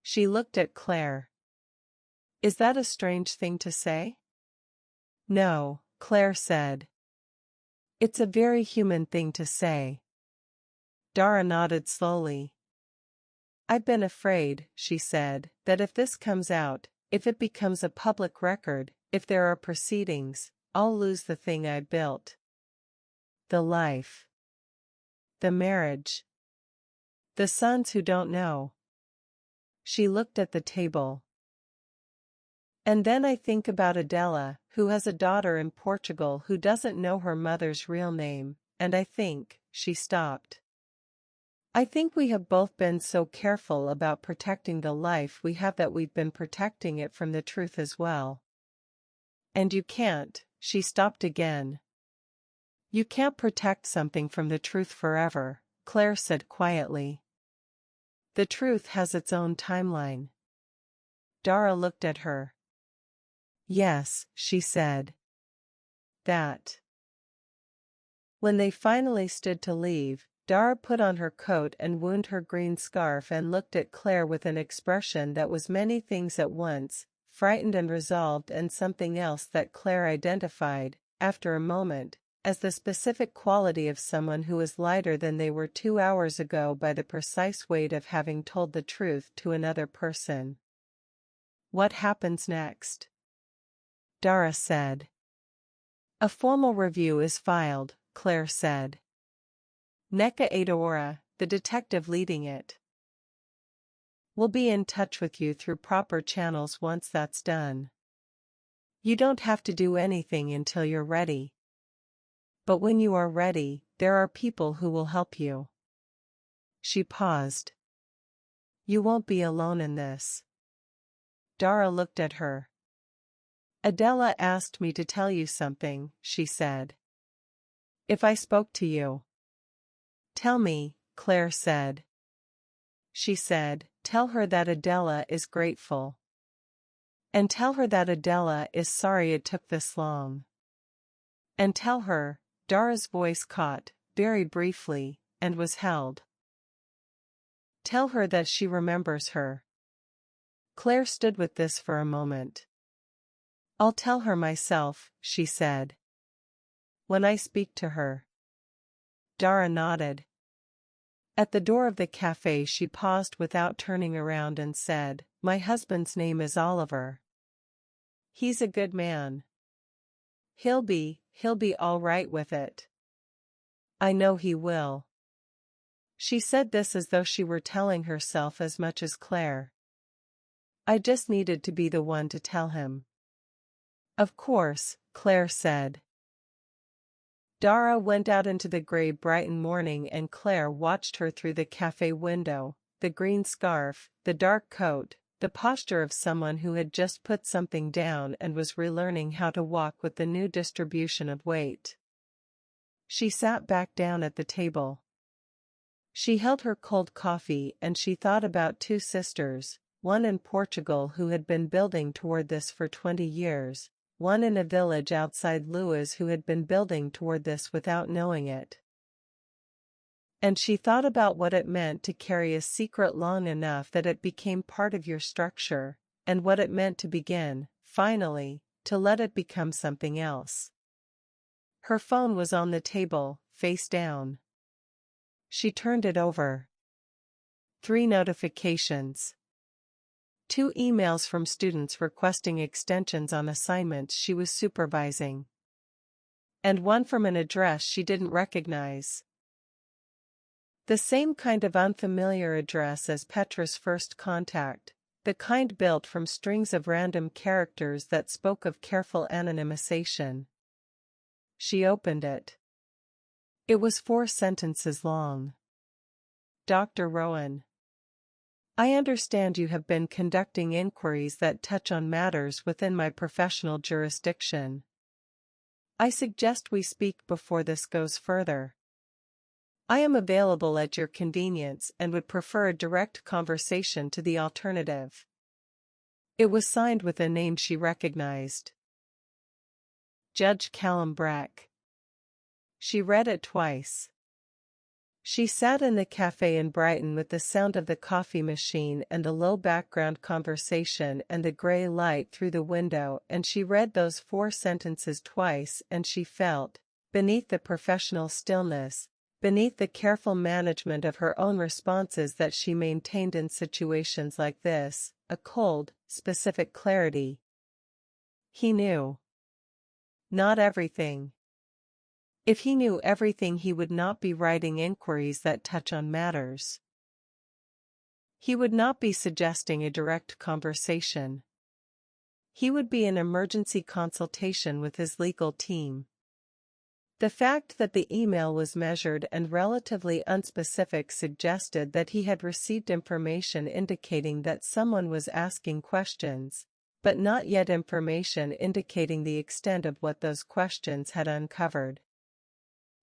She looked at Claire. Is that a strange thing to say? No, Claire said. It's a very human thing to say. Dara nodded slowly. I've been afraid, she said, that if this comes out, if it becomes a public record, if there are proceedings, I'll lose the thing I built. The life. The marriage. The sons who don't know. She looked at the table. And then I think about Adela, who has a daughter in Portugal who doesn't know her mother's real name, and I think, she stopped. I think we have both been so careful about protecting the life we have that we've been protecting it from the truth as well. And you can't, she stopped again. You can't protect something from the truth forever, Claire said quietly. The truth has its own timeline. Dara looked at her. Yes, she said. That. When they finally stood to leave, Dara put on her coat and wound her green scarf and looked at Claire with an expression that was many things at once, frightened and resolved, and something else that Claire identified, after a moment, as the specific quality of someone who is lighter than they were 2 hours ago by the precise weight of having told the truth to another person. What happens next? Dara said. A formal review is filed, Claire said. Neka Adora, the detective leading it. We'll be in touch with you through proper channels once that's done. You don't have to do anything until you're ready. But when you are ready, there are people who will help you. She paused. You won't be alone in this. Dara looked at her. Adela asked me to tell you something, she said. If I spoke to you. Tell me, Claire said. She said, tell her that Adela is grateful. And tell her that Adela is sorry it took this long. And tell her, Dara's voice caught, very briefly, and was held. Tell her that she remembers her. Claire stood with this for a moment. I'll tell her myself, she said. When I speak to her. Dara nodded. At the door of the cafe she paused without turning around and said, My husband's name is Oliver. He's a good man. He'll be all right with it. I know he will. She said this as though she were telling herself as much as Claire. I just needed to be the one to tell him. Of course, Claire said. Dara went out into the gray Brighton morning and Claire watched her through the cafe window, the green scarf, the dark coat, the posture of someone who had just put something down and was relearning how to walk with the new distribution of weight. She sat back down at the table. She held her cold coffee and she thought about 2 sisters, one in Portugal who had been building toward this for 20 years, one in a village outside Lewes who had been building toward this without knowing it. And she thought about what it meant to carry a secret long enough that it became part of your structure, and what it meant to begin, finally, to let it become something else. Her phone was on the table, face down. She turned it over. 3 notifications. 2 emails from students requesting extensions on assignments she was supervising. And one from an address she didn't recognize. The same kind of unfamiliar address as Petra's first contact, the kind built from strings of random characters that spoke of careful anonymization. She opened it. It was 4 sentences long. Dr. Rowan. I understand you have been conducting inquiries that touch on matters within my professional jurisdiction. I suggest we speak before this goes further. I am available at your convenience and would prefer a direct conversation to the alternative. It was signed with a name she recognized. Judge Callum Breck. She read it twice. She sat in the cafe in Brighton with the sound of the coffee machine and a low background conversation and the grey light through the window, and she read those 4 sentences twice, and she felt, beneath the professional stillness, beneath the careful management of her own responses that she maintained in situations like this, a cold, specific clarity. He knew. Not everything. If he knew everything, he would not be writing inquiries that touch on matters. He would not be suggesting a direct conversation. He would be in emergency consultation with his legal team. The fact that the email was measured and relatively unspecific suggested that he had received information indicating that someone was asking questions, but not yet information indicating the extent of what those questions had uncovered.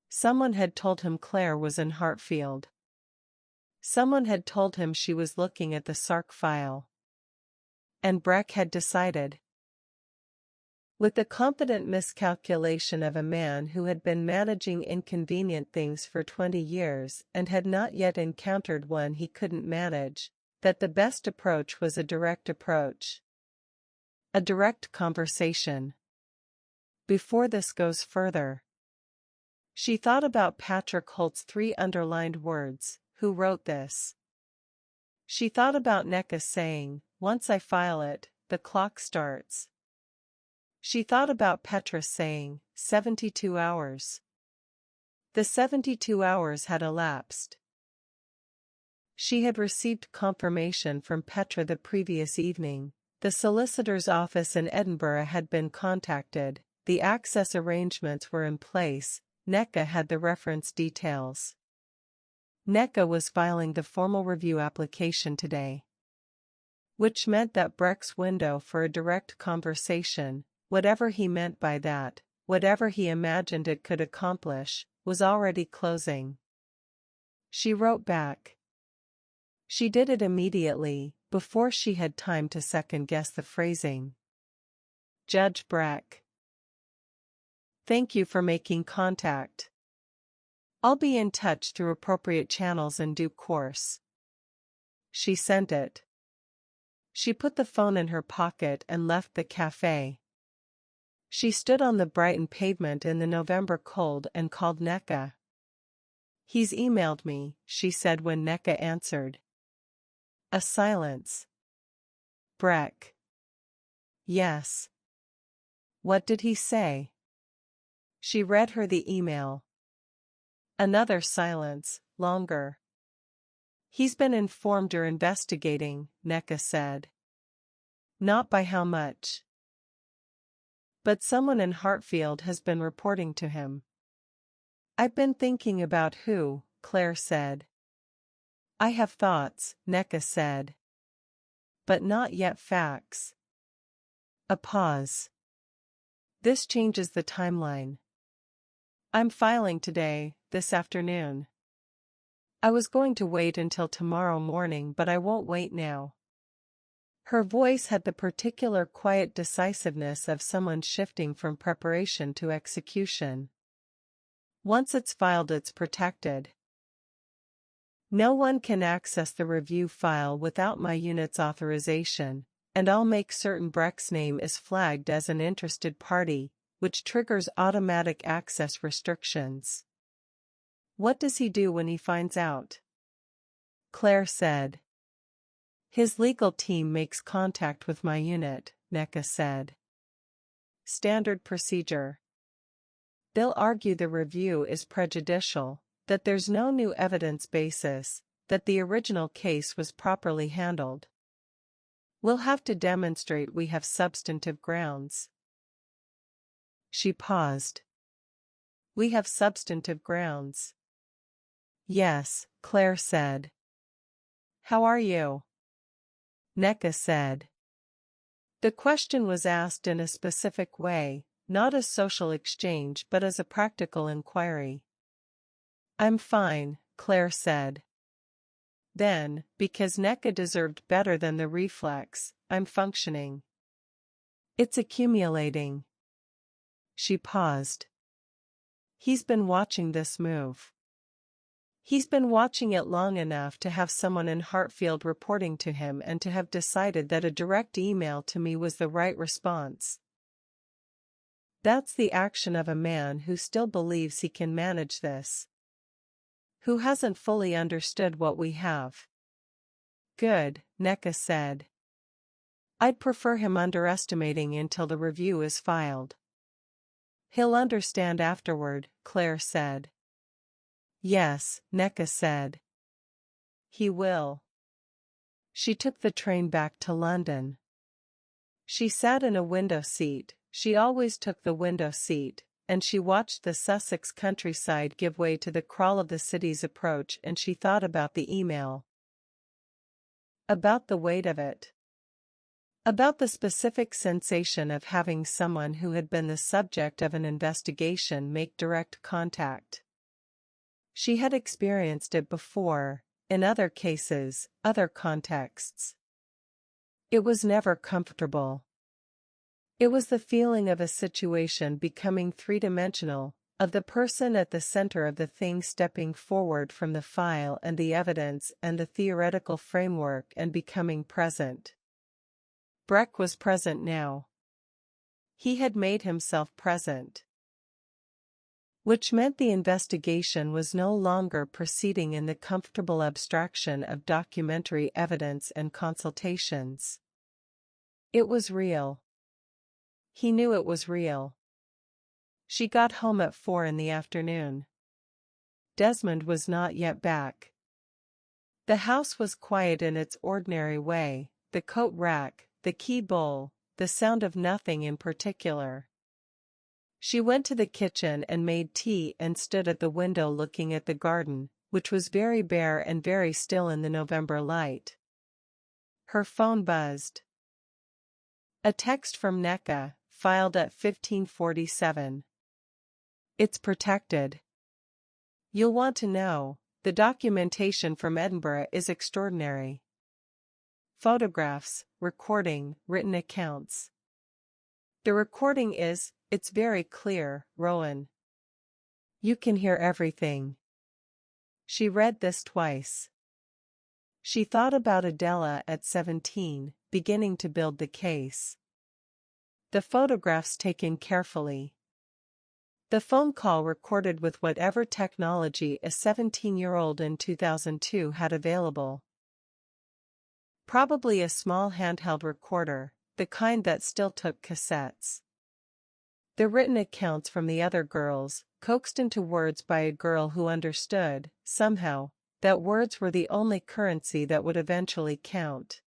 Someone had told him Claire was in Hartfield. Someone had told him she was looking at the Sark file. And Breck had decided. With the confident miscalculation of a man who had been managing inconvenient things for 20 years and had not yet encountered one he couldn't manage, that the best approach was a direct approach. A direct conversation. Before this goes further. She thought about Patrick Holt's 3 underlined words, who wrote this. She thought about Necka saying, once I file it, the clock starts. She thought about Petra saying, 72 hours. The 72 hours had elapsed. She had received confirmation from Petra the previous evening. The solicitor's office in Edinburgh had been contacted, the access arrangements were in place. Necka had the reference details. Necka was filing the formal review application today. Which meant that Breck's window for a direct conversation, whatever he meant by that, whatever he imagined it could accomplish, was already closing. She wrote back. She did it immediately, before she had time to second-guess the phrasing. Judge Breck. Thank you for making contact. I'll be in touch through appropriate channels in due course. She sent it. She put the phone in her pocket and left the cafe. She stood on the Brighton pavement in the November cold and called Necka. He's emailed me, she said when Necka answered. A silence. Breck. Yes. What did he say? She read her the email. Another silence, longer. He's been informed you're investigating, Necka said. Not by how much. But someone in Hartfield has been reporting to him. I've been thinking about who, Claire said. I have thoughts, Necka said. But not yet facts. A pause. This changes the timeline. I'm filing today, this afternoon. I was going to wait until tomorrow morning, but I won't wait now. Her voice had the particular quiet decisiveness of someone shifting from preparation to execution. Once it's filed, it's protected. No one can access the review file without my unit's authorization, and I'll make certain Breck's name is flagged as an interested party, which triggers automatic access restrictions. What does he do when he finds out? Claire said. His legal team makes contact with my unit, Necka said. Standard procedure. They'll argue the review is prejudicial, that there's no new evidence basis, that the original case was properly handled. We'll have to demonstrate we have substantive grounds. She paused. We have substantive grounds. Yes, Claire said. How are you? Nneka said. The question was asked in a specific way, not as social exchange but as a practical inquiry. I'm fine, Claire said. Then, because Nneka deserved better than the reflex, I'm functioning. It's accumulating. She paused. He's been watching this move. He's been watching it long enough to have someone in Hartfield reporting to him and to have decided that a direct email to me was the right response. That's the action of a man who still believes he can manage this. Who hasn't fully understood what we have. Good, Nneka said. I'd prefer him underestimating until the review is filed. He'll understand afterward, Claire said. Yes, Nneka said. He will. She took the train back to London. She sat in a window seat, she always took the window seat, and she watched the Sussex countryside give way to the crawl of the city's approach, and she thought about the email. About the weight of it. About the specific sensation of having someone who had been the subject of an investigation make direct contact. She had experienced it before, in other cases, other contexts. It was never comfortable. It was the feeling of a situation becoming three-dimensional, of the person at the center of the thing stepping forward from the file and the evidence and the theoretical framework and becoming present. Breck was present now. He had made himself present. Which meant the investigation was no longer proceeding in the comfortable abstraction of documentary evidence and consultations. It was real. He knew it was real. She got home at 4 in the afternoon. Desmond was not yet back. The house was quiet in its ordinary way, the coat rack, the key bowl, the sound of nothing in particular. She went to the kitchen and made tea and stood at the window looking at the garden, which was very bare and very still in the November light. Her phone buzzed. A text from Nneka, filed at 15:47. It's protected. You'll want to know, the documentation from Edinburgh is extraordinary. Photographs, recording, written accounts. The recording is, it's very clear, Rowan. You can hear everything. She read this twice. She thought about Adela at 17, beginning to build the case. The photographs taken carefully. The phone call recorded with whatever technology a 17-year-old in 2002 had available. Probably a small handheld recorder, the kind that still took cassettes. The written accounts from the other girls, coaxed into words by a girl who understood, somehow, that words were the only currency that would eventually count.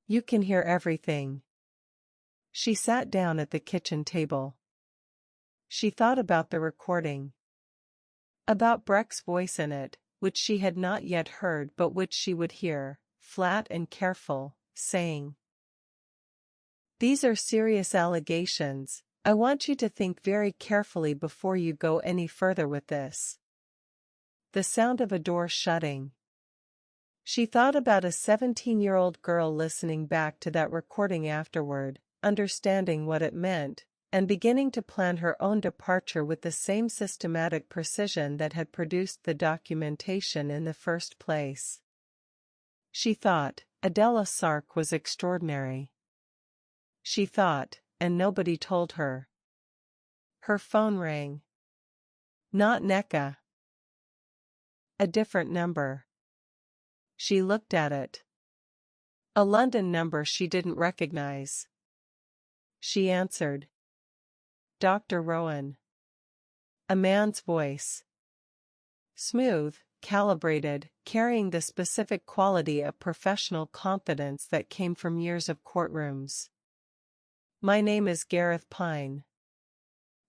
You can hear everything. She sat down at the kitchen table. She thought about the recording. About Breck's voice in it, which she had not yet heard but which she would hear, flat and careful, saying, "These are serious allegations. I want you to think very carefully before you go any further with this." The sound of a door shutting. She thought about a 17-year-old girl listening back to that recording afterward, understanding what it meant, and beginning to plan her own departure with the same systematic precision that had produced the documentation in the first place. She thought, Adela Sark was extraordinary. She thought, and nobody told her. Her phone rang. Not Nneka. A different number. She looked at it. A London number she didn't recognize. She answered. Dr. Rowan. A man's voice. Smooth, calibrated, carrying the specific quality of professional confidence that came from years of courtrooms. My name is Gareth Pine.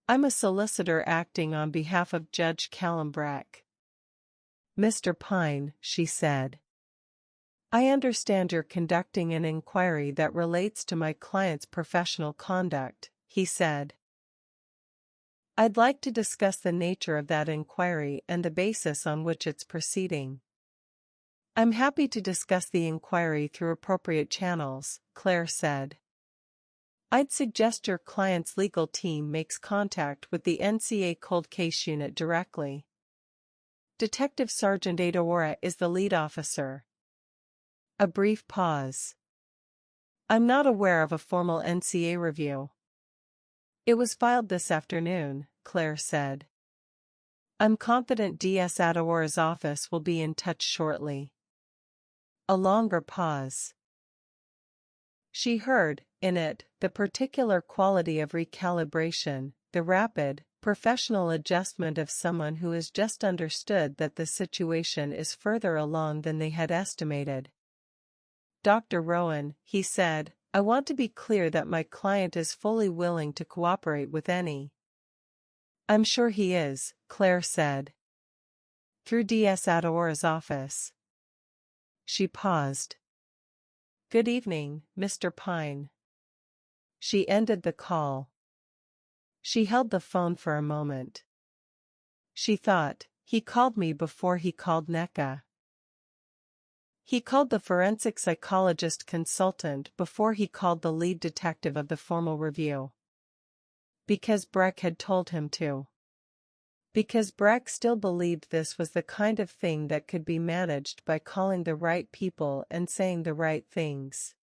I'm a solicitor acting on behalf of Judge Callum Breck. Mr. Pine, she said. I understand you're conducting an inquiry that relates to my client's professional conduct, he said. I'd like to discuss the nature of that inquiry and the basis on which it's proceeding. I'm happy to discuss the inquiry through appropriate channels, Claire said. I'd suggest your client's legal team makes contact with the NCA Cold Case Unit directly. Detective Sergeant Adaora is the lead officer. A brief pause. I'm not aware of a formal NCA review. It was filed this afternoon, Claire said. I'm confident DS Adaora's office will be in touch shortly. A longer pause. She heard, in it, the particular quality of recalibration, the rapid, professional adjustment of someone who has just understood that the situation is further along than they had estimated. Dr. Rowan, he said, I want to be clear that my client is fully willing to cooperate with any. I'm sure he is, Claire said. Through DS Adaora's office. She paused. Good evening, Mr. Pine. She ended the call. She held the phone for a moment. She thought, he called me before he called NECA. He called the forensic psychologist consultant before he called the lead detective of the formal review. Because Breck had told him to. Because Breck still believed this was the kind of thing that could be managed by calling the right people and saying the right things.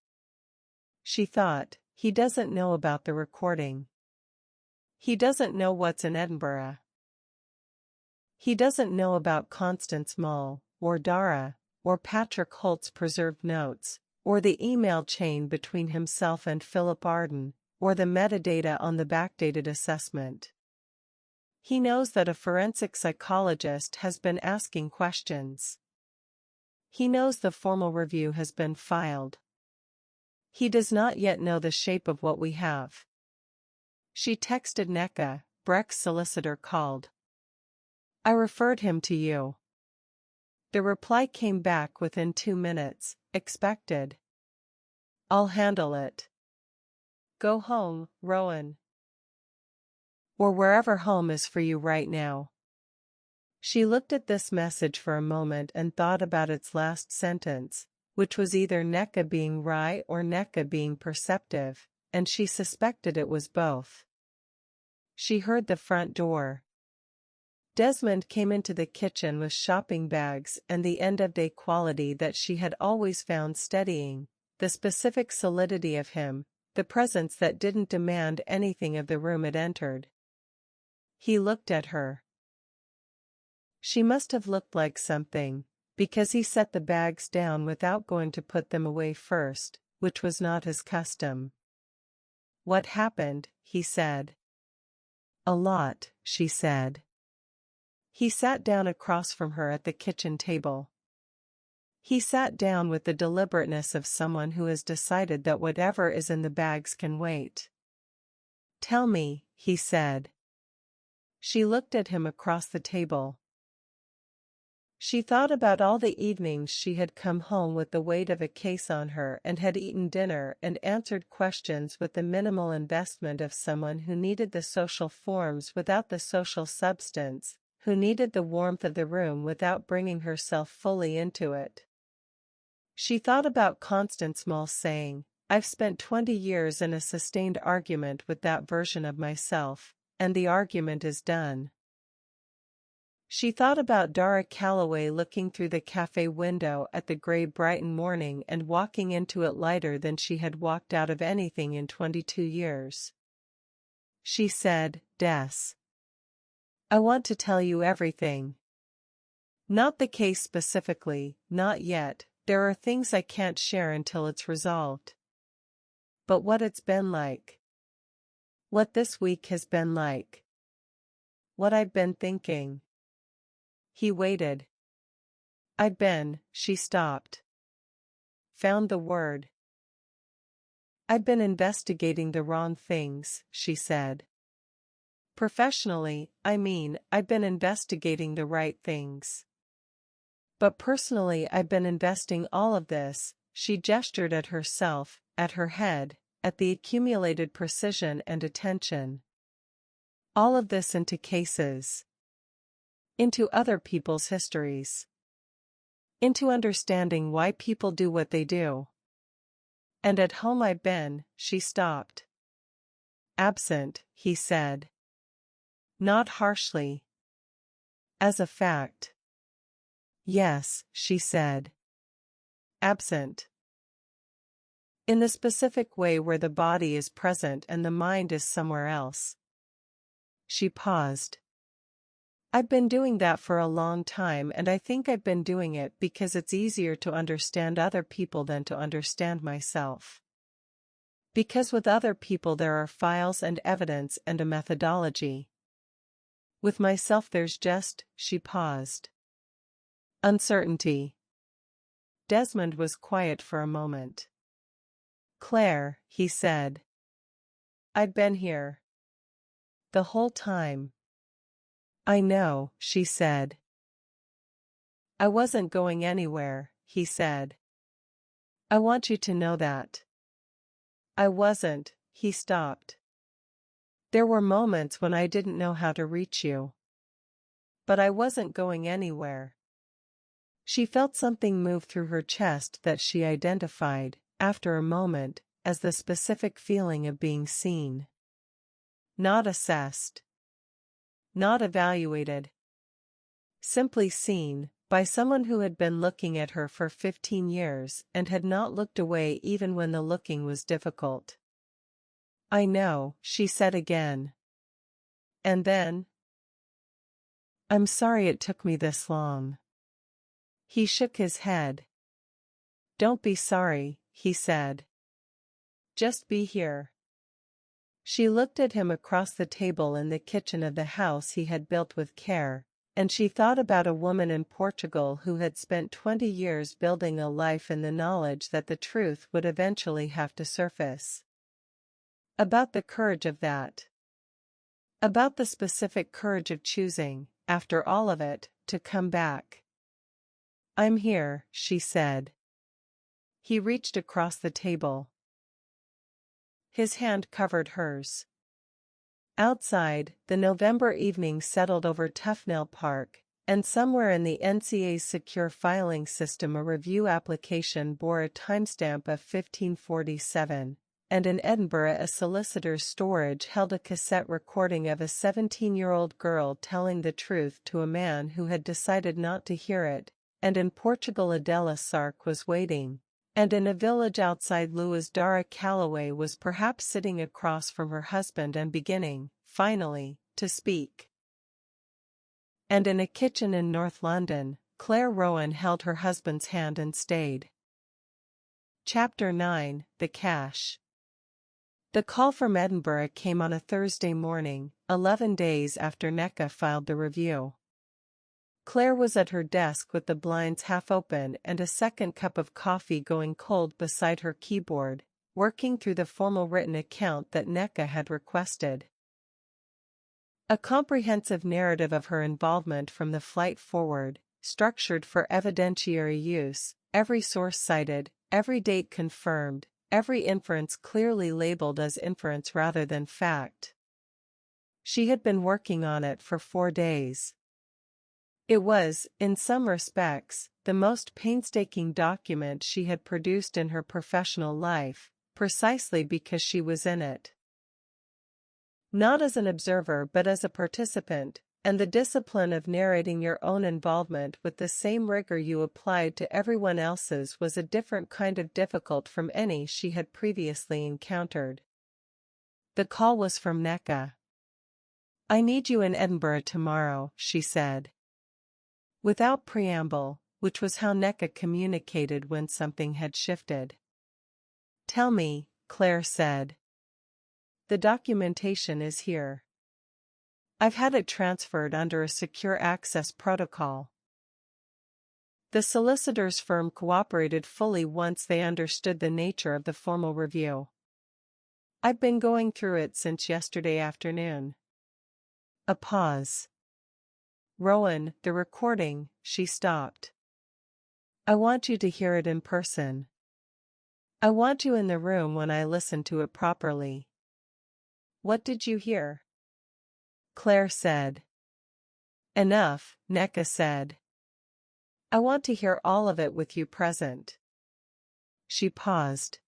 She thought, he doesn't know about the recording. He doesn't know what's in Edinburgh. He doesn't know about Constance Mull, or Dara, or Patrick Holt's preserved notes, or the email chain between himself and Philip Arden, or the metadata on the backdated assessment. He knows that a forensic psychologist has been asking questions. He knows the formal review has been filed. He does not yet know the shape of what we have. She texted NECA, Breck's solicitor called. I referred him to you. The reply came back within 2 minutes, expected. I'll handle it. Go home, Rowan. Or wherever home is for you right now. She looked at this message for a moment and thought about its last sentence, which was either NECA being wry or NECA being perceptive, and she suspected it was both. She heard the front door. Desmond came into the kitchen with shopping bags and the end-of-day quality that she had always found steadying, the specific solidity of him, the presence that didn't demand anything of the room it entered. He looked at her. She must have looked like something, because he set the bags down without going to put them away first, which was not his custom. What happened, he said. A lot, she said. He sat down across from her at the kitchen table. He sat down with the deliberateness of someone who has decided that whatever is in the bags can wait. Tell me, he said. She looked at him across the table. She thought about all the evenings she had come home with the weight of a case on her and had eaten dinner and answered questions with the minimal investment of someone who needed the social forms without the social substance, who needed the warmth of the room without bringing herself fully into it. She thought about Constance Mull saying, I've spent 20 years in a sustained argument with that version of myself, and the argument is done. She thought about Dara Calloway looking through the cafe window at the grey Brighton morning and walking into it lighter than she had walked out of anything in 22 years. She said, Des. I want to tell you everything. Not the case specifically, not yet, there are things I can't share until it's resolved. But what it's been like. What this week has been like. what I've been thinking. He waited. She stopped. Found the word. I've been investigating the wrong things, she said. Professionally, I've been investigating the right things. But personally, I've been investing all of this, she gestured at herself, at her head, at the accumulated precision and attention. All of this into cases. Into other people's histories. Into understanding why people do what they do. And at home she stopped. Absent, he said. Not harshly. As a fact. Yes, she said. Absent. In the specific way where the body is present and the mind is somewhere else. She paused. I've been doing that for a long time, and I think I've been doing it because it's easier to understand other people than to understand myself. Because with other people there are files and evidence and a methodology. With myself there's just, she paused. Uncertainty. Desmond was quiet for a moment. Claire, he said. I'd been here. The whole time. I know, she said. I wasn't going anywhere, he said. I want you to know that. I wasn't, he stopped. There were moments when I didn't know how to reach you. But I wasn't going anywhere. She felt something move through her chest that she identified, after a moment, as the specific feeling of being seen. Not assessed. Not evaluated. Simply seen, by someone who had been looking at her for 15 years and had not looked away even when the looking was difficult. I know, she said again. And then? I'm sorry it took me this long. He shook his head. Don't be sorry, he said. Just be here. She looked at him across the table in the kitchen of the house he had built with care, and she thought about a woman in Portugal who had spent 20 years building a life in the knowledge that the truth would eventually have to surface. About the courage of that. About the specific courage of choosing, after all of it, to come back. I'm here, she said. He reached across the table. His hand covered hers. Outside, the November evening settled over Tuffnell Park, and somewhere in the NCA's secure filing system a review application bore a timestamp of 1547, and in Edinburgh a solicitor's storage held a cassette recording of a 17-year-old girl telling the truth to a man who had decided not to hear it, and in Portugal Adela Sark was waiting. And in a village outside Lewis Dara Calloway was perhaps sitting across from her husband and beginning, finally, to speak. And in a kitchen in North London, Claire Rowan held her husband's hand and stayed. Chapter 9, The Cash. The call from Edinburgh came on a Thursday morning, 11 days after NECA filed the review. Claire was at her desk with the blinds half open and a second cup of coffee going cold beside her keyboard, working through the formal written account that NECA had requested. A comprehensive narrative of her involvement from the flight forward, structured for evidentiary use, every source cited, every date confirmed, every inference clearly labeled as inference rather than fact. She had been working on it for 4 days. It was, in some respects, the most painstaking document she had produced in her professional life, precisely because she was in it. Not as an observer but as a participant, and the discipline of narrating your own involvement with the same rigor you applied to everyone else's was a different kind of difficult from any she had previously encountered. The call was from NECA. I need you in Edinburgh tomorrow, she said. Without preamble, which was how NECA communicated when something had shifted. Tell me, Claire said. The documentation is here. I've had it transferred under a secure access protocol. The solicitor's firm cooperated fully once they understood the nature of the formal review. I've been going through it since yesterday afternoon. A pause. Rowan, the recording, she stopped. I want you to hear it in person. I want you in the room when I listen to it properly. What did you hear? Claire said. Enough, Neka said. I want to hear all of it with you present. She paused.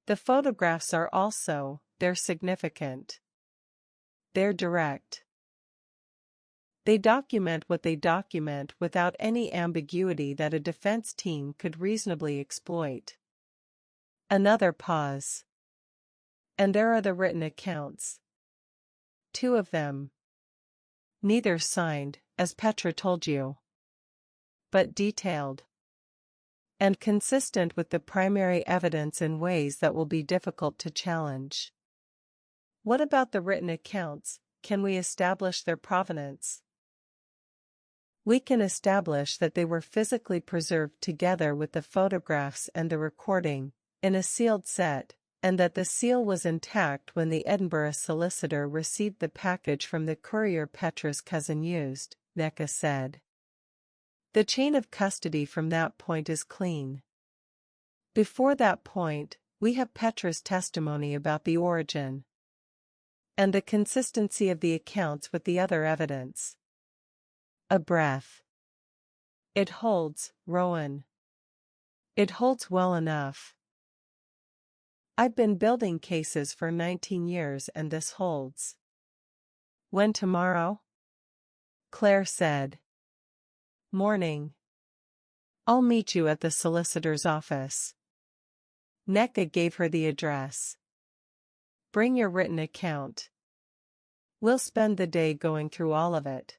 The photographs are also, they're significant. They're direct. They document what they document without any ambiguity that a defense team could reasonably exploit. Another pause. And there are the written accounts. 2 of them. Neither signed, as Petra told you. But detailed. And consistent with the primary evidence in ways that will be difficult to challenge. What about the written accounts? Can we establish their provenance? We can establish that they were physically preserved together with the photographs and the recording, in a sealed set, and that the seal was intact when the Edinburgh solicitor received the package from the courier Petra's cousin used, Neka said. The chain of custody from that point is clean. Before that point, we have Petra's testimony about the origin and the consistency of the accounts with the other evidence. A breath. It holds, Rowan. It holds well enough. I've been building cases for 19 years and this holds. When tomorrow? Claire said. Morning. I'll meet you at the solicitor's office. Neka gave her the address. Bring your written account. We'll spend the day going through all of it.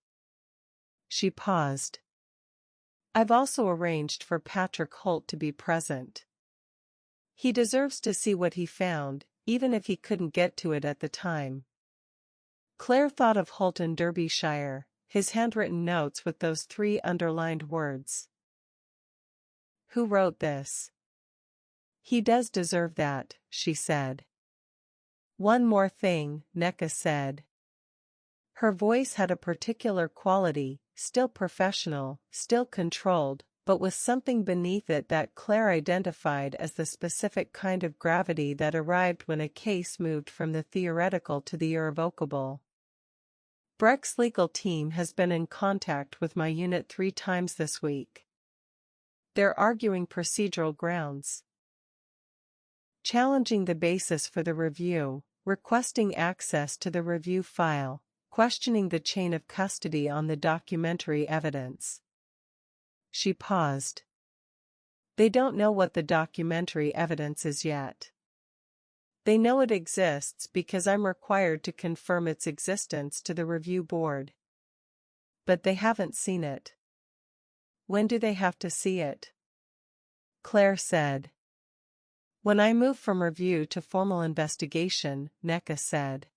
She paused. I've also arranged for Patrick Holt to be present. He deserves to see what he found, even if he couldn't get to it at the time. Claire thought of Holt in Derbyshire, his handwritten notes with those 3 underlined words. Who wrote this? He does deserve that, she said. One more thing, Neka said. Her voice had a particular quality, still professional, still controlled, but with something beneath it that Claire identified as the specific kind of gravity that arrived when a case moved from the theoretical to the irrevocable. Breck's legal team has been in contact with my unit 3 times this week. They're arguing procedural grounds, challenging the basis for the review, requesting access to the review file, questioning the chain of custody on the documentary evidence. She paused. They don't know what the documentary evidence is yet. They know it exists because I'm required to confirm its existence to the review board. But they haven't seen it. When do they have to see it? Claire said. When I move from review to formal investigation, Neka said.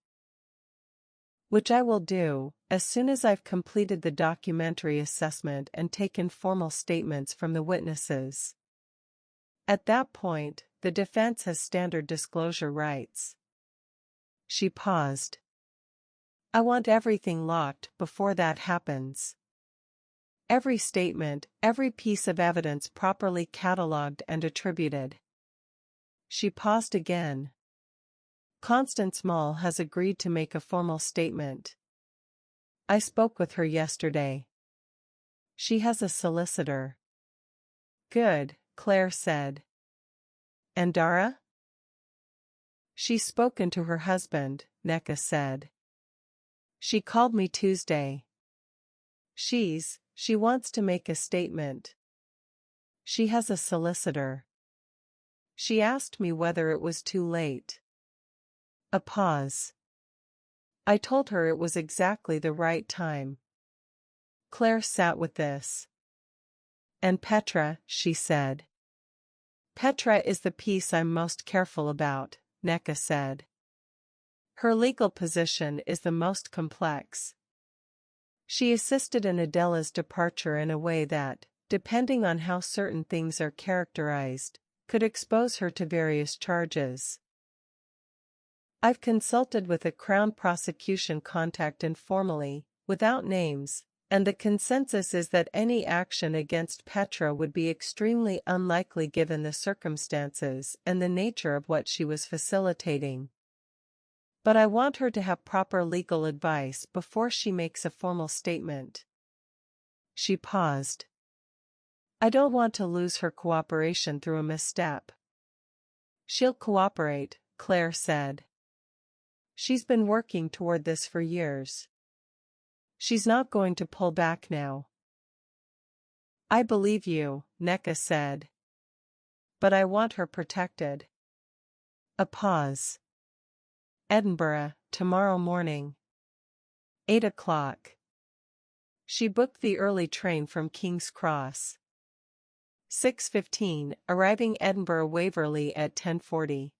Which I will do, as soon as I've completed the documentary assessment and taken formal statements from the witnesses. At that point, the defense has standard disclosure rights. She paused. I want everything locked before that happens. Every statement, every piece of evidence properly catalogued and attributed. She paused again. Constance Mull has agreed to make a formal statement. I spoke with her yesterday. She has a solicitor. Good, Claire said. And Dara? She's spoken to her husband, Neka said. She called me Tuesday. She wants to make a statement. She has a solicitor. She asked me whether it was too late. A pause. I told her it was exactly the right time. Claire sat with this. And Petra, she said. Petra is the piece I'm most careful about, Neka said. Her legal position is the most complex. She assisted in Adela's departure in a way that, depending on how certain things are characterized, could expose her to various charges. I've consulted with a Crown prosecution contact informally, without names, and the consensus is that any action against Petra would be extremely unlikely given the circumstances and the nature of what she was facilitating. But I want her to have proper legal advice before she makes a formal statement. She paused. I don't want to lose her cooperation through a misstep. She'll cooperate, Claire said. She's been working toward this for years. She's not going to pull back now. I believe you, Nneka said. But I want her protected. A pause. Edinburgh, tomorrow morning. 8 o'clock. She booked the early train from King's Cross. 6:15, arriving Edinburgh Waverley at 10:40.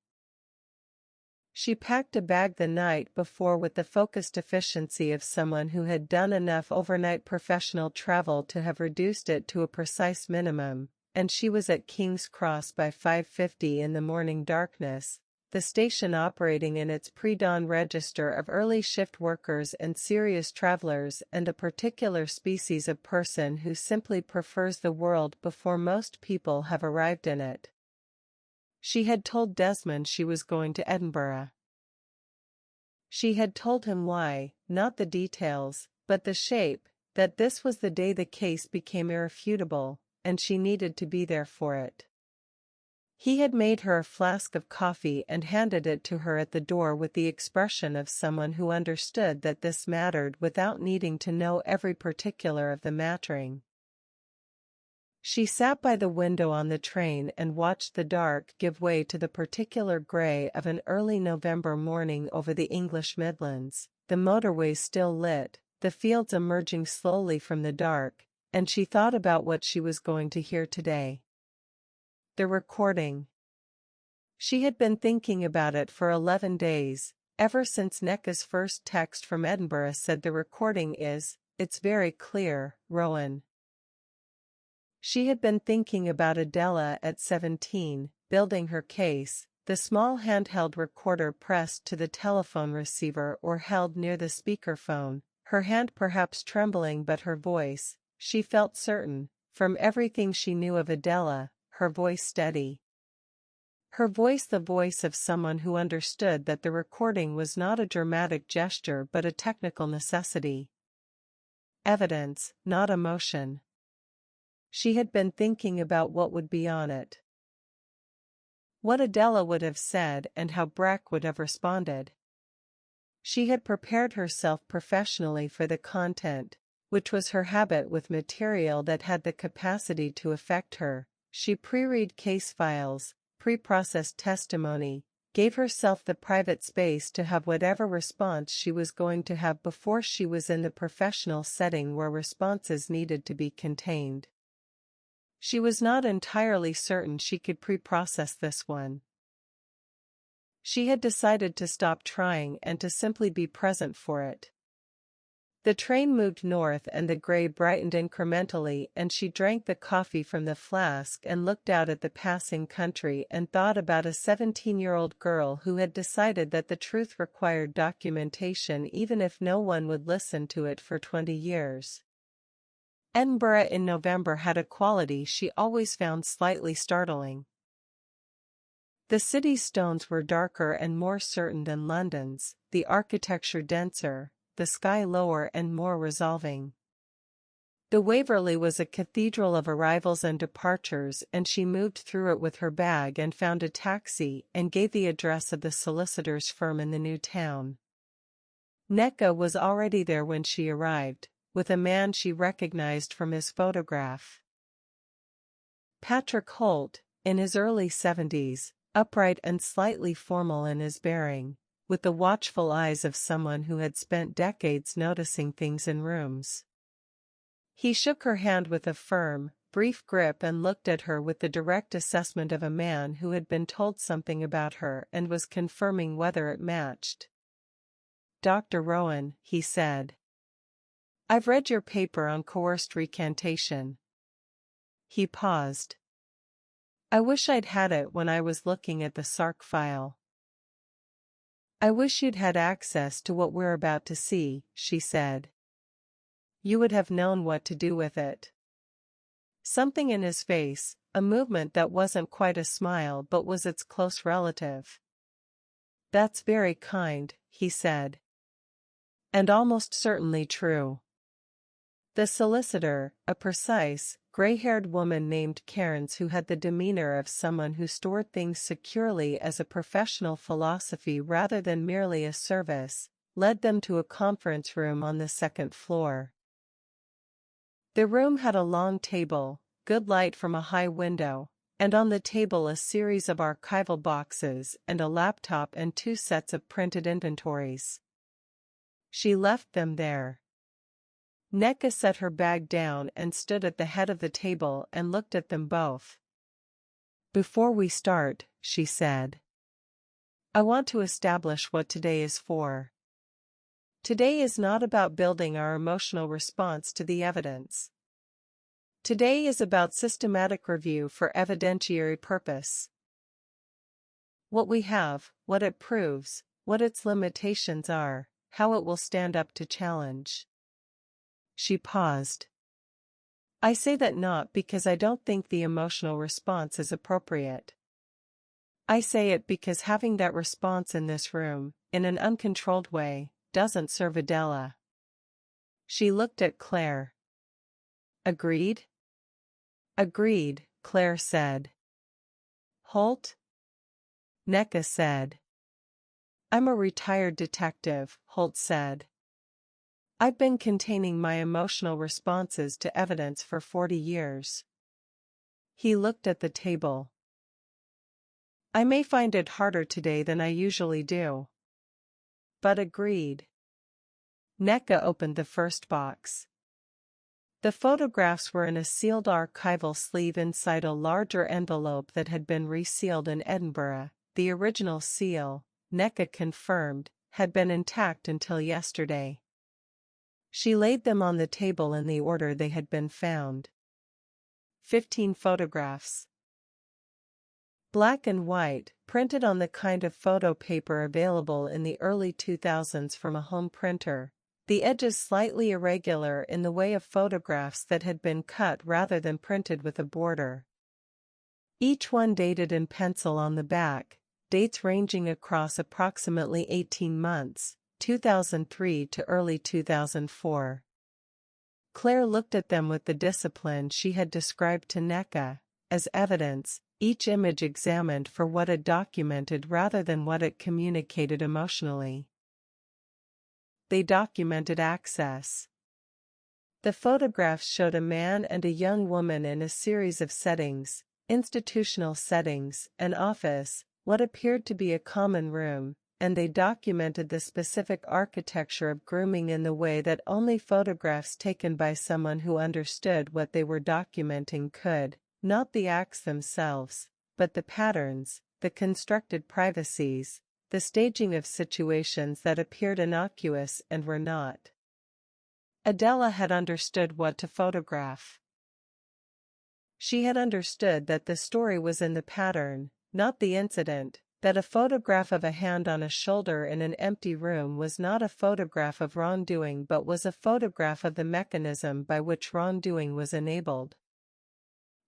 She packed a bag the night before with the focused efficiency of someone who had done enough overnight professional travel to have reduced it to a precise minimum, and she was at King's Cross by 5:50 in the morning darkness, the station operating in its pre-dawn register of early shift workers and serious travelers and a particular species of person who simply prefers the world before most people have arrived in it. She had told Desmond she was going to Edinburgh. She had told him why, not the details, but the shape, that this was the day the case became irrefutable, and she needed to be there for it. He had made her a flask of coffee and handed it to her at the door with the expression of someone who understood that this mattered without needing to know every particular of the mattering. She sat by the window on the train and watched the dark give way to the particular grey of an early November morning over the English Midlands, the motorways still lit, the fields emerging slowly from the dark, and she thought about what she was going to hear today. The recording. She had been thinking about it for 11 days, ever since Nneka's first text from Edinburgh said the recording is, it's very clear, Rowan. She had been thinking about Adela at 17, building her case, the small handheld recorder pressed to the telephone receiver or held near the speakerphone, her hand perhaps trembling but her voice, she felt certain, from everything she knew of Adela, her voice steady. Her voice the voice of someone who understood that the recording was not a dramatic gesture but a technical necessity. Evidence, not emotion. She had been thinking about what would be on it. What Adela would have said and how Breck would have responded. She had prepared herself professionally for the content, which was her habit with material that had the capacity to affect her. She pre-read case files, pre-processed testimony, gave herself the private space to have whatever response she was going to have before she was in the professional setting where responses needed to be contained. She was not entirely certain she could pre-process this one. She had decided to stop trying and to simply be present for it. The train moved north and the grey brightened incrementally and she drank the coffee from the flask and looked out at the passing country and thought about a 17-year-old girl who had decided that the truth required documentation even if no one would listen to it for 20 years. Edinburgh in November had a quality she always found slightly startling. The city's stones were darker and more certain than London's, the architecture denser, the sky lower and more resolving. The Waverley was a cathedral of arrivals and departures and she moved through it with her bag and found a taxi and gave the address of the solicitor's firm in the new town. Nneka was already there when she arrived, with a man she recognized from his photograph. Patrick Holt, in his early 70s, upright and slightly formal in his bearing, with the watchful eyes of someone who had spent decades noticing things in rooms. He shook her hand with a firm, brief grip and looked at her with the direct assessment of a man who had been told something about her and was confirming whether it matched. Dr. Rowan, he said. I've read your paper on coerced recantation. He paused. I wish I'd had it when I was looking at the SARC file. I wish you'd had access to what we're about to see, she said. You would have known what to do with it. Something in his face, a movement that wasn't quite a smile but was its close relative. That's very kind, he said. And almost certainly true. The solicitor, a precise, gray-haired woman named Cairns who had the demeanor of someone who stored things securely as a professional philosophy rather than merely a service, led them to a conference room on the second floor. The room had a long table, good light from a high window, and on the table a series of archival boxes and a laptop and 2 sets of printed inventories. She left them there. Nneka set her bag down and stood at the head of the table and looked at them both. Before we start, she said, I want to establish what today is for. Today is not about building our emotional response to the evidence. Today is about systematic review for evidentiary purpose. What we have, what it proves, what its limitations are, how it will stand up to challenge. She paused. I say that not because I don't think the emotional response is appropriate. I say it because having that response in this room, in an uncontrolled way, doesn't serve Adela. She looked at Claire. Agreed? Agreed, Claire said. Holt? Nneka said. I'm a retired detective, Holt said. I've been containing my emotional responses to evidence for 40 years. He looked at the table. I may find it harder today than I usually do. But agreed. Nneka opened the first box. The photographs were in a sealed archival sleeve inside a larger envelope that had been resealed in Edinburgh. The original seal, Nneka confirmed, had been intact until yesterday. She laid them on the table in the order they had been found. 15 photographs. Black and white, printed on the kind of photo paper available in the early 2000s from a home printer, the edges slightly irregular in the way of photographs that had been cut rather than printed with a border. Each one dated in pencil on the back, dates ranging across approximately 18 months. 2003 to early 2004. Claire looked at them with the discipline she had described to Nneka, as evidence, each image examined for what it documented rather than what it communicated emotionally. They documented access. The photographs showed a man and a young woman in a series of settings, institutional settings, an office, what appeared to be a common room, and they documented the specific architecture of grooming in the way that only photographs taken by someone who understood what they were documenting could, not the acts themselves, but the patterns, the constructed privacies, the staging of situations that appeared innocuous and were not. Adela had understood what to photograph. She had understood that the story was in the pattern, not the incident. That a photograph of a hand on a shoulder in an empty room was not a photograph of wrongdoing but was a photograph of the mechanism by which wrongdoing was enabled.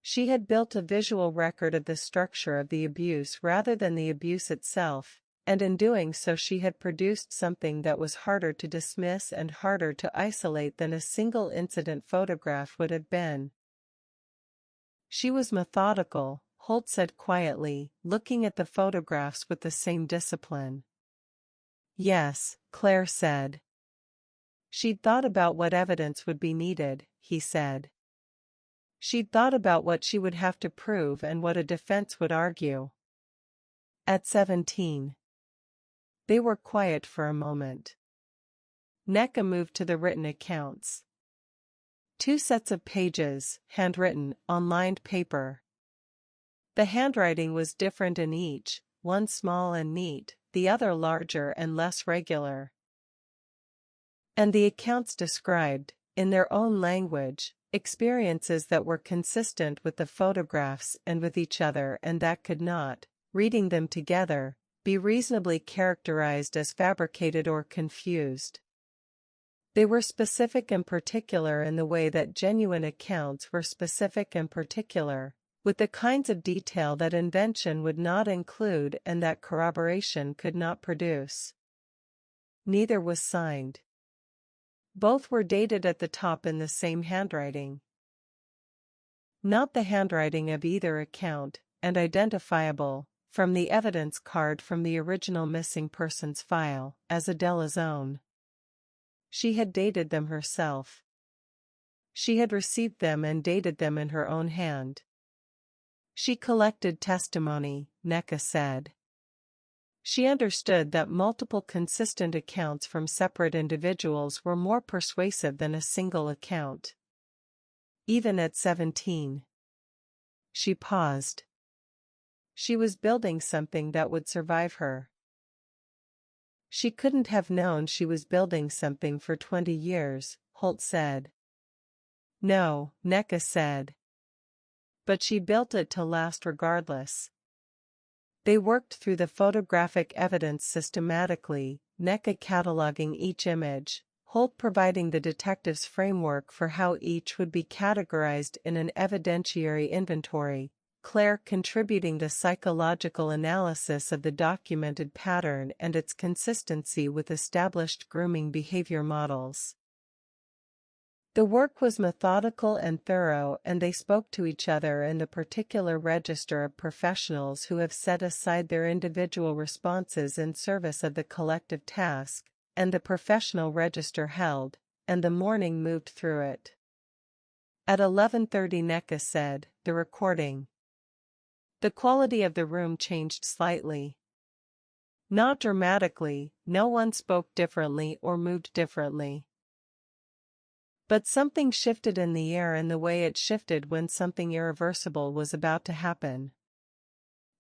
She had built a visual record of the structure of the abuse rather than the abuse itself, and in doing so she had produced something that was harder to dismiss and harder to isolate than a single incident photograph would have been. She was methodical, Holt said quietly, looking at the photographs with the same discipline. Yes, Claire said. She'd thought about what evidence would be needed, he said. She'd thought about what she would have to prove and what a defense would argue. At 17. They were quiet for a moment. Nneka moved to the written accounts. 2 sets of pages, handwritten, on lined paper. The handwriting was different in each, one small and neat, the other larger and less regular. And the accounts described, in their own language, experiences that were consistent with the photographs and with each other and that could not, reading them together, be reasonably characterized as fabricated or confused. They were specific and particular in the way that genuine accounts were specific and particular, with the kinds of detail that invention would not include and that corroboration could not produce. Neither was signed. Both were dated at the top in the same handwriting. Not the handwriting of either account, and identifiable, from the evidence card from the original missing persons file, as Adela's own. She had dated them herself. She had received them and dated them in her own hand. She collected testimony, Nneka said. She understood that multiple consistent accounts from separate individuals were more persuasive than a single account. Even at 17. She paused. She was building something that would survive her. She couldn't have known she was building something for 20 years, Holt said. No, Nneka said. But she built it to last regardless. They worked through the photographic evidence systematically, Nneka cataloging each image, Holt providing the detective's framework for how each would be categorized in an evidentiary inventory, Claire contributing the psychological analysis of the documented pattern and its consistency with established grooming behavior models. The work was methodical and thorough, and they spoke to each other in the particular register of professionals who have set aside their individual responses in service of the collective task, and the professional register held, and the morning moved through it. At 11:30 Nneka said, the recording. The quality of the room changed slightly. Not dramatically, no one spoke differently or moved differently. But something shifted in the air in the way it shifted when something irreversible was about to happen.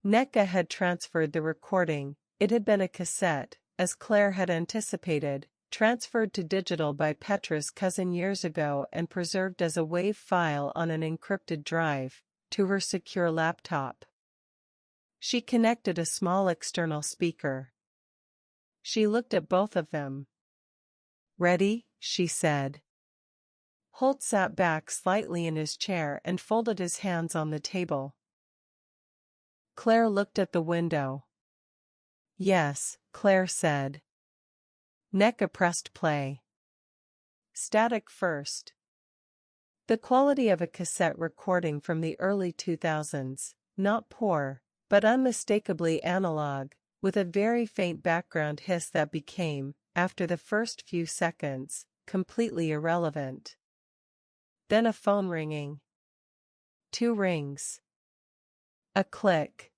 Nneka had transferred the recording. It had been a cassette, as Claire had anticipated, transferred to digital by Petra's cousin years ago and preserved as a WAV file on an encrypted drive, to her secure laptop. She connected a small external speaker. She looked at both of them. "Ready?" she said. Holt sat back slightly in his chair and folded his hands on the table. Claire looked at the window. "Yes," Claire said. Nneka pressed play. Static first. The quality of a cassette recording from the early 2000s, not poor, but unmistakably analog, with a very faint background hiss that became, after the first few seconds, completely irrelevant. Then a phone ringing. 2 rings. A click.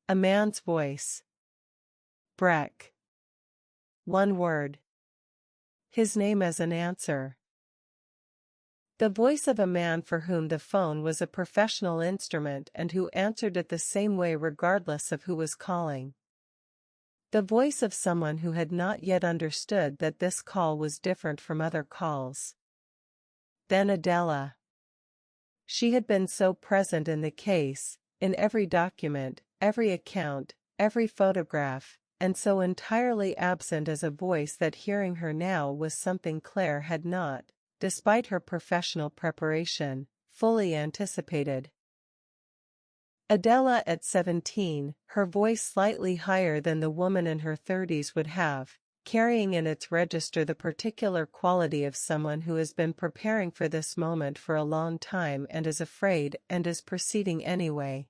A man's voice. Breck. 1 word. His name as an answer. The voice of a man for whom the phone was a professional instrument and who answered it the same way regardless of who was calling. The voice of someone who had not yet understood that this call was different from other calls. Then Adela. She had been so present in the case, in every document, every account, every photograph, and so entirely absent as a voice that hearing her now was something Claire had not, despite her professional preparation, fully anticipated. Adela at 17, her voice slightly higher than the woman in her 30s would have, carrying in its register the particular quality of someone who has been preparing for this moment for a long time and is afraid and is proceeding anyway.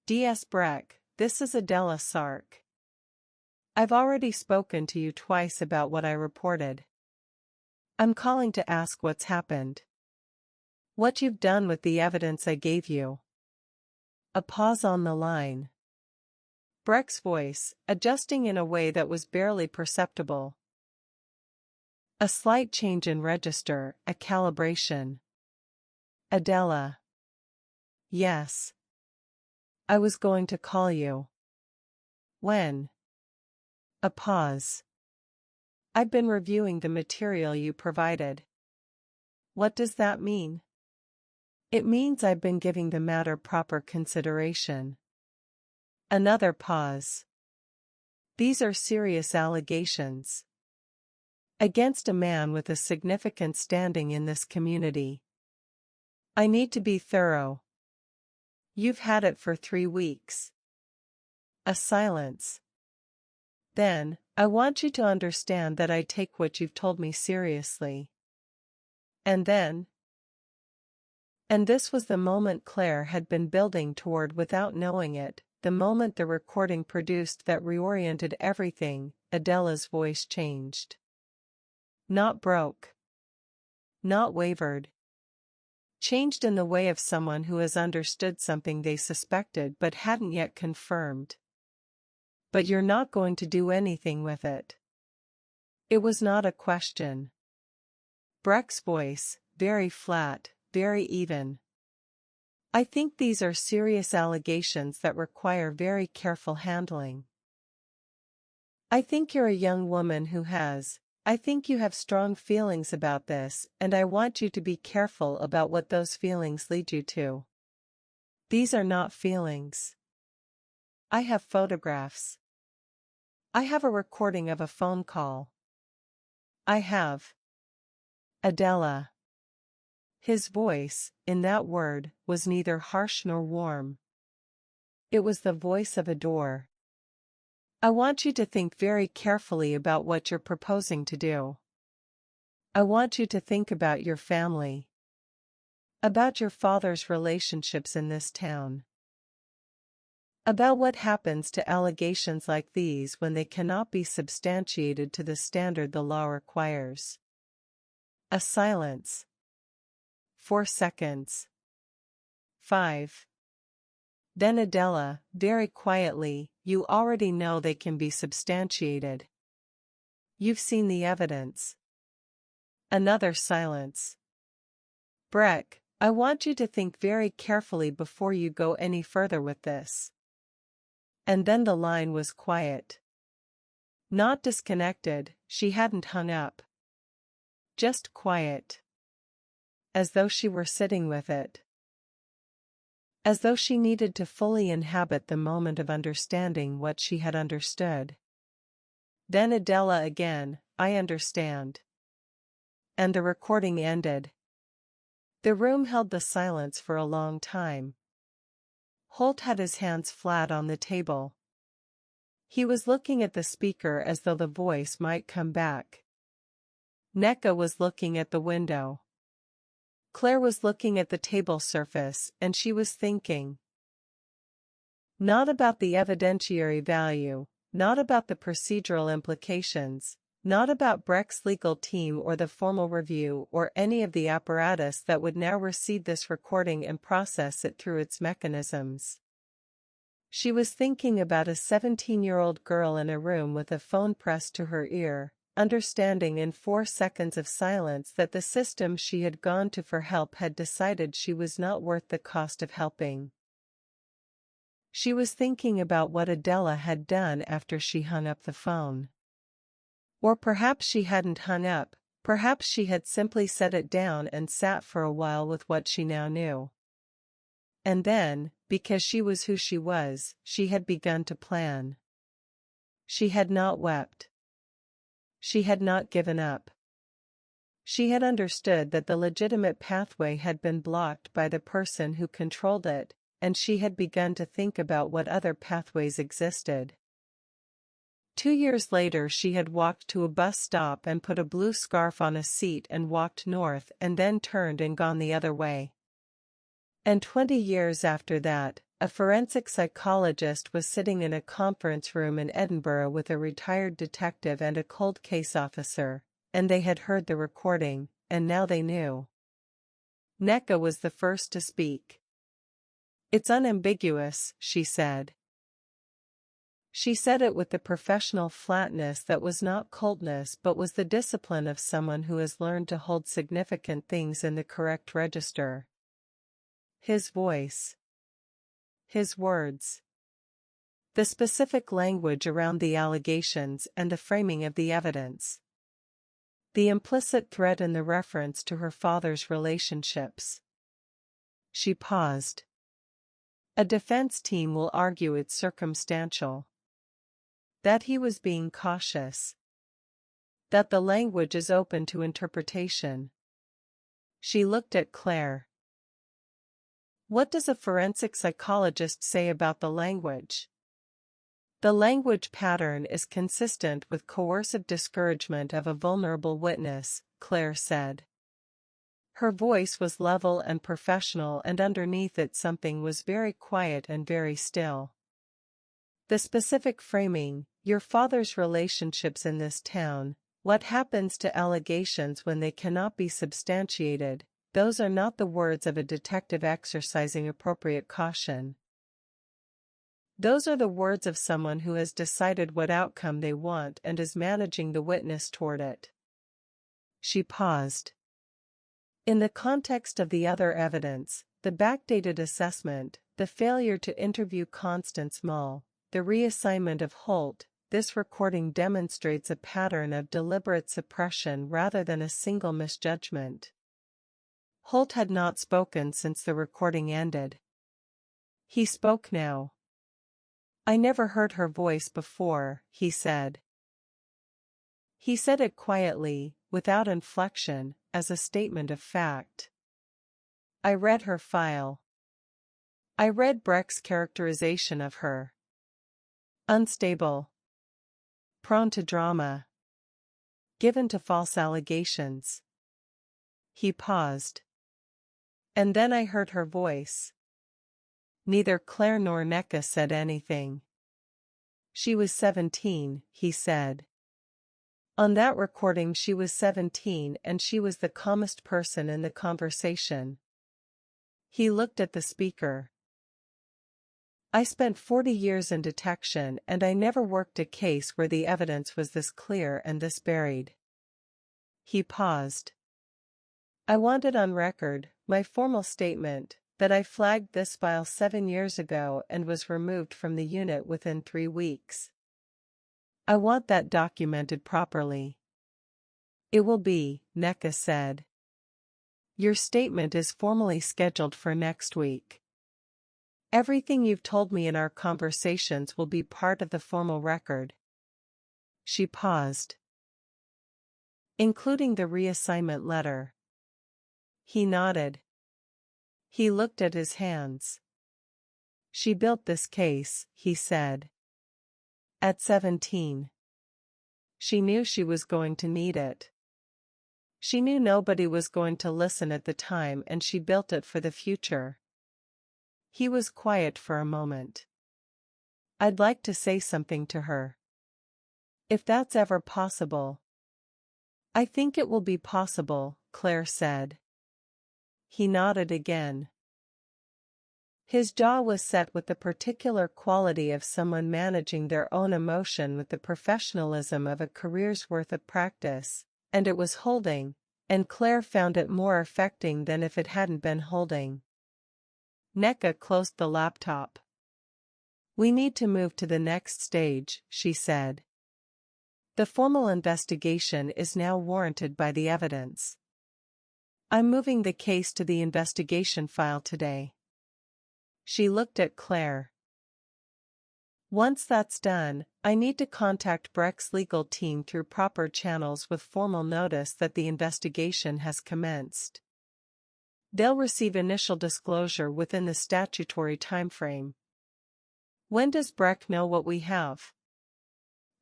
D.S. Breck, this is Adela Sark. I've already spoken to you twice about what I reported. I'm calling to ask what's happened. What you've done with the evidence I gave you. A pause on the line. Breck's voice, adjusting in a way that was barely perceptible. A slight change in register, a calibration. Adela. Yes. I was going to call you. When? A pause. I've been reviewing the material you provided. What does that mean? It means I've been giving the matter proper consideration. Another pause. These are serious allegations against a man with a significant standing in this community. I need to be thorough. You've had it for 3 weeks. A silence. Then, I want you to understand that I take what you've told me seriously. And then? And this was the moment Claire had been building toward without knowing it, the moment the recording produced that reoriented everything. Adela's voice changed. Not broke. Not wavered. Changed in the way of someone who has understood something they suspected but hadn't yet confirmed. But you're not going to do anything with it. It was not a question. Breck's voice, very flat, very even. I think these are serious allegations that require very careful handling. I think you're a young woman who I think you have strong feelings about this, and I want you to be careful about what those feelings lead you to. These are not feelings. I have photographs. I have a recording of a phone call. I have. Adela. His voice, in that word, was neither harsh nor warm. It was the voice of a door. I want you to think very carefully about what you're proposing to do. I want you to think about your family. About your father's relationships in this town. About what happens to allegations like these when they cannot be substantiated to the standard the law requires. A silence. 4 seconds. 5. Then Adela, very quietly, you already know they can be substantiated. You've seen the evidence. Another silence. Breck, I want you to think very carefully before you go any further with this. And then the line was quiet. Not disconnected, she hadn't hung up. Just quiet. As though she were sitting with it. As though she needed to fully inhabit the moment of understanding what she had understood. Then Adela again, I understand. And the recording ended. The room held the silence for a long time. Holt had his hands flat on the table. He was looking at the speaker as though the voice might come back. Nneka was looking at the window. Claire was looking at the table surface, and she was thinking. Not about the evidentiary value, not about the procedural implications, not about Breck's legal team or the formal review or any of the apparatus that would now receive this recording and process it through its mechanisms. She was thinking about a 17-year-old girl in a room with a phone pressed to her ear, understanding in 4 seconds of silence that the system she had gone to for help had decided she was not worth the cost of helping. She was thinking about what Adela had done after she hung up the phone. Or perhaps she hadn't hung up, perhaps she had simply set it down and sat for a while with what she now knew. And then, because she was who she was, she had begun to plan. She had not wept. She had not given up. She had understood that the legitimate pathway had been blocked by the person who controlled it, and she had begun to think about what other pathways existed. 2 years later she had walked to a bus stop and put a blue scarf on a seat and walked north and then turned and gone the other way. And 20 years after that, a forensic psychologist was sitting in a conference room in Edinburgh with a retired detective and a cold case officer, and they had heard the recording, and now they knew. Nneka was the first to speak. It's unambiguous, she said. She said it with the professional flatness that was not coldness but was the discipline of someone who has learned to hold significant things in the correct register. His voice. His words. The specific language around the allegations and the framing of the evidence. The implicit threat in the reference to her father's relationships. She paused. A defense team will argue it's circumstantial. That he was being cautious. That the language is open to interpretation. She looked at Claire. What does a forensic psychologist say about the language? The language pattern is consistent with coercive discouragement of a vulnerable witness, Claire said. Her voice was level and professional, and underneath it something was very quiet and very still. The specific framing, your father's relationships in this town, what happens to allegations when they cannot be substantiated, those are not the words of a detective exercising appropriate caution. Those are the words of someone who has decided what outcome they want and is managing the witness toward it. She paused. In the context of the other evidence, the backdated assessment, the failure to interview Constance Mull, the reassignment of Holt, this recording demonstrates a pattern of deliberate suppression rather than a single misjudgment. Holt had not spoken since the recording ended. He spoke now. I never heard her voice before, he said. He said it quietly, without inflection, as a statement of fact. I read her file. I read Breck's characterization of her. Unstable. Prone to drama. Given to false allegations. He paused. And then I heard her voice. Neither Claire nor Nneka said anything. She was 17, he said. On that recording she was 17 and she was the calmest person in the conversation. He looked at the speaker. I spent 40 years in detection and I never worked a case where the evidence was this clear and this buried. He paused. I want it on record, my formal statement, that I flagged this file 7 years ago and was removed from the unit within 3 weeks. I want that documented properly. It will be, Nneka said. Your statement is formally scheduled for next week. Everything you've told me in our conversations will be part of the formal record. She paused. Including the reassignment letter. He nodded. He looked at his hands. She built this case, he said. At 17. She knew she was going to need it. She knew nobody was going to listen at the time and she built it for the future. He was quiet for a moment. I'd like to say something to her. If that's ever possible. I think it will be possible, Claire said. He nodded again. His jaw was set with the particular quality of someone managing their own emotion with the professionalism of a career's worth of practice, and it was holding, and Claire found it more affecting than if it hadn't been holding. Nneka closed the laptop. We need to move to the next stage, she said. The formal investigation is now warranted by the evidence. I'm moving the case to the investigation file today. She looked at Claire. Once that's done, I need to contact Breck's legal team through proper channels with formal notice that the investigation has commenced. They'll receive initial disclosure within the statutory timeframe. When does Breck know what we have?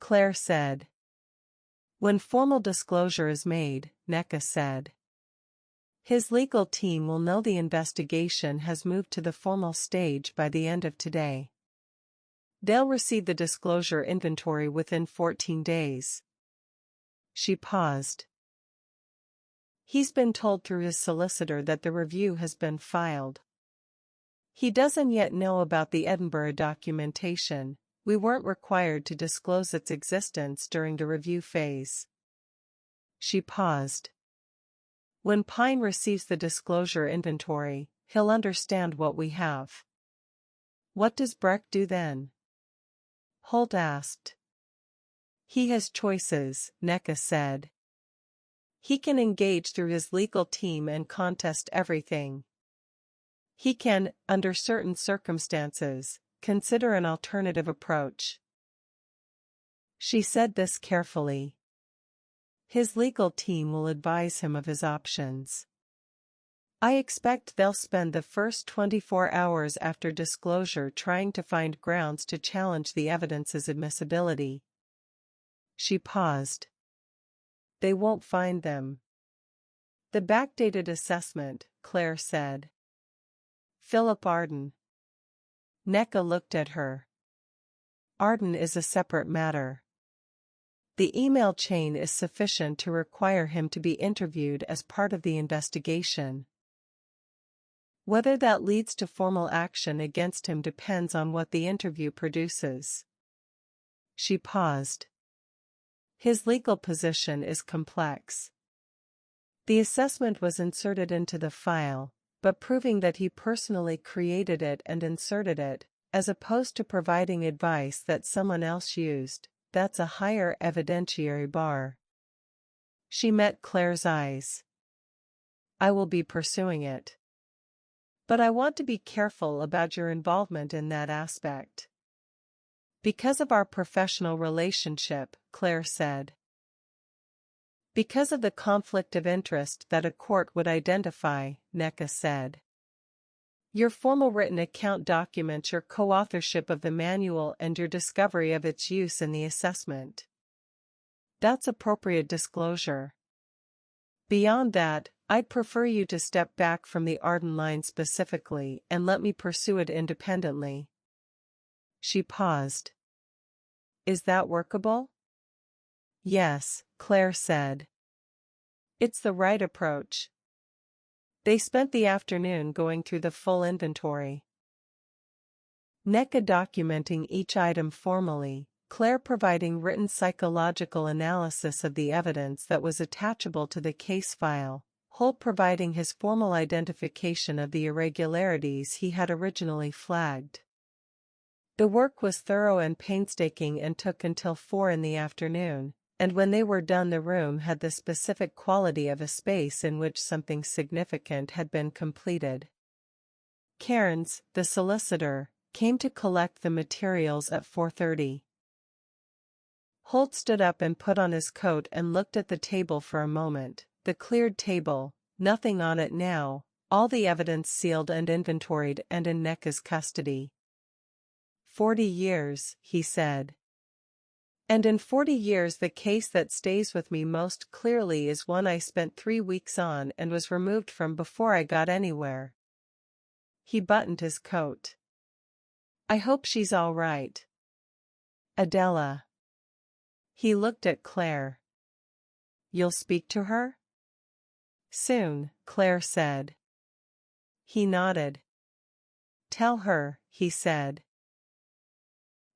Claire said. When formal disclosure is made, Nneka said. His legal team will know the investigation has moved to the formal stage by the end of today. They'll receive the disclosure inventory within 14 days. She paused. He's been told through his solicitor that the review has been filed. He doesn't yet know about the Edinburgh documentation. We weren't required to disclose its existence during the review phase. She paused. When Pine receives the disclosure inventory, he'll understand what we have. What does Breck do then? Holt asked. He has choices, Nneka said. He can engage through his legal team and contest everything. He can, under certain circumstances, consider an alternative approach. She said this carefully. His legal team will advise him of his options. I expect they'll spend the first 24 hours after disclosure trying to find grounds to challenge the evidence's admissibility. She paused. They won't find them. The backdated assessment, Claire said. Philip Arden. Nneka looked at her. Arden is a separate matter. The email chain is sufficient to require him to be interviewed as part of the investigation. Whether that leads to formal action against him depends on what the interview produces. She paused. His legal position is complex. The assessment was inserted into the file, but proving that he personally created it and inserted it, as opposed to providing advice that someone else used, that's a higher evidentiary bar. She met Claire's eyes. I will be pursuing it. But I want to be careful about your involvement in that aspect. Because of our professional relationship, Claire said. Because of the conflict of interest that a court would identify, Nneka said. Your formal written account documents your co-authorship of the manual and your discovery of its use in the assessment. That's appropriate disclosure. Beyond that, I'd prefer you to step back from the Arden line specifically and let me pursue it independently. She paused. Is that workable? Yes, Claire said. It's the right approach. They spent the afternoon going through the full inventory. Nneka documenting each item formally, Claire providing written psychological analysis of the evidence that was attachable to the case file, Holt providing his formal identification of the irregularities he had originally flagged. The work was thorough and painstaking and took until 4 in the afternoon, and when they were done the room had the specific quality of a space in which something significant had been completed. Cairns, the solicitor, came to collect the materials at 4:30. Holt stood up and put on his coat and looked at the table for a moment. The cleared table, nothing on it now, all the evidence sealed and inventoried and in Nneka's custody. 40 years, he said. And in 40 years the case that stays with me most clearly is one I spent 3 weeks on and was removed from before I got anywhere. He buttoned his coat. I hope she's all right. Adela. He looked at Claire. You'll speak to her? Soon, Claire said. He nodded. Tell her, he said.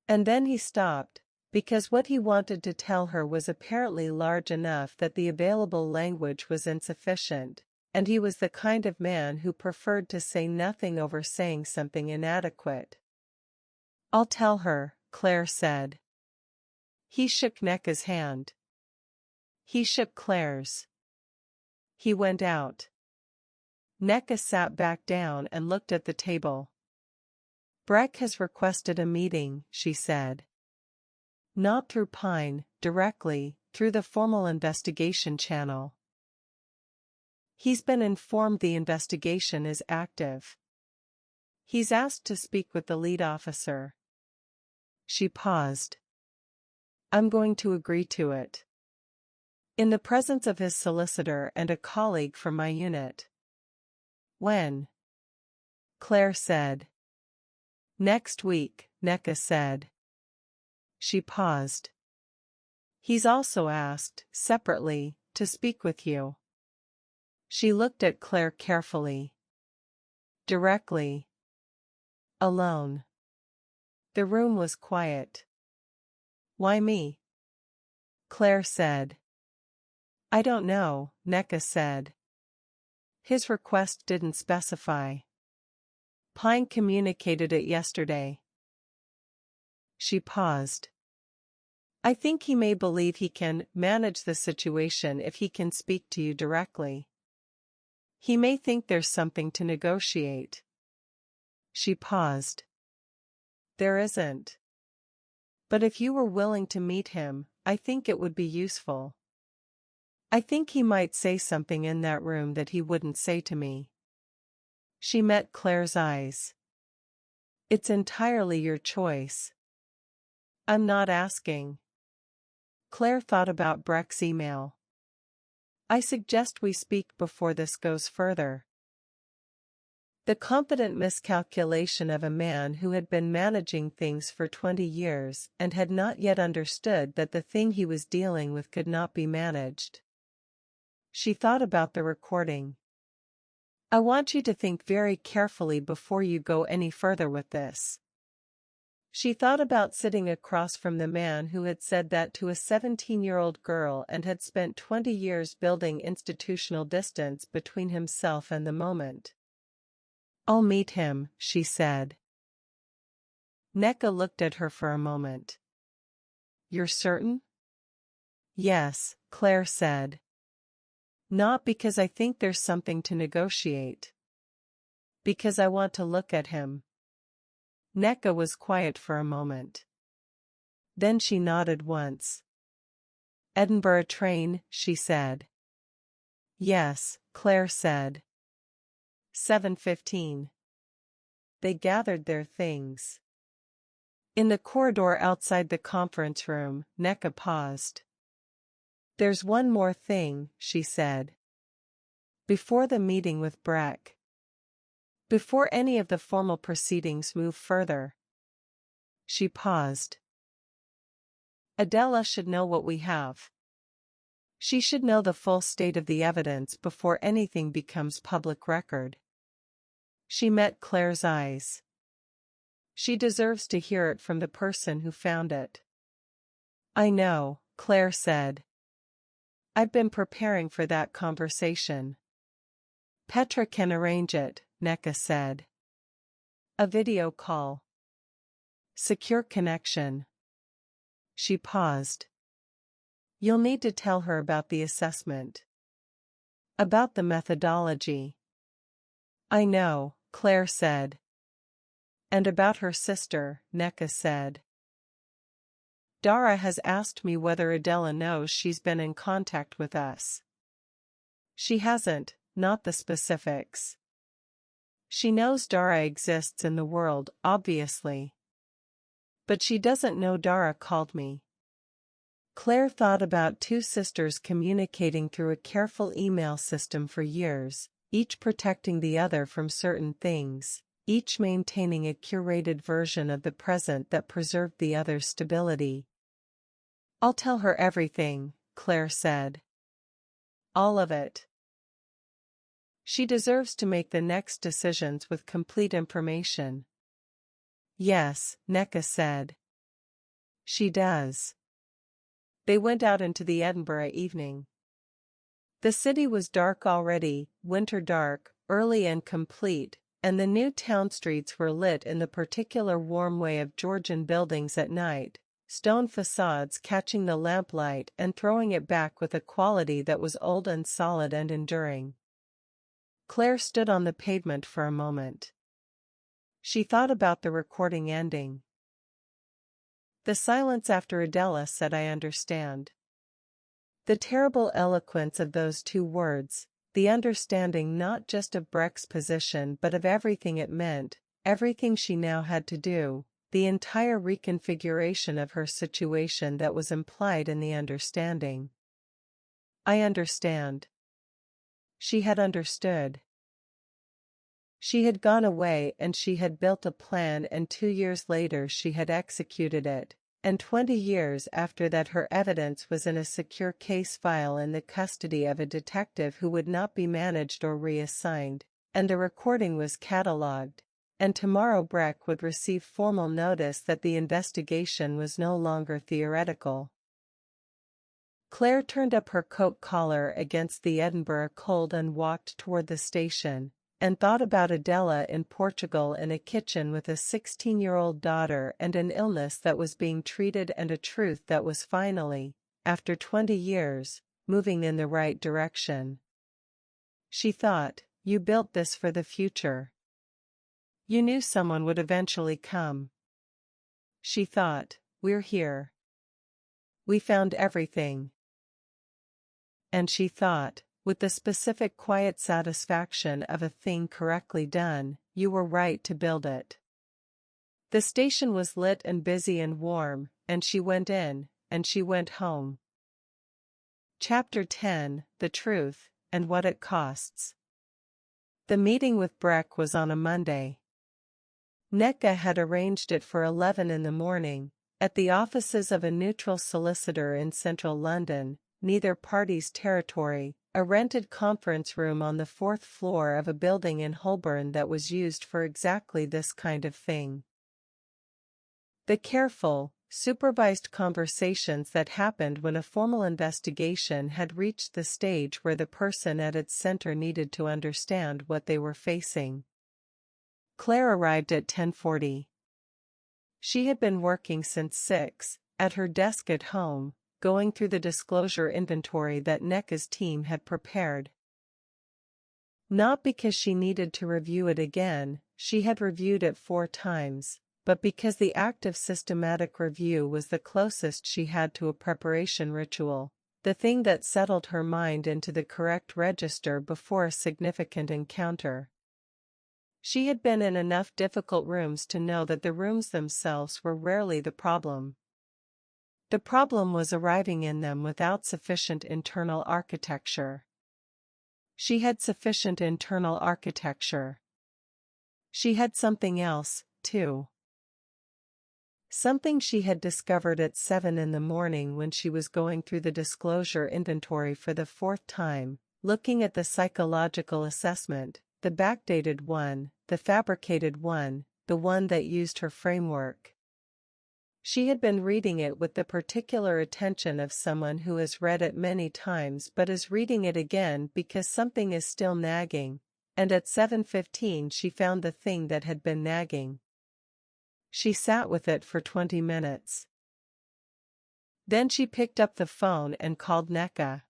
And then he stopped, because what he wanted to tell her was apparently large enough that the available language was insufficient, and he was the kind of man who preferred to say nothing over saying something inadequate. I'll tell her, Claire said. He shook Nneka's hand. He shook Claire's. He went out. Nneka sat back down and looked at the table. Breck has requested a meeting, she said. Not through Pine, directly, through the formal investigation channel. He's been informed the investigation is active. He's asked to speak with the lead officer. She paused. I'm going to agree to it. In the presence of his solicitor and a colleague from my unit. When? Claire said. Next week, Nneka said. She paused. He's also asked, separately, to speak with you. She looked at Claire carefully. Directly. Alone. The room was quiet. Why me? Claire said. I don't know, Nneka said. His request didn't specify. Pine communicated it yesterday. She paused. I think he may believe he can manage the situation if he can speak to you directly. He may think there's something to negotiate. She paused. There isn't. But if you were willing to meet him, I think it would be useful. I think he might say something in that room that he wouldn't say to me. She met Claire's eyes. It's entirely your choice. I'm not asking. Claire thought about Breck's email. I suggest we speak before this goes further. The confident miscalculation of a man who had been managing things for 20 years and had not yet understood that the thing he was dealing with could not be managed. She thought about the recording. I want you to think very carefully before you go any further with this. She thought about sitting across from the man who had said that to a 17-year-old girl and had spent 20 years building institutional distance between himself and the moment. I'll meet him, she said. Nneka looked at her for a moment. You're certain? Yes, Claire said. Not because I think there's something to negotiate. Because I want to look at him. Nneka was quiet for a moment. Then she nodded once. Edinburgh train, she said. Yes, Claire said. 7:15. They gathered their things. In the corridor outside the conference room, Nneka paused. There's one more thing, she said. Before the meeting with Breck. Before any of the formal proceedings move further. She paused. Adela should know what we have. She should know the full state of the evidence before anything becomes public record. She met Claire's eyes. She deserves to hear it from the person who found it. I know, Claire said. I've been preparing for that conversation. Petra can arrange it, Nneka said. A video call. Secure connection. She paused. You'll need to tell her about the assessment. About the methodology. I know, Claire said. And about her sister, Nneka said. Dara has asked me whether Adela knows she's been in contact with us. She hasn't, not the specifics. She knows Dara exists in the world, obviously. But she doesn't know Dara called me. Claire thought about two sisters communicating through a careful email system for years, each protecting the other from certain things, each maintaining a curated version of the present that preserved the other's stability. I'll tell her everything, Claire said. All of it. She deserves to make the next decisions with complete information. Yes, Nneka said. She does. They went out into the Edinburgh evening. The city was dark already, winter dark, early and complete, and the new town streets were lit in the particular warm way of Georgian buildings at night, stone facades catching the lamplight and throwing it back with a quality that was old and solid and enduring. Claire stood on the pavement for a moment. She thought about the recording ending. The silence after Adela said I understand. The terrible eloquence of those two words, the understanding not just of Breck's position but of everything it meant, everything she now had to do, the entire reconfiguration of her situation that was implied in the understanding. I understand. She had understood. She had gone away and she had built a plan, and 2 years later she had executed it, and 20 years after that her evidence was in a secure case file in the custody of a detective who would not be managed or reassigned, and the recording was catalogued, and tomorrow Breck would receive formal notice that the investigation was no longer theoretical. Claire turned up her coat collar against the Edinburgh cold and walked toward the station, and thought about Adela in Portugal in a kitchen with a 16-year-old daughter and an illness that was being treated and a truth that was finally, after 20 years, moving in the right direction. She thought, you built this for the future. You knew someone would eventually come. She thought, we're here. We found everything. And she thought, with the specific quiet satisfaction of a thing correctly done, you were right to build it. The station was lit and busy and warm, and she went in, and she went home. Chapter 10, The Truth, and What It Costs. The meeting with Breck was on a Monday. Nneka had arranged it for 11 in the morning, at the offices of a neutral solicitor in central London, neither party's territory, a rented conference room on the 4th floor of a building in Holborn that was used for exactly this kind of thing. The careful, supervised conversations that happened when a formal investigation had reached the stage where the person at its center needed to understand what they were facing. Claire arrived at 10:40. She had been working since 6, at her desk at home, going through the disclosure inventory that Nneka's team had prepared. Not because she needed to review it again, she had reviewed it 4 times, but because the act of systematic review was the closest she had to a preparation ritual, the thing that settled her mind into the correct register before a significant encounter. She had been in enough difficult rooms to know that the rooms themselves were rarely the problem. The problem was arriving in them without sufficient internal architecture. She had sufficient internal architecture. She had something else, too. Something she had discovered at 7 in the morning when she was going through the disclosure inventory for the 4th time, looking at the psychological assessment, the backdated one, the fabricated one, the one that used her framework. She had been reading it with the particular attention of someone who has read it many times but is reading it again because something is still nagging, and at 7:15 she found the thing that had been nagging. She sat with it for 20 minutes. Then she picked up the phone and called Nneka.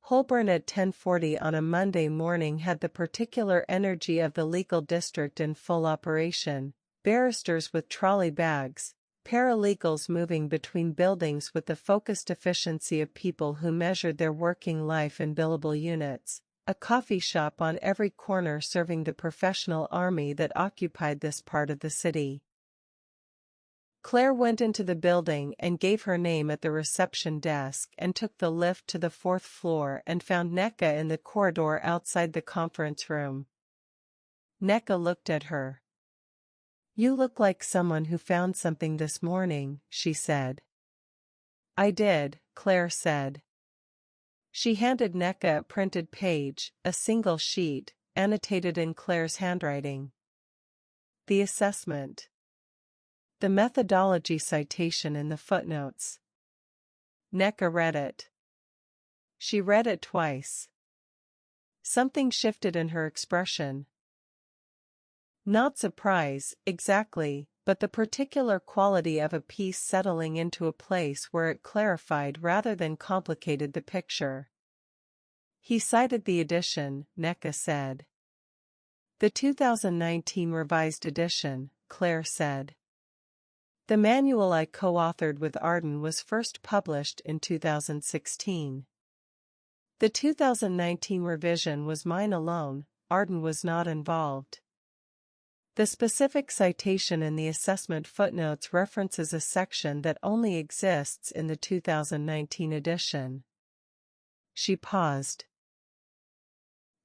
Holborn at 10:40 on a Monday morning had the particular energy of the legal district in full operation, barristers with trolley bags, paralegals moving between buildings with the focused efficiency of people who measured their working life in billable units, a coffee shop on every corner serving the professional army that occupied this part of the city. Claire went into the building and gave her name at the reception desk and took the lift to the 4th floor and found Nneka in the corridor outside the conference room. Nneka looked at her. "You look like someone who found something this morning," she said. "I did," Claire said. She handed Nneka a printed page, a single sheet, annotated in Claire's handwriting. The assessment. The methodology citation in the footnotes. Nneka read it. She read it twice. Something shifted in her expression. Not surprise, exactly, but the particular quality of a piece settling into a place where it clarified rather than complicated the picture. He cited the edition, Nneka said. The 2019 revised edition, Claire said. The manual I co-authored with Arden was first published in 2016. The 2019 revision was mine alone, Arden was not involved. The specific citation in the assessment footnotes references a section that only exists in the 2019 edition. She paused.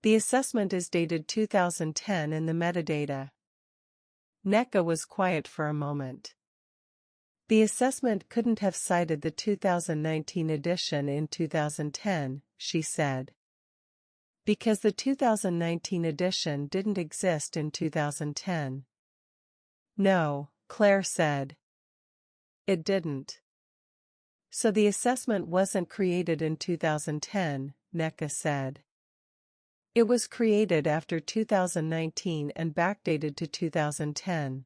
The assessment is dated 2010 in the metadata. Nneka was quiet for a moment. The assessment couldn't have cited the 2019 edition in 2010, she said. Because the 2019 edition didn't exist in 2010. No, Claire said. It didn't. So the assessment wasn't created in 2010, Nneka said. It was created after 2019 and backdated to 2010.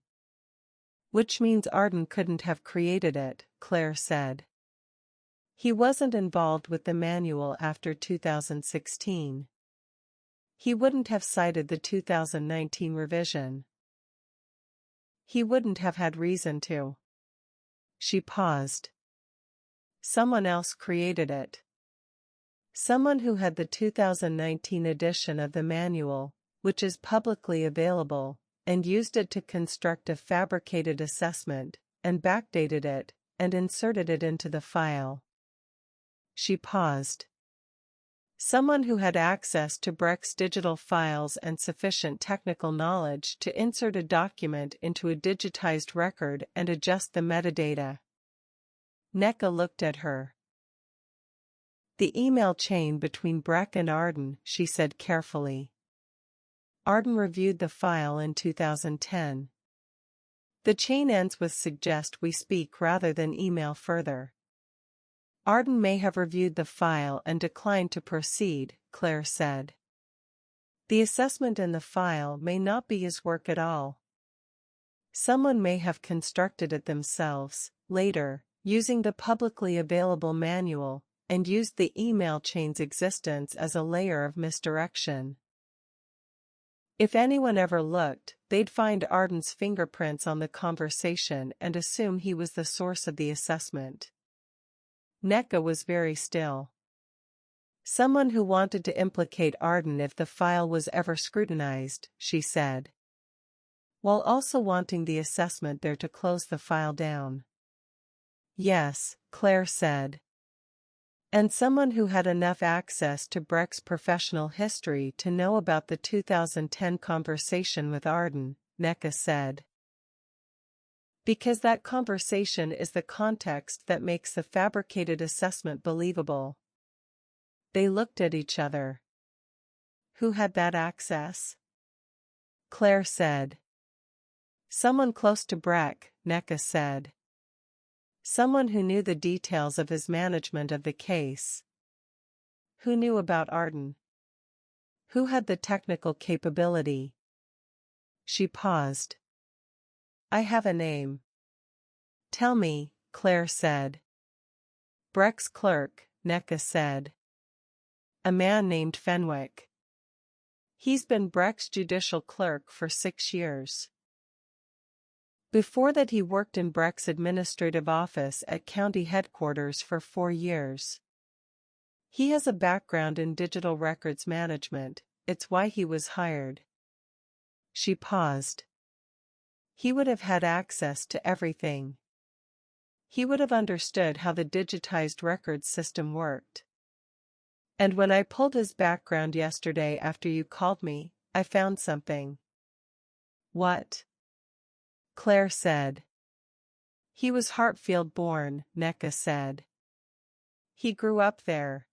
Which means Arden couldn't have created it, Claire said. He wasn't involved with the manual after 2016. He wouldn't have cited the 2019 revision. He wouldn't have had reason to. She paused. Someone else created it. Someone who had the 2019 edition of the manual, which is publicly available, and used it to construct a fabricated assessment, and backdated it, and inserted it into the file. She paused. Someone who had access to Brecht's digital files and sufficient technical knowledge to insert a document into a digitized record and adjust the metadata. Neka looked at her. The email chain between Brecht and Arden, she said carefully. Arden reviewed the file in 2010. The chain ends with suggest we speak rather than email further. Arden may have reviewed the file and declined to proceed, Claire said. The assessment in the file may not be his work at all. Someone may have constructed it themselves, later, using the publicly available manual, and used the email chain's existence as a layer of misdirection. If anyone ever looked, they'd find Arden's fingerprints on the conversation and assume he was the source of the assessment. Neka was very still. Someone who wanted to implicate Arden if the file was ever scrutinized, she said. While also wanting the assessment there to close the file down. Yes, Claire said. And someone who had enough access to Brecht's professional history to know about the 2010 conversation with Arden, Neka said. Because that conversation is the context that makes the fabricated assessment believable. They looked at each other. Who had that access? Claire said. Someone close to Brecht, Neka said. Someone who knew the details of his management of the case. Who knew about Arden? Who had the technical capability? She paused. I have a name. Tell me, Claire said. Brecht's clerk, Neka said. A man named Fenwick. He's been Brecht's judicial clerk for 6 years. Before that he worked in Brecht's administrative office at county headquarters for 4 years. He has a background in digital records management, it's why he was hired. She paused. He would have had access to everything. He would have understood how the digitized records system worked. And when I pulled his background yesterday after you called me, I found something. What? Claire said. He was Hartfield born, Neka said. He grew up there.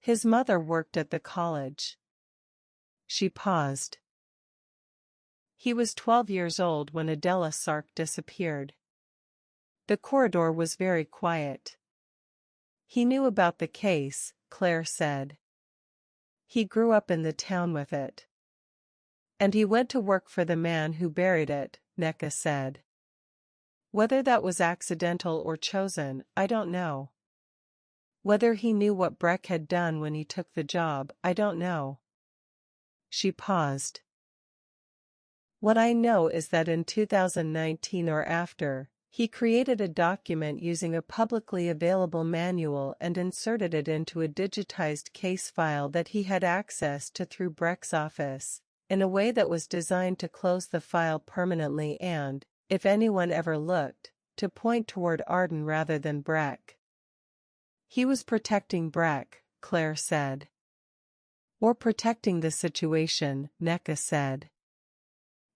His mother worked at the college. She paused. He was 12 years old when Adela Sark disappeared. The corridor was very quiet. He knew about the case, Claire said. He grew up in the town with it. And he went to work for the man who buried it, Neka said. Whether that was accidental or chosen, I don't know. Whether he knew what Brecht had done when he took the job, I don't know. She paused. What I know is that in 2019 or after, he created a document using a publicly available manual and inserted it into a digitized case file that he had access to through Brecht's office, in a way that was designed to close the file permanently and, if anyone ever looked, to point toward Arden rather than Brecht. He was protecting Brecht, Claire said. Or protecting the situation, Neka said.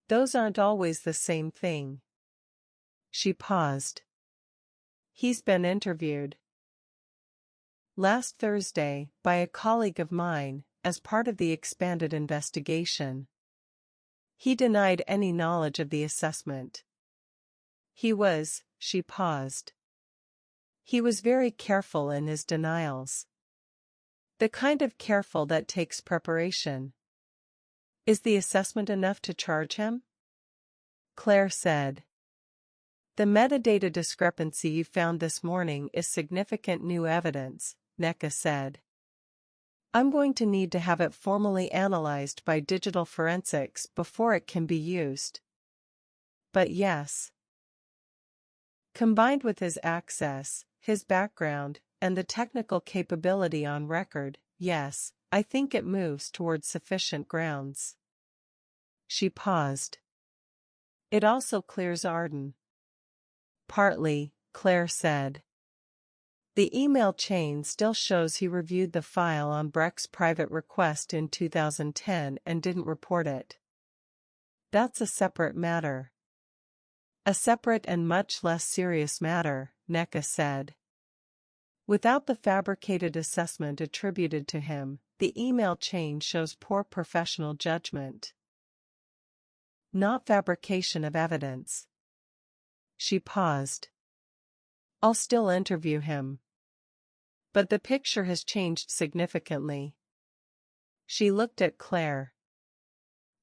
Those aren't always the same thing. She paused. He's been interviewed. Last Thursday, by a colleague of mine, as part of the expanded investigation. He denied any knowledge of the assessment. She paused. He was very careful in his denials. The kind of careful that takes preparation. Is the assessment enough to charge him? Claire said. The metadata discrepancy you found this morning is significant new evidence, Neka said. I'm going to need to have it formally analyzed by digital forensics before it can be used. But yes. Combined with his access, his background, and the technical capability on record, yes, I think it moves towards sufficient grounds. She paused. It also clears Arden. Partly, Claire said. The email chain still shows he reviewed the file on Breck's private request in 2010 and didn't report it. That's a separate matter. A separate and much less serious matter, Neka said. Without the fabricated assessment attributed to him, the email chain shows poor professional judgment. Not fabrication of evidence. She paused. I'll still interview him. But the picture has changed significantly. She looked at Claire.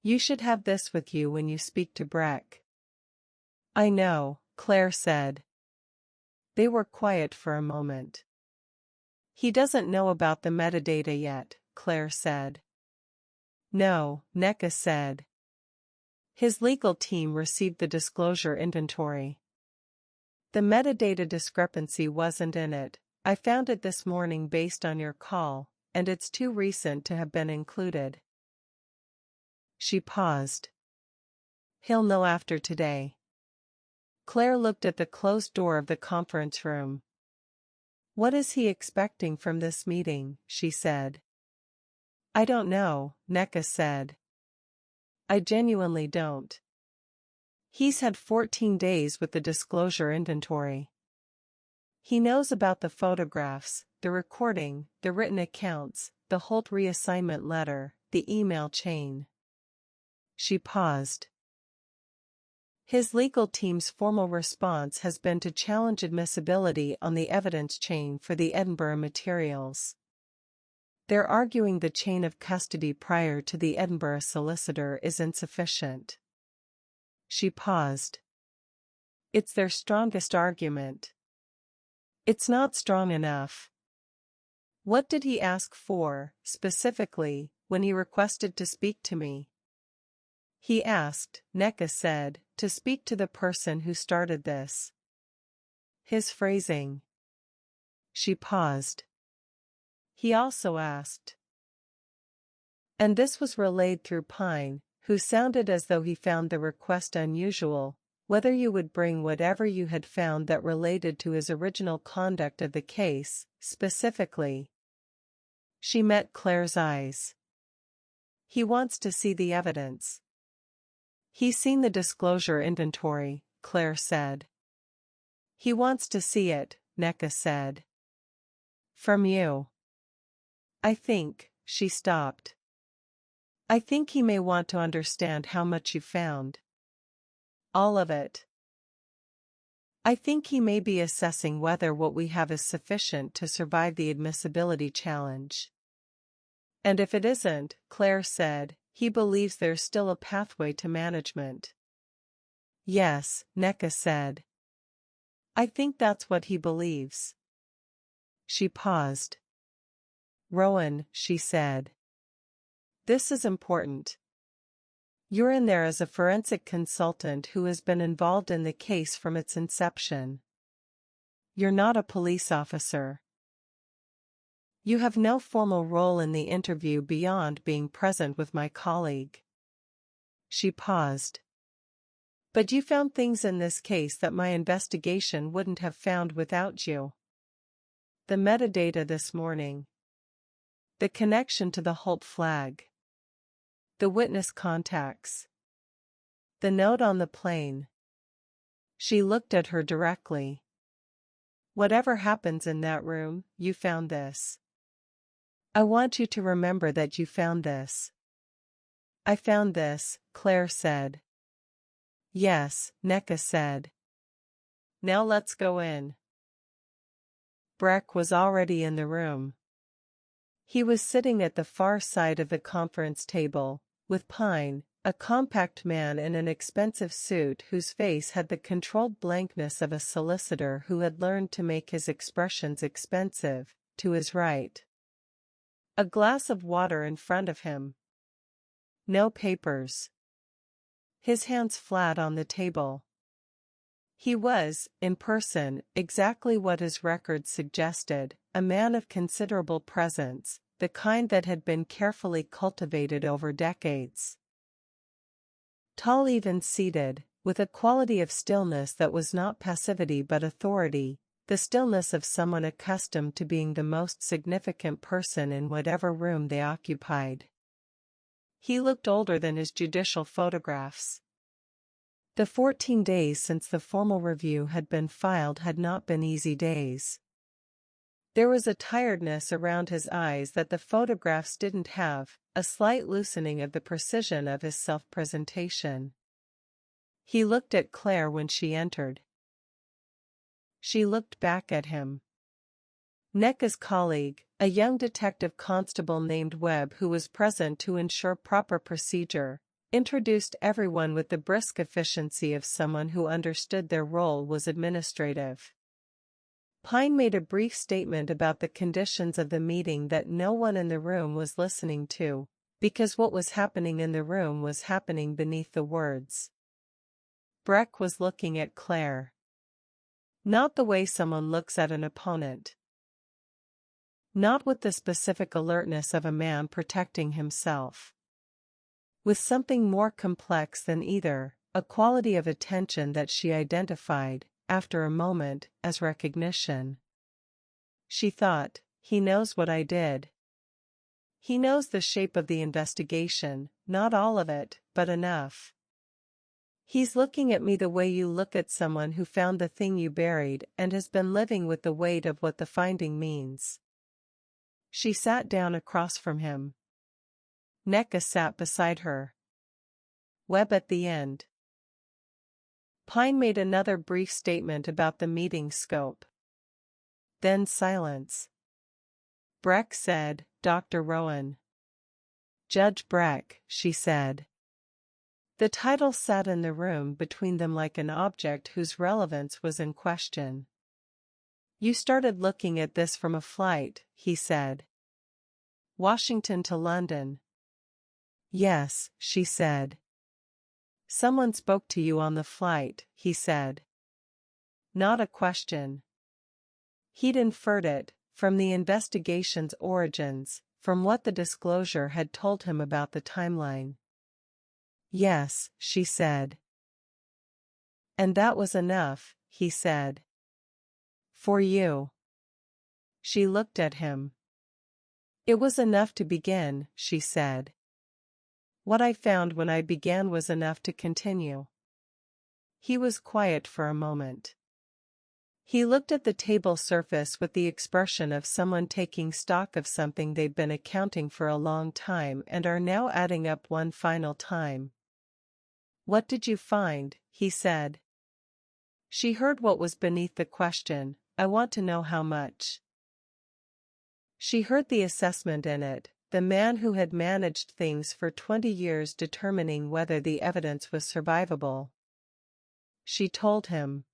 You should have this with you when you speak to Breck. I know, Claire said. They were quiet for a moment. He doesn't know about the metadata yet, Claire said. No, Neka said. His legal team received the disclosure inventory. The metadata discrepancy wasn't in it. I found it this morning based on your call, and it's too recent to have been included. She paused. He'll know after today. Claire looked at the closed door of the conference room. What is he expecting from this meeting? She said. I don't know, Neka said. I genuinely don't. He's had 14 days with the disclosure inventory. He knows about the photographs, the recording, the written accounts, the Holt reassignment letter, the email chain. She paused. His legal team's formal response has been to challenge admissibility on the evidence chain for the Edinburgh materials. They're arguing the chain of custody prior to the Edinburgh solicitor is insufficient. She paused. It's their strongest argument. It's not strong enough. What did he ask for, specifically, when he requested to speak to me? He asked, Neka said, to speak to the person who started this. His phrasing. She paused. He also asked. And this was relayed through Pine, who sounded as though he found the request unusual, whether you would bring whatever you had found that related to his original conduct of the case, specifically. She met Claire's eyes. He wants to see the evidence. He's seen the disclosure inventory, Claire said. He wants to see it, Neka said. From you. I think, she stopped. I think he may want to understand how much you found. All of it. I think he may be assessing whether what we have is sufficient to survive the admissibility challenge. And if it isn't, Claire said, he believes there's still a pathway to management. Yes, Neka said. I think that's what he believes. She paused. Rowan, she said. This is important. You're in there as a forensic consultant who has been involved in the case from its inception. You're not a police officer. You have no formal role in the interview beyond being present with my colleague. She paused. But you found things in this case that my investigation wouldn't have found without you. The metadata this morning. The connection to the Holt flag. The witness contacts. The note on the plane. She looked at her directly. Whatever happens in that room, you found this. I want you to remember that you found this. I found this, Claire said. Yes, Neka said. Now let's go in. Breck was already in the room. He was sitting at the far side of the conference table, with Pine, a compact man in an expensive suit whose face had the controlled blankness of a solicitor who had learned to make his expressions expensive, to his right. A glass of water in front of him. No papers. His hands flat on the table. He was, in person, exactly what his record suggested, a man of considerable presence, the kind that had been carefully cultivated over decades. Tall, even seated, with a quality of stillness that was not passivity but authority, the stillness of someone accustomed to being the most significant person in whatever room they occupied. He looked older than his judicial photographs. The 14 days since the formal review had been filed had not been easy days. There was a tiredness around his eyes that the photographs didn't have, a slight loosening of the precision of his self-presentation. He looked at Claire when she entered. She looked back at him. Necka's colleague, a young detective constable named Webb who was present to ensure proper procedure, introduced everyone with the brisk efficiency of someone who understood their role was administrative. Pine made a brief statement about the conditions of the meeting that no one in the room was listening to, because what was happening in the room was happening beneath the words. Breck was looking at Claire. Not the way someone looks at an opponent. Not with the specific alertness of a man protecting himself. With something more complex than either, a quality of attention that she identified, after a moment, as recognition. She thought, he knows what I did. He knows the shape of the investigation, not all of it, but enough. He's looking at me the way you look at someone who found the thing you buried and has been living with the weight of what the finding means. She sat down across from him. Necka sat beside her. Webb at the end. Pine made another brief statement about the meeting's scope. Then silence. Breck said, Dr. Rowan. Judge Breck, she said. The title sat in the room between them like an object whose relevance was in question. You started looking at this from a flight, he said. Washington to London. Yes, she said. Someone spoke to you on the flight, he said. Not a question. He'd inferred it, from the investigation's origins, from what the disclosure had told him about the timeline. Yes, she said. And that was enough, he said. For you. She looked at him. It was enough to begin, she said. What I found when I began was enough to continue. He was quiet for a moment. He looked at the table surface with the expression of someone taking stock of something they'd been accounting for a long time and are now adding up one final time. What did you find? He said. She heard what was beneath the question. I want to know how much. She heard the assessment in it, the man who had managed things for 20 years determining whether the evidence was survivable. She told him.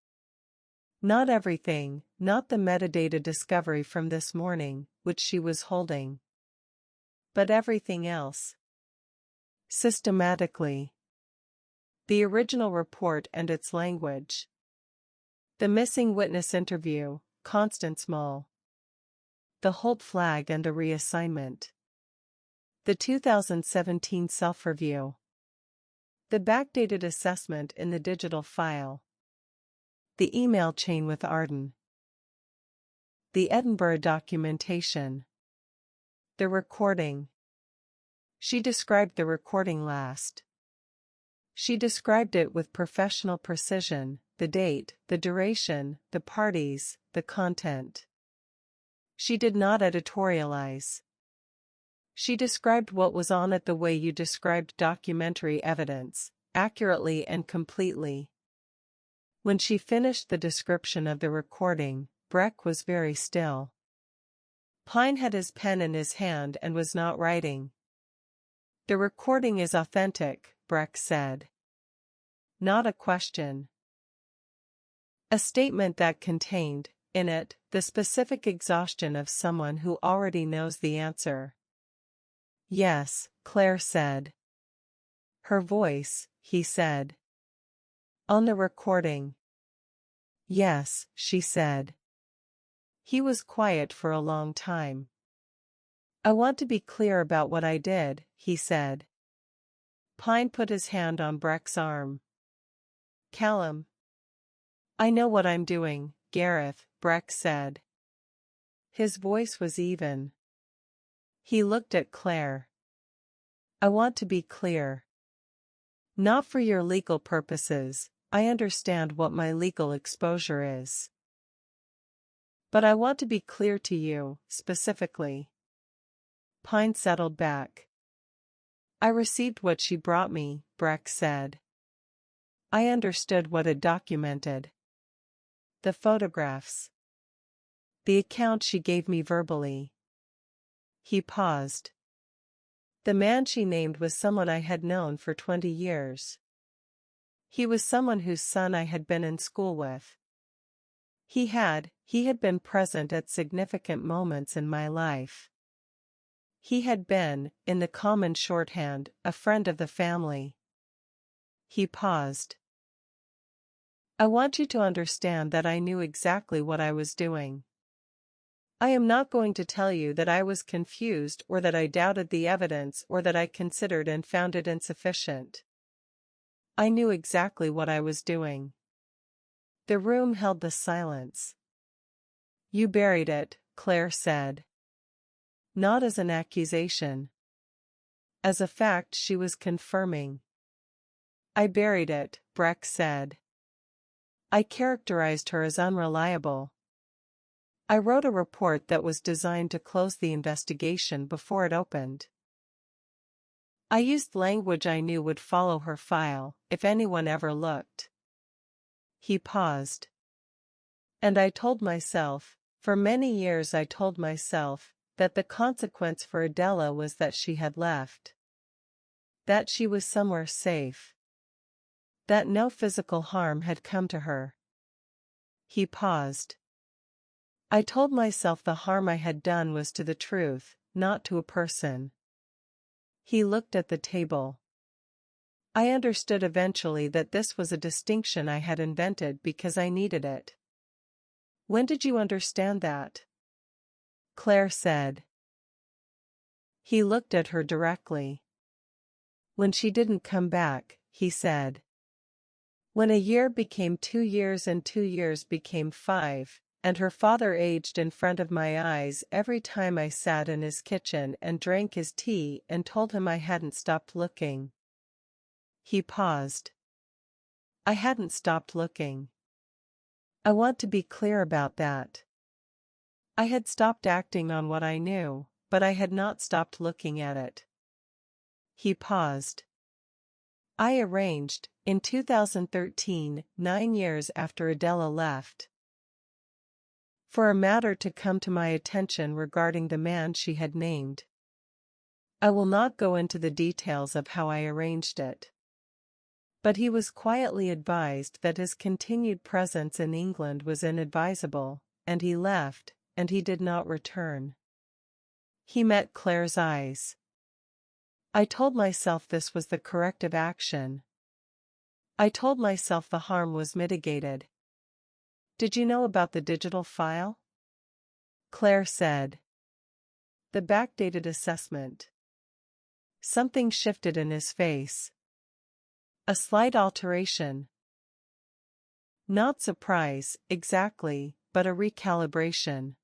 Not everything, not the metadata discovery from this morning, which she was holding. But everything else. Systematically. The original report and its language. The missing witness interview, Constance Mull. The Holt flag and the reassignment. The 2017 self-review. The backdated assessment in the digital file. The email chain with Arden. The Edinburgh documentation. The recording. She described the recording last. She described it with professional precision, the date, the duration, the parties, the content. She did not editorialize. She described what was on it the way you described documentary evidence, accurately and completely. When she finished the description of the recording, Breck was very still. Pine had his pen in his hand and was not writing. The recording is authentic, Breck said. Not a question. A statement that contained, in it, the specific exhaustion of someone who already knows the answer. Yes, Claire said. Her voice, he said. On the recording. Yes, she said. He was quiet for a long time. I want to be clear about what I did, he said. Pine put his hand on Breck's arm. Callum. I know what I'm doing, Gareth, Breck said. His voice was even. He looked at Claire. I want to be clear. Not for your legal purposes, I understand what my legal exposure is. But I want to be clear to you, specifically. Pine settled back. I received what she brought me, Breck said. I understood what it documented. The photographs. The account she gave me verbally. He paused. The man she named was someone I had known for 20 years. He was someone whose son I had been in school with. He had been present at significant moments in my life. He had been, in the common shorthand, a friend of the family. He paused. I want you to understand that I knew exactly what I was doing. I am not going to tell you that I was confused or that I doubted the evidence or that I considered and found it insufficient. I knew exactly what I was doing. The room held the silence. You buried it, Claire said. Not as an accusation. As a fact she was confirming. I buried it, Breck said. I characterized her as unreliable. I wrote a report that was designed to close the investigation before it opened. I used language I knew would follow her file, if anyone ever looked. He paused. And I told myself, for many years I told myself, that the consequence for Adela was that she had left. That she was somewhere safe. That no physical harm had come to her. He paused. I told myself the harm I had done was to the truth, not to a person. He looked at the table. I understood eventually that this was a distinction I had invented because I needed it. When did you understand that? Claire said. He looked at her directly. When she didn't come back, he said. When a year became 2 years and 2 years became 5, and her father aged in front of my eyes every time I sat in his kitchen and drank his tea and told him I hadn't stopped looking. He paused. I hadn't stopped looking. I want to be clear about that. I had stopped acting on what I knew, but I had not stopped looking at it. He paused. I arranged, in 2013, 9 years after Adela left, for a matter to come to my attention regarding the man she had named. I will not go into the details of how I arranged it. But he was quietly advised that his continued presence in England was inadvisable, and he left, and he did not return. He met Claire's eyes. I told myself this was the corrective action. I told myself the harm was mitigated. Did you know about the digital file? Claire said. The backdated assessment. Something shifted in his face. A slight alteration. Not surprise, exactly, but a recalibration.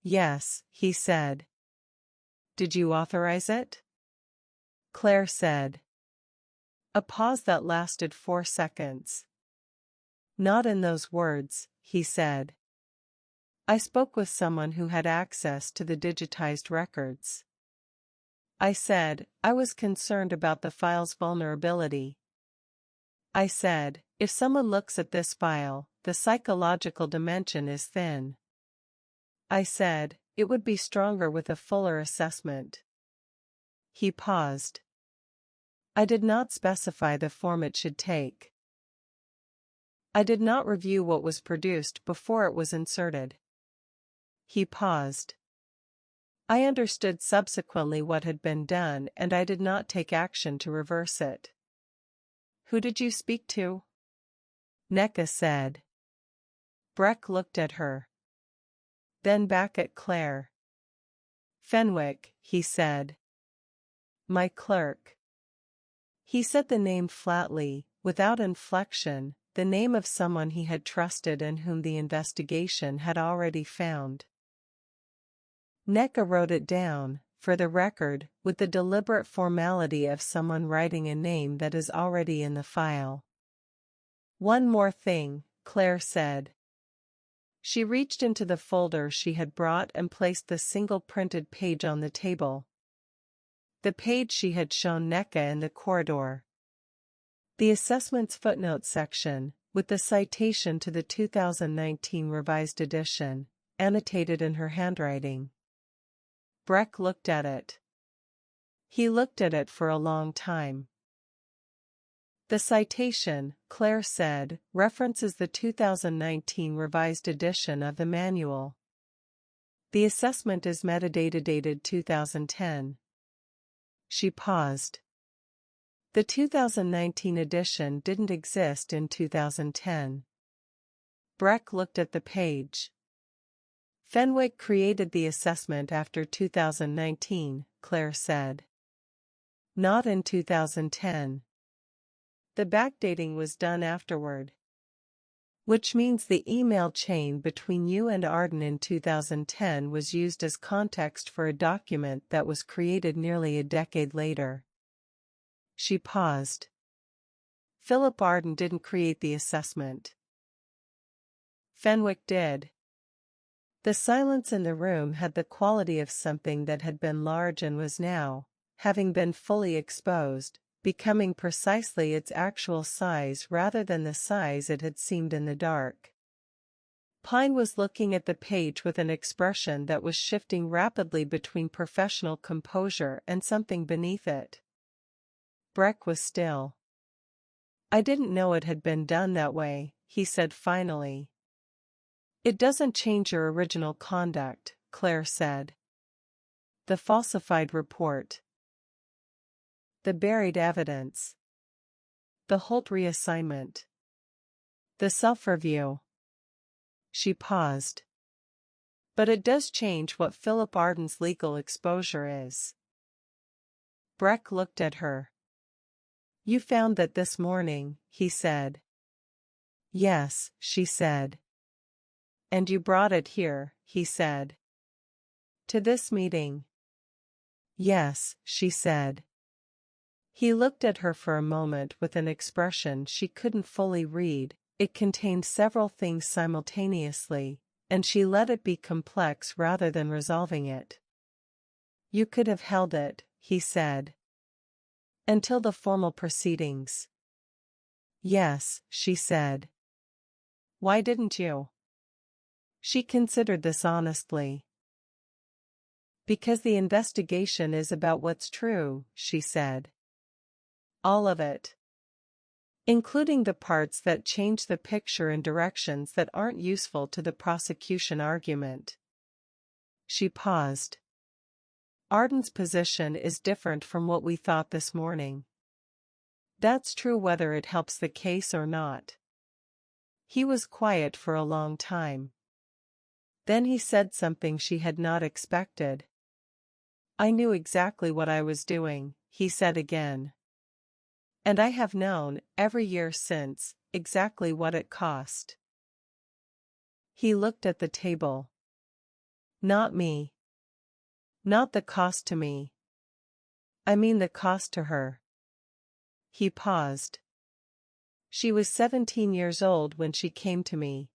Yes, he said. Did you authorize it? Claire said. A pause that lasted 4 seconds. Not in those words, he said. I spoke with someone who had access to the digitized records. I said, I was concerned about the file's vulnerability. I said, if someone looks at this file, the psychological dimension is thin. I said, It would be stronger with a fuller assessment. He paused. I did not specify the form it should take. I did not review what was produced before it was inserted. He paused. I understood subsequently what had been done and I did not take action to reverse it. Who did you speak to? Nneka said. Breck looked at her. Then back at Claire. Fenwick, he said. My clerk. He said the name flatly, without inflection, the name of someone he had trusted and whom the investigation had already found. Nneka wrote it down, for the record, with the deliberate formality of someone writing a name that is already in the file. One more thing, Claire said. She reached into the folder she had brought and placed the single printed page on the table. The page she had shown Nneka in the corridor. The assessment's footnote section, with the citation to the 2019 revised edition, annotated in her handwriting. Breck looked at it. He looked at it for a long time. The citation, Claire said, references the 2019 revised edition of the manual. The assessment is metadata dated 2010. She paused. The 2019 edition didn't exist in 2010. Breck looked at the page. Fenwick created the assessment after 2019, Claire said. Not in 2010. The backdating was done afterward. Which means the email chain between you and Arden in 2010 was used as context for a document that was created nearly a decade later. She paused. Philip Arden didn't create the assessment. Fenwick did. The silence in the room had the quality of something that had been large and was now, having been fully exposed, becoming precisely its actual size rather than the size it had seemed in the dark. Pine was looking at the page with an expression that was shifting rapidly between professional composure and something beneath it. Breck was still. I didn't know it had been done that way, he said finally. It doesn't change your original conduct, Claire said. The falsified report. The buried evidence. The Holt reassignment. The self-review. She paused. But it does change what Philip Arden's legal exposure is. Breck looked at her. You found that this morning, he said. Yes, she said. And you brought it here, he said. To this meeting. Yes, she said. He looked at her for a moment with an expression she couldn't fully read. It contained several things simultaneously, and she let it be complex rather than resolving it. You could have held it, he said. Until the formal proceedings. Yes, she said. Why didn't you? She considered this honestly. Because the investigation is about what's true, she said. All of it. Including the parts that change the picture in directions that aren't useful to the prosecution argument. She paused. Arden's position is different from what we thought this morning. That's true whether it helps the case or not. He was quiet for a long time. Then he said something she had not expected. I knew exactly what I was doing, he said again. And I have known, every year since, exactly what it cost. He looked at the table. Not me. Not the cost to me. I mean the cost to her. He paused. She was 17 years old when she came to me.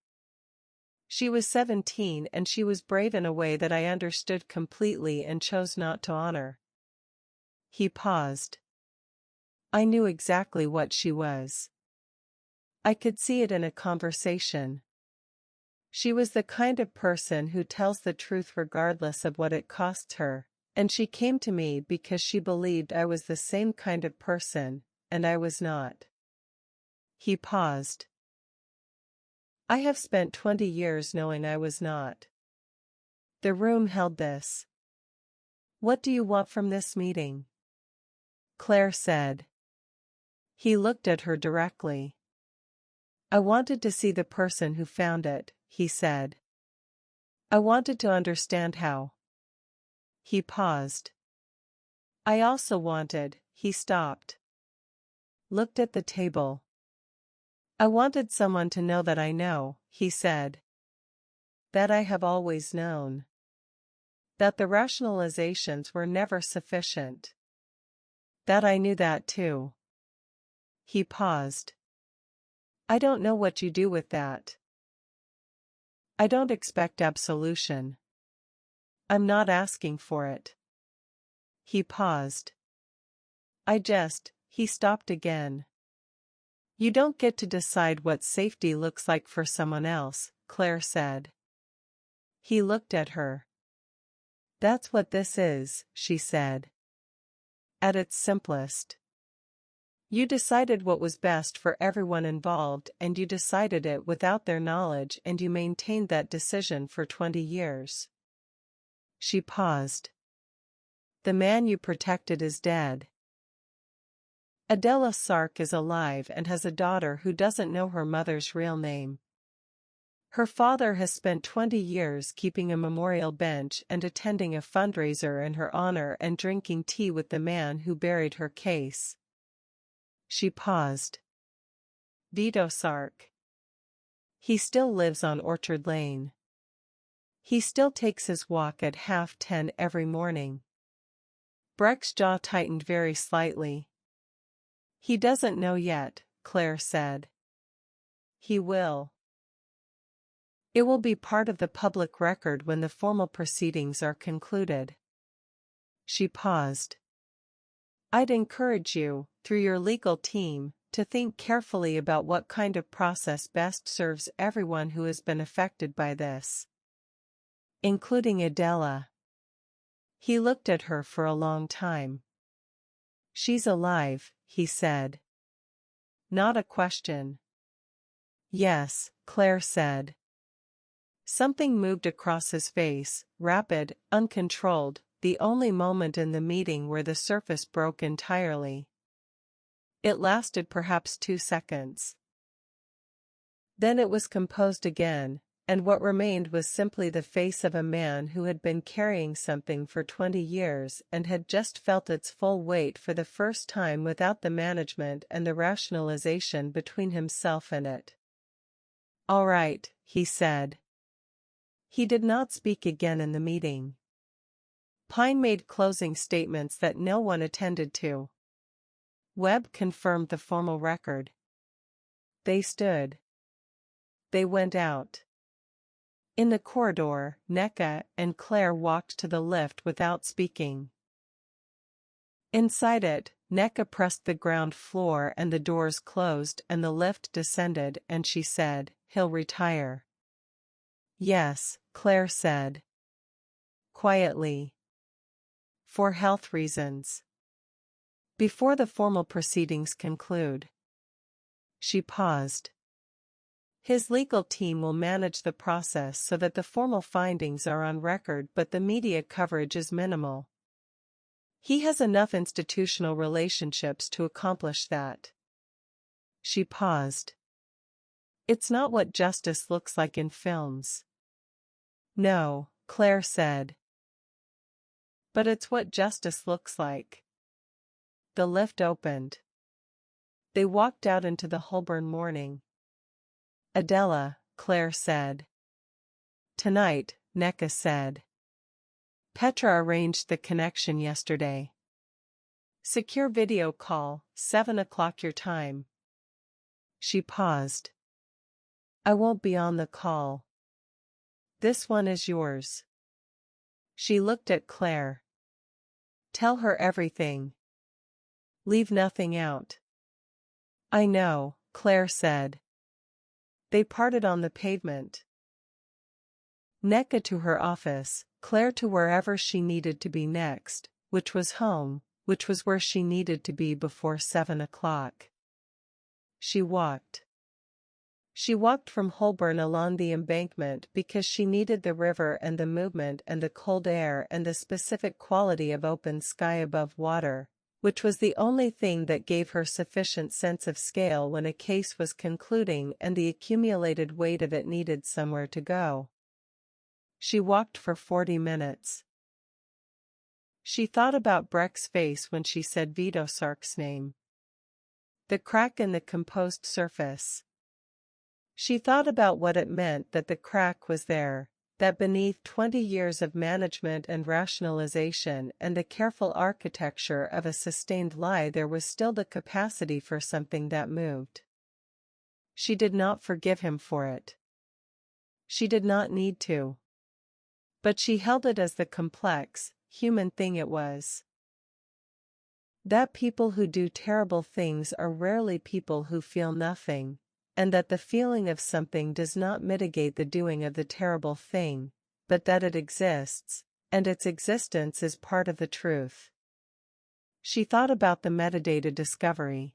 She was 17 and she was brave in a way that I understood completely and chose not to honor. He paused. I knew exactly what she was. I could see it in a conversation. She was the kind of person who tells the truth regardless of what it costs her, and she came to me because she believed I was the same kind of person, and I was not. He paused. I have spent 20 years knowing I was not. The room held this. What do you want from this meeting? Claire said. He looked at her directly. I wanted to see the person who found it, he said. I wanted to understand how. He paused. I also wanted, he stopped. Looked at the table. I wanted someone to know that I know, he said. That I have always known. That the rationalizations were never sufficient. That I knew that too. He paused. I don't know what you do with that. I don't expect absolution. I'm not asking for it. He paused. He stopped again. You don't get to decide what safety looks like for someone else, Claire said. He looked at her. That's what this is, she said. At its simplest. You decided what was best for everyone involved, and you decided it without their knowledge, and you maintained that decision for 20 years. She paused. The man you protected is dead. Adela Sark is alive and has a daughter who doesn't know her mother's real name. Her father has spent 20 years keeping a memorial bench and attending a fundraiser in her honor and drinking tea with the man who buried her case. She paused. Vito Sark. He still lives on Orchard Lane. He still takes his walk at 10:30 every morning. Breck's jaw tightened very slightly. He doesn't know yet, Claire said. He will. It will be part of the public record when the formal proceedings are concluded. She paused. I'd encourage you, through your legal team, to think carefully about what kind of process best serves everyone who has been affected by this. Including Adela. He looked at her for a long time. She's alive, he said. Not a question. Yes, Claire said. Something moved across his face, rapid, uncontrolled, the only moment in the meeting where the surface broke entirely. It lasted perhaps 2 seconds. Then it was composed again, and what remained was simply the face of a man who had been carrying something for 20 years and had just felt its full weight for the first time without the management and the rationalization between himself and it. All right, he said. He did not speak again in the meeting. Pine made closing statements that no one attended to. Webb confirmed the formal record. They stood. They went out. In the corridor, Nneka and Claire walked to the lift without speaking. Inside it, Nneka pressed the ground floor and the doors closed and the lift descended, and she said, "He'll retire." Yes, Claire said. Quietly. For health reasons. Before the formal proceedings conclude. She paused. His legal team will manage the process so that the formal findings are on record, but the media coverage is minimal. He has enough institutional relationships to accomplish that. She paused. It's not what justice looks like in films. No, Claire said. But it's what justice looks like. The lift opened. They walked out into the Holborn morning. Adela, Claire said. Tonight, Nneka said. Petra arranged the connection yesterday. Secure video call, 7 o'clock your time. She paused. I won't be on the call. This one is yours. She looked at Claire. Tell her everything. Leave nothing out. I know, Claire said. They parted on the pavement. Nneka to her office, Claire to wherever she needed to be next, which was home, which was where she needed to be before 7 o'clock. She walked. She walked from Holborn along the embankment because she needed the river and the movement and the cold air and the specific quality of open sky above water, which was the only thing that gave her sufficient sense of scale when a case was concluding and the accumulated weight of it needed somewhere to go. She walked for 40 minutes. She thought about Breck's face when she said Vito Sark's name. The crack in the composed surface. She thought about what it meant that the crack was there, that beneath 20 years of management and rationalization and the careful architecture of a sustained lie there was still the capacity for something that moved. She did not forgive him for it. She did not need to. But she held it as the complex, human thing it was. That people who do terrible things are rarely people who feel nothing, and that the feeling of something does not mitigate the doing of the terrible thing, but that it exists, and its existence is part of the truth. She thought about the metadata discovery.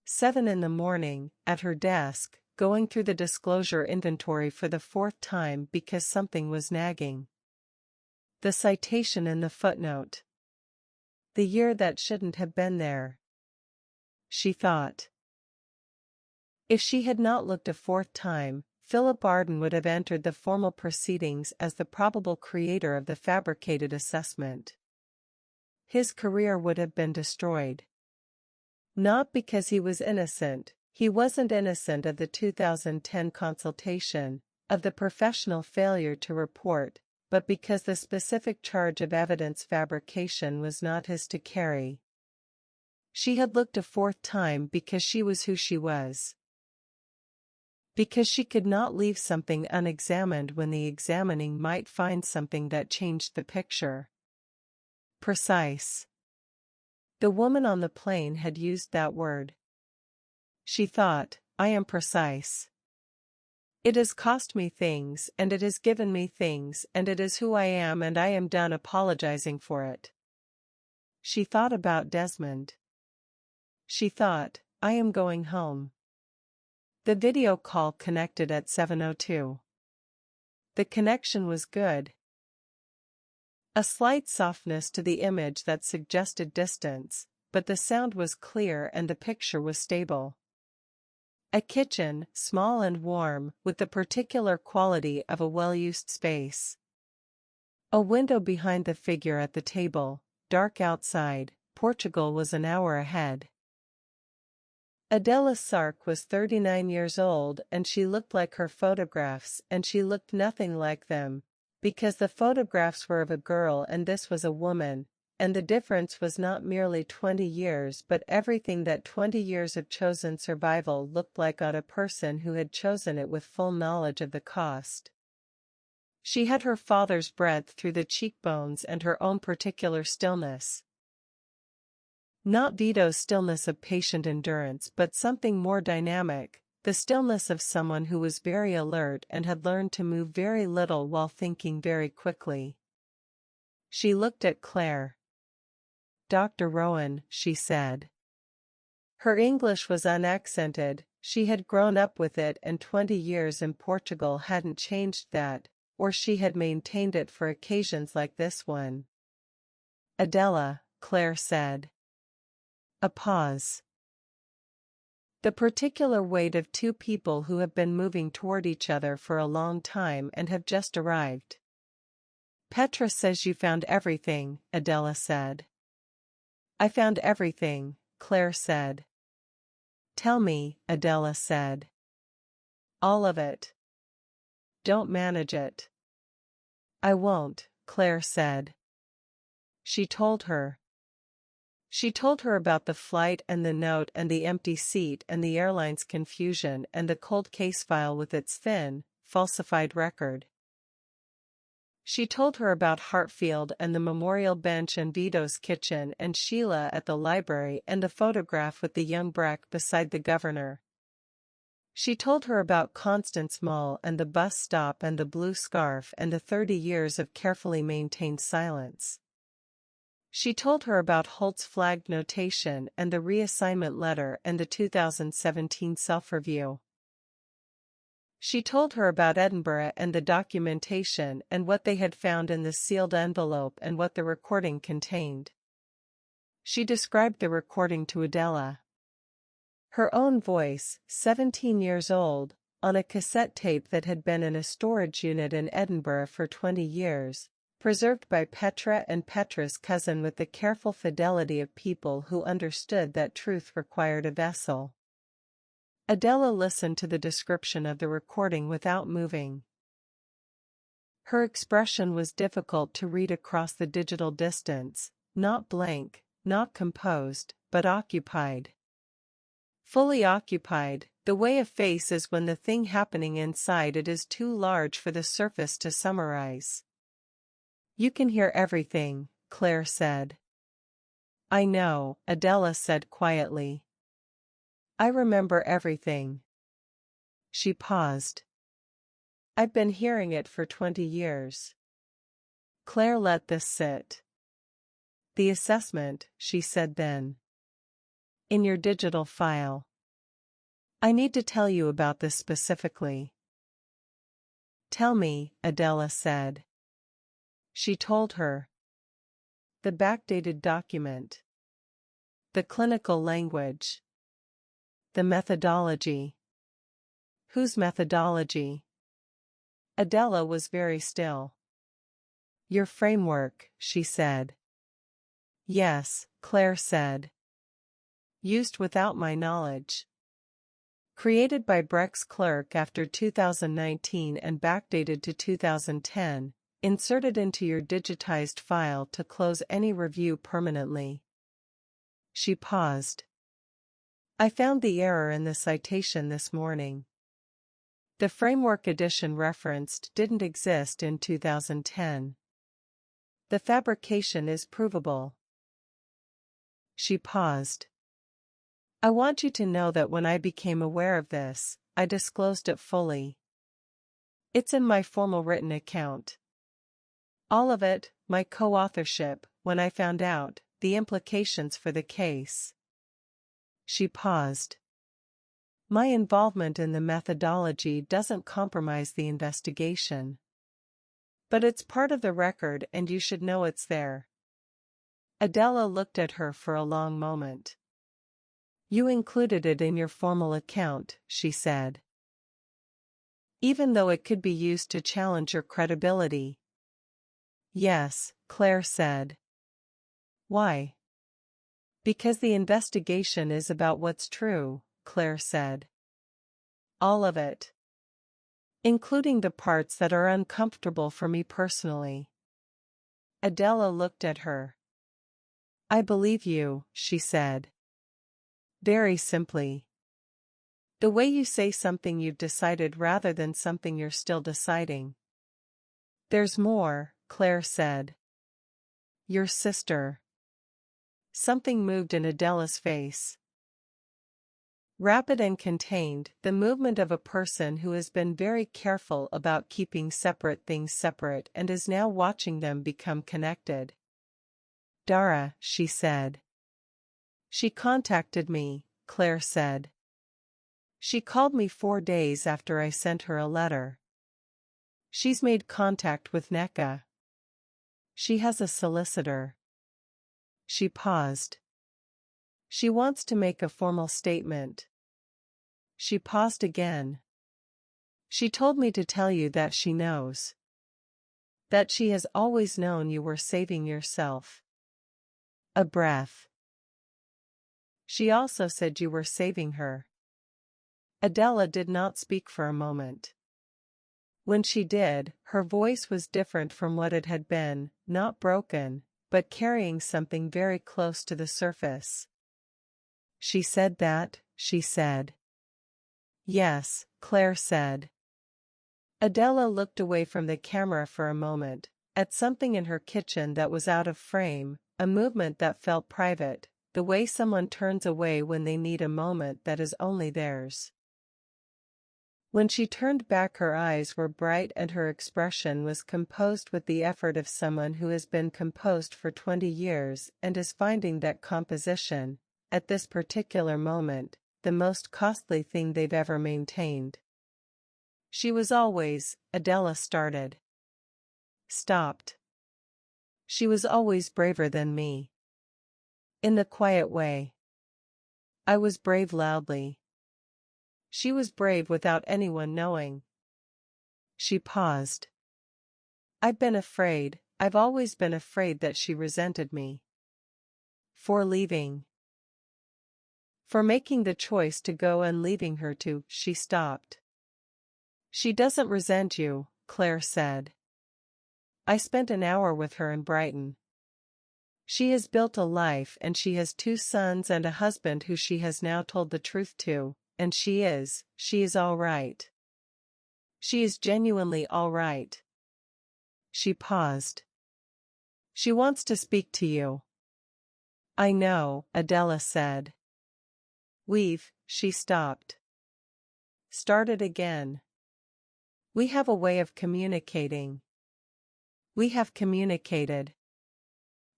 7 in the morning, at her desk, going through the disclosure inventory for the 4th time because something was nagging. The citation in the footnote. The year that shouldn't have been there. She thought. If she had not looked a 4th time, Philip Arden would have entered the formal proceedings as the probable creator of the fabricated assessment. His career would have been destroyed. Not because he was innocent, he wasn't innocent of the 2010 consultation, of the professional failure to report, but because the specific charge of evidence fabrication was not his to carry. She had looked a 4th time because she was who she was. Because she could not leave something unexamined when the examining might find something that changed the picture. Precise. The woman on the plane had used that word. She thought, I am precise. It has cost me things and it has given me things and it is who I am and I am done apologizing for it. She thought about Desmond. She thought, I am going home. The video call connected at 7:02. The connection was good. A slight softness to the image that suggested distance, but the sound was clear and the picture was stable. A kitchen, small and warm, with the particular quality of a well-used space. A window behind the figure at the table, dark outside. Portugal was an hour ahead. Adela Sark was 39 years old and she looked like her photographs and she looked nothing like them, because the photographs were of a girl and this was a woman, and the difference was not merely 20 years but everything that 20 years of chosen survival looked like on a person who had chosen it with full knowledge of the cost. She had her father's breadth through the cheekbones and her own particular stillness. Not Vito's stillness of patient endurance but something more dynamic, the stillness of someone who was very alert and had learned to move very little while thinking very quickly. She looked at Claire. Dr. Rowan, she said. Her English was unaccented, she had grown up with it and 20 years in Portugal hadn't changed that, or she had maintained it for occasions like this one. Adela, Claire said. A pause. The particular weight of two people who have been moving toward each other for a long time and have just arrived. Petra says you found everything, Adela said. I found everything, Claire said. Tell me, Adela said. All of it. Don't manage it. I won't, Claire said. She told her. She told her about the flight and the note and the empty seat and the airline's confusion and the cold case file with its thin, falsified record. She told her about Hartfield and the memorial bench and Vito's kitchen and Sheila at the library and the photograph with the young Breck beside the governor. She told her about Constance Mall and the bus stop and the blue scarf and the 30 years of carefully maintained silence. She told her about Holt's flagged notation and the reassignment letter and the 2017 self-review. She told her about Edinburgh and the documentation and what they had found in the sealed envelope and what the recording contained. She described the recording to Adela. Her own voice, 17 years old, on a cassette tape that had been in a storage unit in Edinburgh for 20 years, preserved by Petra and Petra's cousin with the careful fidelity of people who understood that truth required a vessel. Adela listened to the description of the recording without moving. Her expression was difficult to read across the digital distance, not blank, not composed, but occupied. Fully occupied, the way a face is when the thing happening inside it is too large for the surface to summarize. "You can hear everything," Claire said. "I know," Adela said quietly. "I remember everything." She paused. "I've been hearing it for 20 years. Claire let this sit. "The assessment," she said then. "In your digital file. I need to tell you about this specifically." "Tell me," Adela said. She told her. The backdated document. The clinical language. The methodology. Whose methodology? Adela was very still. "Your framework," she said. "Yes," Claire said. "Used without my knowledge. Created by Breck's clerk after 2019 and backdated to 2010, inserted into your digitized file to close any review permanently." She paused. "I found the error in the citation this morning. The framework edition referenced didn't exist in 2010. The fabrication is provable." She paused. "I want you to know that when I became aware of this, I disclosed it fully. It's in my formal written account. All of it, my co-authorship, when I found out, the implications for the case." She paused. "My involvement in the methodology doesn't compromise the investigation. But it's part of the record and you should know it's there." Adela looked at her for a long moment. "You included it in your formal account," she said. "Even though it could be used to challenge your credibility." "Yes," Claire said. "Why?" "Because the investigation is about what's true," Claire said. "All of it. Including the parts that are uncomfortable for me personally." Adela looked at her. "I believe you," she said. Very simply. The way you say something you've decided rather than something you're still deciding. "There's more," Claire said. "Your sister." Something moved in Adela's face. Rapid and contained, the movement of a person who has been very careful about keeping separate things separate and is now watching them become connected. "Dara," she said. "She contacted me," Claire said. "She called me 4 days after I sent her a letter. She's made contact with NECA. She has a solicitor." She paused. "She wants to make a formal statement." She paused again. "She told me to tell you that she knows. That she has always known you were saving yourself." A breath. "She also said you were saving her." Adela did not speak for a moment. When she did, her voice was different from what it had been, not broken, but carrying something very close to the surface. "She said that," she said. "Yes," Claire said. Adela looked away from the camera for a moment, at something in her kitchen that was out of frame, a movement that felt private, the way someone turns away when they need a moment that is only theirs. When she turned back, her eyes were bright and her expression was composed with the effort of someone who has been composed for 20 years and is finding that composition, at this particular moment, the most costly thing they've ever maintained. She was always, Adela started. Stopped. She was always braver than me. In the quiet way. I was brave loudly. She was brave without anyone knowing. She paused. I've always been afraid that she resented me. For leaving. For making the choice to go and leaving her to, she stopped. She doesn't resent you, Claire said. I spent an hour with her in Brighton. She has built a life and she has 2 sons and a husband who she has now told the truth to, and she is all right. She is genuinely all right. She paused. She wants to speak to you. I know, Adela said. She stopped. Started again. We have a way of communicating. We have communicated.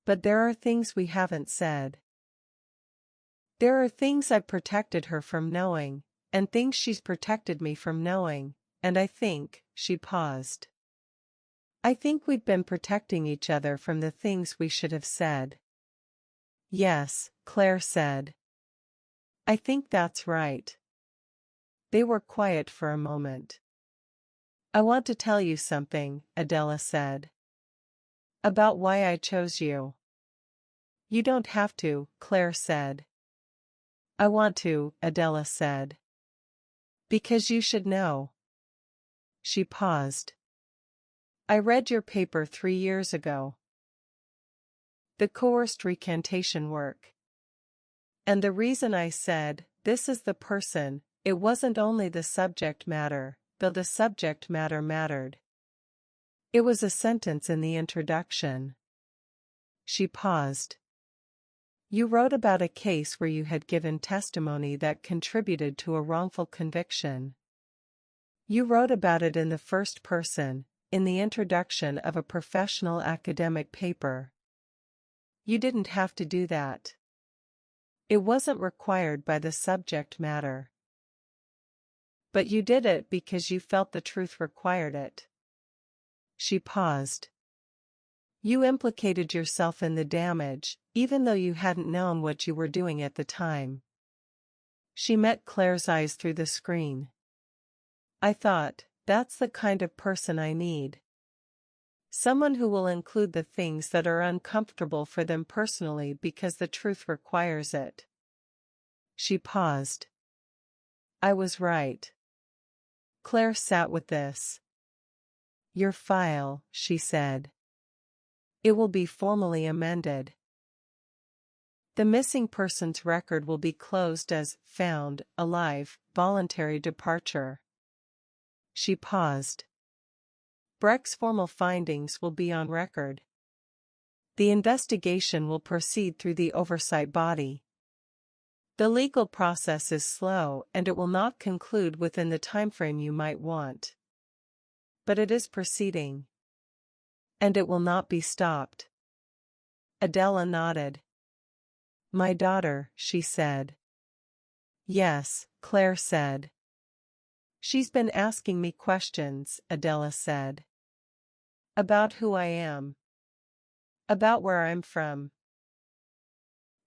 But there are things we haven't said. There are things I've protected her from knowing, and things she's protected me from knowing, and I think, she paused. I think we've been protecting each other from the things we should have said. Yes, Claire said. I think that's right. They were quiet for a moment. I want to tell you something, Adela said. About why I chose you. You don't have to, Claire said. I want to, Adela said. Because you should know. She paused. I read your paper 3 years ago. The coerced recantation work. And the reason I said, this is the person, it wasn't only the subject matter, though the subject matter mattered. It was a sentence in the introduction. She paused. You wrote about a case where you had given testimony that contributed to a wrongful conviction. You wrote about it in the first person, in the introduction of a professional academic paper. You didn't have to do that. It wasn't required by the subject matter. But you did it because you felt the truth required it. She paused. You implicated yourself in the damage, even though you hadn't known what you were doing at the time. She met Claire's eyes through the screen. I thought, that's the kind of person I need. Someone who will include the things that are uncomfortable for them personally because the truth requires it. She paused. I was right. Claire sat with this. Your file, she said. It will be formally amended. The missing persons record will be closed as found, alive, voluntary departure. She paused. Breck's formal findings will be on record. The investigation will proceed through the oversight body. The legal process is slow and it will not conclude within the timeframe you might want. But it is proceeding. And it will not be stopped. Adela nodded. My daughter, she said. Yes, Claire said. She's been asking me questions, Adela said. About who I am. About where I'm from.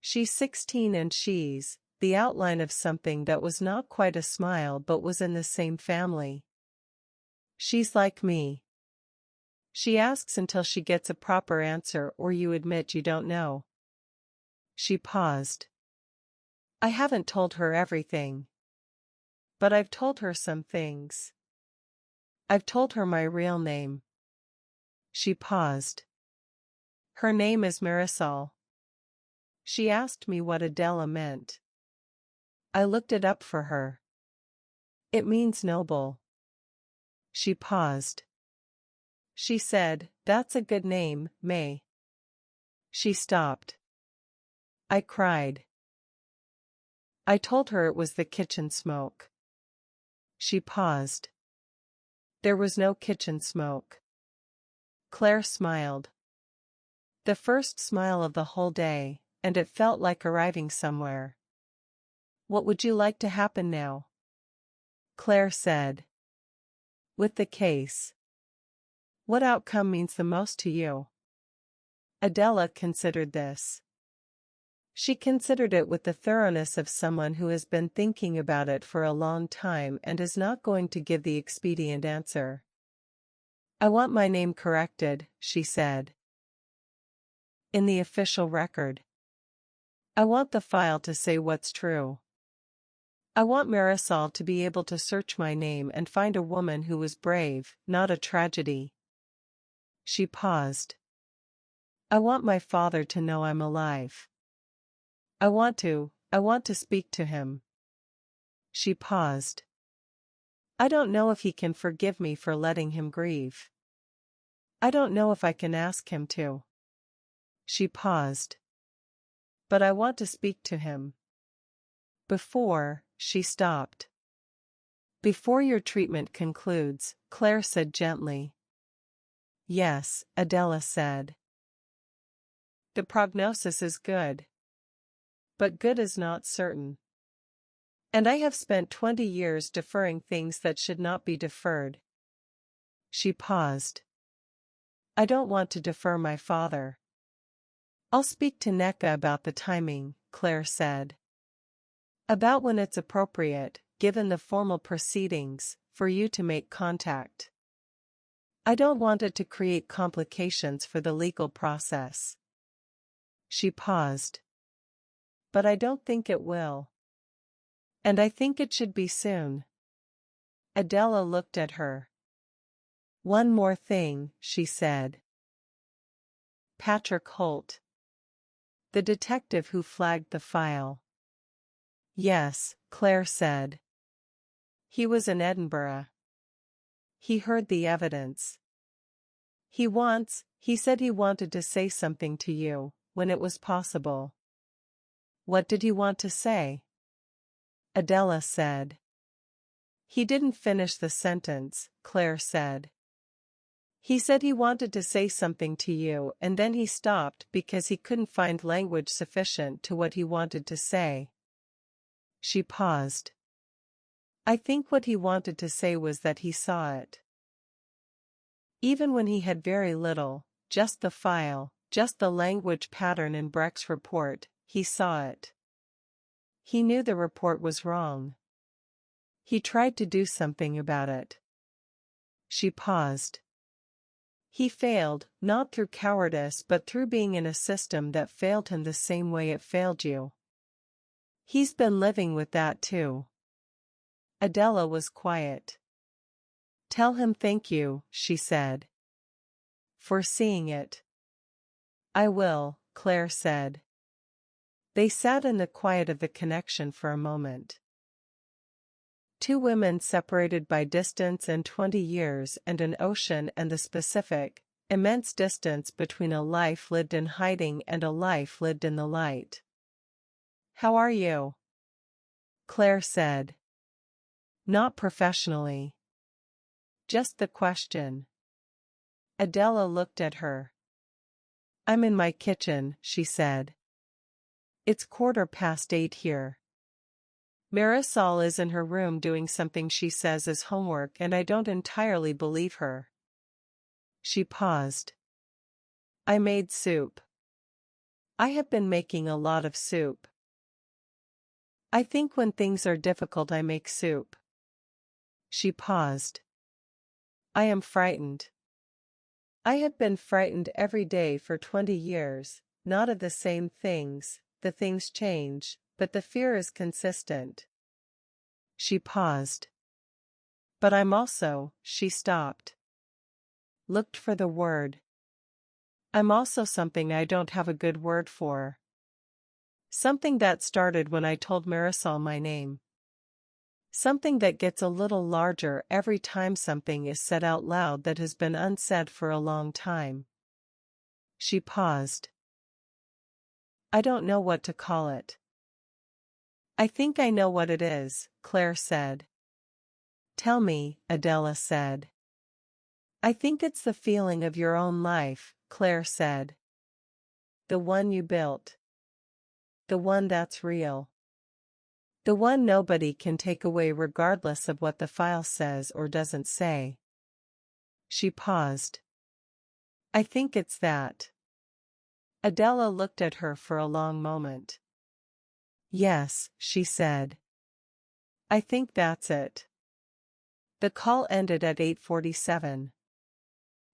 She's 16 and she's the outline of something that was not quite a smile but was in the same family. She's like me. She asks until she gets a proper answer or you admit you don't know. She paused. I haven't told her everything. But I've told her some things. I've told her my real name. She paused. Her name is Marisol. She asked me what Adela meant. I looked it up for her. It means noble. She paused. She said, that's a good name, May. She stopped. I cried. I told her it was the kitchen smoke. She paused. There was no kitchen smoke. Claire smiled. The first smile of the whole day, and it felt like arriving somewhere. What would you like to happen now? Claire said. With the case. What outcome means the most to you? Adela considered this. She considered it with the thoroughness of someone who has been thinking about it for a long time and is not going to give the expedient answer. I want my name corrected, she said. In the official record. I want the file to say what's true. I want Marisol to be able to search my name and find a woman who was brave, not a tragedy. She paused. I want my father to know I'm alive. I want to speak to him. She paused. I don't know if he can forgive me for letting him grieve. I don't know if I can ask him to. She paused. But I want to speak to him. Before, she stopped. Before your treatment concludes, Claire said gently. Yes, Adela said. The prognosis is good. But good is not certain. And I have spent 20 years deferring things that should not be deferred. She paused. I don't want to defer my father. I'll speak to Neka about the timing, Claire said. About when it's appropriate, given the formal proceedings, for you to make contact. I don't want it to create complications for the legal process. She paused. But I don't think it will. And I think it should be soon. Adela looked at her. One more thing, she said. Patrick Holt. The detective who flagged the file. Yes, Claire said. He was in Edinburgh. He heard the evidence. He said he wanted to say something to you, when it was possible. What did he want to say? Adela said. He didn't finish the sentence, Claire said. He said he wanted to say something to you and then he stopped because he couldn't find language sufficient to what he wanted to say. She paused. I think what he wanted to say was that he saw it. Even when he had very little, just the file, just the language pattern in Breck's report, he saw it. He knew the report was wrong. He tried to do something about it. She paused. He failed, not through cowardice but through being in a system that failed him the same way it failed you. He's been living with that too. Adela was quiet. Tell him thank you, she said. For seeing it. I will, Claire said. They sat in the quiet of the connection for a moment. Two women separated by distance and 20 years and an ocean and the specific, immense distance between a life lived in hiding and a life lived in the light. How are you? Claire said. Not professionally. Just the question. Adela looked at her. I'm in my kitchen, she said. It's 8:15 here. Marisol is in her room doing something she says is homework and I don't entirely believe her. She paused. I made soup. I have been making a lot of soup. I think when things are difficult I make soup. She paused. I am frightened. I have been frightened every day for 20 years, not of the same things, the things change, but the fear is consistent. She paused. But I'm also, she stopped. Looked for the word. I'm also something I don't have a good word for. Something that started when I told Marisol my name. Something that gets a little larger every time something is said out loud that has been unsaid for a long time. She paused. I don't know what to call it. I think I know what it is, Claire said. Tell me, Adela said. I think it's the feeling of your own life, Claire said. The one you built. The one that's real. The one nobody can take away regardless of what the file says or doesn't say. She paused. I think it's that. Adela looked at her for a long moment. Yes, she said. I think that's it. The call ended at 8:47.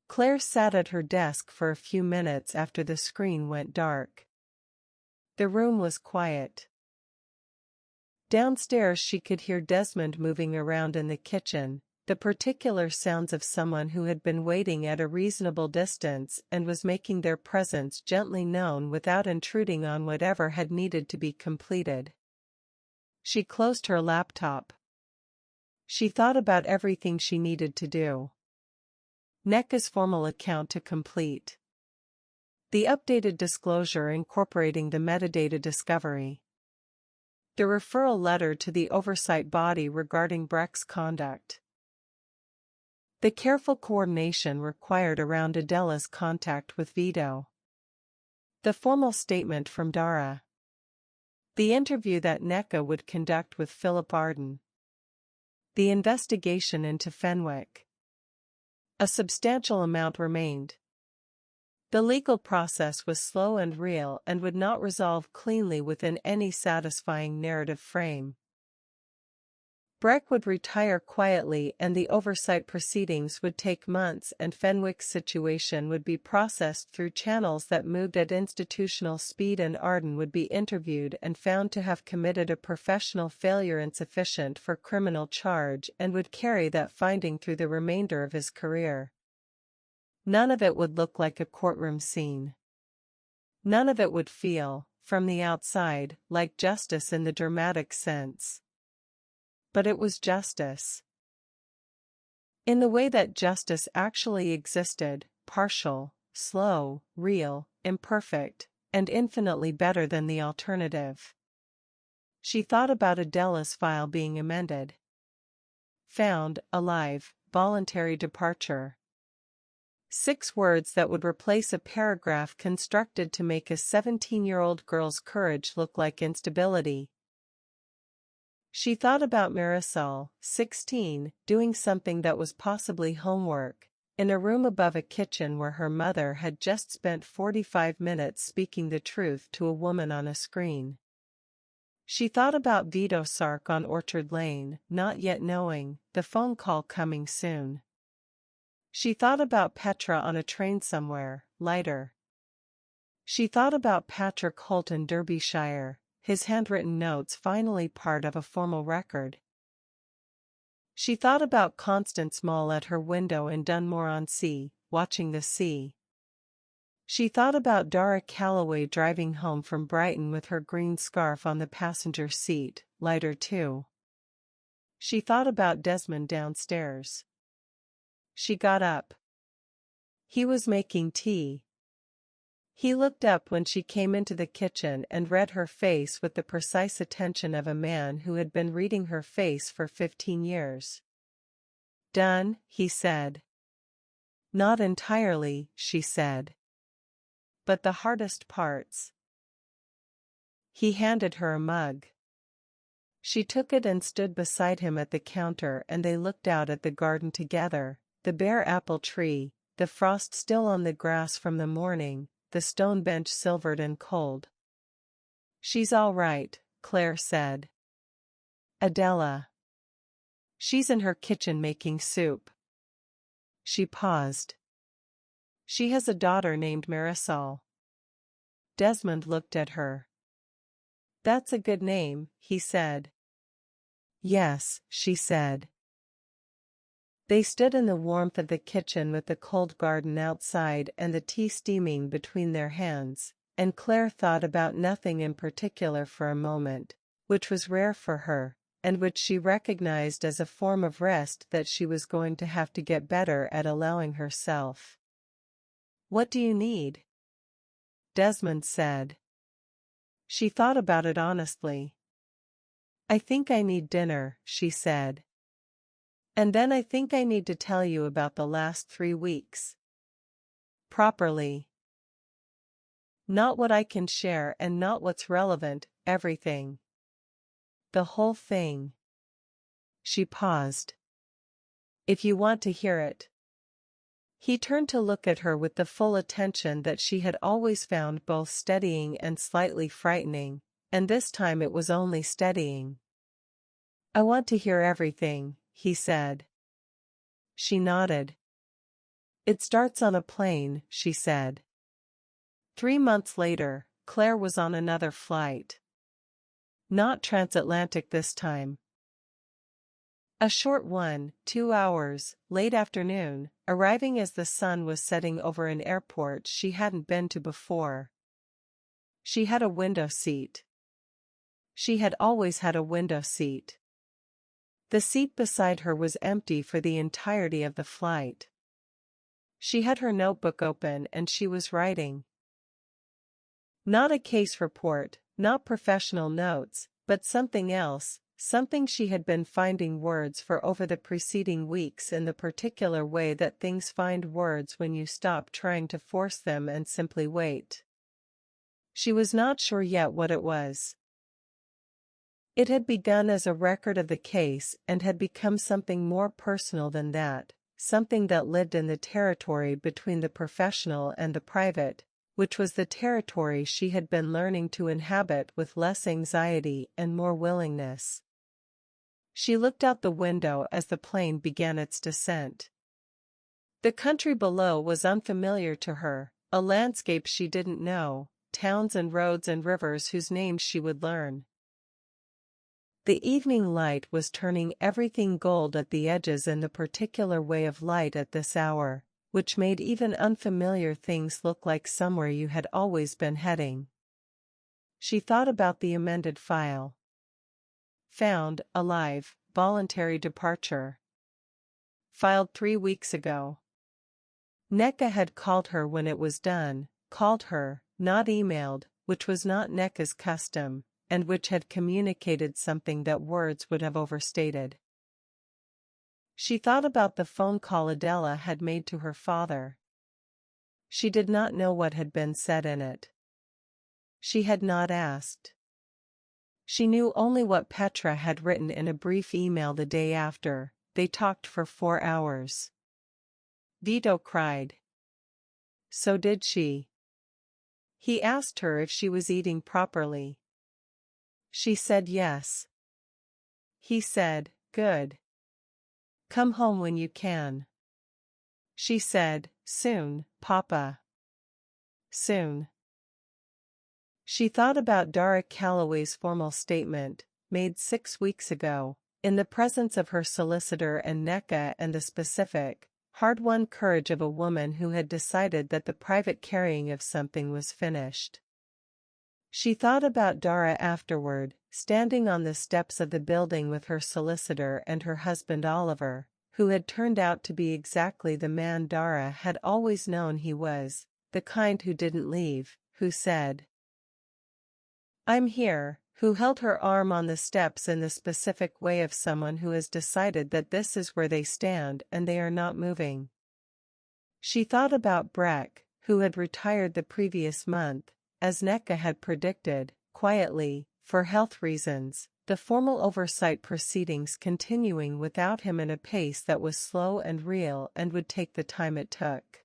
Claire sat at her desk for a few minutes after the screen went dark. The room was quiet. Downstairs she could hear Desmond moving around in the kitchen, the particular sounds of someone who had been waiting at a reasonable distance and was making their presence gently known without intruding on whatever had needed to be completed. She closed her laptop. She thought about everything she needed to do. NECA's formal account to complete. The updated disclosure incorporating the metadata discovery. The referral letter to the oversight body regarding Breck's conduct. The careful coordination required around Adela's contact with Vito. The formal statement from Dara. The interview that NECA would conduct with Philip Arden. The investigation into Fenwick. A substantial amount remained. The legal process was slow and real and would not resolve cleanly within any satisfying narrative frame. Breck would retire quietly and the oversight proceedings would take months, and Fenwick's situation would be processed through channels that moved at institutional speed, and Arden would be interviewed and found to have committed a professional failure insufficient for criminal charge and would carry that finding through the remainder of his career. None of it would look like a courtroom scene. None of it would feel, from the outside, like justice in the dramatic sense. But it was justice. In the way that justice actually existed, partial, slow, real, imperfect, and infinitely better than the alternative. She thought about Adela's file being amended. Found, alive, voluntary departure. 6 words that would replace a paragraph constructed to make a 17-year-old girl's courage look like instability. She thought about Marisol, 16, doing something that was possibly homework, in a room above a kitchen where her mother had just spent 45 minutes speaking the truth to a woman on a screen. She thought about Vito Sark on Orchard Lane, not yet knowing, the phone call coming soon. She thought about Petra on a train somewhere, lighter. She thought about Patrick Holt in Derbyshire, his handwritten notes finally part of a formal record. She thought about Constance Mall at her window in Dunmore-on-Sea, watching the sea. She thought about Dara Calloway driving home from Brighton with her green scarf on the passenger seat, lighter too. She thought about Desmond downstairs. She got up. He was making tea. He looked up when she came into the kitchen and read her face with the precise attention of a man who had been reading her face for 15 years. Done, he said. Not entirely, she said. But the hardest parts. He handed her a mug. She took it and stood beside him at the counter, and they looked out at the garden together, the bare apple tree, the frost still on the grass from the morning, the stone bench silvered and cold. She's all right, Claire said. Adela. She's in her kitchen making soup. She paused. She has a daughter named Marisol. Desmond looked at her. That's a good name, he said. Yes, she said. They stood in the warmth of the kitchen with the cold garden outside and the tea steaming between their hands, and Claire thought about nothing in particular for a moment, which was rare for her, and which she recognized as a form of rest that she was going to have to get better at allowing herself. What do you need? Desmond said. She thought about it honestly. I think I need dinner, she said. And then I think I need to tell you about the last 3 weeks. Properly. Not what I can share and not what's relevant, everything. The whole thing. She paused. If you want to hear it. He turned to look at her with the full attention that she had always found both steadying and slightly frightening, and this time it was only steadying. I want to hear everything, he said. She nodded. It starts on a plane, she said. 3 months later, Claire was on another flight. Not transatlantic this time. A short one, 2 hours, late afternoon, arriving as the sun was setting over an airport she hadn't been to before. She had a window seat. She had always had a window seat. The seat beside her was empty for the entirety of the flight. She had her notebook open and she was writing. Not a case report, not professional notes, but something else, something she had been finding words for over the preceding weeks in the particular way that things find words when you stop trying to force them and simply wait. She was not sure yet what it was. It had begun as a record of the case and had become something more personal than that, something that lived in the territory between the professional and the private, which was the territory she had been learning to inhabit with less anxiety and more willingness. She looked out the window as the plane began its descent. The country below was unfamiliar to her, a landscape she didn't know, towns and roads and rivers whose names she would learn. The evening light was turning everything gold at the edges in the particular way of light at this hour, which made even unfamiliar things look like somewhere you had always been heading. She thought about the amended file. Found, alive, voluntary departure. Filed 3 weeks ago. Nneka had called her when it was done, called her, not emailed, which was not Nneka's custom, and which had communicated something that words would have overstated. She thought about the phone call Adela had made to her father. She did not know what had been said in it. She had not asked. She knew only what Petra had written in a brief email the day after. They talked for 4 hours. Vito cried. So did she. He asked her if she was eating properly. She said yes. He said, good. Come home when you can. She said, soon, Papa. Soon. She thought about Dara Calloway's formal statement, made 6 weeks ago, in the presence of her solicitor and Nneka, and the specific, hard-won courage of a woman who had decided that the private carrying of something was finished. She thought about Dara afterward, standing on the steps of the building with her solicitor and her husband Oliver, who had turned out to be exactly the man Dara had always known he was, the kind who didn't leave, who said, I'm here, who held her arm on the steps in the specific way of someone who has decided that this is where they stand and they are not moving. She thought about Breck, who had retired the previous month, as Nneka had predicted, quietly, for health reasons, the formal oversight proceedings continuing without him in a pace that was slow and real and would take the time it took.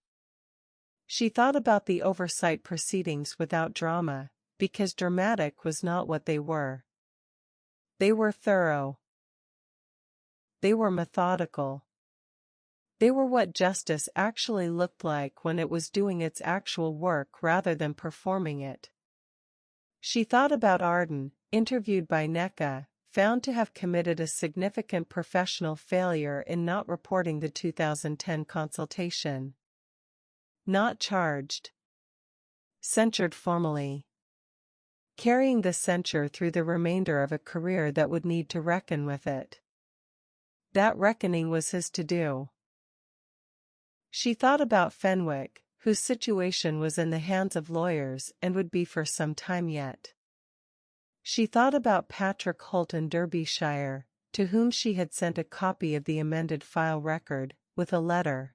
She thought about the oversight proceedings without drama, because dramatic was not what they were. They were thorough. They were methodical. They were what justice actually looked like when it was doing its actual work rather than performing it. She thought about Arden, interviewed by Nneka, found to have committed a significant professional failure in not reporting the 2010 consultation. Not charged. Censured formally. Carrying the censure through the remainder of a career that would need to reckon with it. That reckoning was his to do. She thought about Fenwick, whose situation was in the hands of lawyers and would be for some time yet. She thought about Patrick Holt in Derbyshire, to whom she had sent a copy of the amended file record, with a letter.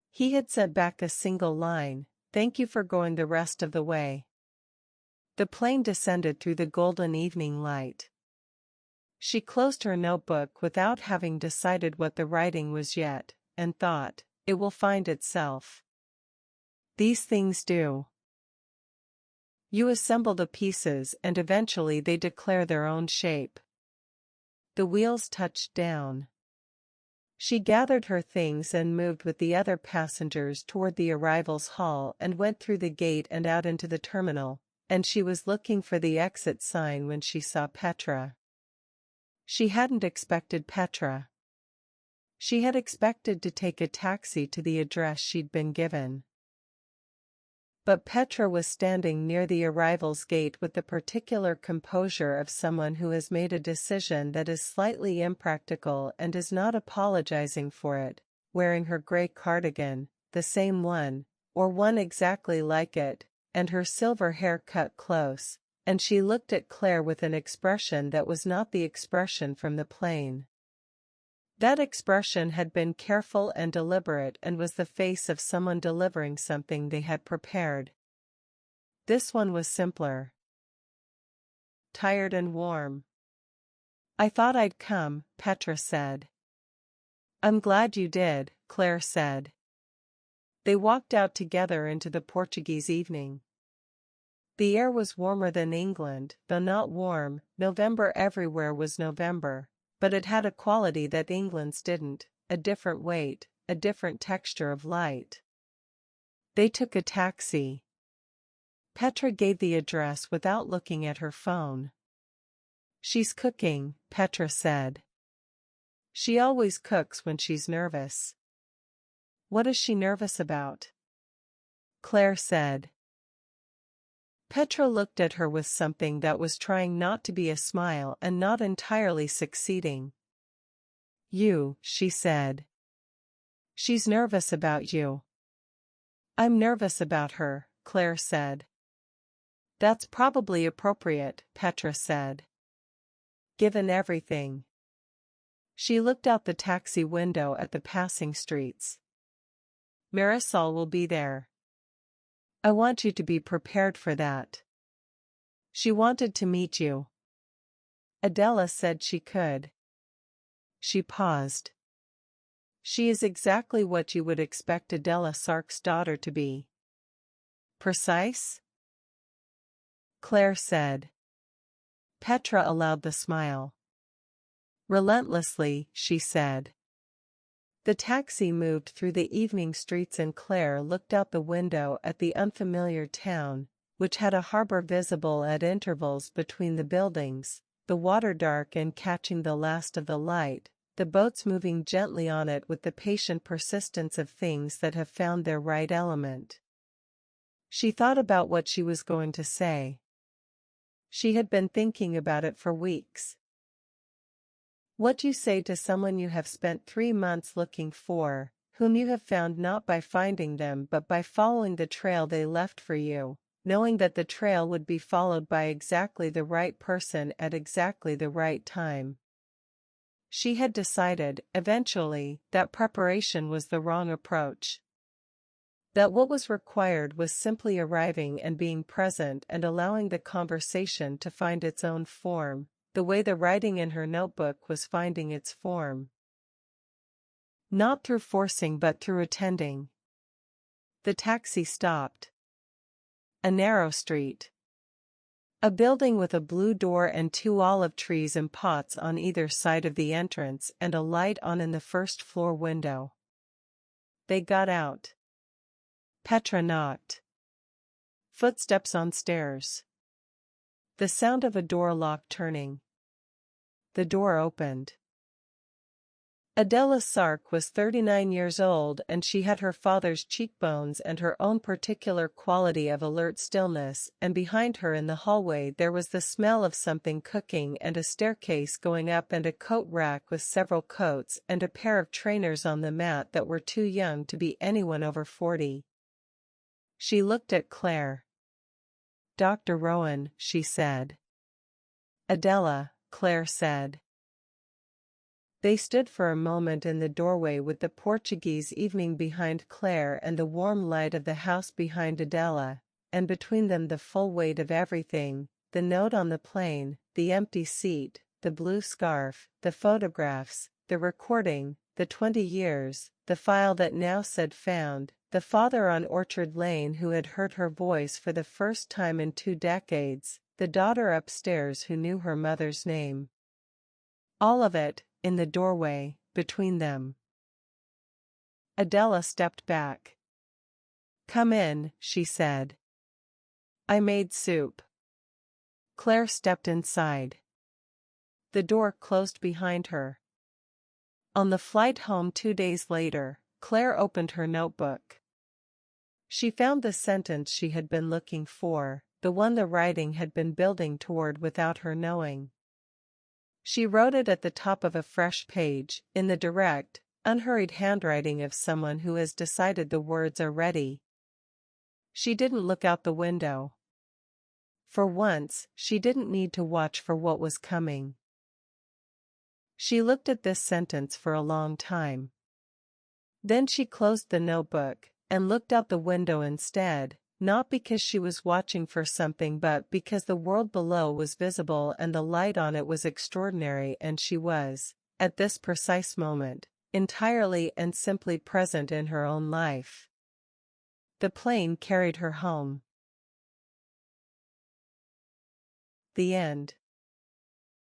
He had sent back a single line, "Thank you for going the rest of the way." The plane descended through the golden evening light. She closed her notebook without having decided what the writing was yet, and thought, "It will find itself. These things do. You assemble the pieces and eventually they declare their own shape." The wheels touched down. She gathered her things and moved with the other passengers toward the arrivals hall and went through the gate and out into the terminal, and she was looking for the exit sign when she saw Petra. She hadn't expected Petra. She had expected to take a taxi to the address she'd been given. But Petra was standing near the arrivals gate with the particular composure of someone who has made a decision that is slightly impractical and is not apologizing for it, wearing her gray cardigan, the same one, or one exactly like it, and her silver hair cut close, and she looked at Claire with an expression that was not the expression from the plane. That expression had been careful and deliberate and was the face of someone delivering something they had prepared. This one was simpler. Tired and warm. "I thought I'd come," Petra said. "I'm glad you did," Claire said. They walked out together into the Portuguese evening. The air was warmer than England, though not warm. November everywhere was November. But it had a quality that England's didn't, a different weight, a different texture of light. They took a taxi. Petra gave the address without looking at her phone. "She's cooking," Petra said. "She always cooks when she's nervous." "What is she nervous about?" Claire said. Petra looked at her with something that was trying not to be a smile and not entirely succeeding. "You," she said. "She's nervous about you." "I'm nervous about her," Claire said. "That's probably appropriate," Petra said. "Given everything." She looked out the taxi window at the passing streets. "Marisol will be there. I want you to be prepared for that. She wanted to meet you." Adela said she could. She paused. "She is exactly what you would expect Adela Sark's daughter to be." "Precise?" Claire said. Petra allowed the smile. "Relentlessly," she said. The taxi moved through the evening streets and Claire looked out the window at the unfamiliar town, which had a harbor visible at intervals between the buildings, the water dark and catching the last of the light, the boats moving gently on it with the patient persistence of things that have found their right element. She thought about what she was going to say. She had been thinking about it for weeks. What you say to someone you have spent 3 months looking for, whom you have found not by finding them but by following the trail they left for you, knowing that the trail would be followed by exactly the right person at exactly the right time. She had decided, eventually, that preparation was the wrong approach. That what was required was simply arriving and being present and allowing the conversation to find its own form, the way the writing in her notebook was finding its form. Not through forcing but through attending. The taxi stopped. A narrow street. A building with a blue door and 2 olive trees in pots on either side of the entrance and a light on in the first floor window. They got out. Petra knocked. Footsteps on stairs. The sound of a door lock turning. The door opened. Adela Sark was 39 years old and she had her father's cheekbones and her own particular quality of alert stillness, and behind her in the hallway there was the smell of something cooking and a staircase going up and a coat rack with several coats and a pair of trainers on the mat that were too young to be anyone over 40. She looked at Claire. "Dr. Rowan," she said. "Adela," Claire said. They stood for a moment in the doorway with the Portuguese evening behind Claire and the warm light of the house behind Adela, and between them the full weight of everything, the note on the plane, the empty seat, the blue scarf, the photographs, the recording, the 20 years, the file that now said found, the father on Orchard Lane who had heard her voice for the first time in 2 decades, the daughter upstairs who knew her mother's name. All of it, in the doorway, between them. Adela stepped back. "Come in," she said. "I made soup." Claire stepped inside. The door closed behind her. On the flight home 2 days later, Claire opened her notebook. She found the sentence she had been looking for, the one the writing had been building toward without her knowing. She wrote it at the top of a fresh page, in the direct, unhurried handwriting of someone who has decided the words are ready. She didn't look out the window. For once, she didn't need to watch for what was coming. She looked at this sentence for a long time. Then she closed the notebook, and looked out the window instead, not because she was watching for something but because the world below was visible and the light on it was extraordinary and she was, at this precise moment, entirely and simply present in her own life. The plane carried her home. The end.